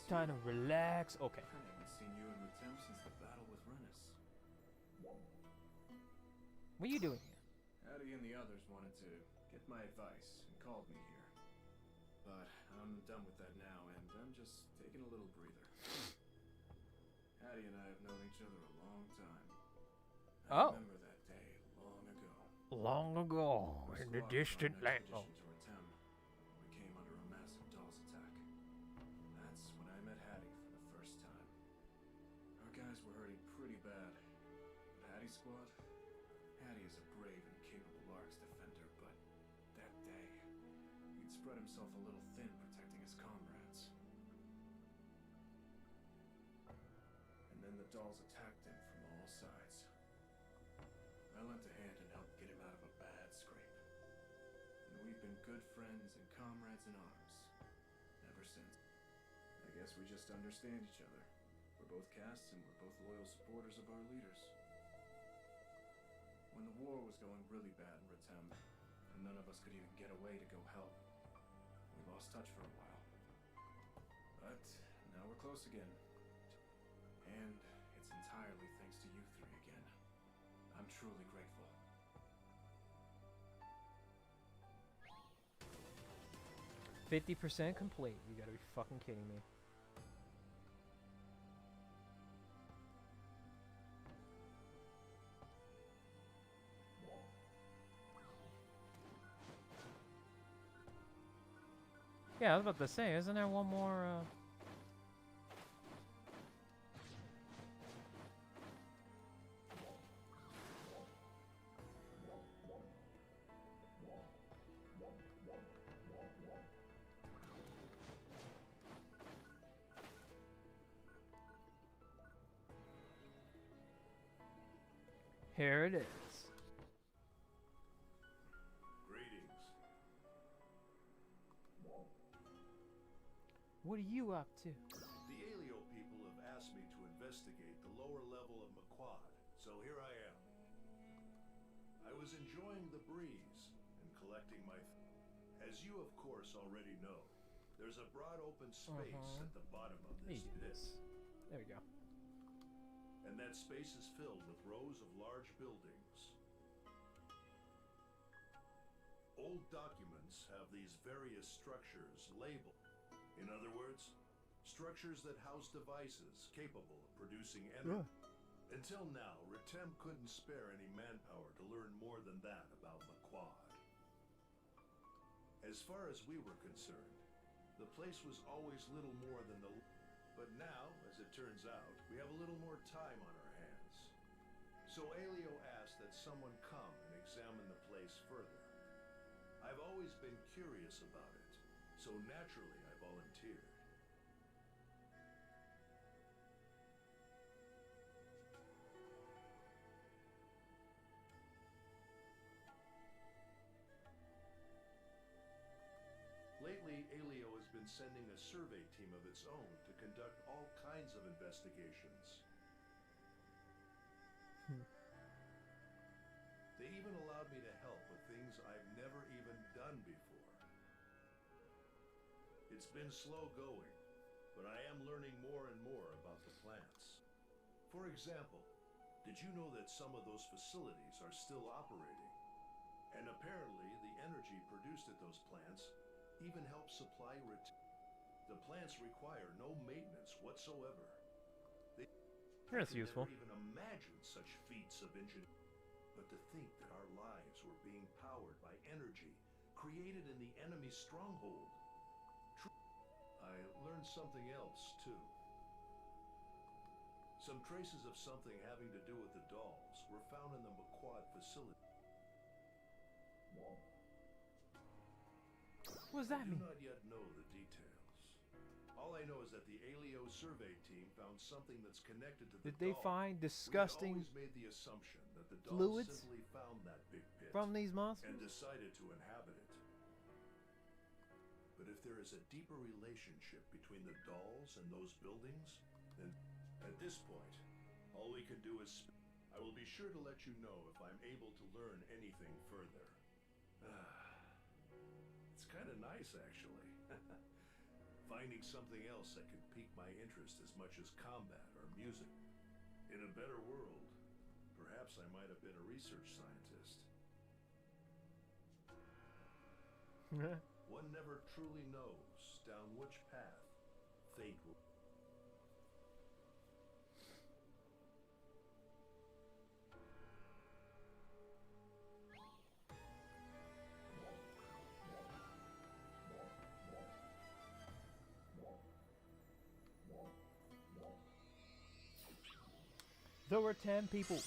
Time to relax. Okay. I haven't seen you and Ratem since the battle with Renus. What are you doing here? Hattie and the others wanted to get my advice and called me here. But I'm done with that now, and I'm just taking a little breather. Hattie and I have known each other a long time. I remember that day long ago. Long ago, in the distant land. Oh. We came under a massive Dolls attack. That's when I met Hattie for the first time. Our guys were hurting pretty bad. But Hattie's squad? Hattie is a brave and capable Arx defender, but that day, he'd spread himself a little thin protecting his comrades. And then the Dolls attacked him from all sides. I lent a hand and helped get him out of a bad scrape. And we've been good friends and comrades in arms ever since. I guess we just understand each other. We're both castes and we're both loyal supporters of our leaders. When the war was going really bad in Ratem, and none of us could even get away to go help, we lost touch for a while. But now we're close again. And it's entirely thanks to you three again. I'm truly grateful. 50% complete. You gotta be fucking kidding me. Yeah, I was about to say, isn't there one more, Here it is. Greetings. What are you up to? The Alio people have asked me to investigate the lower level of Maquad, so here I am. I was enjoying the breeze and collecting my... As you of course already know, there's a broad open space at the bottom of this pit. There we go. And that space is filled with rows of large buildings. Old documents have these various structures labeled. In other words, structures that house devices capable of producing energy. Until now, Ratem couldn't spare any manpower to learn more than that about Maquad. As far as we were concerned, the place was always little more than the... But now, as it turns out, we have a little more time on our hands. So Alio asked that someone come and examine the place further. I've always been curious about it, so naturally I volunteered. Lately, Alio has been sending a survey team of its own to conduct all kinds of investigations. They even allowed me to help with things I've never even done before. It's been slow going, but I am learning more and more about the plants. For example, did you know that some of those facilities are still operating? And apparently, the energy produced at those plants even helps supply the plants require no maintenance whatsoever. That's useful. Never even imagine such feats of engineering. But to think that our lives were being powered by energy created in the enemy's stronghold. I learned something else too. Some traces of something having to do with the dolls were found in the Maquad facility. What does that mean? I do not yet know the details. All I know is that the Alio survey team found something that's connected to the Did they find disgusting We always made the assumption that the dolls fluids simply found that big pit from these monsters and decided to inhabit it. But if there is a deeper relationship between the dolls and those buildings, then at this point, all we can do is... I will be sure to let you know if I'm able to learn anything further. It's kind of nice, actually. Finding something else that could pique my interest as much as combat or music. In a better world, perhaps I might have been a research scientist. One never truly knows down which path fate will. There were 10 people.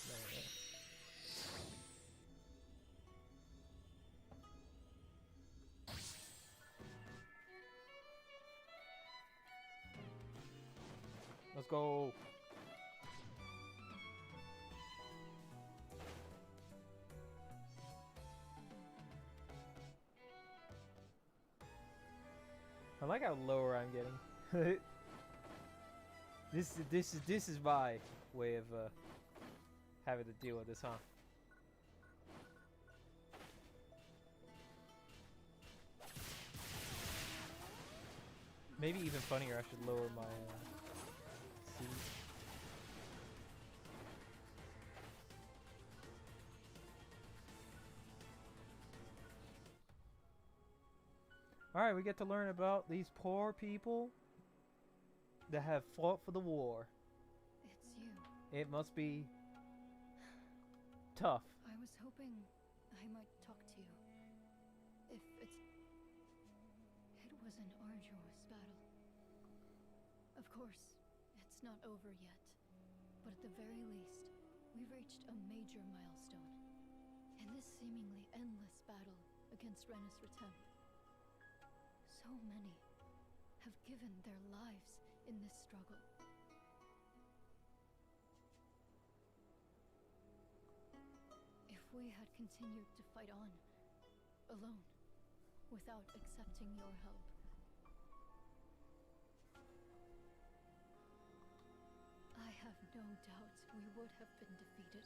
Let's go. I like how lower I'm getting. This is my way of having to deal with this, huh? Maybe even funnier, I should lower my speed. Alright, we get to learn about these poor people that have fought for the war. It's you. It must be tough. I was hoping I might talk to you. If it's... It was an arduous battle. Of course, it's not over yet. But at the very least, we've reached a major milestone. In this seemingly endless battle against Renus Retem. So many have given their lives in this struggle. If we had continued to fight on, alone, without accepting your help, I have no doubt we would have been defeated.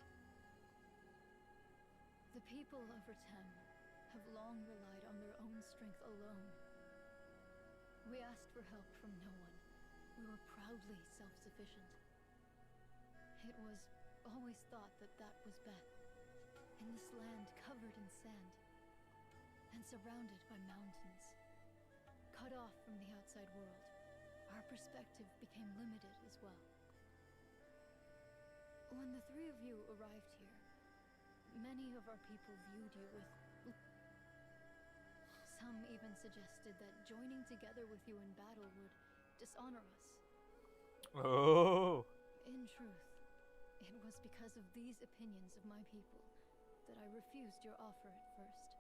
The people of Retem have long relied on their own strength alone. We asked for help from no one. We were proudly self-sufficient. It was always thought that that was best. In this land covered in sand, and surrounded by mountains, cut off from the outside world, our perspective became limited as well. When the three of you arrived here, many of our people viewed you with... Some even suggested that joining together with you in battle would dishonor us. Oh! In truth, it was because of these opinions of my people that I refused your offer at first.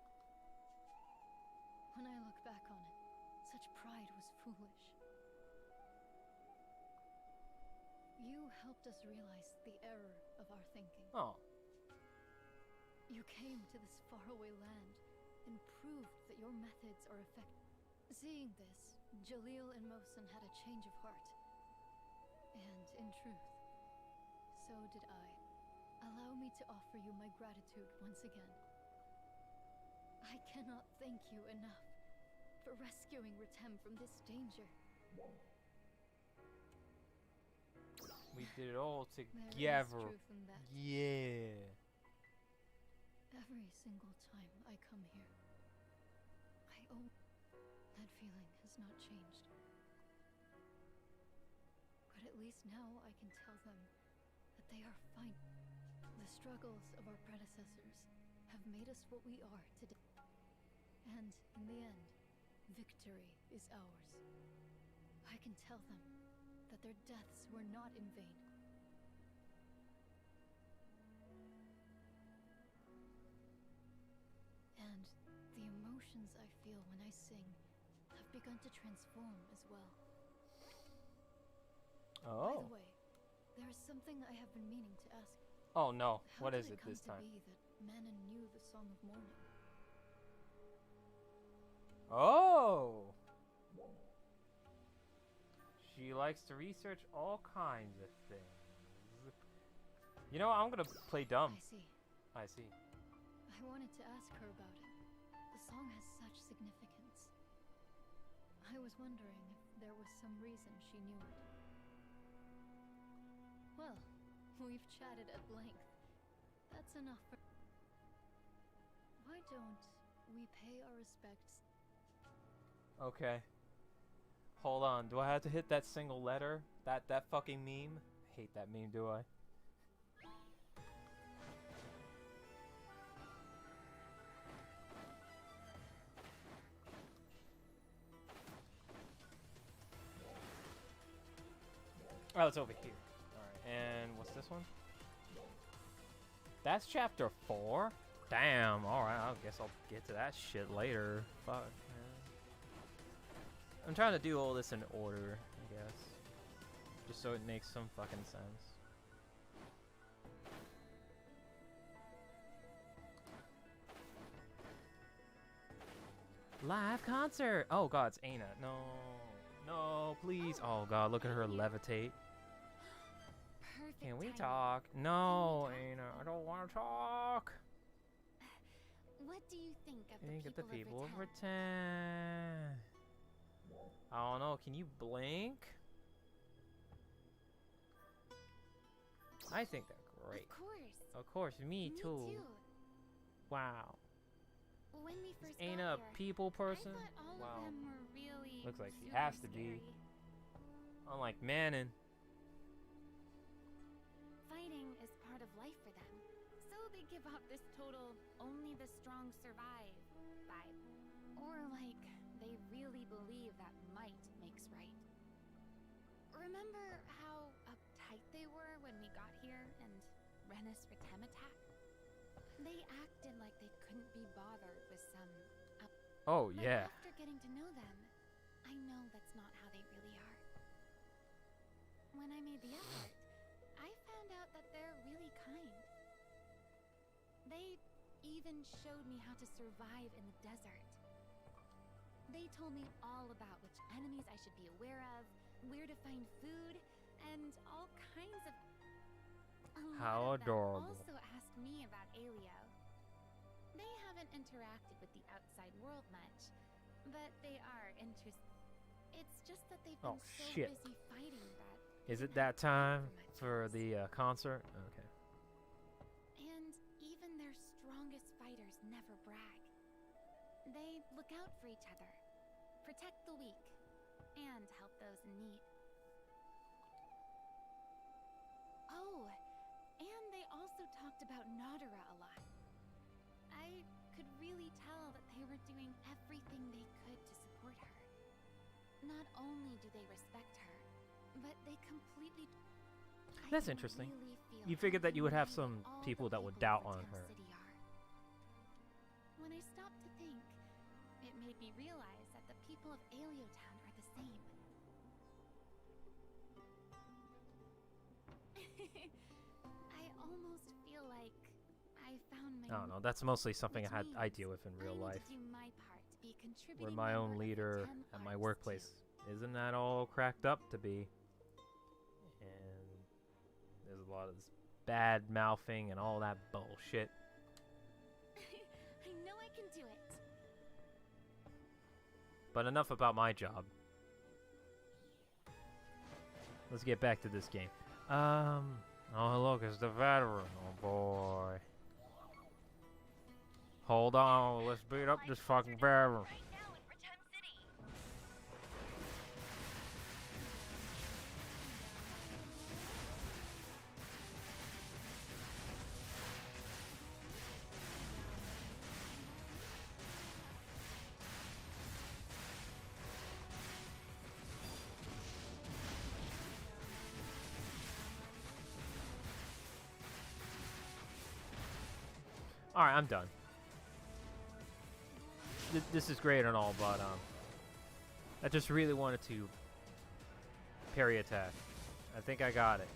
When I look back on it, such pride was foolish. You helped us realize the error of our thinking. Oh. You came to this faraway land and proved that your methods are effective. Seeing this, Jalil and Mohsen had a change of heart. And in truth, so did I. Allow me to offer you my gratitude once again. I cannot thank you enough for rescuing Retem from this danger. We did it all There is together. truth in that. Yeah. Every single time I come here, that feeling has not changed. But at least now I can tell them that they are fine. The struggles of our predecessors have made us what we are today. And in the end, victory is ours. I can tell them that their deaths were not in vain. And the emotions I feel when I sing have begun to transform as well. By Oh. the way, there is something I have been meaning to ask. Oh no. How What did is it come this to time? be that Manon knew the Song of Mourning? Oh. She likes to research all kinds of things. You know, I'm gonna play dumb. I see. I see. I wanted to ask her about it. The song has such significance. I was was wondering if there was some reason she knew it. Well, we've chatted at length. That's enough for... Why don't we pay our respects? Okay. Hold on. Do I have to hit that single letter? That fucking meme? I hate that meme, do I? Oh, it's over here. Alright, and what's this one? That's chapter 4? Damn, alright, I guess I'll get to that shit later. Fuck, man. I'm trying to do all this in order, I guess. Just so it makes some fucking sense. Live concert! Oh god, it's Aina. No. No, please. Oh god, look at her levitate. Perfect Can we timing. talk? No, Aina, I don't want to talk. What do you think of Think of the the people people of of Rattan? Rattan. I don't know. Can you blink? I think they're great. Of course. Of course, me too. Me too. Wow. When we first Ain't got a here, people person? I thought all Wow. of them were really Looks like she super has to be. scary. Unlike Manon. Fighting is part of life for them, so they give out this total "only the strong survive" vibe, or like they really believe that might makes right. Remember how uptight they were when we got here and Renus Ratem attacked? They acted like they couldn't be bothered with some Oh, But yeah. after getting to know them, I know that's not how they really are. When I made the effort, I found out that they're really kind. They even showed me how to survive in the desert. They told me all about which enemies I should be aware of, where to find food, and all kinds of... How adorable. Also asked me about Alio. They haven't interacted with the outside world much, but they are interested. It's just that they've been Oh, so shit. busy fighting that... Is they it haven't that time much for else. the concert? Okay. And even their strongest fighters never brag. They look out for each other, protect the weak, and help those in need. Oh, and they also talked about Nadara a lot. I could really tell that they were doing everything they could to support her. Not only do they respect her, but they completely... That's interesting. You figured that you would have some people that would doubt on her. When I stopped to think, it made me realize that the people of Alio Town are the same. I almost feel like I found my... I don't know. That's mostly something which I means deal with in real I need life. to do my part to be a Where contributing my own member of the leader Tem at my Arts workplace too. isn't that all cracked up to be. And there's a lot of this bad mouthing and all that bullshit. I know I can do it. But enough about my job. Let's get back to this game. Oh look, it's the veteran. Oh boy. Hold on, let's beat up this fucking veteran. Right now in Ratem City. Alright, I'm done. This is great and all, but I just really wanted to parry attack. I think I got it.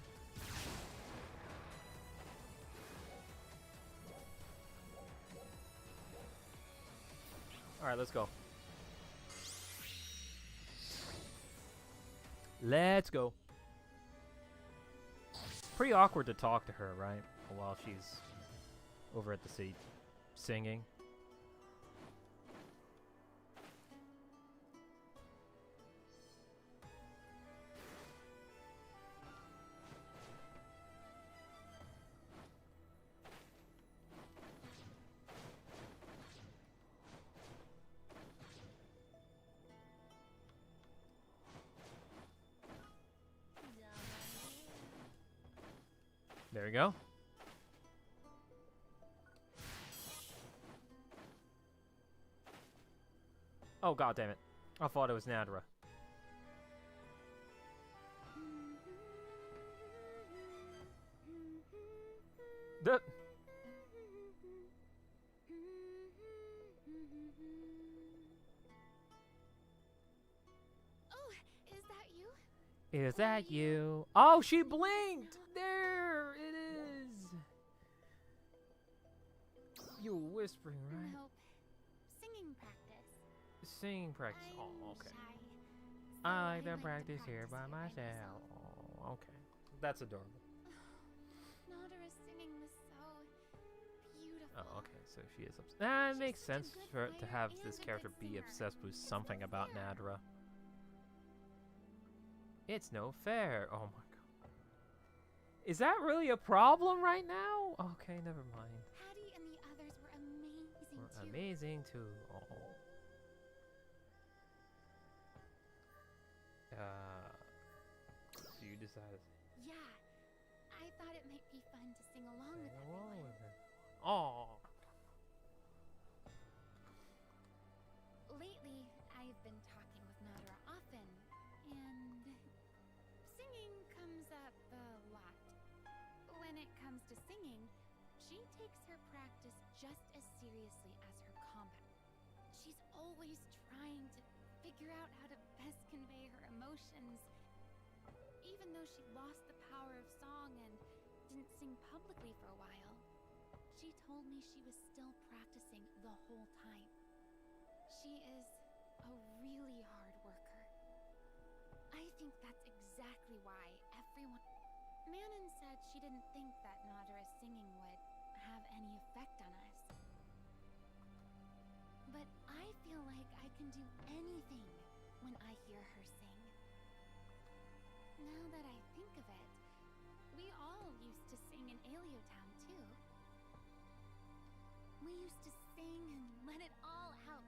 Alright, let's go. Let's go. Pretty awkward to talk to her, right? While she's over at the seat singing. you go. Oh, god damn it. I thought it was Nadra. The Oh, is that you? Is that you? Oh, she blinked! There it is! You were whispering, right? Nope. Singing practice. Singing practice. I'm Oh, okay. shy, so I like to to practice here by by myself. Oh, okay. That's adorable. Nadara's singing was so beautiful. Oh, okay. So she is obsessed. That She's makes such a sense good for to have player this and a character good be singer. obsessed with It's something no about fair. Nadra. It's no fair. Oh my god. Is that really a problem right now? Okay, never mind. Patty and the others were amazing We're too. amazing too. Oh. So you decided. Yeah, I thought it might be fun to sing along with Sing along everyone. with her. Oh. Lately, I've been talking with Nadara often, and singing comes up a lot. When it comes to singing, she takes her practice just as seriously as her combat. She's always trying to figure out how to best convey her emotions. Even though she lost the power of song and didn't sing publicly for a while, she told me she was still practicing the whole time. She is a really hard worker. I think that's exactly why everyone... Manon said she didn't think that Nadara's singing would have any effect on us. But I feel like I can do anything when I hear her sing. Now that I think of it, we all used to sing in Aliotown too. We used to sing and let it all out.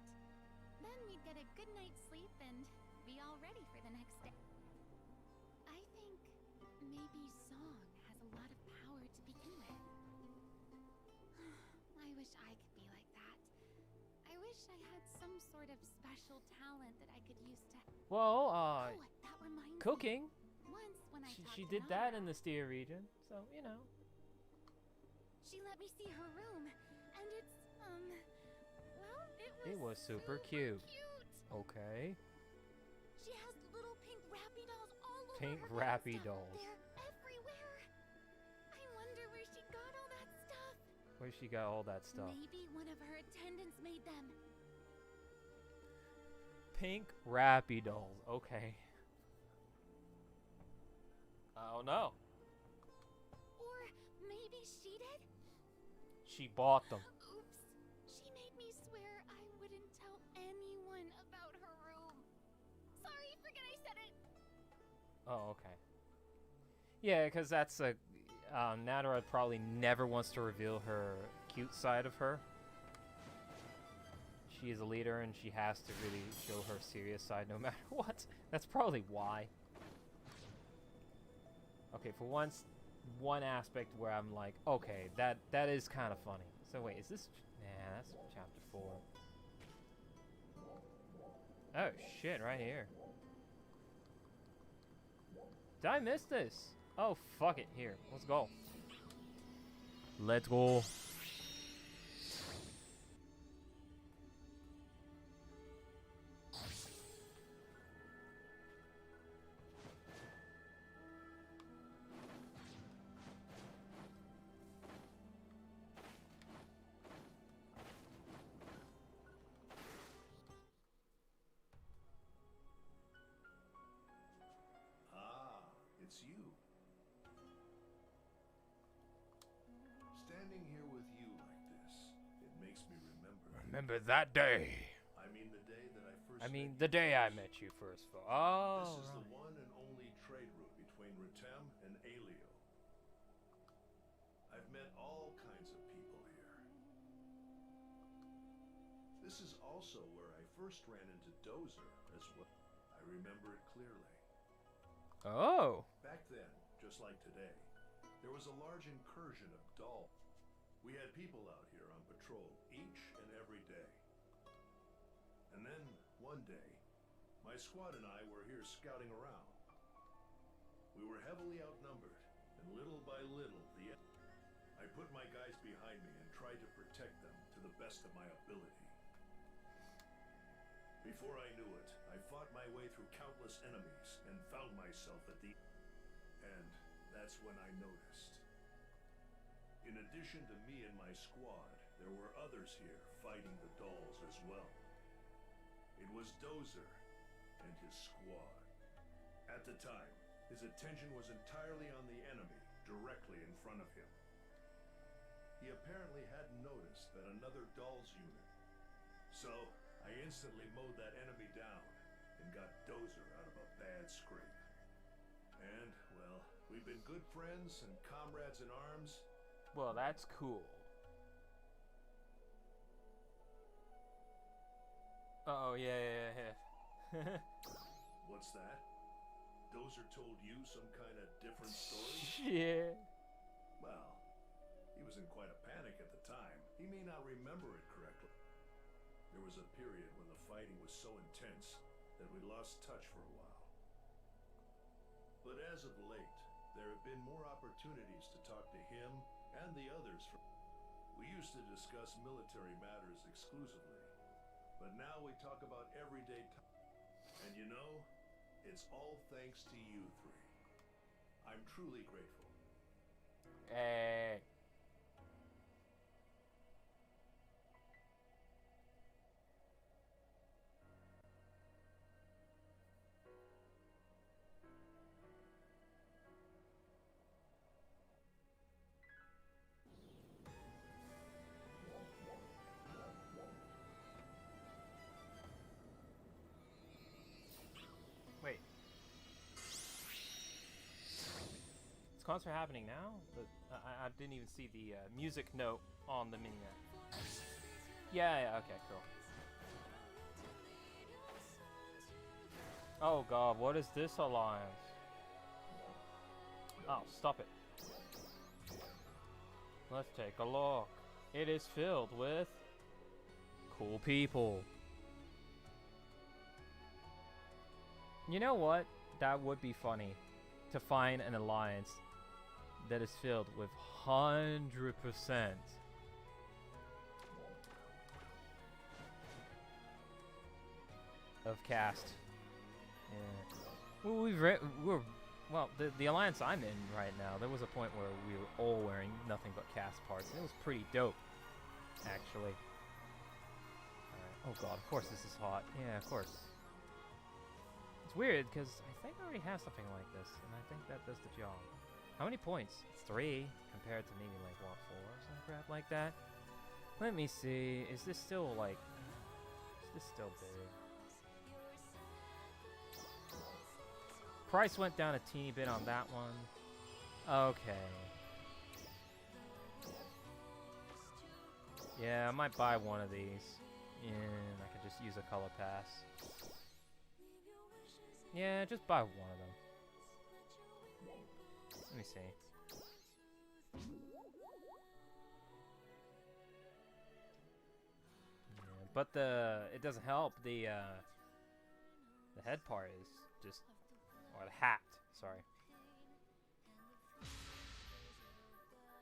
Then we'd get a good night's sleep and be all ready for the next day. I think maybe song has a lot of power to begin with. I wish I could be like that. I wish I had some sort of special talent that I could use to... Well, Oh, that reminds me. cooking. Once when I talked She to did that Nadara, in the Steer region, so you know. she let me see her room, and it's, well, It was super cute. cute. Okay. She has little pink rappy dolls all over Pink her rappy bed and stuff. dolls. They're everywhere. I wonder where she got all that stuff. Where she got all that stuff? Maybe one of her attendants made them. Pink rappy dolls. Okay. I don't know. Or maybe she did? She bought them. Oops. She made me swear I wouldn't tell anyone about her room. Sorry, forget I said it. Oh, okay. Yeah, because that's a... Nadara probably never wants to reveal her cute side of her. She is a leader and she has to really show her serious side no matter what. That's probably why. Okay, for once, one aspect where I'm like, okay, that is kind of funny. So wait, is this... Nah, that's chapter 4. Oh, shit, right here. Did I miss this? Oh, fuck it. Here, let's go. Let's go. Ah, it's you. Standing here with you like this, it makes me remember. Remember that day. I mean the day that I first. I mean, met the you. day I met you first. Oh, This is right. the one and only trade route between Ritem and Alio. I've met all kinds of people here. This is also where I first ran into Dozer as well. I remember it clearly. Oh. Back then, just like today, there was a large incursion of dolls. We had people out here on patrol each and every day. And then, one day, my squad and I were here scouting around. We were heavily outnumbered, and little by little, I put my guys behind me and tried to protect them to the best of my ability. Before I knew it, I fought my way through countless enemies and found myself at the... And that's when I noticed. In addition to me and my squad, there were others here fighting the dolls as well. It was Dozer and his squad. At the time, his attention was entirely on the enemy, directly in front of him. He apparently hadn't noticed that another doll's unit. So, I instantly mowed that enemy down and got Dozer out of a bad scrape. And, well, we've been good friends and comrades in arms. Well, that's cool. Uh-oh, yeah. What's that? Dozer told you some kind of different story? Yeah. Well, he was in quite a panic at the time. He may not remember it correctly. There was a period when the fighting was so intense that we lost touch for a while. But as of late, there have been more opportunities to talk to him and the others. We used to discuss military matters exclusively, but now we talk about everyday and you know, it's all thanks to you three. I'm truly grateful. Hey. Wait. Is concert happening now? I didn't even see the music note on the mini-map. Yeah, okay, cool. Oh god, what is this alliance? Oh, stop it. Let's take a look. It is filled with cool people. You know what? That would be funny to find an alliance that is filled with 100% of cast. Yeah. Well, the alliance I'm in right now, there was a point where we were all wearing nothing but cast parts. And it was pretty dope, actually. Alright. Oh god, of course this is hot. Yeah, of course. It's weird, because I think I already have something like this, and I think that does the job. How many points? 3, compared to maybe, like, what, 4 or some crap like that? Let me see. Is this still, like... Is this still big? Price went down a teeny bit on that one. Okay. Yeah, I might buy one of these. And I could just use a color pass. Yeah, just buy one of them. Let me see. Yeah, but it doesn't help. The head part is just, or the hat, sorry.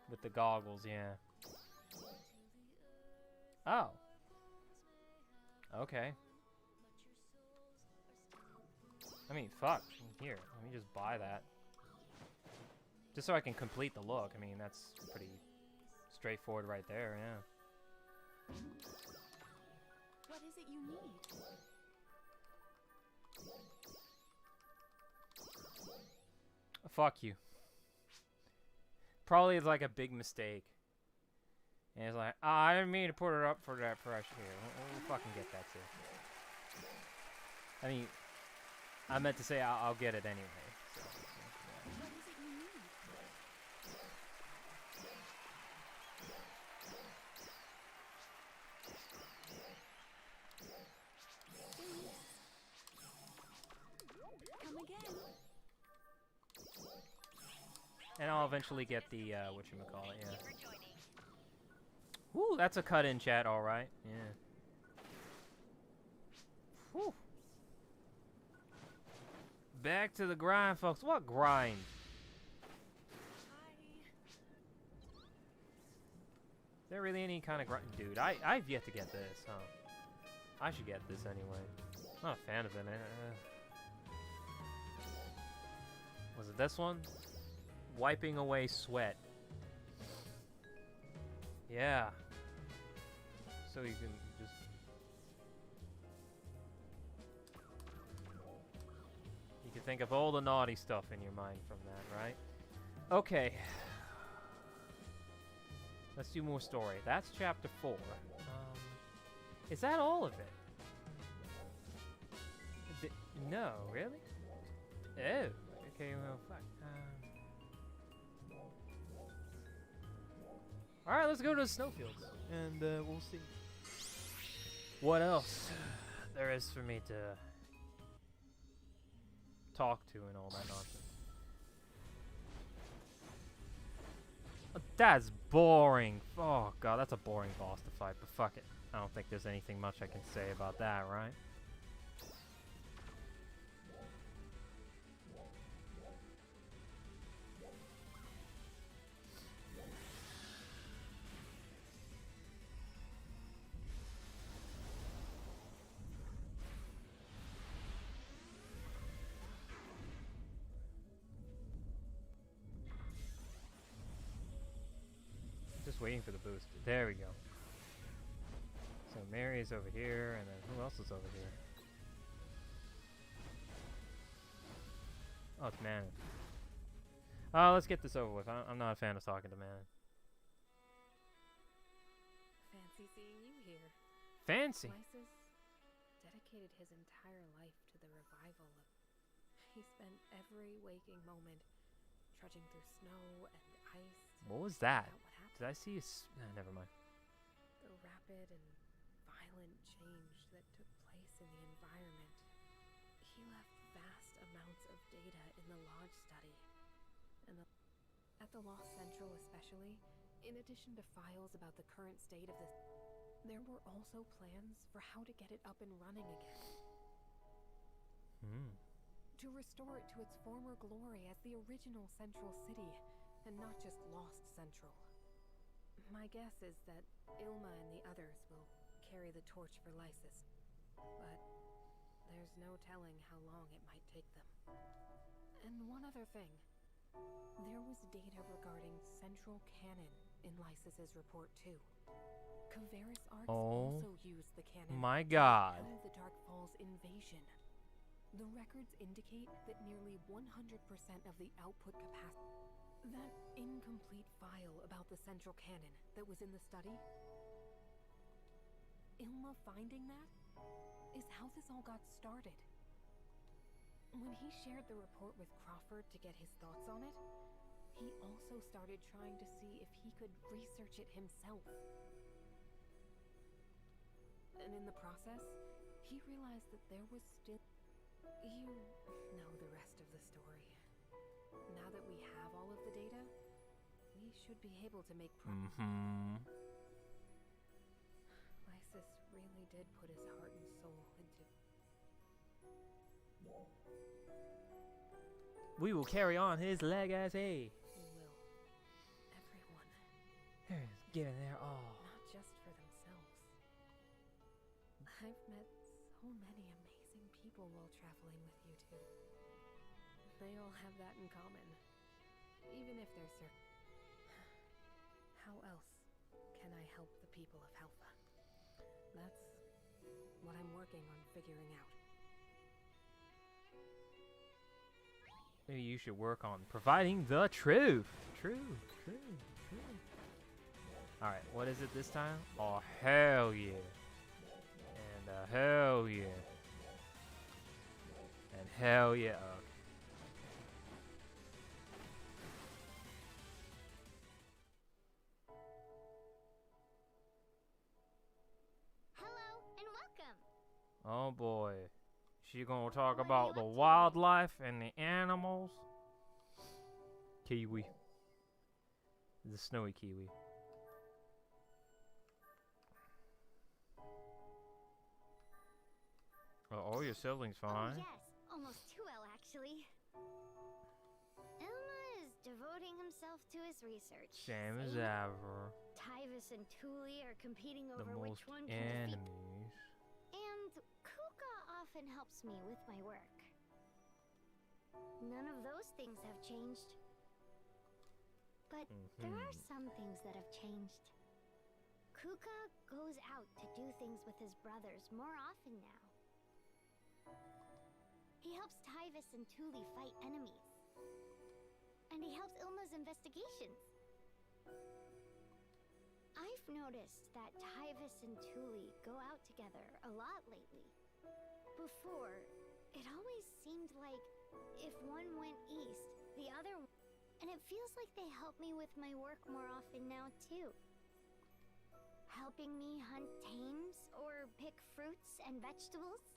With the goggles, yeah. Oh. Okay. I mean, fuck. Here, let me just buy that. Just so I can complete the look. I mean, that's pretty straightforward right there, yeah. What is it you need? Fuck you. Probably like a big mistake. And it's like, I didn't mean to put it up for that price here. We'll fucking get that too. I mean, I meant to say I'll get it anyway. So, yeah. What is it you need? Come again. And I'll eventually get the, whatchamacallit, yeah. Woo, that's a cut-in chat, alright. Yeah. Whew. Back to the grind, folks. What grind? Is there really any kind of grind? Dude, I've yet to get this, huh? I should get this anyway. Not a fan of it, man. Was it this one? Wiping away sweat. Yeah. So you can just... You can think of all the naughty stuff in your mind from that, right? Okay. Let's do more story. That's chapter 4. Is that all of it? No, really? Oh. Okay, well, fuck. Alright, let's go to the snowfields. And we'll see what else there is for me to talk to and all that nonsense. That's boring. Oh god, that's a boring boss to fight, but fuck it. I don't think there's anything much I can say about that, right? Just waiting for the boost. There we go. So Mary is over here, and then who else is over here? Oh, it's Manon. Let's get this over with. I'm not a fan of talking to Manon. Fancy seeing you here. Fancy? Lysis dedicated his entire life to the revival of... He spent every waking moment trudging through snow and ice. What was that? Did I see a never mind. The rapid and violent change that took place in the environment. He left vast amounts of data in the Lodge study. And at the Lost Central especially, in addition to files about the current state of the... There were also plans for how to get it up and running again. To restore it to its former glory as the original Central City, and not just Lost Central. My guess is that Ilma and the others will carry the torch for Lysis, but there's no telling how long it might take them. And one other thing. There was data regarding Central Canon in Lysis's report too. Kavaris Arts also used the canon my god. to the Dark Falls invasion. The records indicate that nearly 100% of the output capacity... That incomplete file about the Central Canon that was in the study? Ilma finding that is how this all got started. When he shared the report with Crawford to get his thoughts on it, he also started trying to see if he could research it himself. And in the process, he realized that there was still... You know the rest of the story. Now that we have all of the data, we should be able to make progress. Lysis really did put his heart and soul into... We will carry on his legacy. We will. Everyone. They're giving their all. Not just for themselves. I've met so many amazing people while traveling with you two. They all have that in common. Even if they're certain. How else can I help the people of Helfa? That's what I'm working on figuring out. Maybe you should work on providing the truth. True. Alright, what is it this time? Oh, hell yeah. And hell yeah. And hell yeah. Oh boy. She gonna talk about the wildlife and the animals? Kiwi. The snowy kiwi. Oh, all your siblings fine. Oh, yes, almost too well, actually. Ilma is devoting himself to his research. Same as ever. Tyvis and Thule are competing The over which most one can defeat. enemies. And Kuka often helps me with my work. None of those things have changed. But there are some things that have changed. Kuka goes out to do things with his brothers more often now. He helps Tyvis and Thule fight enemies. And he helps Ilma's investigations. I've noticed that Tyvis and Thule go out together a lot lately. Before, it always seemed like if one went east, the other... And it feels like they help me with my work more often now, too. Helping me hunt tames or pick fruits and vegetables.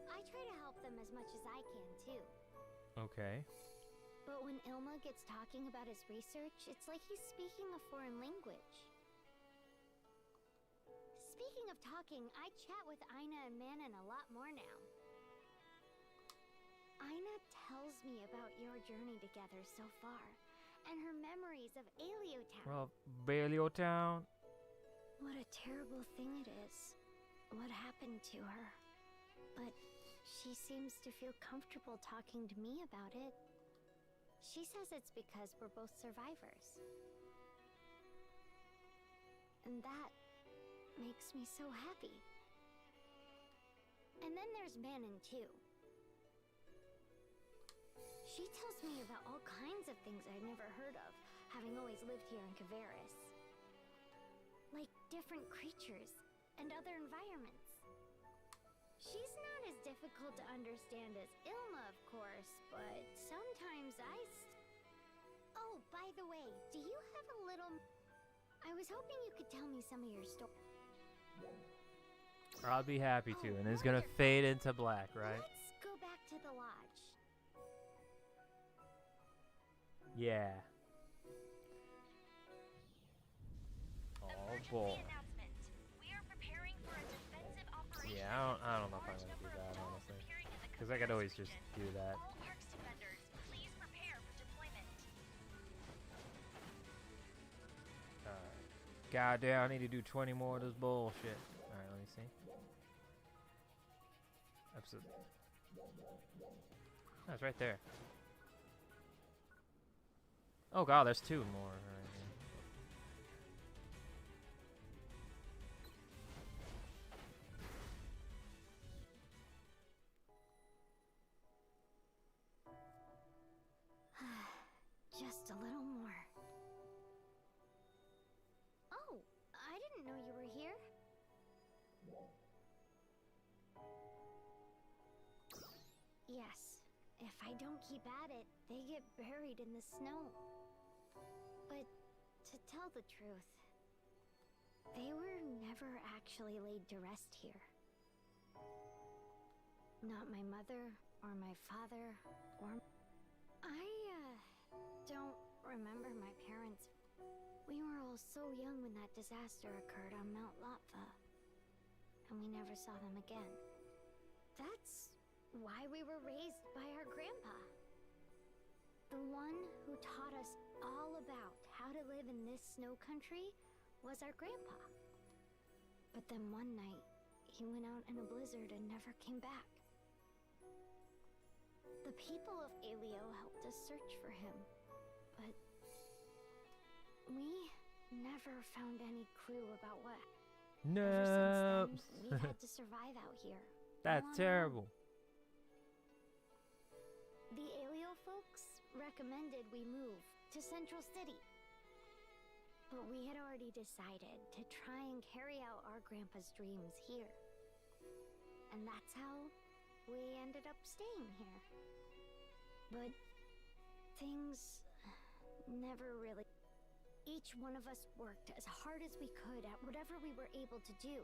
I try to help them as much as I can, too. Okay. But when Ilma gets talking about his research, it's like he's speaking a foreign language. Speaking of talking, I chat with Aina and Manon a lot more now. Aina tells me about your journey together so far, and her memories of Aleo Town. Well, Baleo Town. What a terrible thing it is. What happened to her. But she seems to feel comfortable talking to me about it. She says it's because we're both survivors. And that makes me so happy. And then there's Manon, too. She tells me about all kinds of things I'd never heard of, having always lived here in Kavaris. Like different creatures and other environments. She's not as difficult to understand as Ilma, of course, but sometimes Oh, by the way, do you have a little... I was hoping you could tell me some of your story. I'll be happy to, and it's gonna fade into black, right? Let's go back to the lodge. Yeah. Oh boy. Yeah, I don't know if I'm gonna do that, honestly. Because I could always just do that. God damn, I need to do 20 more of this bullshit. Alright, let me see. Episode. Oh, it's right there. Oh god, there's 2 more right here. Just a little more. Oh, I didn't know you were here. Yes, if I don't keep at it, they get buried in the snow. But to tell the truth, they were never actually laid to rest here. Not my mother, or my father, or... I don't remember my parents. We were all so young when that disaster occurred on Mount Latva. And we never saw them again. That's why we were raised by our grandpa. The one who taught us all about how to live in this snow country was our grandpa. But then one night, he went out in a blizzard and never came back. The people of Aleo helped us search for him, but we never found any clue about what. No. Ever since then, we've had to survive out here. That's terrible. The Aleo folks recommended we move to Central City. But we had already decided to try and carry out our grandpa's dreams here. And that's how we ended up staying here. But things never really... Each one of us worked as hard as we could at whatever we were able to do.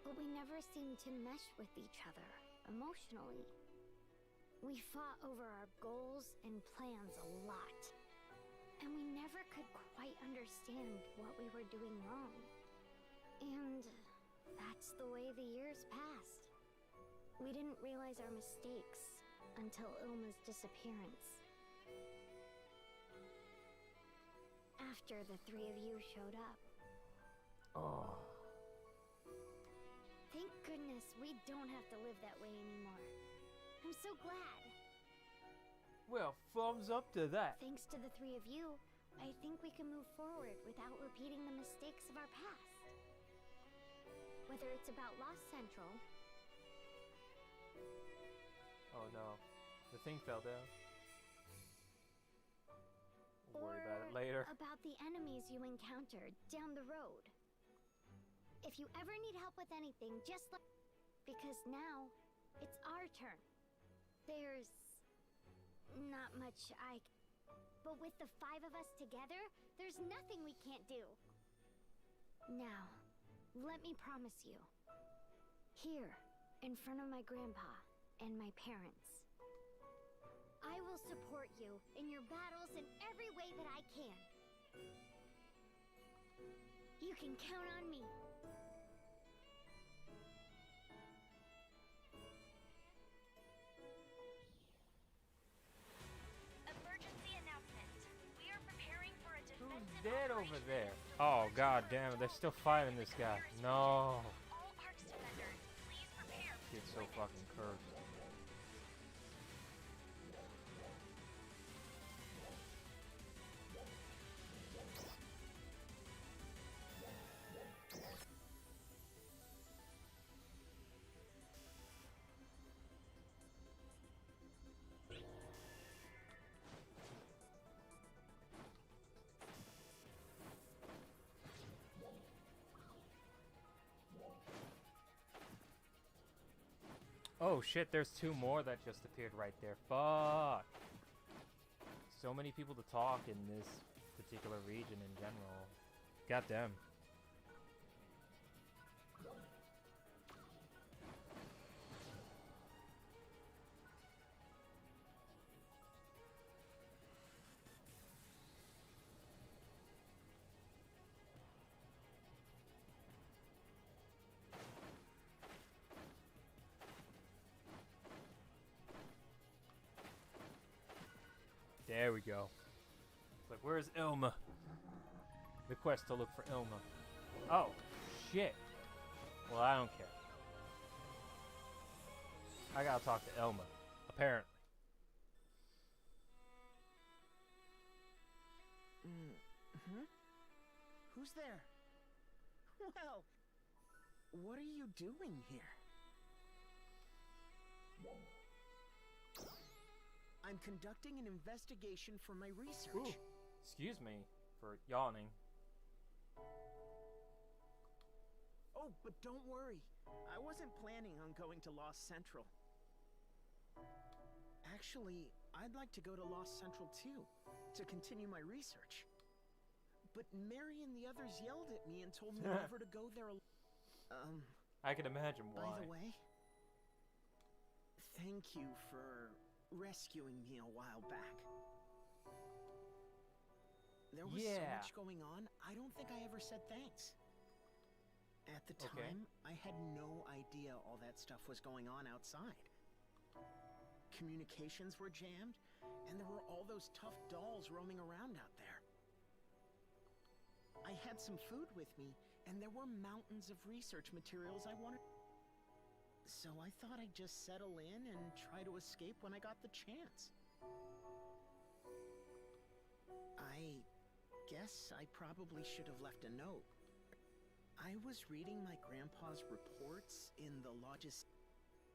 But we never seemed to mesh with each other emotionally. We fought over our goals and plans a lot. and we never could quite understand what we were doing wrong. And that's the way the years passed. We didn't realize our mistakes until Ilma's disappearance. After the three of you showed up. Oh. Thank goodness we don't have to live that way anymore. I'm so glad. Well, thumbs up to that. Thanks to the three of you, I think we can move forward without repeating the mistakes of our past. Whether it's about Lost Central... Oh no, the thing fell down. We'll worry about it later. About the enemies you encountered down the road. If you ever need help with anything, just let... Because now, it's our turn. There's... not much But with the five of us together, there's nothing we can't do. Now, let me promise you. Here, in front of my grandpa and my parents. I will support you in your battles in every way that I can. You can count on me. Emergency announcement. We are preparing for a Who's defensive dead over operation there? against the Oh Rebels god in damn it, they're Central. still fighting this guy. No. All Arcs defenders, please prepare for It's so deployment. fucking cursed. Oh shit, there's two more that just appeared right there. Fuck. So many people to talk in this particular region in general. Goddamn. There we go. It's like, where's Ilma? The quest to look for Ilma. Oh, shit. Well, I don't care. I gotta talk to Ilma, apparently. Mm-hmm. Who's there? Well, what are you doing here? I'm conducting an investigation for my research. Ooh, excuse me for yawning. Oh, but don't worry. I wasn't planning on going to Lost Central. Actually, I'd like to go to Lost Central too, to continue my research. But Mary and the others yelled at me and told me never to go there alone. I can imagine why. By the way, thank you for rescuing me a while back. There was so much going on, I don't think I ever said thanks. At the time, I had no idea all that stuff was going on outside. Communications were jammed, and there were all those tough dolls roaming around out there. I had some food with me, and there were mountains of research materials I wanted. So I thought I'd just settle in and try to escape when I got the chance. I guess I probably should have left a note. I was reading my grandpa's reports in the lodges,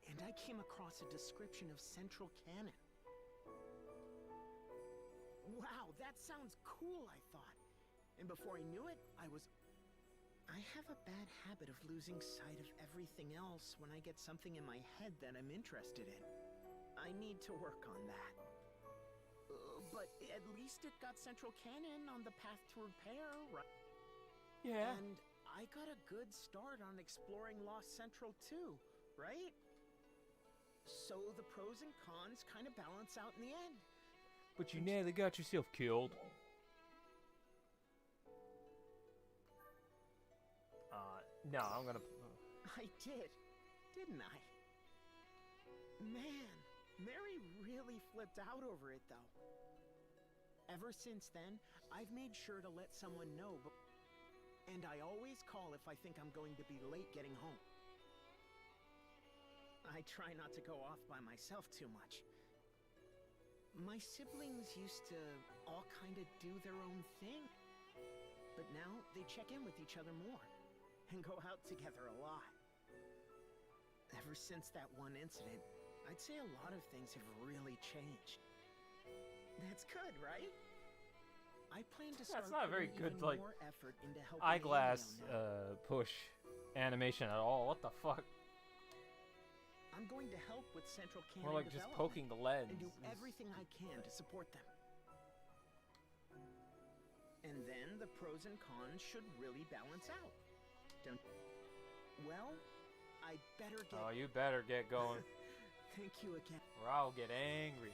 and I came across a description of Central Cannon. Wow, that sounds cool, I thought. And before I knew it, I have a bad habit of losing sight of everything else when I get something in my head that I'm interested in. I need to work on that. But at least it got Central Cannon on the path to repair, right? Yeah. And I got a good start on exploring Lost Central too, right? So the pros and cons kind of balance out in the end. But you nearly got yourself killed. No, I'm gonna. I did, didn't I? Man, Mary really flipped out over it, though. Ever since then, I've made sure to let someone know, and I always call if I think I'm going to be late getting home. I try not to go off by myself too much. My siblings used to all kind of do their own thing, but now they check in with each other more and go out together a lot. Ever since that one incident, I'd say a lot of things have really changed. That's good, right? I plan to start That's not a very putting good even like more effort into helping eyeglass Amy now. push animation at all. What the fuck? I'm going to help with Central Canning More like just poking the lens. and do everything I can to support them. And then the pros and cons should really balance out. Don't. Well, I better get. Oh, you better get going, Thank you again. or I'll get angry.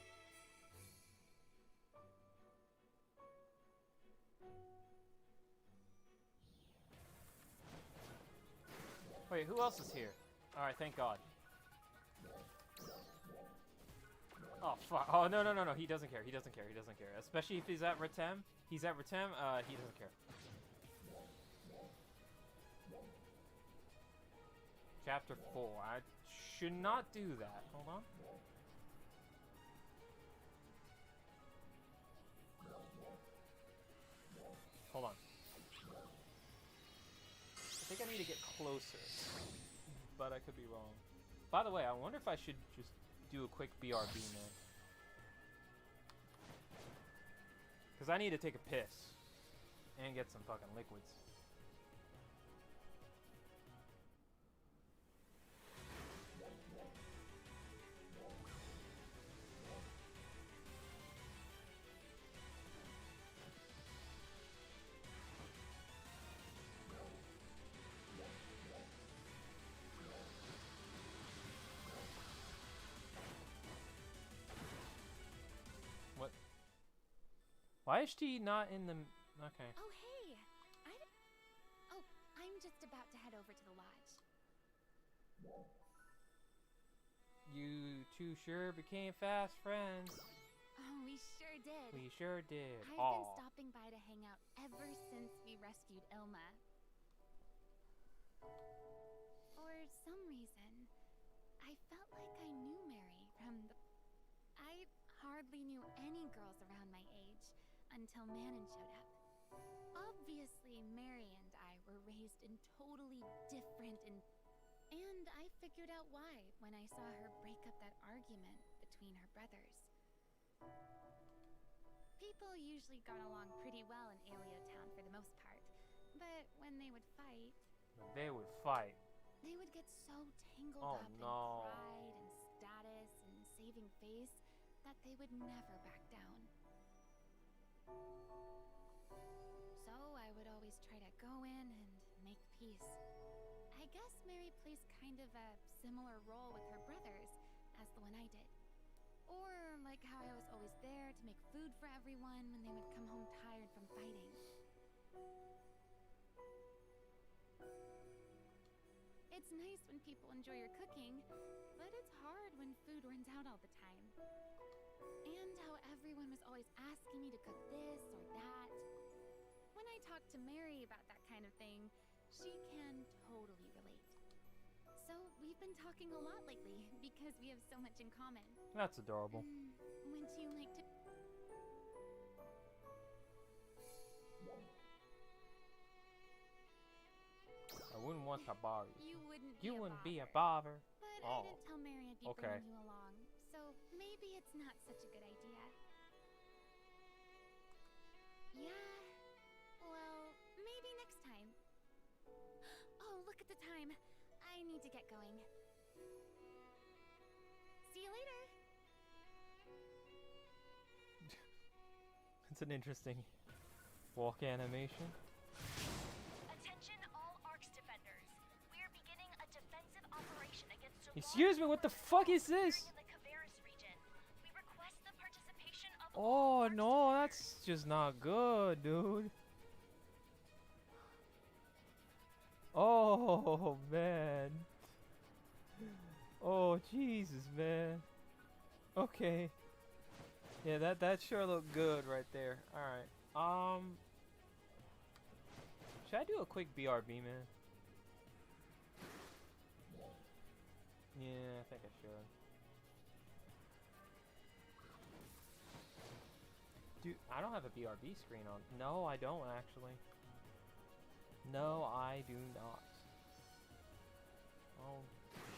Wait, who else is here? Alright, thank God. Oh, fuck. Oh, no, no, no, no. He doesn't care. He doesn't care. He doesn't care. Especially if he's at Retem. He's at Retem. He doesn't care. Chapter 4. I should not do that. Hold on. Hold on. I think I need to get closer. But I could be wrong. By the way, I wonder if I should just do a quick BRB, man. Because I need to take a piss. And get some fucking liquids. What? Why is she not in the... Okay. Oh, hey! Oh, I'm just about to head over to the lodge. You two sure became fast friends. Oh, we sure did. We sure did. I've been stopping by to hang out ever since we rescued Ilma. For some reason, I felt like I knew Mary from the... I hardly knew any girls around my age until Manon showed up. Obviously, Mary and I were raised in totally different and I figured out why when I saw her break up that argument between her brothers. People usually got along pretty well in Alia Town for the most part, but when they would fight... They would fight. They would get so tangled Oh, up in no. pride and status and saving face that they would never back down. So I would always try to go in and make peace. I guess Mary plays kind of a similar role with her brothers as the one I did. Or like how I was always there to make food for everyone when they would come home tired from fighting. It's nice when people enjoy your cooking, but it's hard when food runs out all the time. And how everyone was always asking me to cook this or that. When I talk to Mary about that kind of thing, she can totally relate. So we've been talking a lot lately because we have so much in common. That's adorable. Wouldn't you like to... I wouldn't want to bother you. You wouldn't be a bother. But Oh. I did tell Mary I'd be Okay. bringing you along, so maybe it's not such a good idea. Yeah, well, maybe next time. Oh, look at the time. I need to get going. See you later. It's an interesting walk animation. Attention all ARC's defenders. We are beginning a defensive operation against a Excuse me, what the fuck is this? in the Caveris region. We request the participation of Oh no, that's just not good, dude. Oh man. Oh Jesus, man. Okay. Yeah, that sure looked good right there. All right. Should I do a quick BRB, man? Yeah, I think I should. Dude, I don't have a BRB screen on. No, I don't actually. No, I do not. Oh,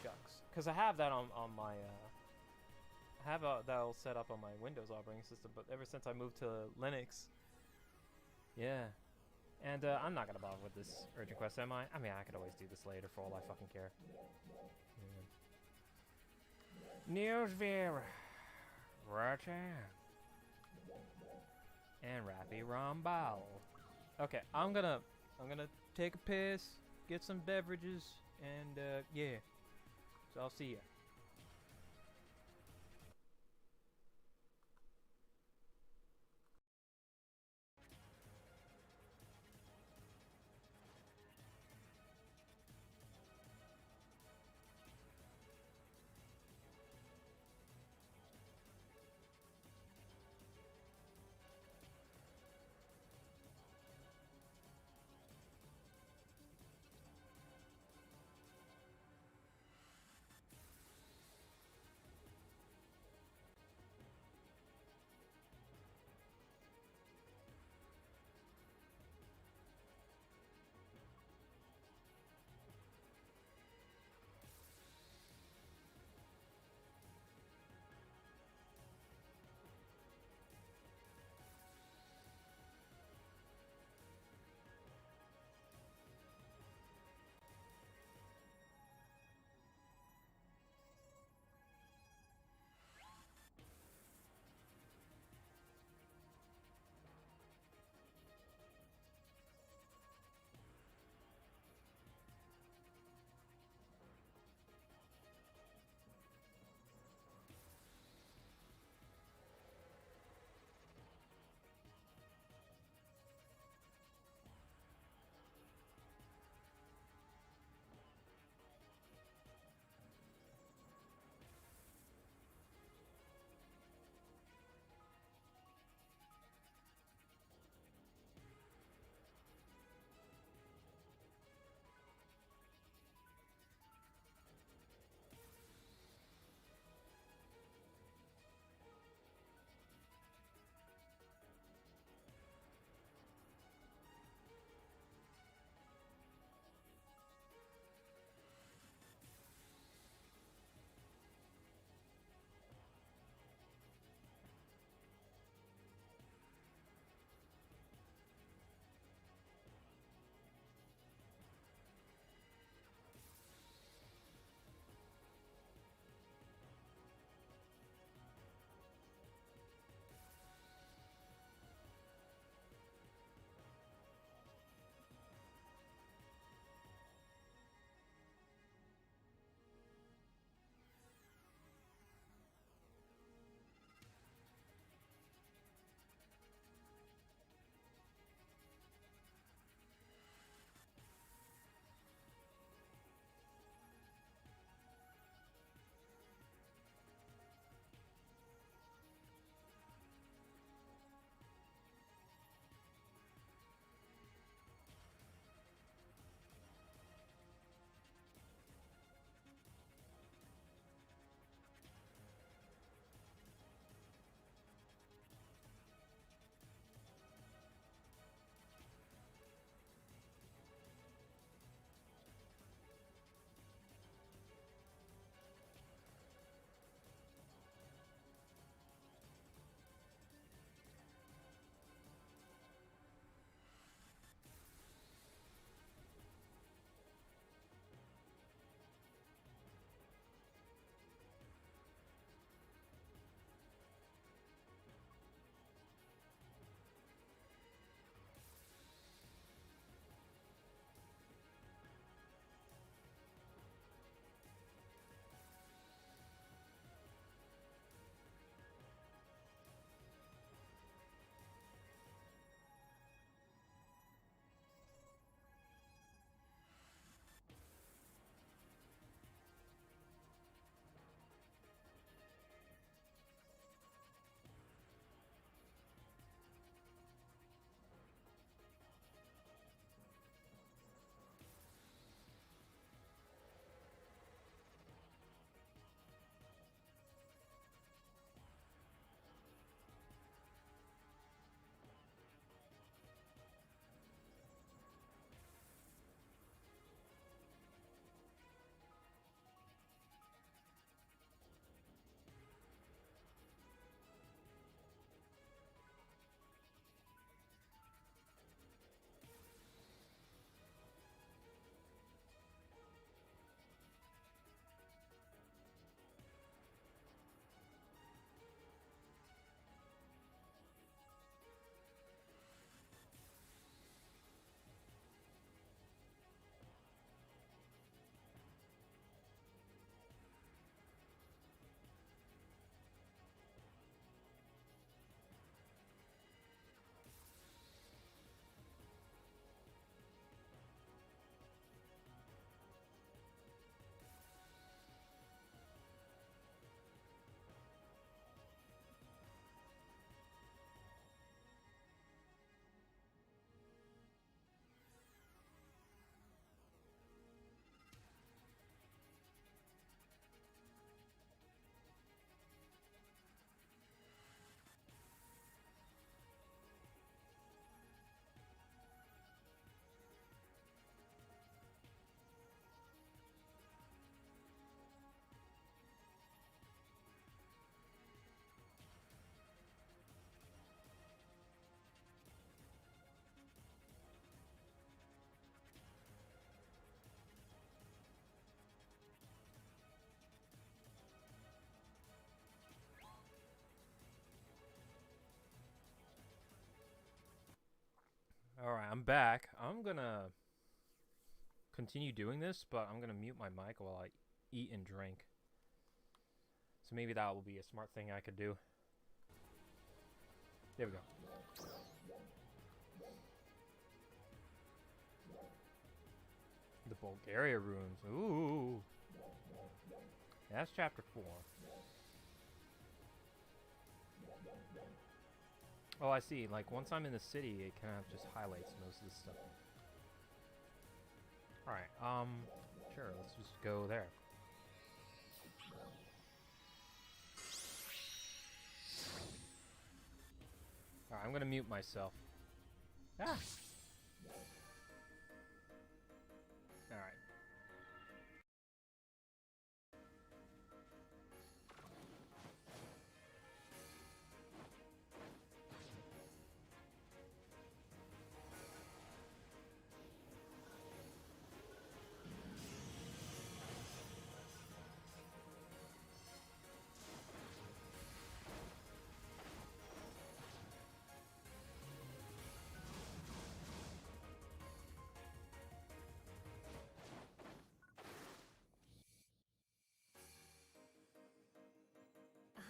shucks. Because I have that on my, I have that all set up on my Windows operating system, but ever since I moved to Linux, yeah. And I'm not going to bother with this urgent quest, am I? I mean, I could always do this later for all I fucking care. Yeah. Newsview. Right here. And Rappy Rambal. Okay, I'm gonna take a piss, get some beverages, and yeah. So I'll see ya. Alright, I'm back. I'm gonna continue doing this, but I'm gonna mute my mic while I eat and drink. So maybe that will be a smart thing I could do. There we go. The Bulgaria ruins. Ooh. That's chapter 4. Oh, I see. Like, once I'm in the city, it kind of just highlights most of the stuff. Alright, sure, let's just go there. Alright, I'm gonna mute myself. Ah! Alright.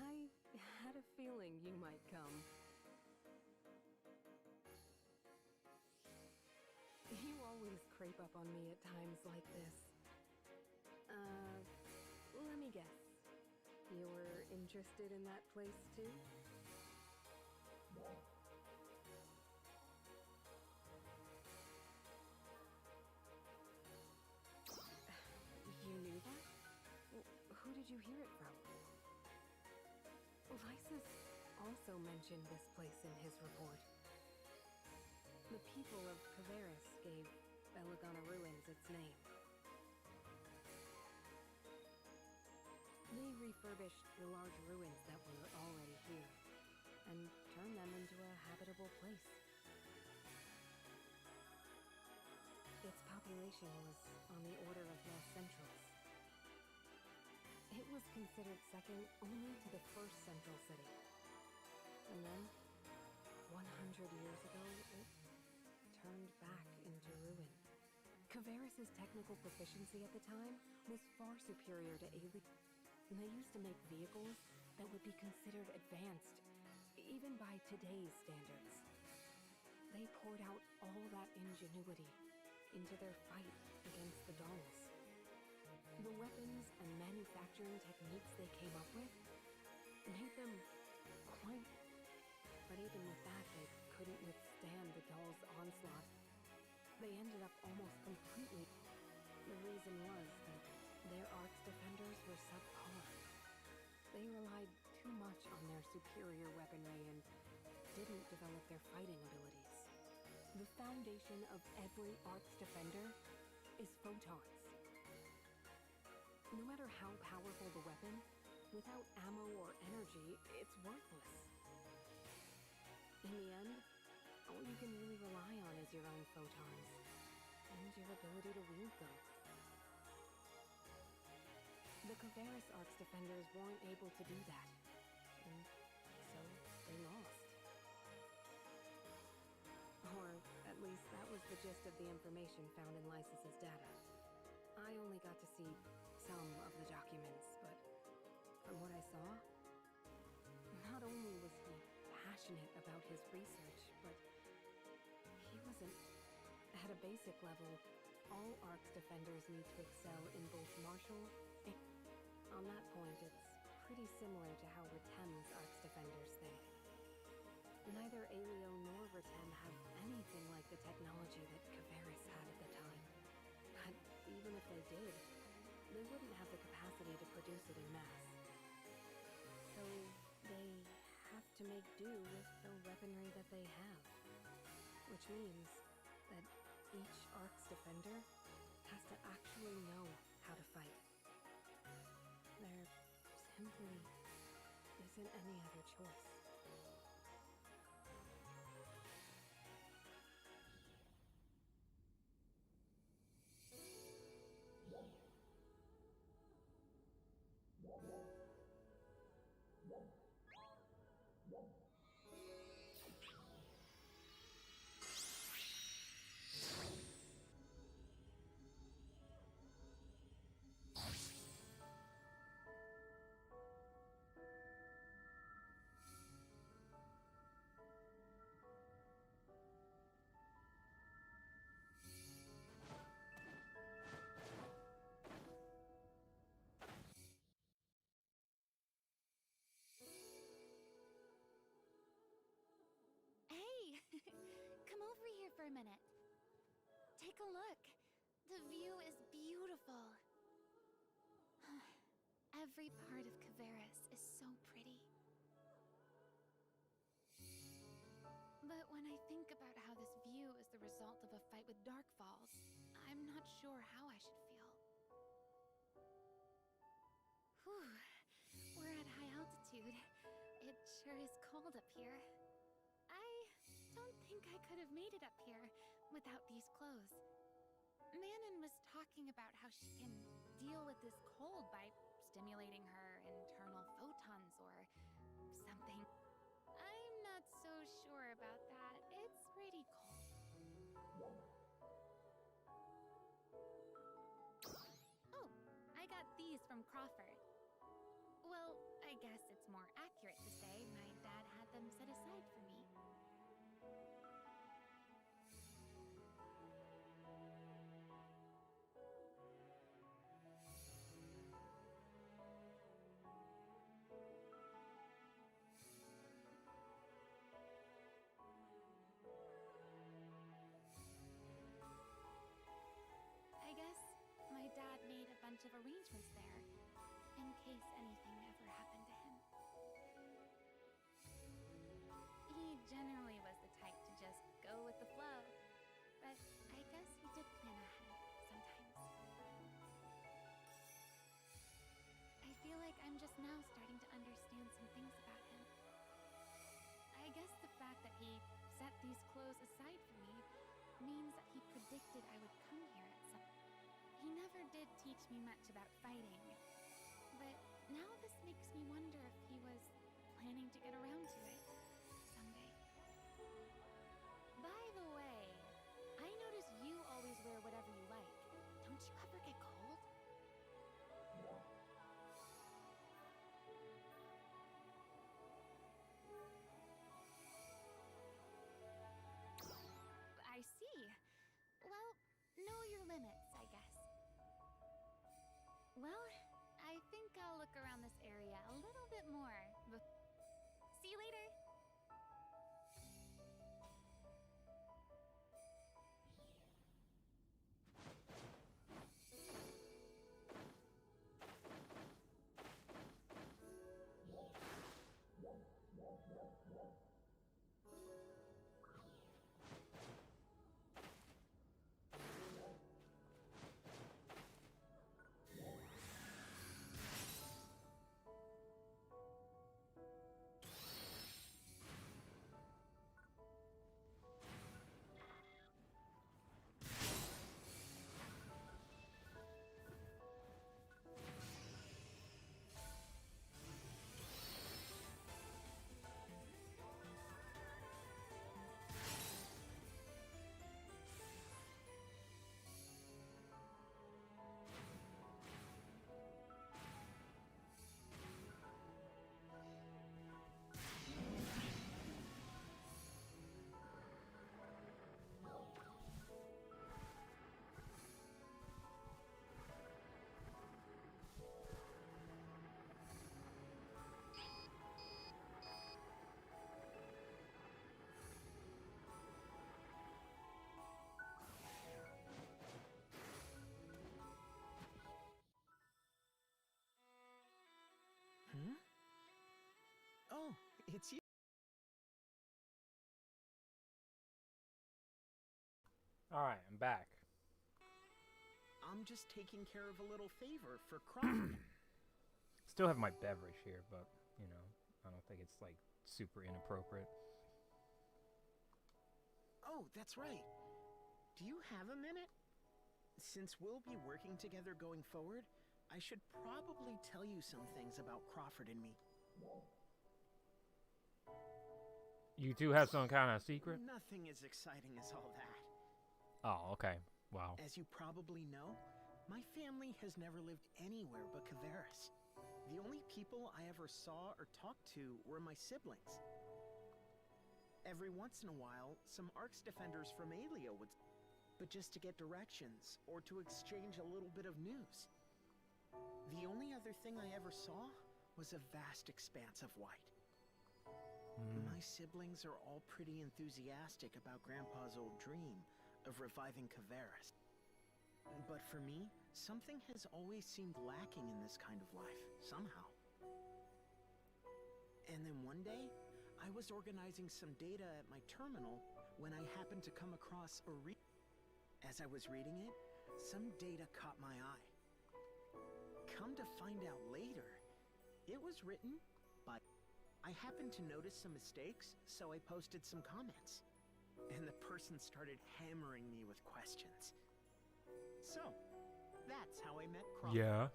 I had a feeling you might come. You always creep up on me at times like this. Let me guess. You're interested in that place too? You knew that? Who did you hear it from? Lysis also mentioned this place in his report. The people of Kavaris gave Belagana Ruins its name. They refurbished the large ruins that were already here, and turned them into a habitable place. Its population was on the order of Los Centrals. It was considered second only to the first central city. And then, 100 years ago, it turned back into ruin. Kavaris' technical proficiency at the time was far superior to alien. They used to make vehicles that would be considered advanced, even by today's standards. They poured out all that ingenuity into their fight against the dolls. The weapons and manufacturing techniques they came up with made them quite... But even with that, they couldn't withstand the dolls' onslaught. They ended up almost completely... The reason was that their Arc's defenders were subpar. They relied too much on their superior weaponry and didn't develop their fighting abilities. The foundation of every Arc's defender is photons. No matter how powerful the weapon, without ammo or energy, it's worthless. In the end, all you can really rely on is your own photons, and your ability to wield them. The Kavaris Arc's defenders weren't able to do that, and so they lost. Or, at least that was the gist of the information found in Lysis' data. I only got to see some of the documents, but from what I saw, not only was he passionate about his research, but he wasn't... At a basic level, all Arc's defenders need to excel in both martial and... On that point, it's pretty similar to how Retem's Arc's defenders think. Neither Aelio nor Retem have anything like the technology that Kavaris had at the time. But even if they did, they wouldn't have the capacity to produce it in mass. So they have to make do with the weaponry that they have. Which means that each Arc's defender has to actually know how to fight. There simply isn't any other choice. Come over here for a minute. Take a look. The view is beautiful. Every part of Kavaris is so pretty. But when I think about how this view is the result of a fight with Dark Falls, I'm not sure how I should feel. Whew. We're at high altitude. It sure is cold up here. I don't think I could have made it up here without these clothes. Manon was talking about how she can deal with this cold by stimulating her internal photons or something. I'm not so sure about that. It's pretty cold. Oh, I got these from Crawford. Well, I guess it's more accurate to say my dad had them set aside for me. I guess my dad made a bunch of arrangements there, in case anything ever happened to him. He generally was the type to just go with the flow, but I guess he did plan ahead sometimes. I feel like I'm just now starting to understand some things about him. I guess the fact that he set these clothes aside for me means that he predicted I would come here at some. He never did teach me much about fighting, but now this makes me wonder if he was planning to get around to it someday. By the way, I notice you always wear whatever you like. Don't you ever get cold? I see. Well, know your limits, I guess. Well, I think I'll look around this area a little bit more. See you later! Hmm? Oh, it's you. Alright, I'm back. I'm just taking care of a little favor for Crawford. Still have my beverage here, but, you know, I don't think it's, like, super inappropriate. Oh, that's right. Do you have a minute? Since we'll be working together going forward, I should probably tell you some things about Crawford and me. You two have some kind of secret? Nothing as exciting as all that. Oh, okay. Wow. As you probably know, my family has never lived anywhere but Kavaris. The only people I ever saw or talked to were my siblings. Every once in a while, some Arcs defenders from Alia would... but just to get directions, or to exchange a little bit of news. The only other thing I ever saw was a vast expanse of white. My siblings are all pretty enthusiastic about Grandpa's old dream of reviving Kavaris. But for me, something has always seemed lacking in this kind of life, somehow. And then one day, I was organizing some data at my terminal when I happened to come across a As I was reading it, some data caught my eye. Come to find out later, it was written by... I happened to notice some mistakes, so I posted some comments. And the person started hammering me with questions. So, that's how I met Crawford. Yeah.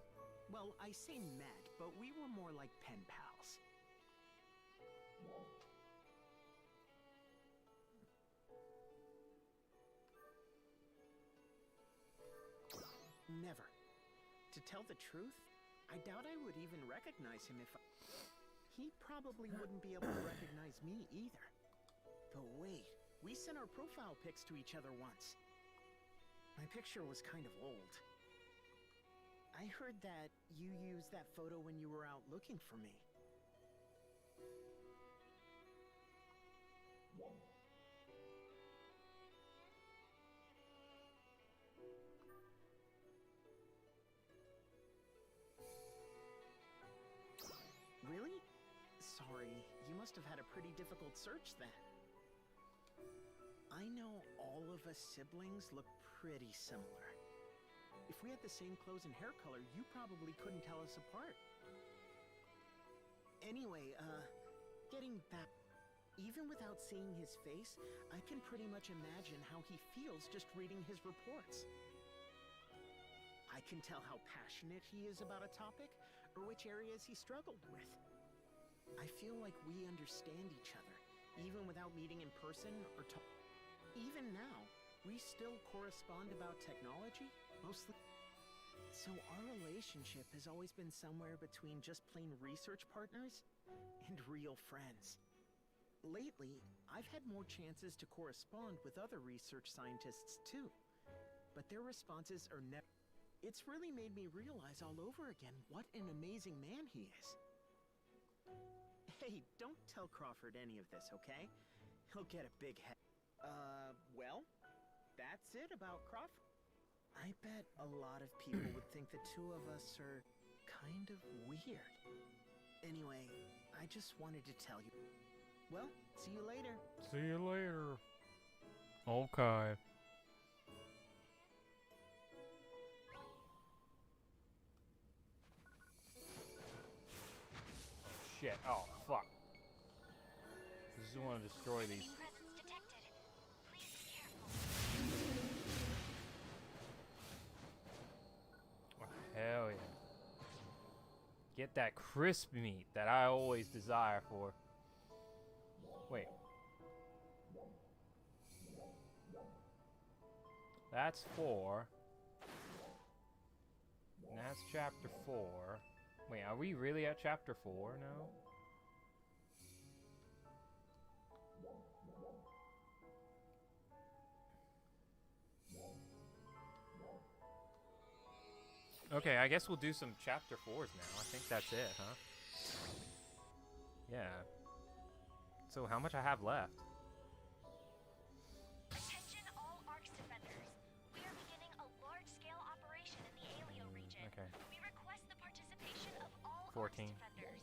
Well, I say met, but we were more like pen pals. Never. To tell the truth, I doubt I would even recognize him if He probably wouldn't be able to recognize me either. But wait, we sent our profile pics to each other once. My picture was kind of old. I heard that you used that photo when you were out looking for me. Really? Sorry, you must have had a pretty difficult search then. I know all of us siblings look pretty similar. If we had the same clothes and hair color, you probably couldn't tell us apart. Anyway, getting back... Even without seeing his face, I can pretty much imagine how he feels just reading his reports. I can tell how passionate he is about a topic, or which areas he struggled with. I feel like we understand each other, even without meeting in person or Even now, we still correspond about technology, mostly. So our relationship has always been somewhere between just plain research partners and real friends. Lately, I've had more chances to correspond with other research scientists too, but their responses are never... It's really made me realize all over again what an amazing man he is. Hey, don't tell Crawford any of this, okay? He'll get a big head. Well, that's it about Crawford. I bet a lot of people would think the two of us are kind of weird. Anyway, I just wanted to tell you. Well, see you later. See you later. Okay. Shit. Oh, fuck. I just want to destroy these. Presence detected. Please be careful. Oh, hell yeah. Get that crisp meat that I always desire for. Wait. That's 4. And that's chapter 4. Wait, are we really at chapter 4 now? Okay, I guess we'll do some chapter 4s now. I think that's it, huh? Yeah. So how much I have left? Attention all ARCS defenders. We are beginning a large-scale operation in the Alio region. Okay. We request the participation of all 14. ARCS defenders.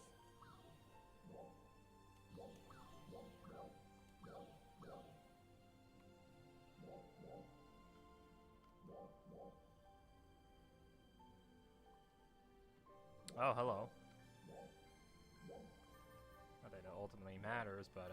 Oh, hello. Not that it ultimately matters, but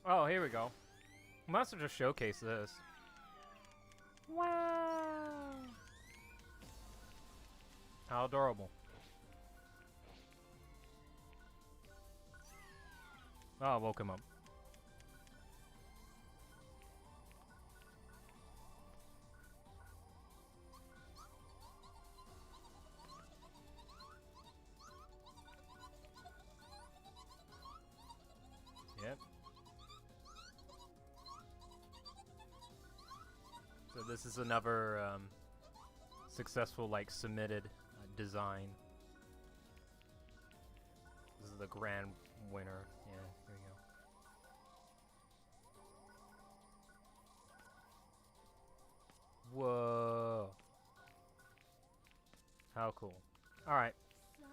oh, here we go. We might as well just showcase this. Wow! How adorable. Oh, woke him up. this is another successful like submitted design. This is the grand winner. Yeah, there you go. Whoa. How cool. Alright.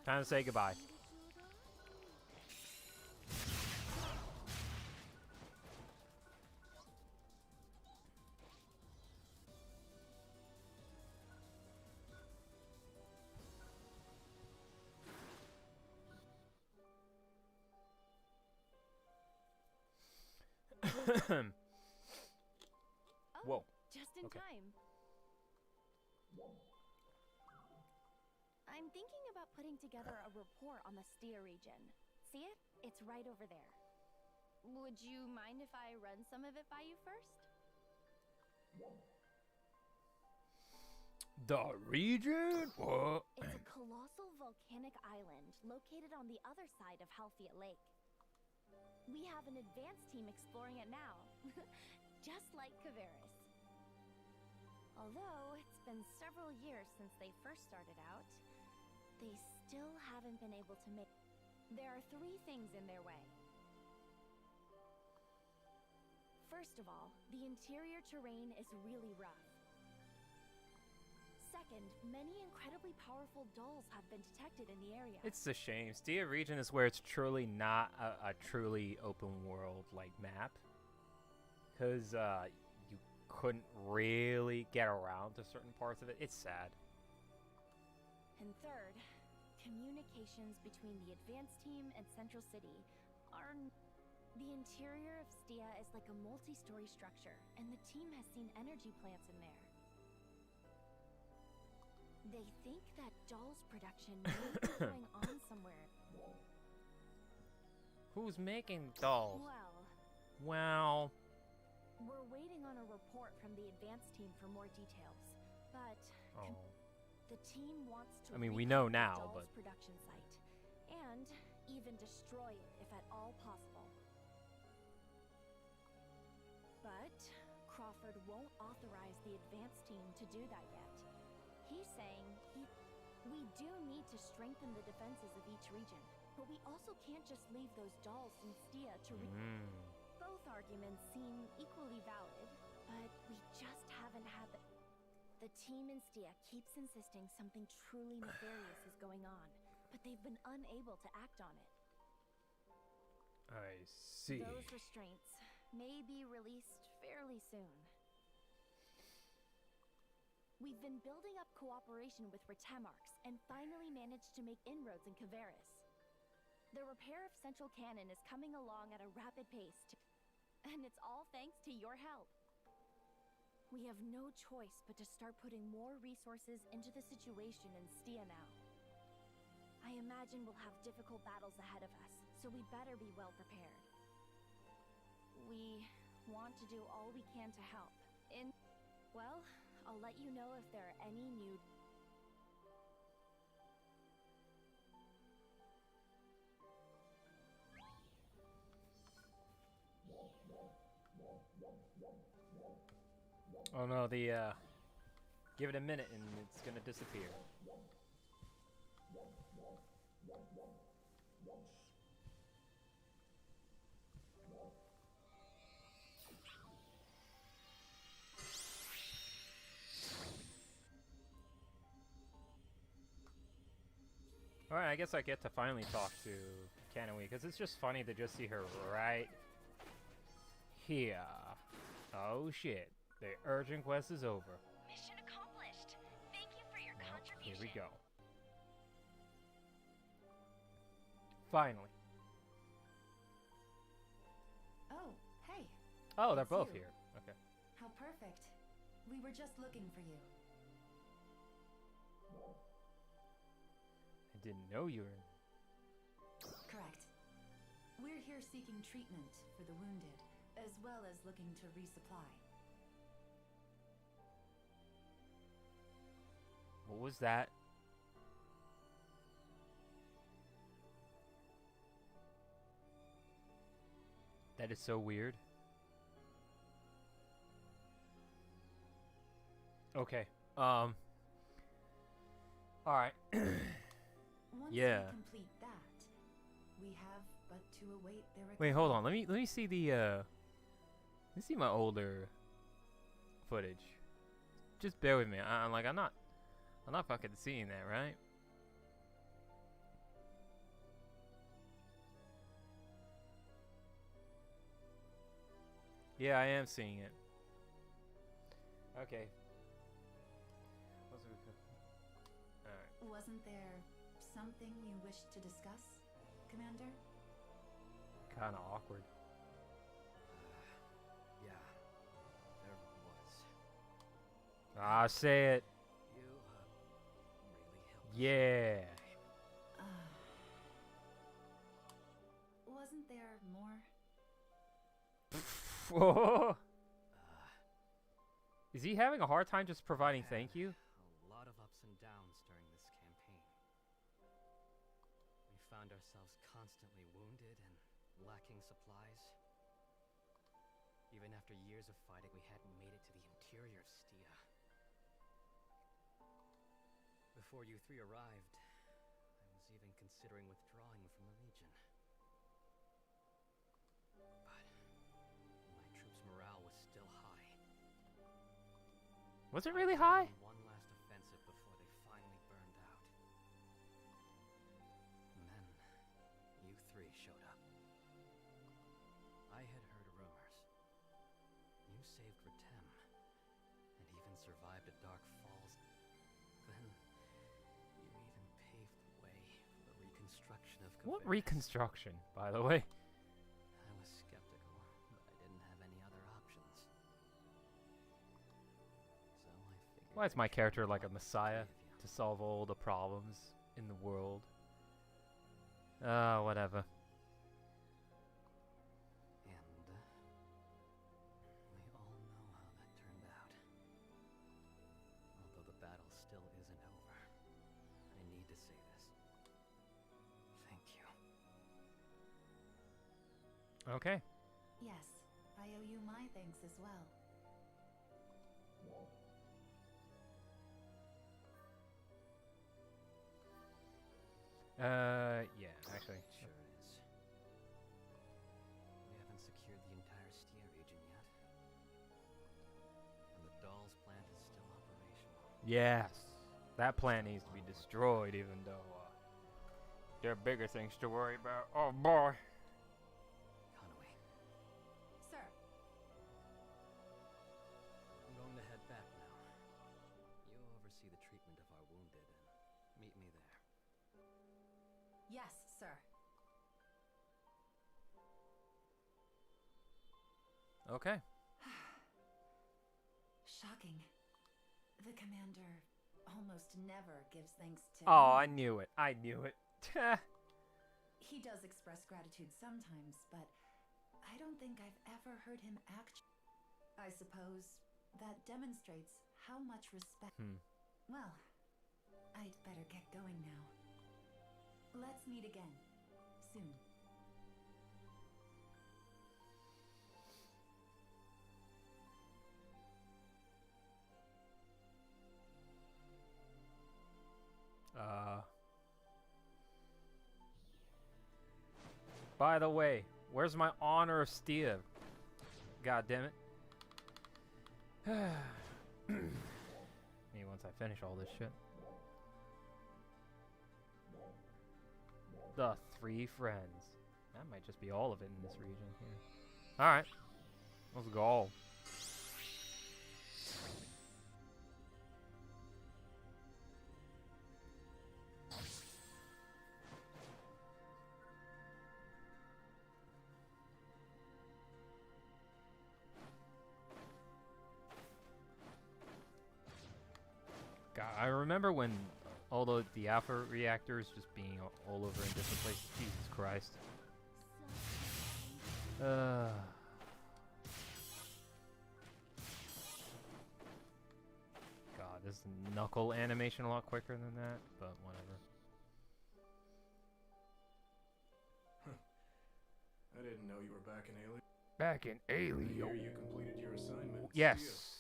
Time to say goodbye. Whoa. Just in Okay. time. I'm thinking about putting together a report on the Stia region. See it? It's right over there. Would you mind if I run some of it by you first? The region? What? It's a colossal volcanic island located on the other side of Halfia Lake. We have an advanced team exploring it now, just like Kavaris. Although it's been several years since they first started out, they still haven't been able to make... There are 3 things in their way. First of all, the interior terrain is really rough. Second, many incredibly powerful dolls have been detected in the area. It's a shame. Stia region is where it's truly not a truly open world like map. Because you couldn't really get around to certain parts of it. It's sad. And third, communications between the advanced team and Central City are... The interior of Stia is like a multi-story structure, and the team has seen energy plants in there. They think that dolls production may be going on somewhere. Who's making dolls? Well, Well, we're waiting on a report from the advanced team for more details, but the team wants to I mean, we know reclaim the now, doll's but... production site, and even destroy it if at all possible. But Crawford won't authorize the advanced team to do that yet. He's saying we do need to strengthen the defenses of each region, but we also can't just leave those dolls in Stia to Both arguments seem equally valid, but we just haven't had the team in Stia keeps insisting something truly nefarious is going on, but they've been unable to act on it. I see. Those restraints may be released fairly soon. We've been building up cooperation with Retamarks and finally managed to make inroads in Kavaris. The repair of Central Cannon is coming along at a rapid pace, and it's all thanks to your help. We have no choice but to start putting more resources into the situation in Stia now. I imagine we'll have difficult battles ahead of us, so we'd better be well prepared. We want to do all we can to help. Well, I'll let you know if there are any new... Oh no, give it a minute and it's gonna disappear. Alright, I guess I get to finally talk to Kanawee, because it's just funny to just see her right here. Oh shit, the urgent quest is over. Mission accomplished. Thank you for your contribution. Here we go. Finally. Oh, hey. Oh, they're It's both you. here. Okay. How perfect. We were just looking for you. I didn't know you were... Correct. We're here seeking treatment for the wounded, as well as looking to resupply. What was that? That is so weird. Okay. All right. Once Yeah. we complete that, we have but to await their Wait, hold on. recovery. Let me see the let me see my older footage. Just bear with me. I'm like I'm not fucking seeing that, right? Yeah, I am seeing it. Okay. Alright. Wasn't there something you wished to discuss, Commander? Kinda awkward. Yeah, there was. Ah, say it. You really helped. Yeah. Wasn't there more? Whoa. Is he having a hard time just providing thank you? A lot of ups and downs during this campaign. We found ourselves constantly wounded and lacking supplies. Even after years of fighting, we hadn't made it to the interior of Stia. Before you three arrived, I was even considering withdrawing from the Legion. But my troops' morale was still high. Was it really high? One last offensive before they finally burned out. And then, you three showed up. I had heard rumors. You saved Ratem, and even survived a dark falls. Then, you even paved the way for the reconstruction of What Kavaris. reconstruction, by the way? I was skeptical, but I didn't have any other options. So I figured Why is my I'd character team like a up with the messiah three of you. to solve all the problems in the world? Whatever. And we all know how that turned out. Although the battle still isn't over, I need to say this. Thank you. Okay. Yes, I owe you my thanks as well. Yeah, actually. Sure is. We haven't secured the entire Stia region yet. And the Dolls plant is still operational. Yes. That plant needs to be destroyed, even though there are bigger things to worry about. Oh boy. Conway, Sir, I'm going to head back now. You oversee the treatment of our wounded and meet me there. yes, sir. Okay. Shocking. The commander almost never gives thanks to Oh, I anyone. knew it. I knew it. He does express gratitude sometimes, but I don't think I've ever heard him act. I suppose that demonstrates how much respect. Well, I'd better get going now. Let's meet again. Soon. By the way, where's my honor of Stia? God damn it. Maybe once I finish all this shit. The three friends. That might just be all of it in this region here. Alright. Let's go. God, I remember when all the alpha reactors just being all over in different places. Jesus Christ. God, this knuckle animation a lot quicker than that, but whatever. I didn't know you were back in Alien. Back in I Alien. hear you completed your assignment. Yes. Stia.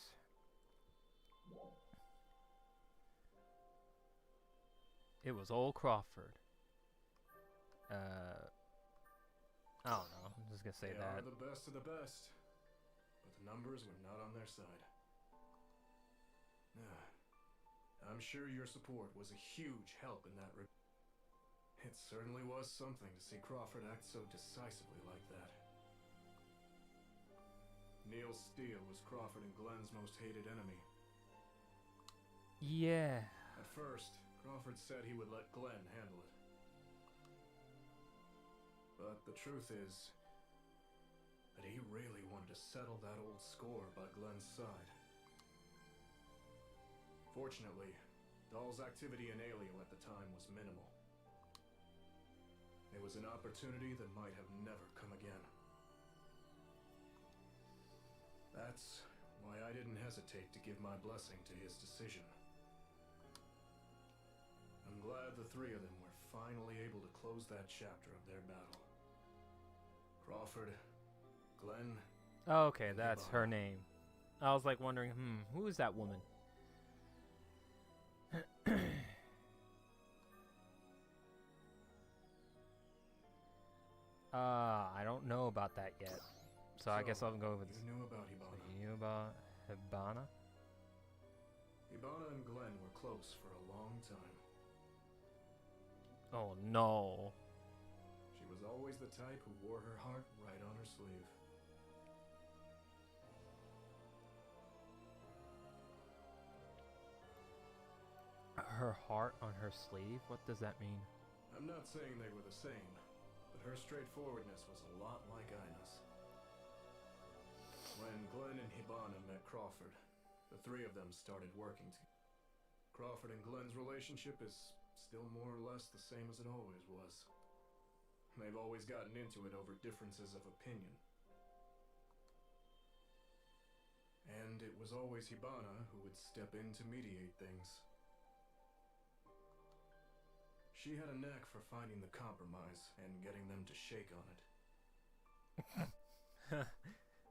It was old Crawford. I don't know. I'm just gonna say They that. are the best of the best, but the numbers were not on their side. I'm sure your support was a huge help in that regard. It certainly was something to see Crawford act so decisively like that. Neil Steele was Crawford and Glenn's most hated enemy. Yeah. At first, Crawford said he would let Glenn handle it. But the truth is that he really wanted to settle that old score by Glenn's side. Fortunately, Dahl's activity in Alio at the time was minimal. It was an opportunity that might have never come again. That's why I didn't hesitate to give my blessing to his decision. I'm glad the three of them were finally able to close that chapter of their battle. Crawford, Glenn... Oh, okay, that's her name. I was like wondering, who is that woman? I don't know about that yet. So I guess I'll go with this. You knew about Hibana. So you knew about Hibana? Hibana and Glenn were close for a long time. Oh no. She was always the type who wore her heart right on her sleeve. Her heart on her sleeve? What does that mean? I'm not saying they were the same, but her straightforwardness was a lot like Ina's. When Glenn and Hibana met Crawford, the three of them started working together. Crawford and Glenn's relationship is still more or less the same as it always was. They've always gotten into it over differences of opinion. And it was always Hibana who would step in to mediate things. She had a knack for finding the compromise and getting them to shake on it.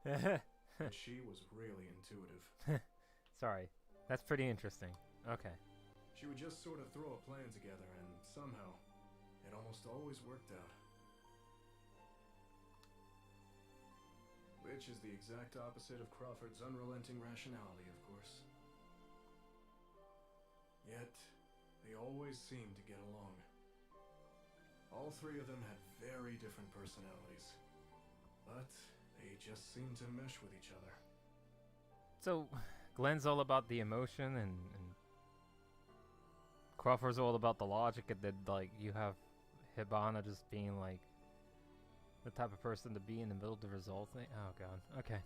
And she was really intuitive. Sorry. That's pretty interesting. Okay. She would just sort of throw a plan together and somehow, it almost always worked out. Which is the exact opposite of Crawford's unrelenting rationality, of course. Yet, they always seemed to get along. All three of them had very different personalities, but they just seemed to mesh with each other. So, Glenn's all about the emotion and Crawford's all about the logic, and then, like, you have Hibana just being, like, the type of person to be in the middle of the result thing. Oh, God. Okay.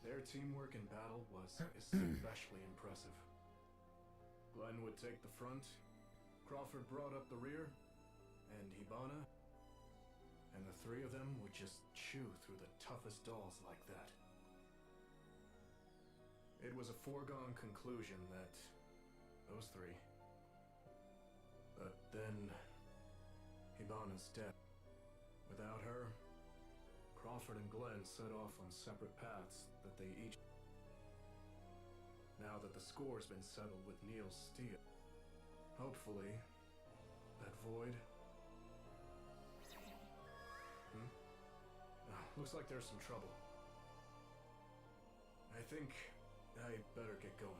Their teamwork in battle was especially impressive. Glenn would take the front, Crawford brought up the rear, and Hibana, and the three of them would just chew through the toughest dolls like that. It was a foregone conclusion that those three. But then, Hibana's death. Without her, Crawford and Glenn set off on separate paths that they each... Now that the score's been settled with Neil Steele, hopefully, that void... looks like there's some trouble. I think I better get going.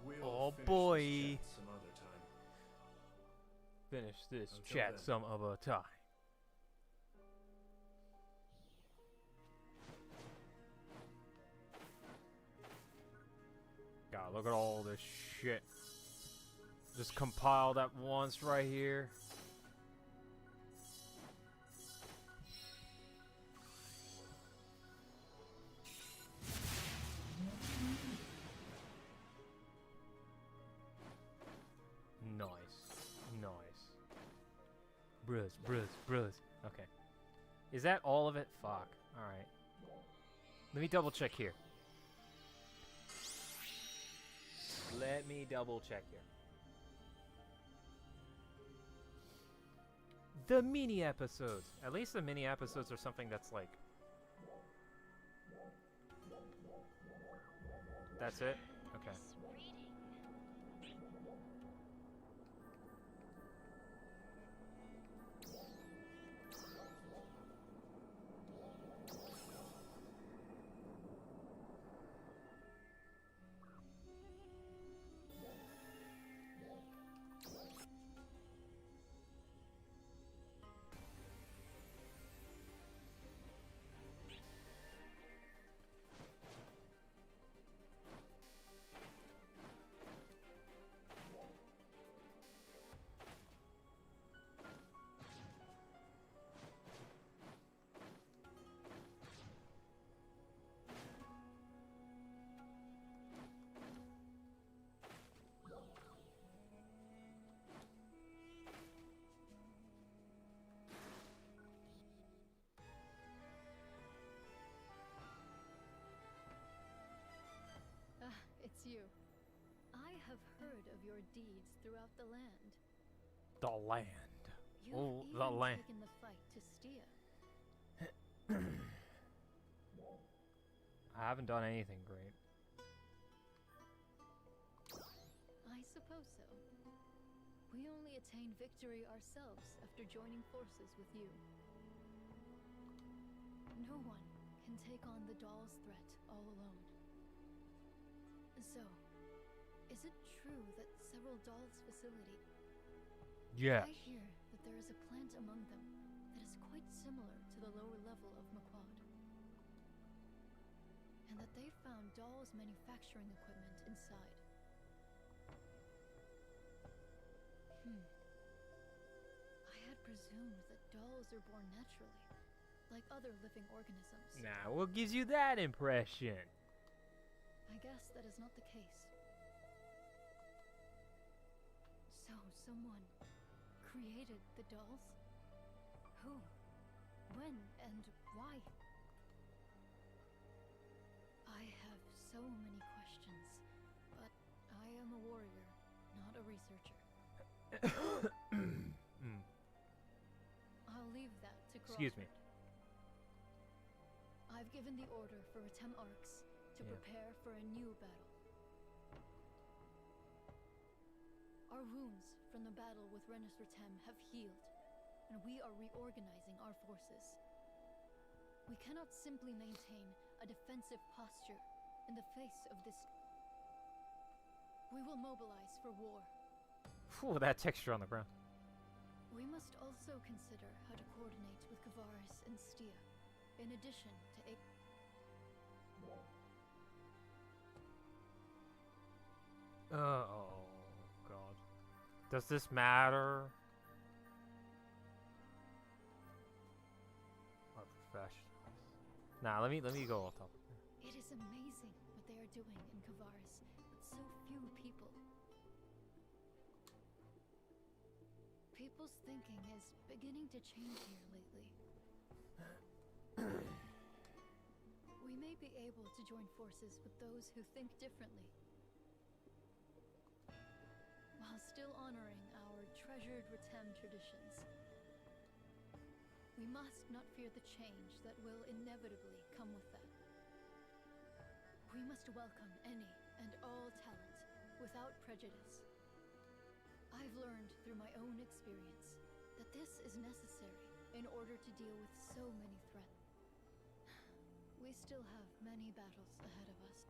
We'll finish this chat some other time. Finish this Until chat then. some other time. God, look at all this shit. Just compiled at once right here. Bros. Okay. Is that all of it? Fuck. Alright. Let me double check here. Let me double check here. The mini episodes. At least the mini episodes are something that's like... That's it? Okay. have heard of your deeds throughout the land. The land. You've Oh, even the land. taken the fight to Stia. I haven't done anything great. I suppose so. We only attained victory ourselves after joining forces with you. No one can take on the doll's threat all alone. So, is it true that several dolls' facility... Yes. I hear that there is a plant among them that is quite similar to the lower level of Maquad. And that they found dolls' manufacturing equipment inside. I had presumed that dolls are born naturally, like other living organisms. Now, what gives you that impression? I guess that is not the case. So, someone created the dolls? Who? When? And why? I have so many questions, but I am a warrior, not a researcher. I'll leave that to Crawford. Excuse me. I've given the order for Atem Arcs to prepare for a new battle. Our wounds from the battle with Renus Ratem have healed, and we are reorganizing our forces. We cannot simply maintain a defensive posture in the face of this. We will mobilize for war. Phew, that texture on the ground. We must also consider how to coordinate with Kavaris and Stia, in addition to Oh, God. Does this matter? Our professionals. Nah, let me go off topic. It is amazing what they are doing in Kavaris with so few people. People's thinking is beginning to change here lately. We may be able to join forces with those who think differently, while still honoring our treasured Ratem traditions. We must not fear the change that will inevitably come with that. We must welcome any and all talent without prejudice. I've learned through my own experience that this is necessary in order to deal with so many threats. We still have many battles ahead of us.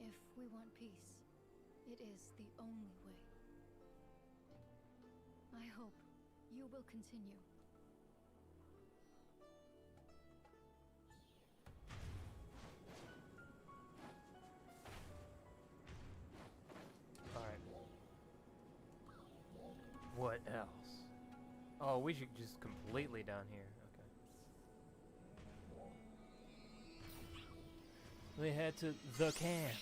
If we want peace, it is the only way. I hope you will continue. Alright. What else? Oh, we should just completely down here. Okay. We head to the camp.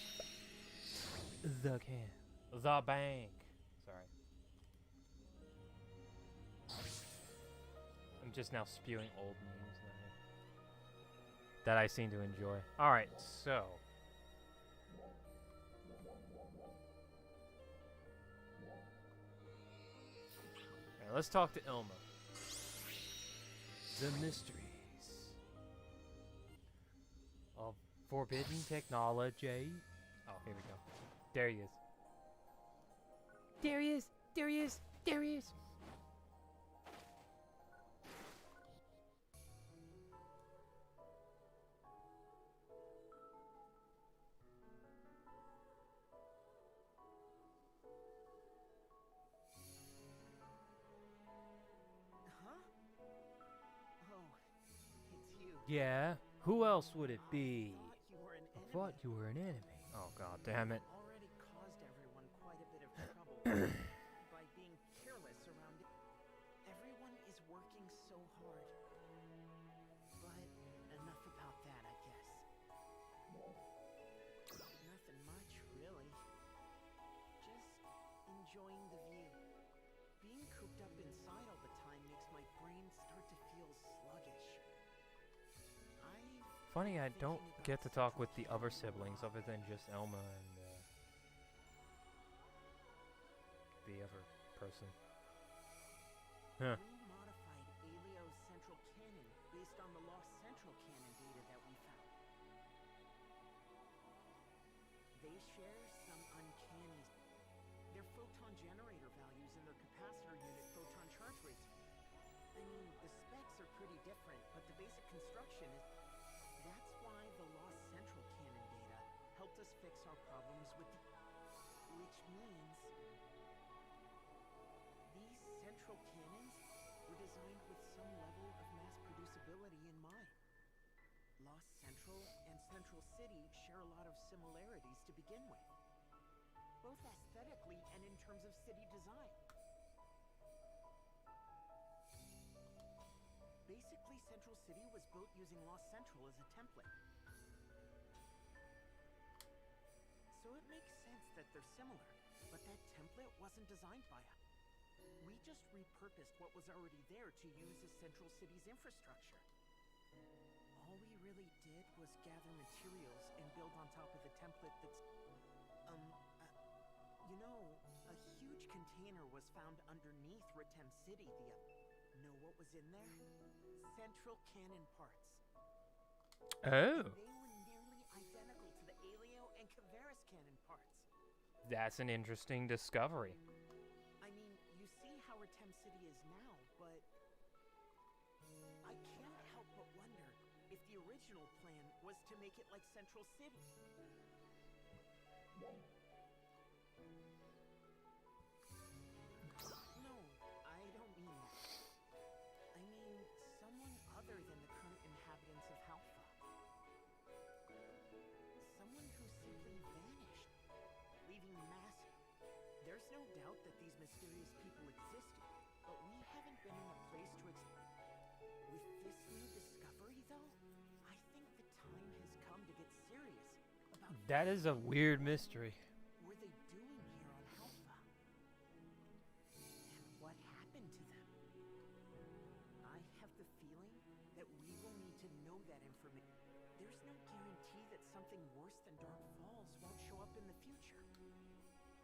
The camp. The bank. Sorry. I'm just now spewing old memes that I seem to enjoy. Alright, so. Alright, let's talk to Ilma. The mysteries of forbidden technology. Oh, here we go. There he is. There he is. There he is. There he is. Huh? Oh, it's you. Yeah. Who else would it be? I thought you were an enemy. Oh, God damn it. Already caused everyone quite a bit of trouble by being careless around it. Everyone is working so hard. But enough about that, I guess. Nothing much, really. Just enjoying the view. Being cooped up inside all the time makes my brain start to feel sluggish. Funny, I don't get to talk with the other siblings other than just Elma and person. Huh. We modified Alio's central cannon based on the lost central cannon data that we found. They share some uncanny. Their photon generator values and their capacitor unit photon charge rates. I mean, the specs are pretty different, but the basic construction is. That's why the lost central cannon data helped us fix our problems with the. Which means. These central cannons were designed with some level of mass producibility in mind. Lost Central and Central City share a lot of similarities to begin with, both aesthetically and in terms of city design. Basically, Central City was built using Lost Central as a template. So it makes sense that they're similar, but that template wasn't designed by us. We just repurposed what was already there to use as Central City's infrastructure. All we really did was gather materials and build on top of the template that's... you know, a huge container was found underneath Ritem City the other... Know what was in there? Central cannon parts. Oh. And they were nearly identical to the Alio and Kavaris cannon parts. That's an interesting discovery. I mean, you see how Ritem City is now, but I can't help but wonder if the original plan was to make it like Central City. No, I don't mean that. I mean someone other than the current inhabitants of Halpha. Someone who simply vanished, leaving massive. There's no doubt that these mysterious people existed, but we haven't been in a place to With this new discovery, though, I think the time has come to get serious about... That is a weird mystery. Were they doing here on Halpha? And what happened to them? I have the feeling that we will need to know that information. There's no guarantee that something worse than Dark Falls won't show up in the future.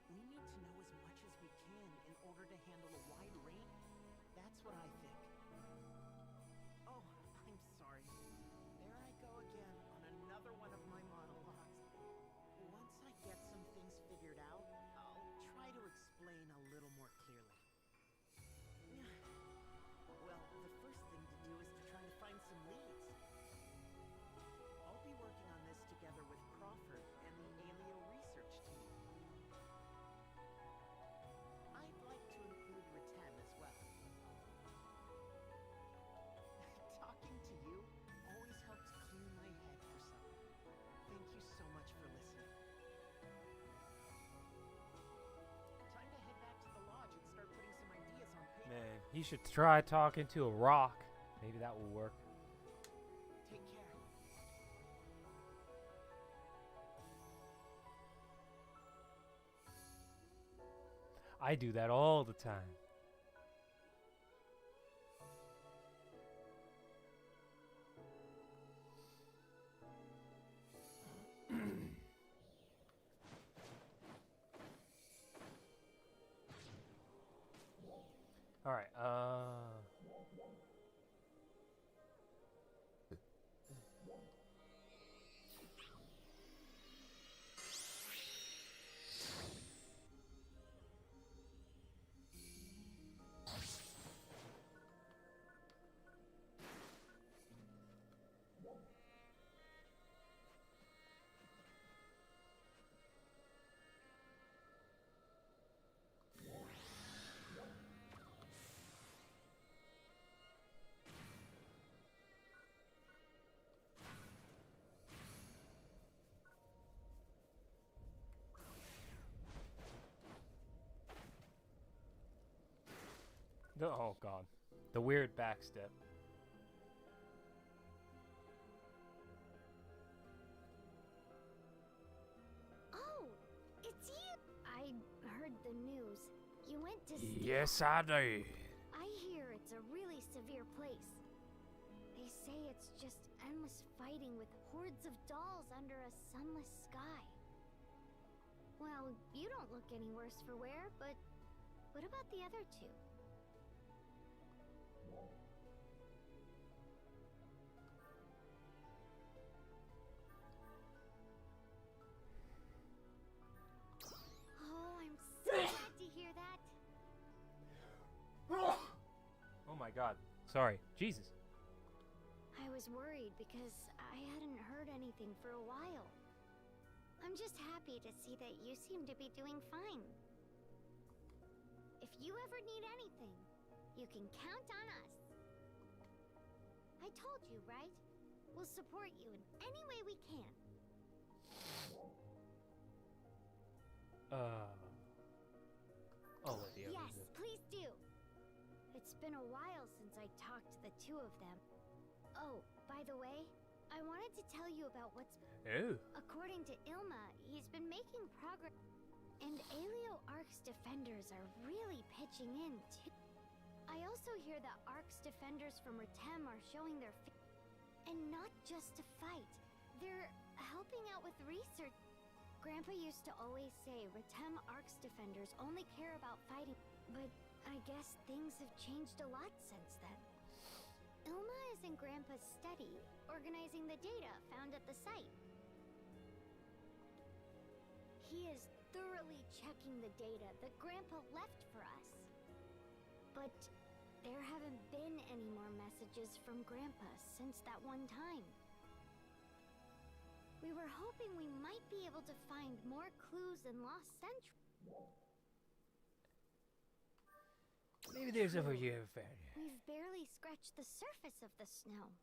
We need to know as much as we can in order to handle a wide range. That's what I think. Oh, I'm sorry. There I go again on another one of my monologues. Once I get some things figured out, I'll try to explain a little more clearly. Well, the first thing to do is to try to find some leads. I'll be working on this together with Crawford and the Alio research team. I'd like to include Ritem as well. Talking to you always helps clear my head for something. Thank you so much for listening. Time to head back to the lodge and start putting some ideas on paper. Man, he should try talking to a rock. Maybe that will work. Take care. I do that all the time. All right. Oh god. The weird backstep. Oh, it's you! I heard the news. You went to Yes, I do. I hear it's a really severe place. They say it's just endless fighting with hordes of dolls under a sunless sky. Well, you don't look any worse for wear, but What about the other two? Oh, I'm so glad to hear that. Oh my god. Sorry. Jesus. I was worried because I hadn't heard anything for a while. I'm just happy to see that you seem to be doing fine. If you ever need anything, you can count on us. I told you, right? We'll support you in any way we can. Olivia. Yes, please do. It's been a while since I talked to the two of them. Oh, by the way, I wanted to tell you about what's... Oh. According to Ilma, he's been making progress. And Aleo Ark's defenders are really pitching in, too. I also hear that Ark's defenders from Retem are showing their... And not just to fight. They're helping out with research. Grandpa used to always say Retem Ark's defenders only care about fighting. But I guess things have changed a lot since then. Ilma is in Grandpa's study, organizing the data found at the site. He is thoroughly checking the data that Grandpa left for us. But there haven't been any more messages from Grandpa since that one time. We were hoping we might be able to find more clues in Lost Central. Maybe there's over here. We've barely scratched the surface of the snow.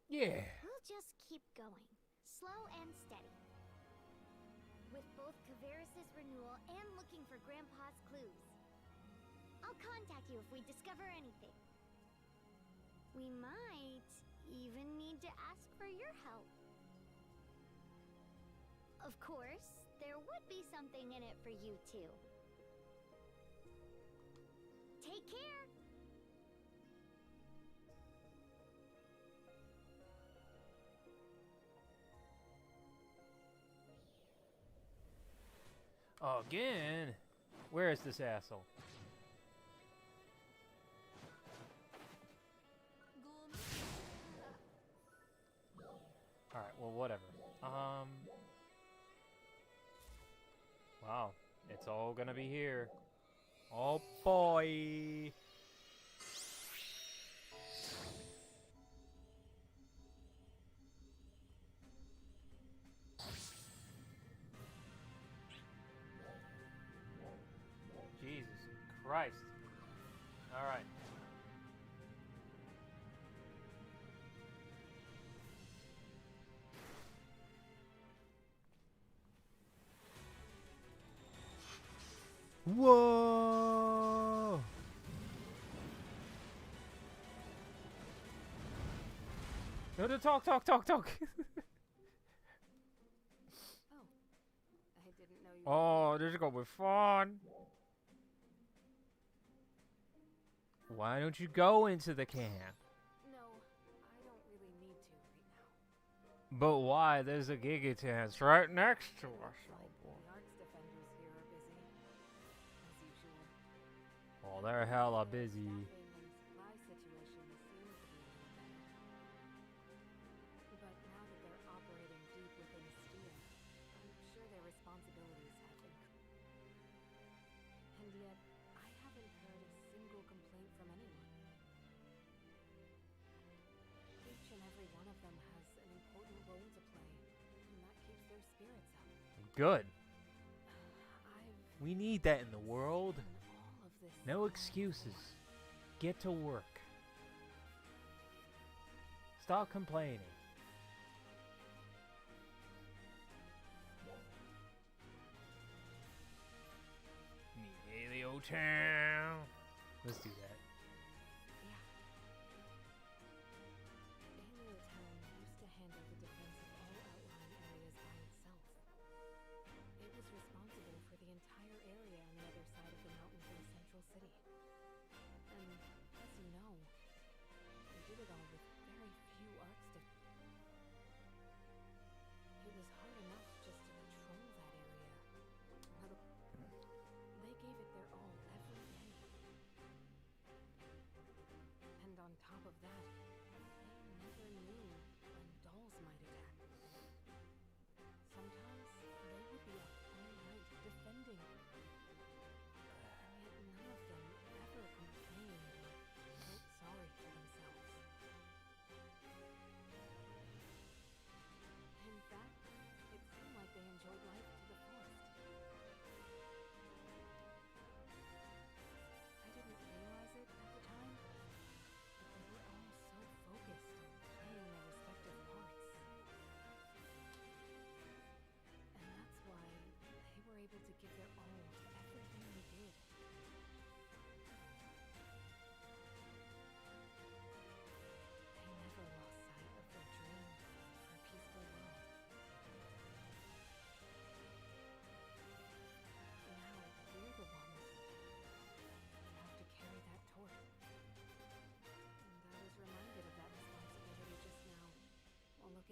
Yeah. We'll just keep going, slow and steady. With both Kavaris' renewal and looking for Grandpa's clues. I'll contact you if we discover anything. We might even need to ask for your help. Of course, there would be something in it for you too. Take care! Again? Where is this asshole? Alright, well, whatever. Wow. It's all gonna be here. Oh, boy. Jesus Christ. Alright. Whoa! No, no, talk. Oh, I didn't know you. Oh, this is gonna be fun. Why don't you go into the camp? No, I don't really need to right now. But why? There's a Gigatans right next to us. The Ark's defenders here are busy, as usual. Oh, they're hella busy. Staffing and supply situation seems to be a little better. But now that they're operating deep within Stia, I'm sure their responsibilities have increased. And yet, I haven't heard a single complaint from anyone. Each and every one of them has an important role to play, and that keeps their spirits up. Good. I've We need that in the world. done all of this. No excuses. Get to work. Stop complaining. Helio Town. Let's do that. Yeah. Aleo Town used to handle the defense of all outlying areas by itself. It was responsible for the entire area on the other side of the mountain from Central City. And, as you know, they did it all with very few arcs to... It was hard enough just to patrol that area. They gave it their all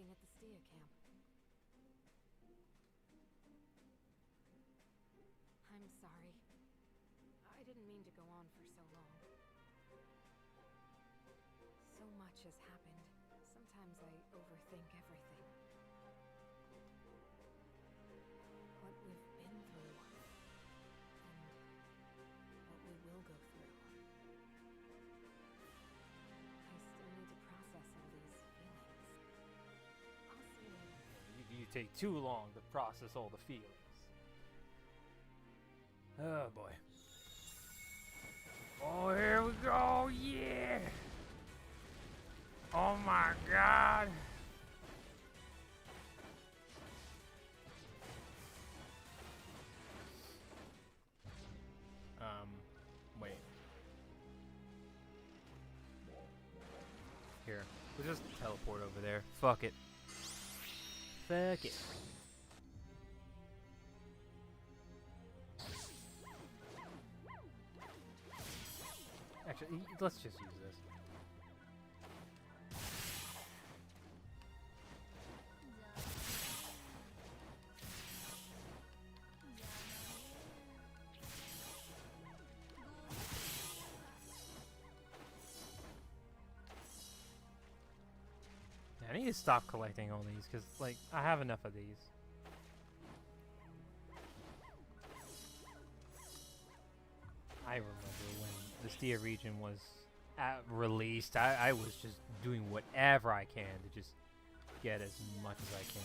waiting at the Stia camp. I'm sorry. I didn't mean to go on for so long. So much has happened. Sometimes I overthink everything. What we've been through, and what we will go through. I still need to process all these feelings. I'll see you later. You take too long to process all the feelings. Oh boy. Oh, here we go, yeah! Oh my god! Wait. Here, we'll just teleport over there. Fuck it. Fuck it. Actually, let's just use this. I need to stop collecting all these, because, like, I have enough of these. I remember when the Stia region was released, I was just doing whatever I can to just get as much as I can.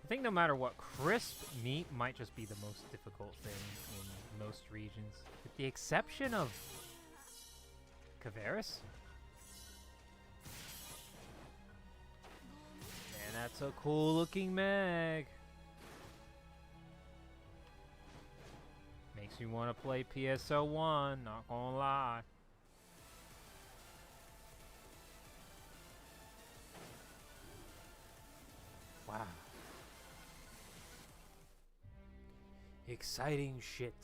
I think no matter what, crisp meat might just be the most difficult thing in most regions, with the exception of Caveris. Man, that's a cool looking mag. Makes me want to play PSO1, not gonna lie. Wow. Exciting shit.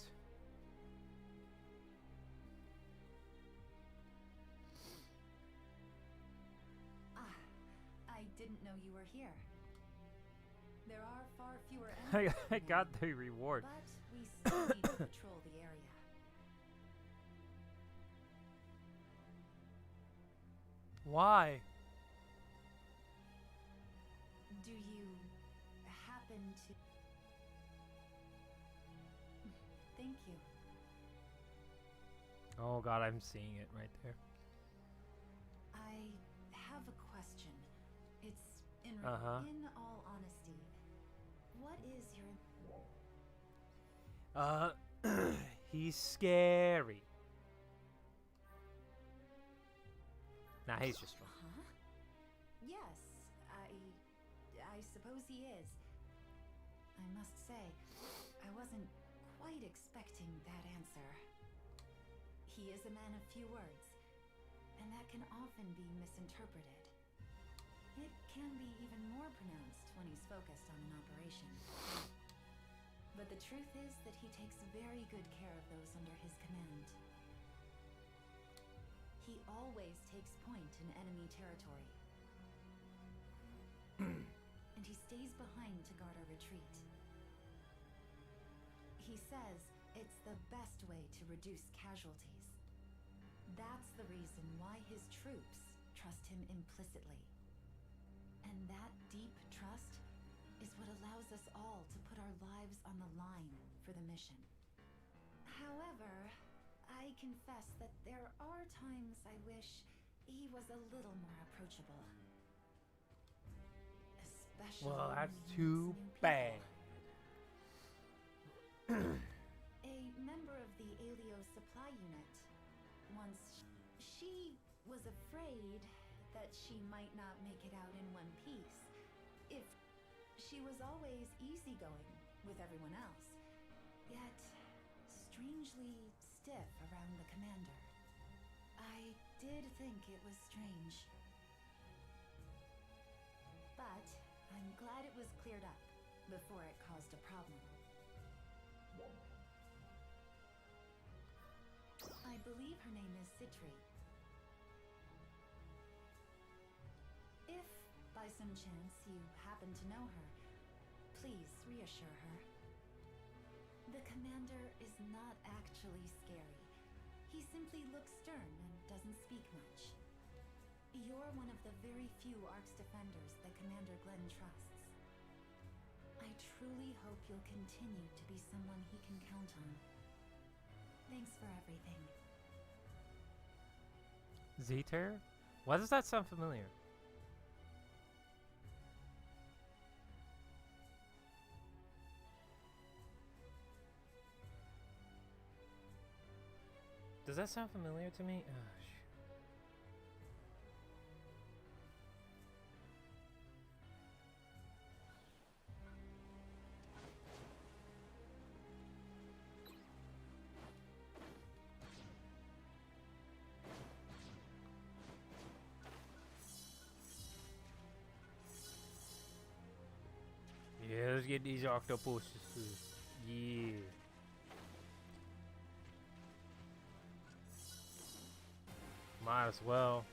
I didn't know you were here. There are far fewer I got the reward. but we still need to patrol the area. Why? Do you happen to... Thank you. Oh god, I'm seeing it right there. I have a question. It's in in all honesty. What is your... He's scary. Nah, he's just strong. Huh? Yes, I suppose he is. I must say, I wasn't quite expecting that answer. He is a man of few words, and that can often be misinterpreted. It can be even more pronounced when he's focused on an operation. But the truth is that he takes very good care of those under his command. He always takes point in enemy territory. And he stays behind to guard our retreat. He says it's the best way to reduce casualties. That's the reason why his troops trust him implicitly. And that deep trust is what allows us all to put our lives on the line for the mission. However, I confess that there are times I wish he was a little more approachable. Especially Well, when that's he too meets new people. bad. A member of the Alio supply unit once she was afraid that she might not make it out in one piece if she was always easygoing with everyone else, yet strangely stiff around the commander. I did think it was strange. But I'm glad it was cleared up before it caused a problem. I believe her name is Citri. some chance you happen to know her, please reassure her. The commander is not actually scary. He simply looks stern and doesn't speak much. You're one of the very few Ark's defenders that Commander Glenn trusts. I truly hope you'll continue to be someone he can count on. Thanks for everything. Zeter? Why does that sound familiar? Does that sound familiar to me? Yeah, let's get these octopuses. Yeah. Might as well.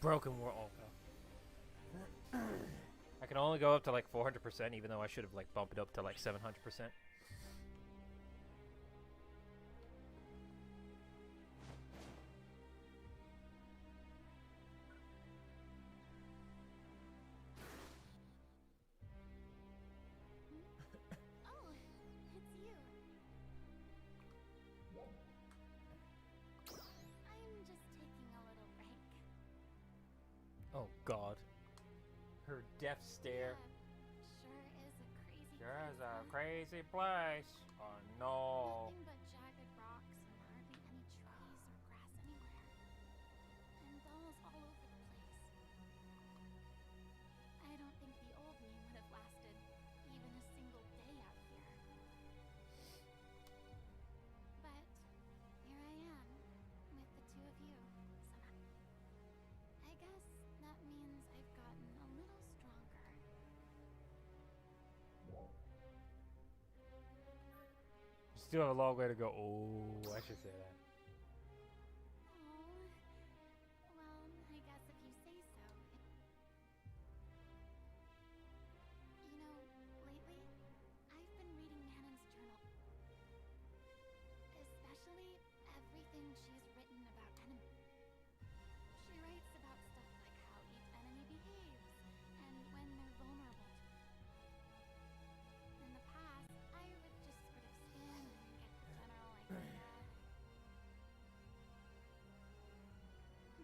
Broken world. Oh, I can only go up to like 400%, even though I should have like bumped it up to like 700%. Oh, it's you. I'm just taking a little break. Oh God. Her death stare. Sure is a Sure is a crazy crazy place, huh? place. Oh no. Nothing but jagged rocks and hardly any trees or grass anywhere. And dolls all over the place. I don't think the old me would have lasted even a single day out here. But here I am, with the two of you, somehow. I guess that means I've gotten a little stronger. Still have a long way to go. Oh, I should say that. Oh, well, I guess if you say so. You know, lately, I've been reading Nanon's journal. Especially everything she's written about enemy. She writes about stuff like how each enemy behaves, and when they're vulnerable to it. In the past, I would just sort of skim and get the general idea.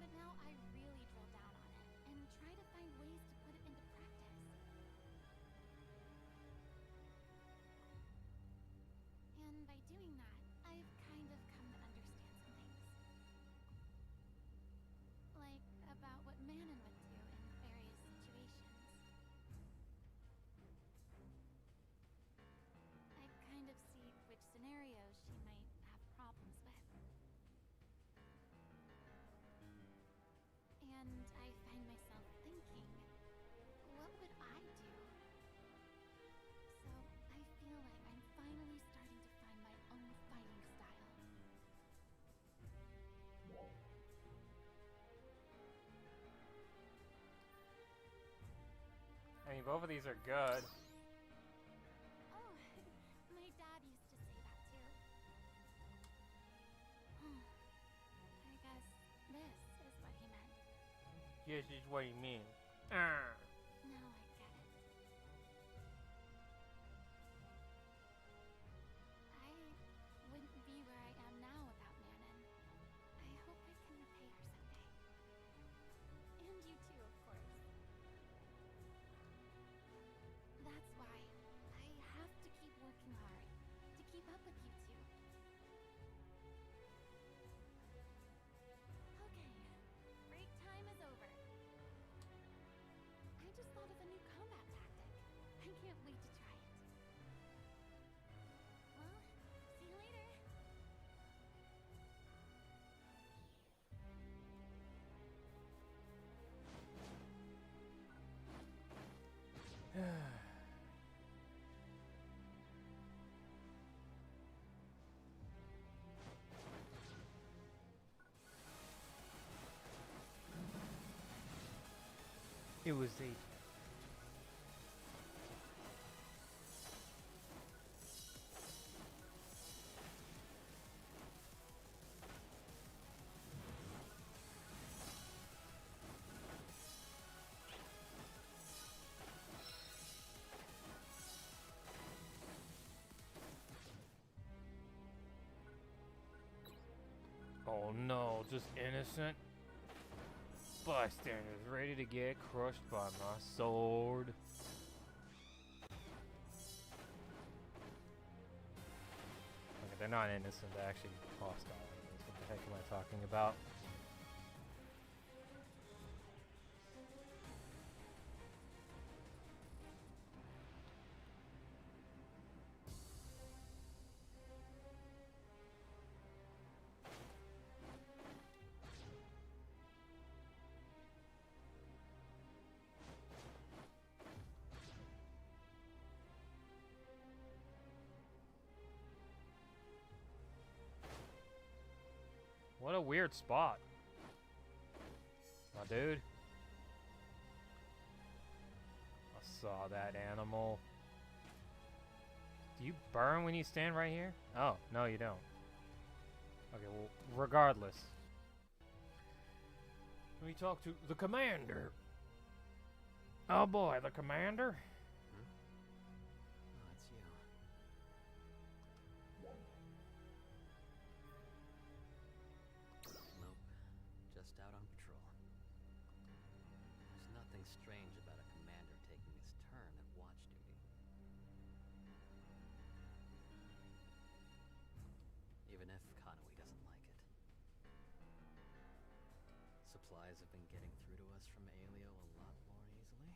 But now I really drill down on it and try to find ways to put it into practice. And by doing that, I've kind of come to understand some things. Like about what Manon would do in various situations. I kind of see which scenarios she might have problems with. And I find myself thinking, what would I do? So I feel like I'm finally starting to find my own fighting style. I mean, both of these are good. Oh, my dad used to say that too. I guess this is what he meant. This is what you mean. Now I get it. I wouldn't be where I am now without Manon. I hope I can repay her someday. And you too, of course. That's why I have to keep working hard to keep up with you two. Okay, break time is over. I It was a... Oh no, just innocent bystanders ready to get crushed by my sword. Okay, they're not innocent, they're actually hostile enemies. What the heck am I talking about? What a weird spot. My dude. I saw that animal. Do you burn when you stand right here? Oh, no you don't. Okay, well, regardless. Let me talk to the commander. Oh boy, the commander? Oh, it's you. Nope. Just out on patrol. There's nothing strange about a commander taking his turn at watch duty. Even if Kanui doesn't like it. Supplies have been getting through to us from Aelio a lot more easily.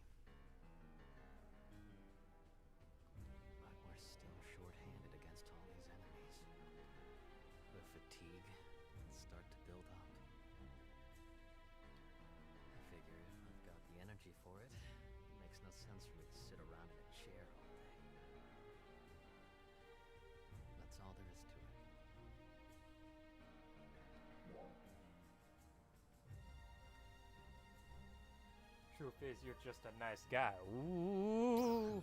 But we're still short-handed against all these enemies. The fatigue will start to build up. I figure if I've got the energy for it, it makes no sense for me to sit around in a chair all day. That's all there is to it. Truth is, you're just a nice guy. Ooh.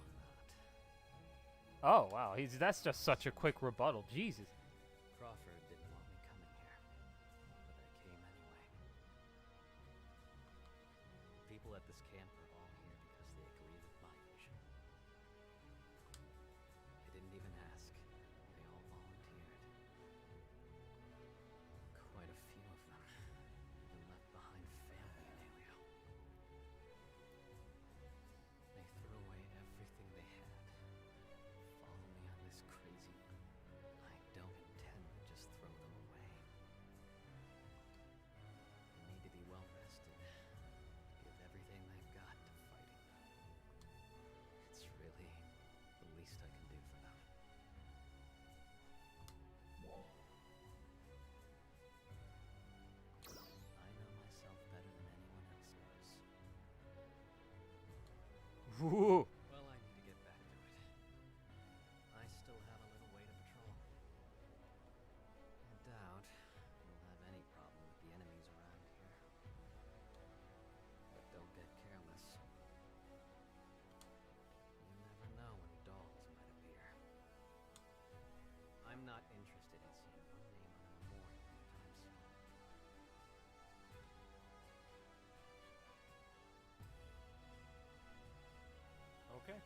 Oh wow, that's just such a quick rebuttal. Jesus. Crawford didn't want me coming here, but I came anyway. People at this camp are all here because they agree with my vision. I didn't even ask. They all volunteered. Quite a few of them even left behind family in Alio. They threw away everything they had. Follow me on this crazy... I don't intend to just throw them away. They need to be well rested. Give everything they've got to fighting. It's really the least I can do for them. I know myself better than anyone else knows. Ooh. Well, I need to get back to it. I still have a little way to patrol. I doubt we'll have any problem with the enemies around here. But don't get careless. You never know when dogs might appear. I'm not interested in seeing your name on a memorial anytime soon. Okay.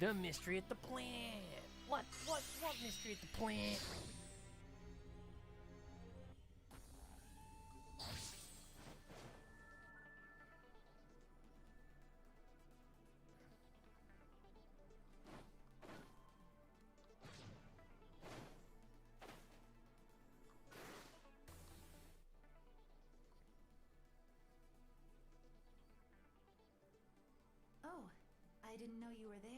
The mystery at the plant. What mystery at the plant? Oh, I didn't know you were there.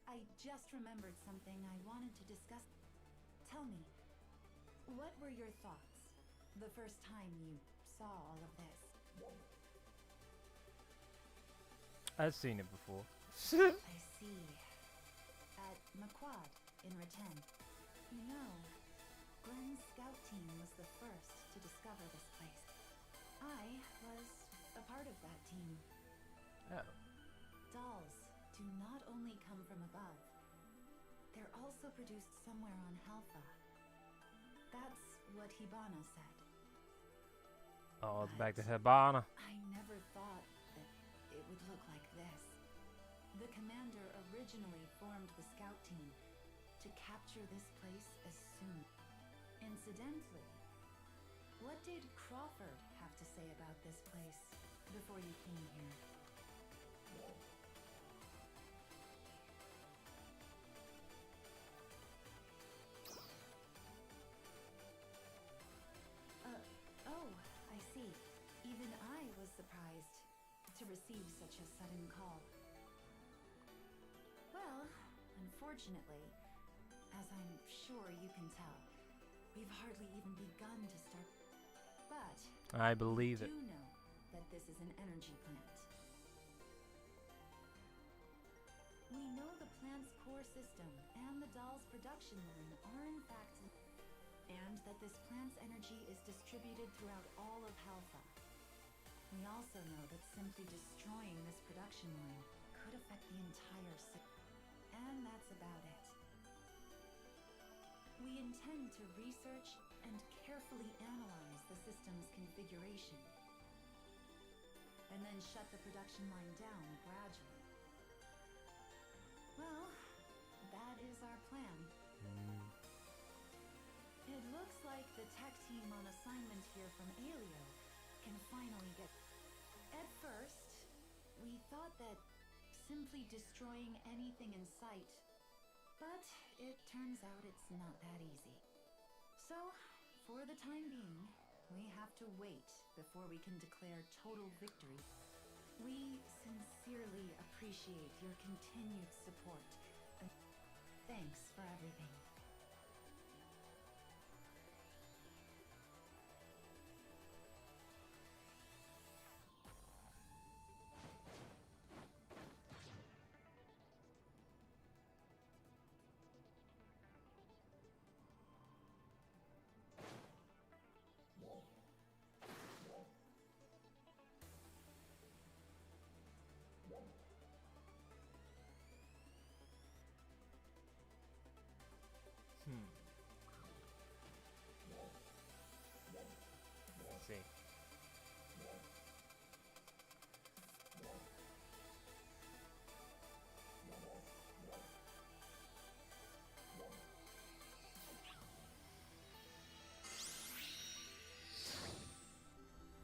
I just remembered something I wanted to discuss. Tell me, what were your thoughts the first time you saw all of this? I've seen it before. I see. At Maquad in Reten. You know, Glenn's scout team was the first to discover this place. I was a part of that team. Oh. Dolls do not only come from above, they're also produced somewhere on Halpha. That's what Hibana said. Oh, it's back to Hibana. I never thought that it would look like this. The commander originally formed the scout team to capture this place as soon. Incidentally, what did Crawford have to say about this place before you came here? Oh, I see. Even I was surprised to receive such a sudden call. Well, unfortunately, as I'm sure you can tell, we've hardly even begun to start. But I believe it. you do know that this is an energy plant. We know the plant's core system and the doll's production line are in fact, and that this plant's energy is distributed throughout all of Halpha. We also know that simply destroying this production line could affect the entire system. And that's about it. We intend to research and carefully analyze the system's configuration, and then shut the production line down gradually. Well, that is our plan. It looks like the tech team on assignment here from Alio can finally get... At first, we thought that simply destroying anything in sight, but it turns out it's not that easy. So, for the time being, we have to wait before we can declare total victory. We sincerely appreciate your continued support. Thanks for everything. Let's see.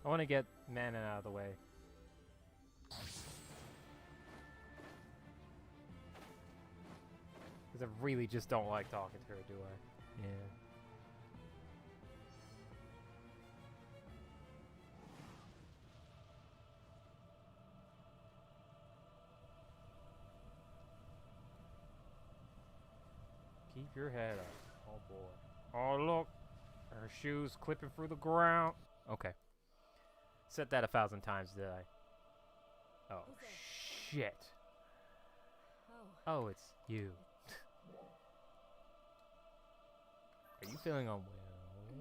I want to get Mana out of the way. Because I really just don't like talking to her, do I? Yeah. Keep your head up. Oh boy. Oh look. Her shoes clipping through the ground. Okay. Said that 1,000 times, did I? Oh, shit. Oh, it's you. Are you feeling unwell?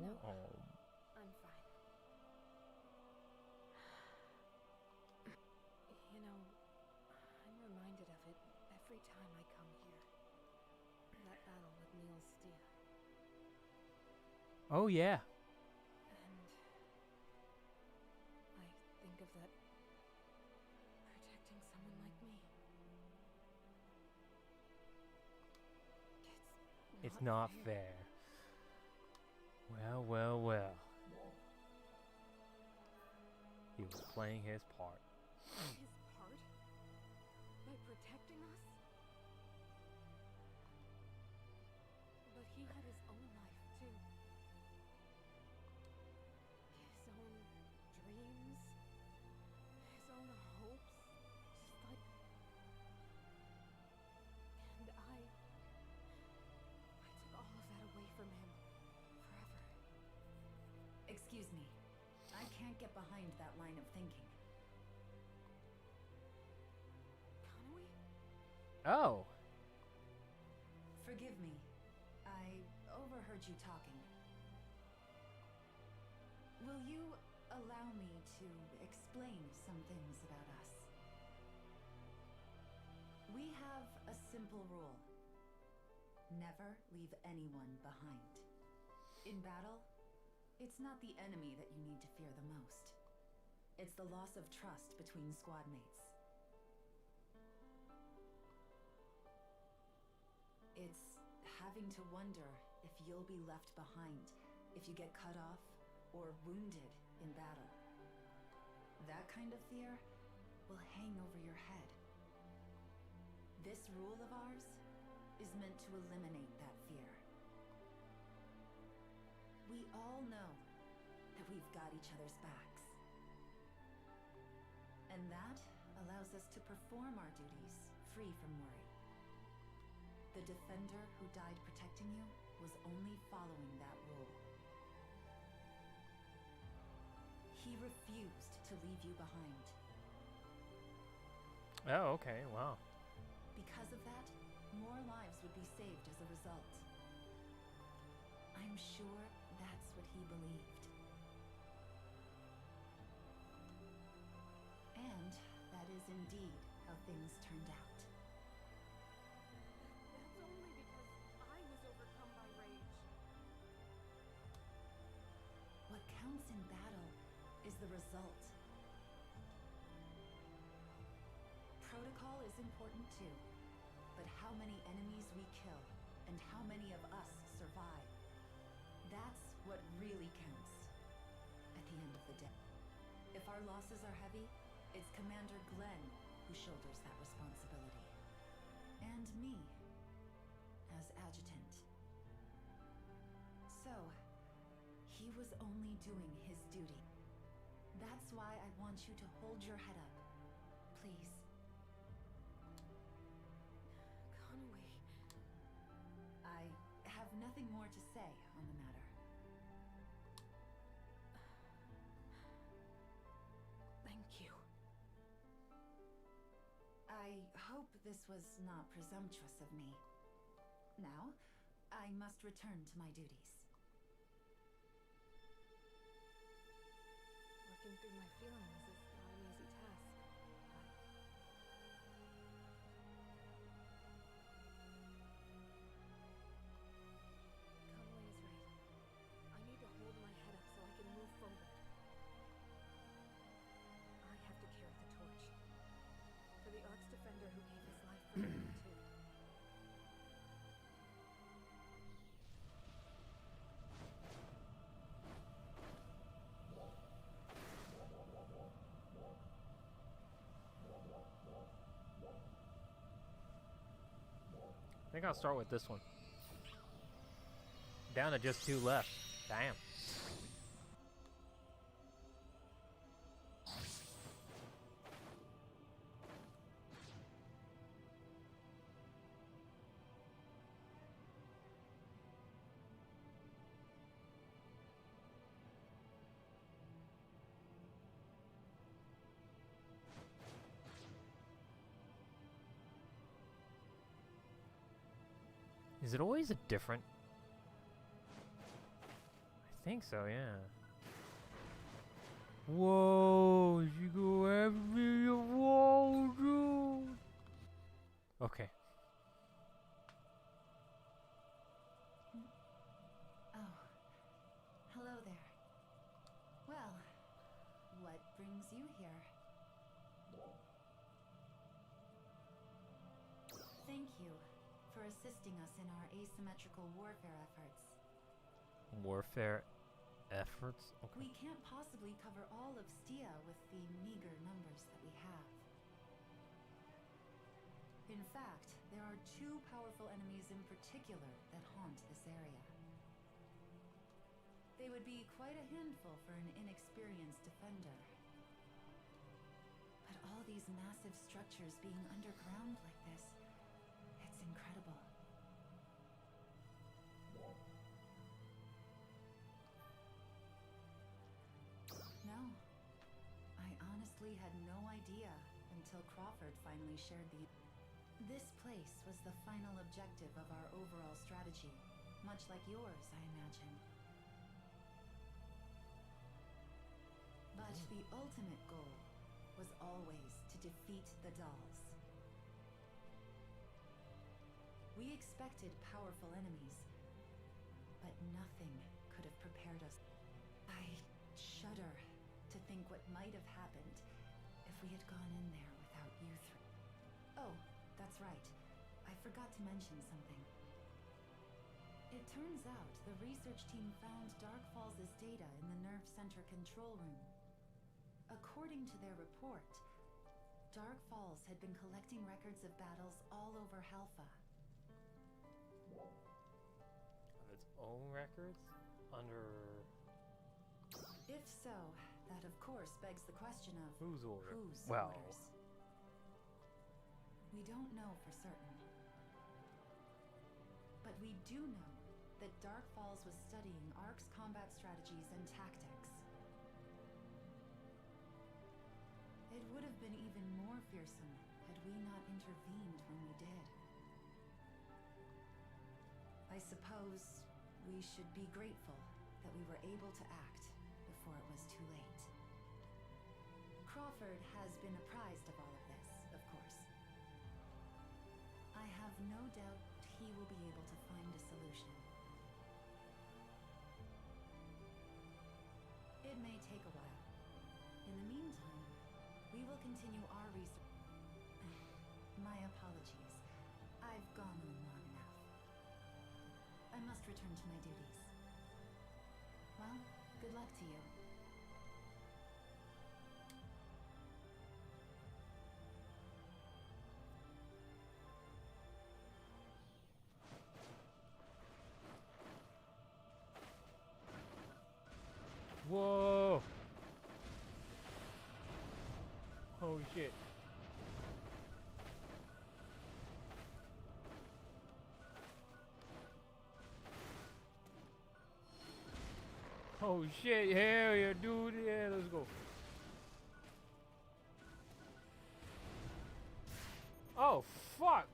No. Oh. I'm fine. You know, I'm reminded of it every time I come here. That battle with Neil's Stia. Oh, yeah. And I think of that protecting someone like me. It's not fair. Well, well, well. He was playing his part. His part? By protecting us? But he had his own life, too. His own dreams. His own hopes. Just like... And get behind that line of thinking. Conway? Oh. Forgive me. I overheard you talking. Will you allow me to explain some things about us? We have a simple rule. Never leave anyone behind. In battle, it's not the enemy that you need to fear the most. It's the loss of trust between squad mates. It's having to wonder if you'll be left behind if you get cut off or wounded in battle. That kind of fear will hang over your head. This rule of ours is meant to eliminate that fear. We all know that we've got each other's backs. And that allows us to perform our duties free from worry. The defender who died protecting you was only following that rule. He refused to leave you behind. Oh, okay. Wow. Because of that, more lives would be saved as a result. I'm sure that's what he believed. And that is indeed how things turned out. That's only because I was overcome by rage. What counts in battle is the result. Protocol is important too, but how many enemies we kill and how many of us survive, that's what really counts at the end of the day. If our losses are heavy, it's Commander Glenn who shoulders that responsibility. And me, as adjutant. So, he was only doing his duty. That's why I want you to hold your head up. Please. Conway. I have nothing more to say on the matter. Thank you. I hope this was not presumptuous of me. Now, I must return to my duties. Working through my feelings is not an easy task, but... Conway is right. I need to hold my head up so I can move forward. I have to carry the torch. For the Ark's defender who gave his life for me, too. I think I'll start with this one. Down to just 2 left. Damn. Is it always a different? I think so, yeah. Whoa, you go every whoa, dude. Okay. Oh, hello there. Well, what brings you here? Thank you for assisting us in our asymmetrical warfare efforts. Warfare efforts? Okay. We can't possibly cover all of Stia with the meager numbers that we have. In fact, there are 2 powerful enemies in particular that haunt this area. They would be quite a handful for an inexperienced defender. But all these massive structures being underground like this, it's incredible. No, really had no idea until Crawford finally shared the... This place was the final objective of our overall strategy, much like yours, I imagine. But the ultimate goal was always to defeat the dolls. We expected powerful enemies, but nothing could have prepared us. I shudder to think what might have happened if we had gone in there without you three. Oh, that's right. I forgot to mention something. It turns out the research team found Dark Falls' data in the Nerve Center control room. According to their report, Dark Falls had been collecting records of battles all over Halpha. Of its own records? Under... If so, that of course begs the question of whose order? Whose Well, orders? We don't know for certain. But we do know that Dark Falls was studying ARC's combat strategies and tactics. It would have been even more fearsome had we not intervened when we did. I suppose we should be grateful that we were able to act before it was too late. Crawford has been apprised of all of this, of course. I have no doubt he will be able to find a solution. It may take a while. In the meantime, we will continue our research. My apologies. I've gone on long enough. I must return to my duties. Well, good luck to you. whoa! Oh shit. Oh shit, hell yeah, dude, yeah, let's go. Oh, fuck!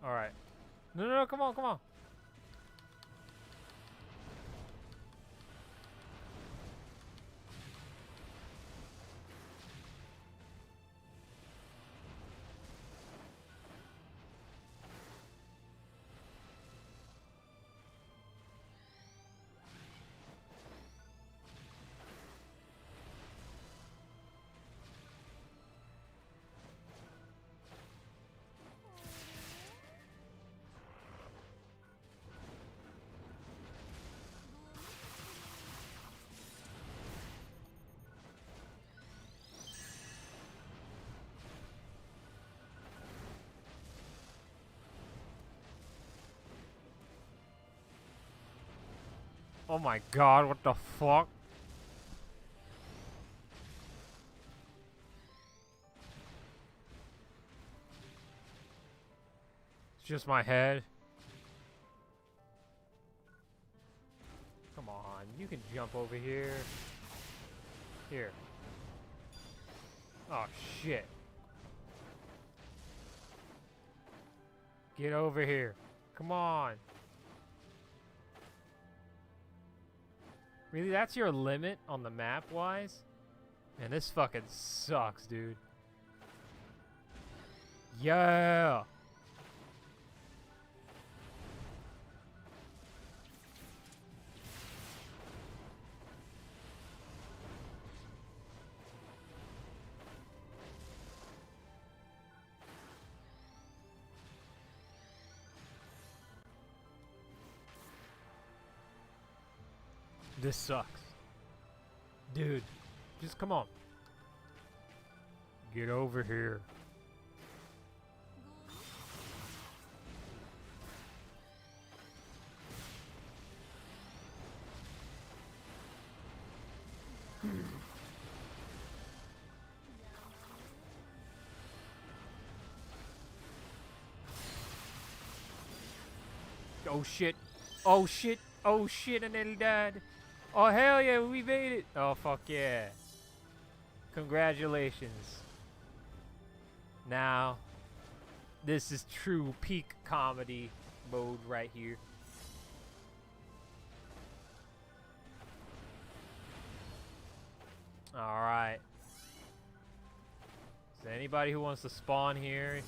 Alright. No, no, no, come on, come on. Oh my god, what the fuck? It's just my head. Come on, you can jump over here. Here. Oh shit. Get over here. Come on. Really, that's your limit on the map wise? Man, this fucking sucks, dude. Yeah. This sucks. Dude, just come on. Get over here. Oh shit. Oh shit. Oh shit, I nearly died. Oh hell yeah, we made it. Oh fuck yeah. Congratulations. Now, this is true peak comedy mode right here. Alright. Is there anybody who wants to spawn here?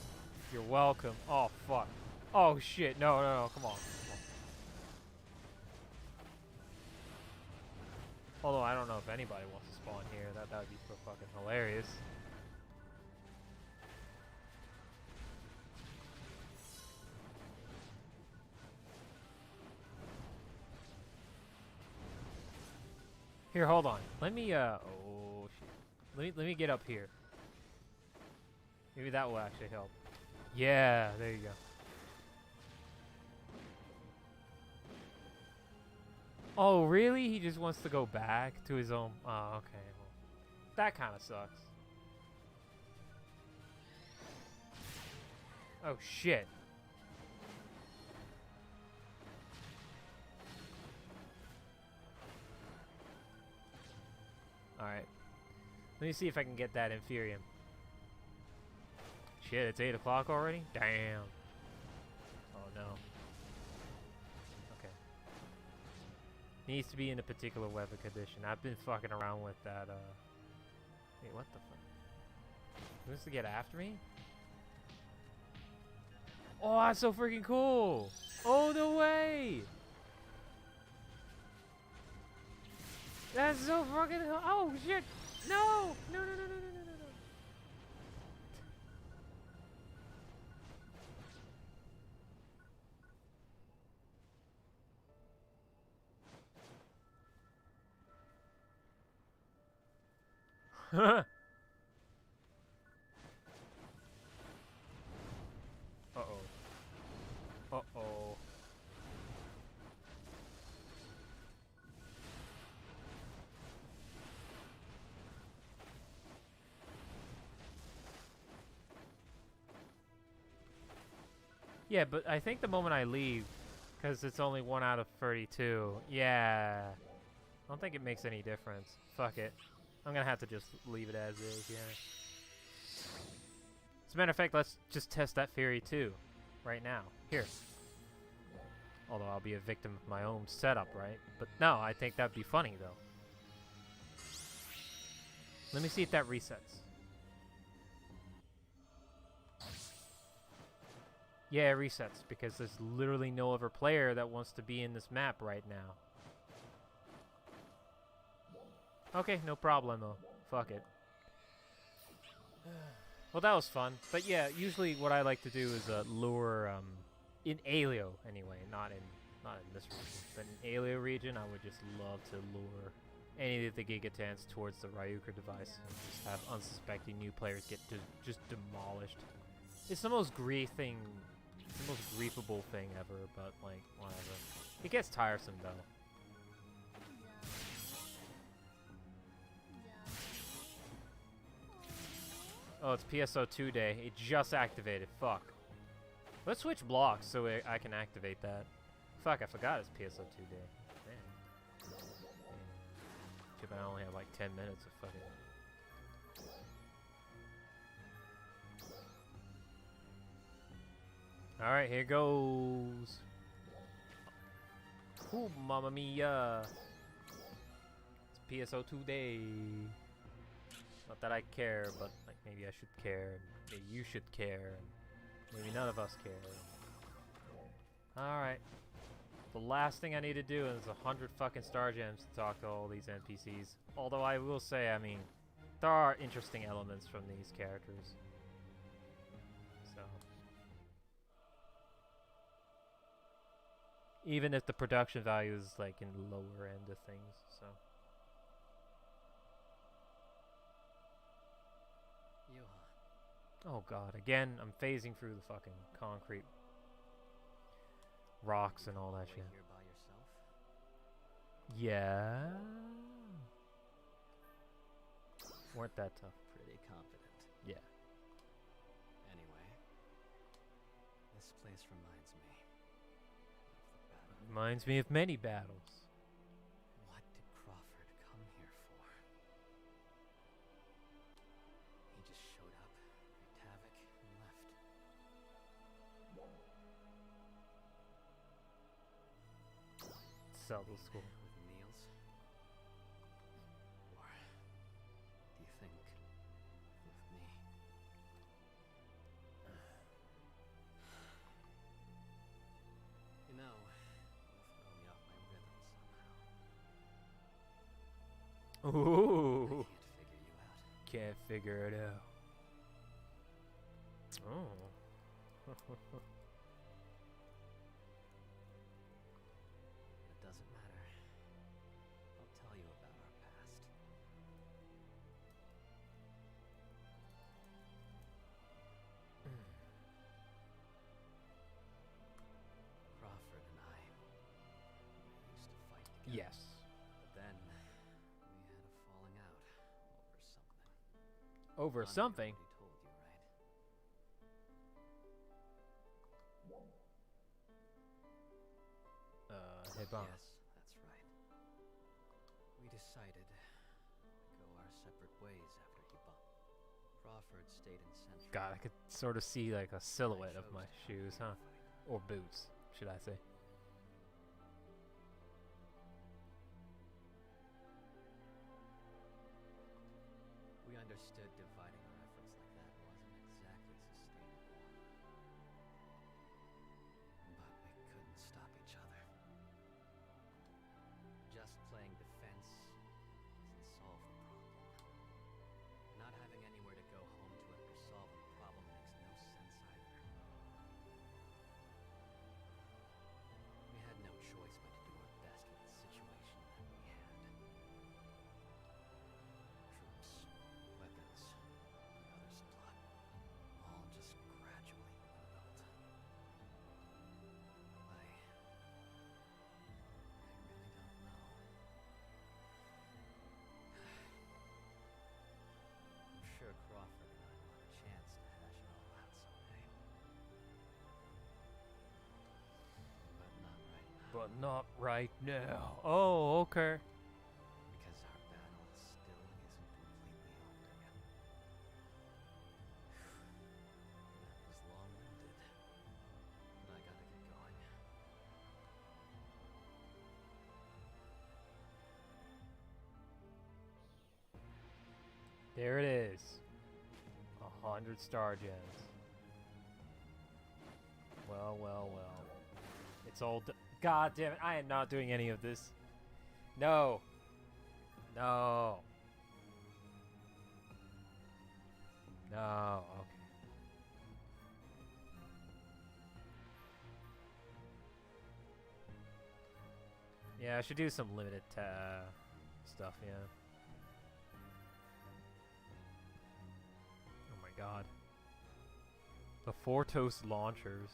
You're welcome. Oh fuck. Oh shit. No, no, no. Come on. Although I don't know if anybody wants to spawn here. That would be so fucking hilarious. Here, hold on. Let me oh shit. Let me get up here. Maybe that will actually help. Yeah, there you go. Oh, really? He just wants to go back to his own... Oh, okay. Well, that kind of sucks. Oh, shit. Alright. Let me see if I can get that Inferium. Shit, it's 8 o'clock already? Damn. Oh, no. Needs to be in a particular weather condition. I've been fucking around with that, Wait, what the fuck? Who's to get after me? Oh, that's so freaking cool! Oh, no way! That's so fucking... Oh, shit! No! No, no, no, no, no, no, no, no. Uh-oh. Uh-oh. Yeah, but I think the moment I leave, because it's only 1 out of 32, yeah. I don't think it makes any difference. Fuck it. I'm gonna have to just leave it as is, yeah. As a matter of fact, let's just test that theory too. Right now. Here. Although I'll be a victim of my own setup, right? But no, I think that'd be funny though. Let me see if that resets. Yeah, it resets because there's literally no other player that wants to be in this map right now. Okay, no problemo. Fuck it. Well, that was fun. But yeah, usually what I like to do is lure in Aleo anyway, not in this region, but in Aleo region, I would just love to lure any of the Gigatans towards the Ryuker device and just have unsuspecting new players get just demolished. It's the most griefing, it's the most griefable thing ever, but like whatever. It gets tiresome though. Oh, it's PSO2 day. It just activated. Fuck. Let's switch blocks so I can activate that. Fuck, I forgot it's PSO2 day. Man. Too bad I only have like 10 minutes of fucking... Alright, here goes. Ooh, mamma mia. It's PSO2 day. Not that I care, but like maybe I should care, and maybe you should care, and maybe none of us care. Alright. The last thing I need to do is 100 fucking star gems to talk to all these NPCs. Although I will say, I mean, there are interesting elements from these characters. So. Even if the production value is like in the lower end of things, so. Oh god, again, I'm phasing through the fucking concrete rocks and all that shit. Here by yourself? Yeah. Weren't that tough. Pretty confident. Yeah. Anyway, this place reminds me of the Reminds me of many battles. What did Crawford come here for? He just showed up, wreaked havoc, and left. Sell the school. With Niels? Or do you think with me? You know, you throw me off my rhythm somehow. Ooh. I can't figure you out. Can't figure it out. Oh. It doesn't matter. I'll tell you about our past. Crawford and I used to fight together. Yes. But then we had a falling out over something. Over Bonnie something? already told you, right? Hey, Bon. Yes, that's right. We decided to go our separate ways after he bumped. Crawford stayed in Central. God, I could sort of see like a silhouette of chose my to shoes, huh? fight. Or boots, should I say. We understood dividing our efforts like that wasn't exactly sustainable. But we couldn't stop each other. Just playing defense doesn't solve the problem. Not having anywhere to go home to after solving a problem makes no sense either. We had no choice but to do our best with the situation that we had. Troops, weapons, and other supply, all just gradually dwindled. I really don't know. I'm sure Crawford and I will have a chance to hash it all out someday. But not right now. But not right now. Oh, okay. Because our battle still isn't completely over yet. That was long-winded, but I gotta get going. There it is. 100 star gens. Well, well, well. It's all God damn it, I am not doing any of this. No. No. No. Okay. Yeah, I should do some limited stuff, yeah. Oh my god. The Fortos launchers.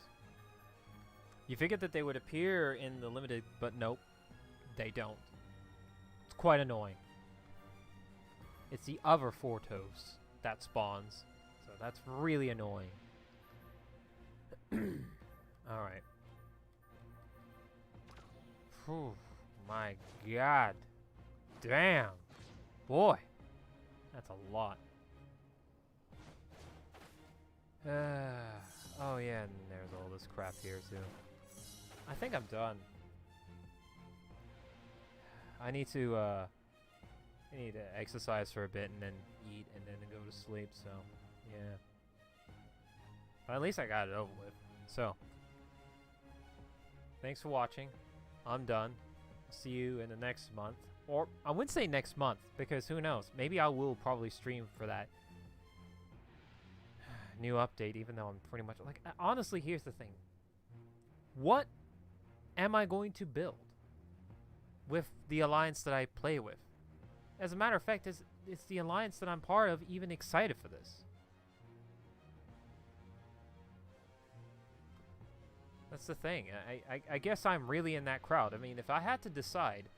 You figured that they would appear in the limited, but nope. They don't. It's quite annoying. It's the other Fortos that spawns. So that's really annoying. Alright. Whew. My god. Damn. Boy. That's a lot. Oh yeah, and there's all this crap here too. I think I'm done. I need to exercise for a bit and then eat and then go to sleep, so yeah. But at least I got it over with. So thanks for watching. I'm done. See you in the next month. Or I wouldn't say next month, because who knows? Maybe I will probably stream for that new update, even though I'm pretty much like, honestly, here's the thing. What am I going to build with the alliance that I play with? As a matter of fact, it's the alliance that I'm part of even excited for this. That's the thing. I guess I'm really in that crowd. I mean, if I had to decide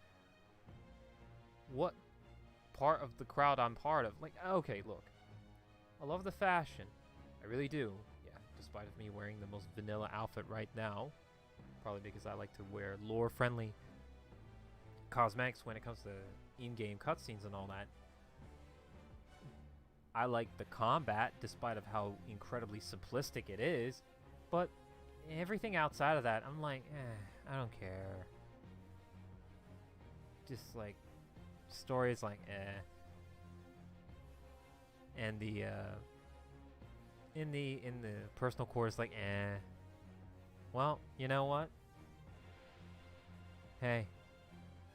what part of the crowd I'm part of, like, okay, look. I love the fashion. I really do. Yeah, despite of me wearing the most vanilla outfit right now. Probably because I like to wear lore-friendly cosmetics when it comes to in-game cutscenes and all that. I like the combat, despite of how incredibly simplistic it is, but everything outside of that, I'm like, I don't care. Just like, stories like, and the in the personal core is like, well, you know what? Hey,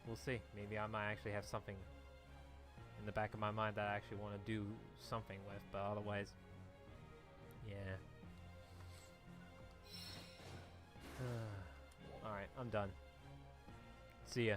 we'll see. Maybe I might actually have something in the back of my mind that I actually want to do something with, but otherwise, yeah. Alright, I'm done. See ya.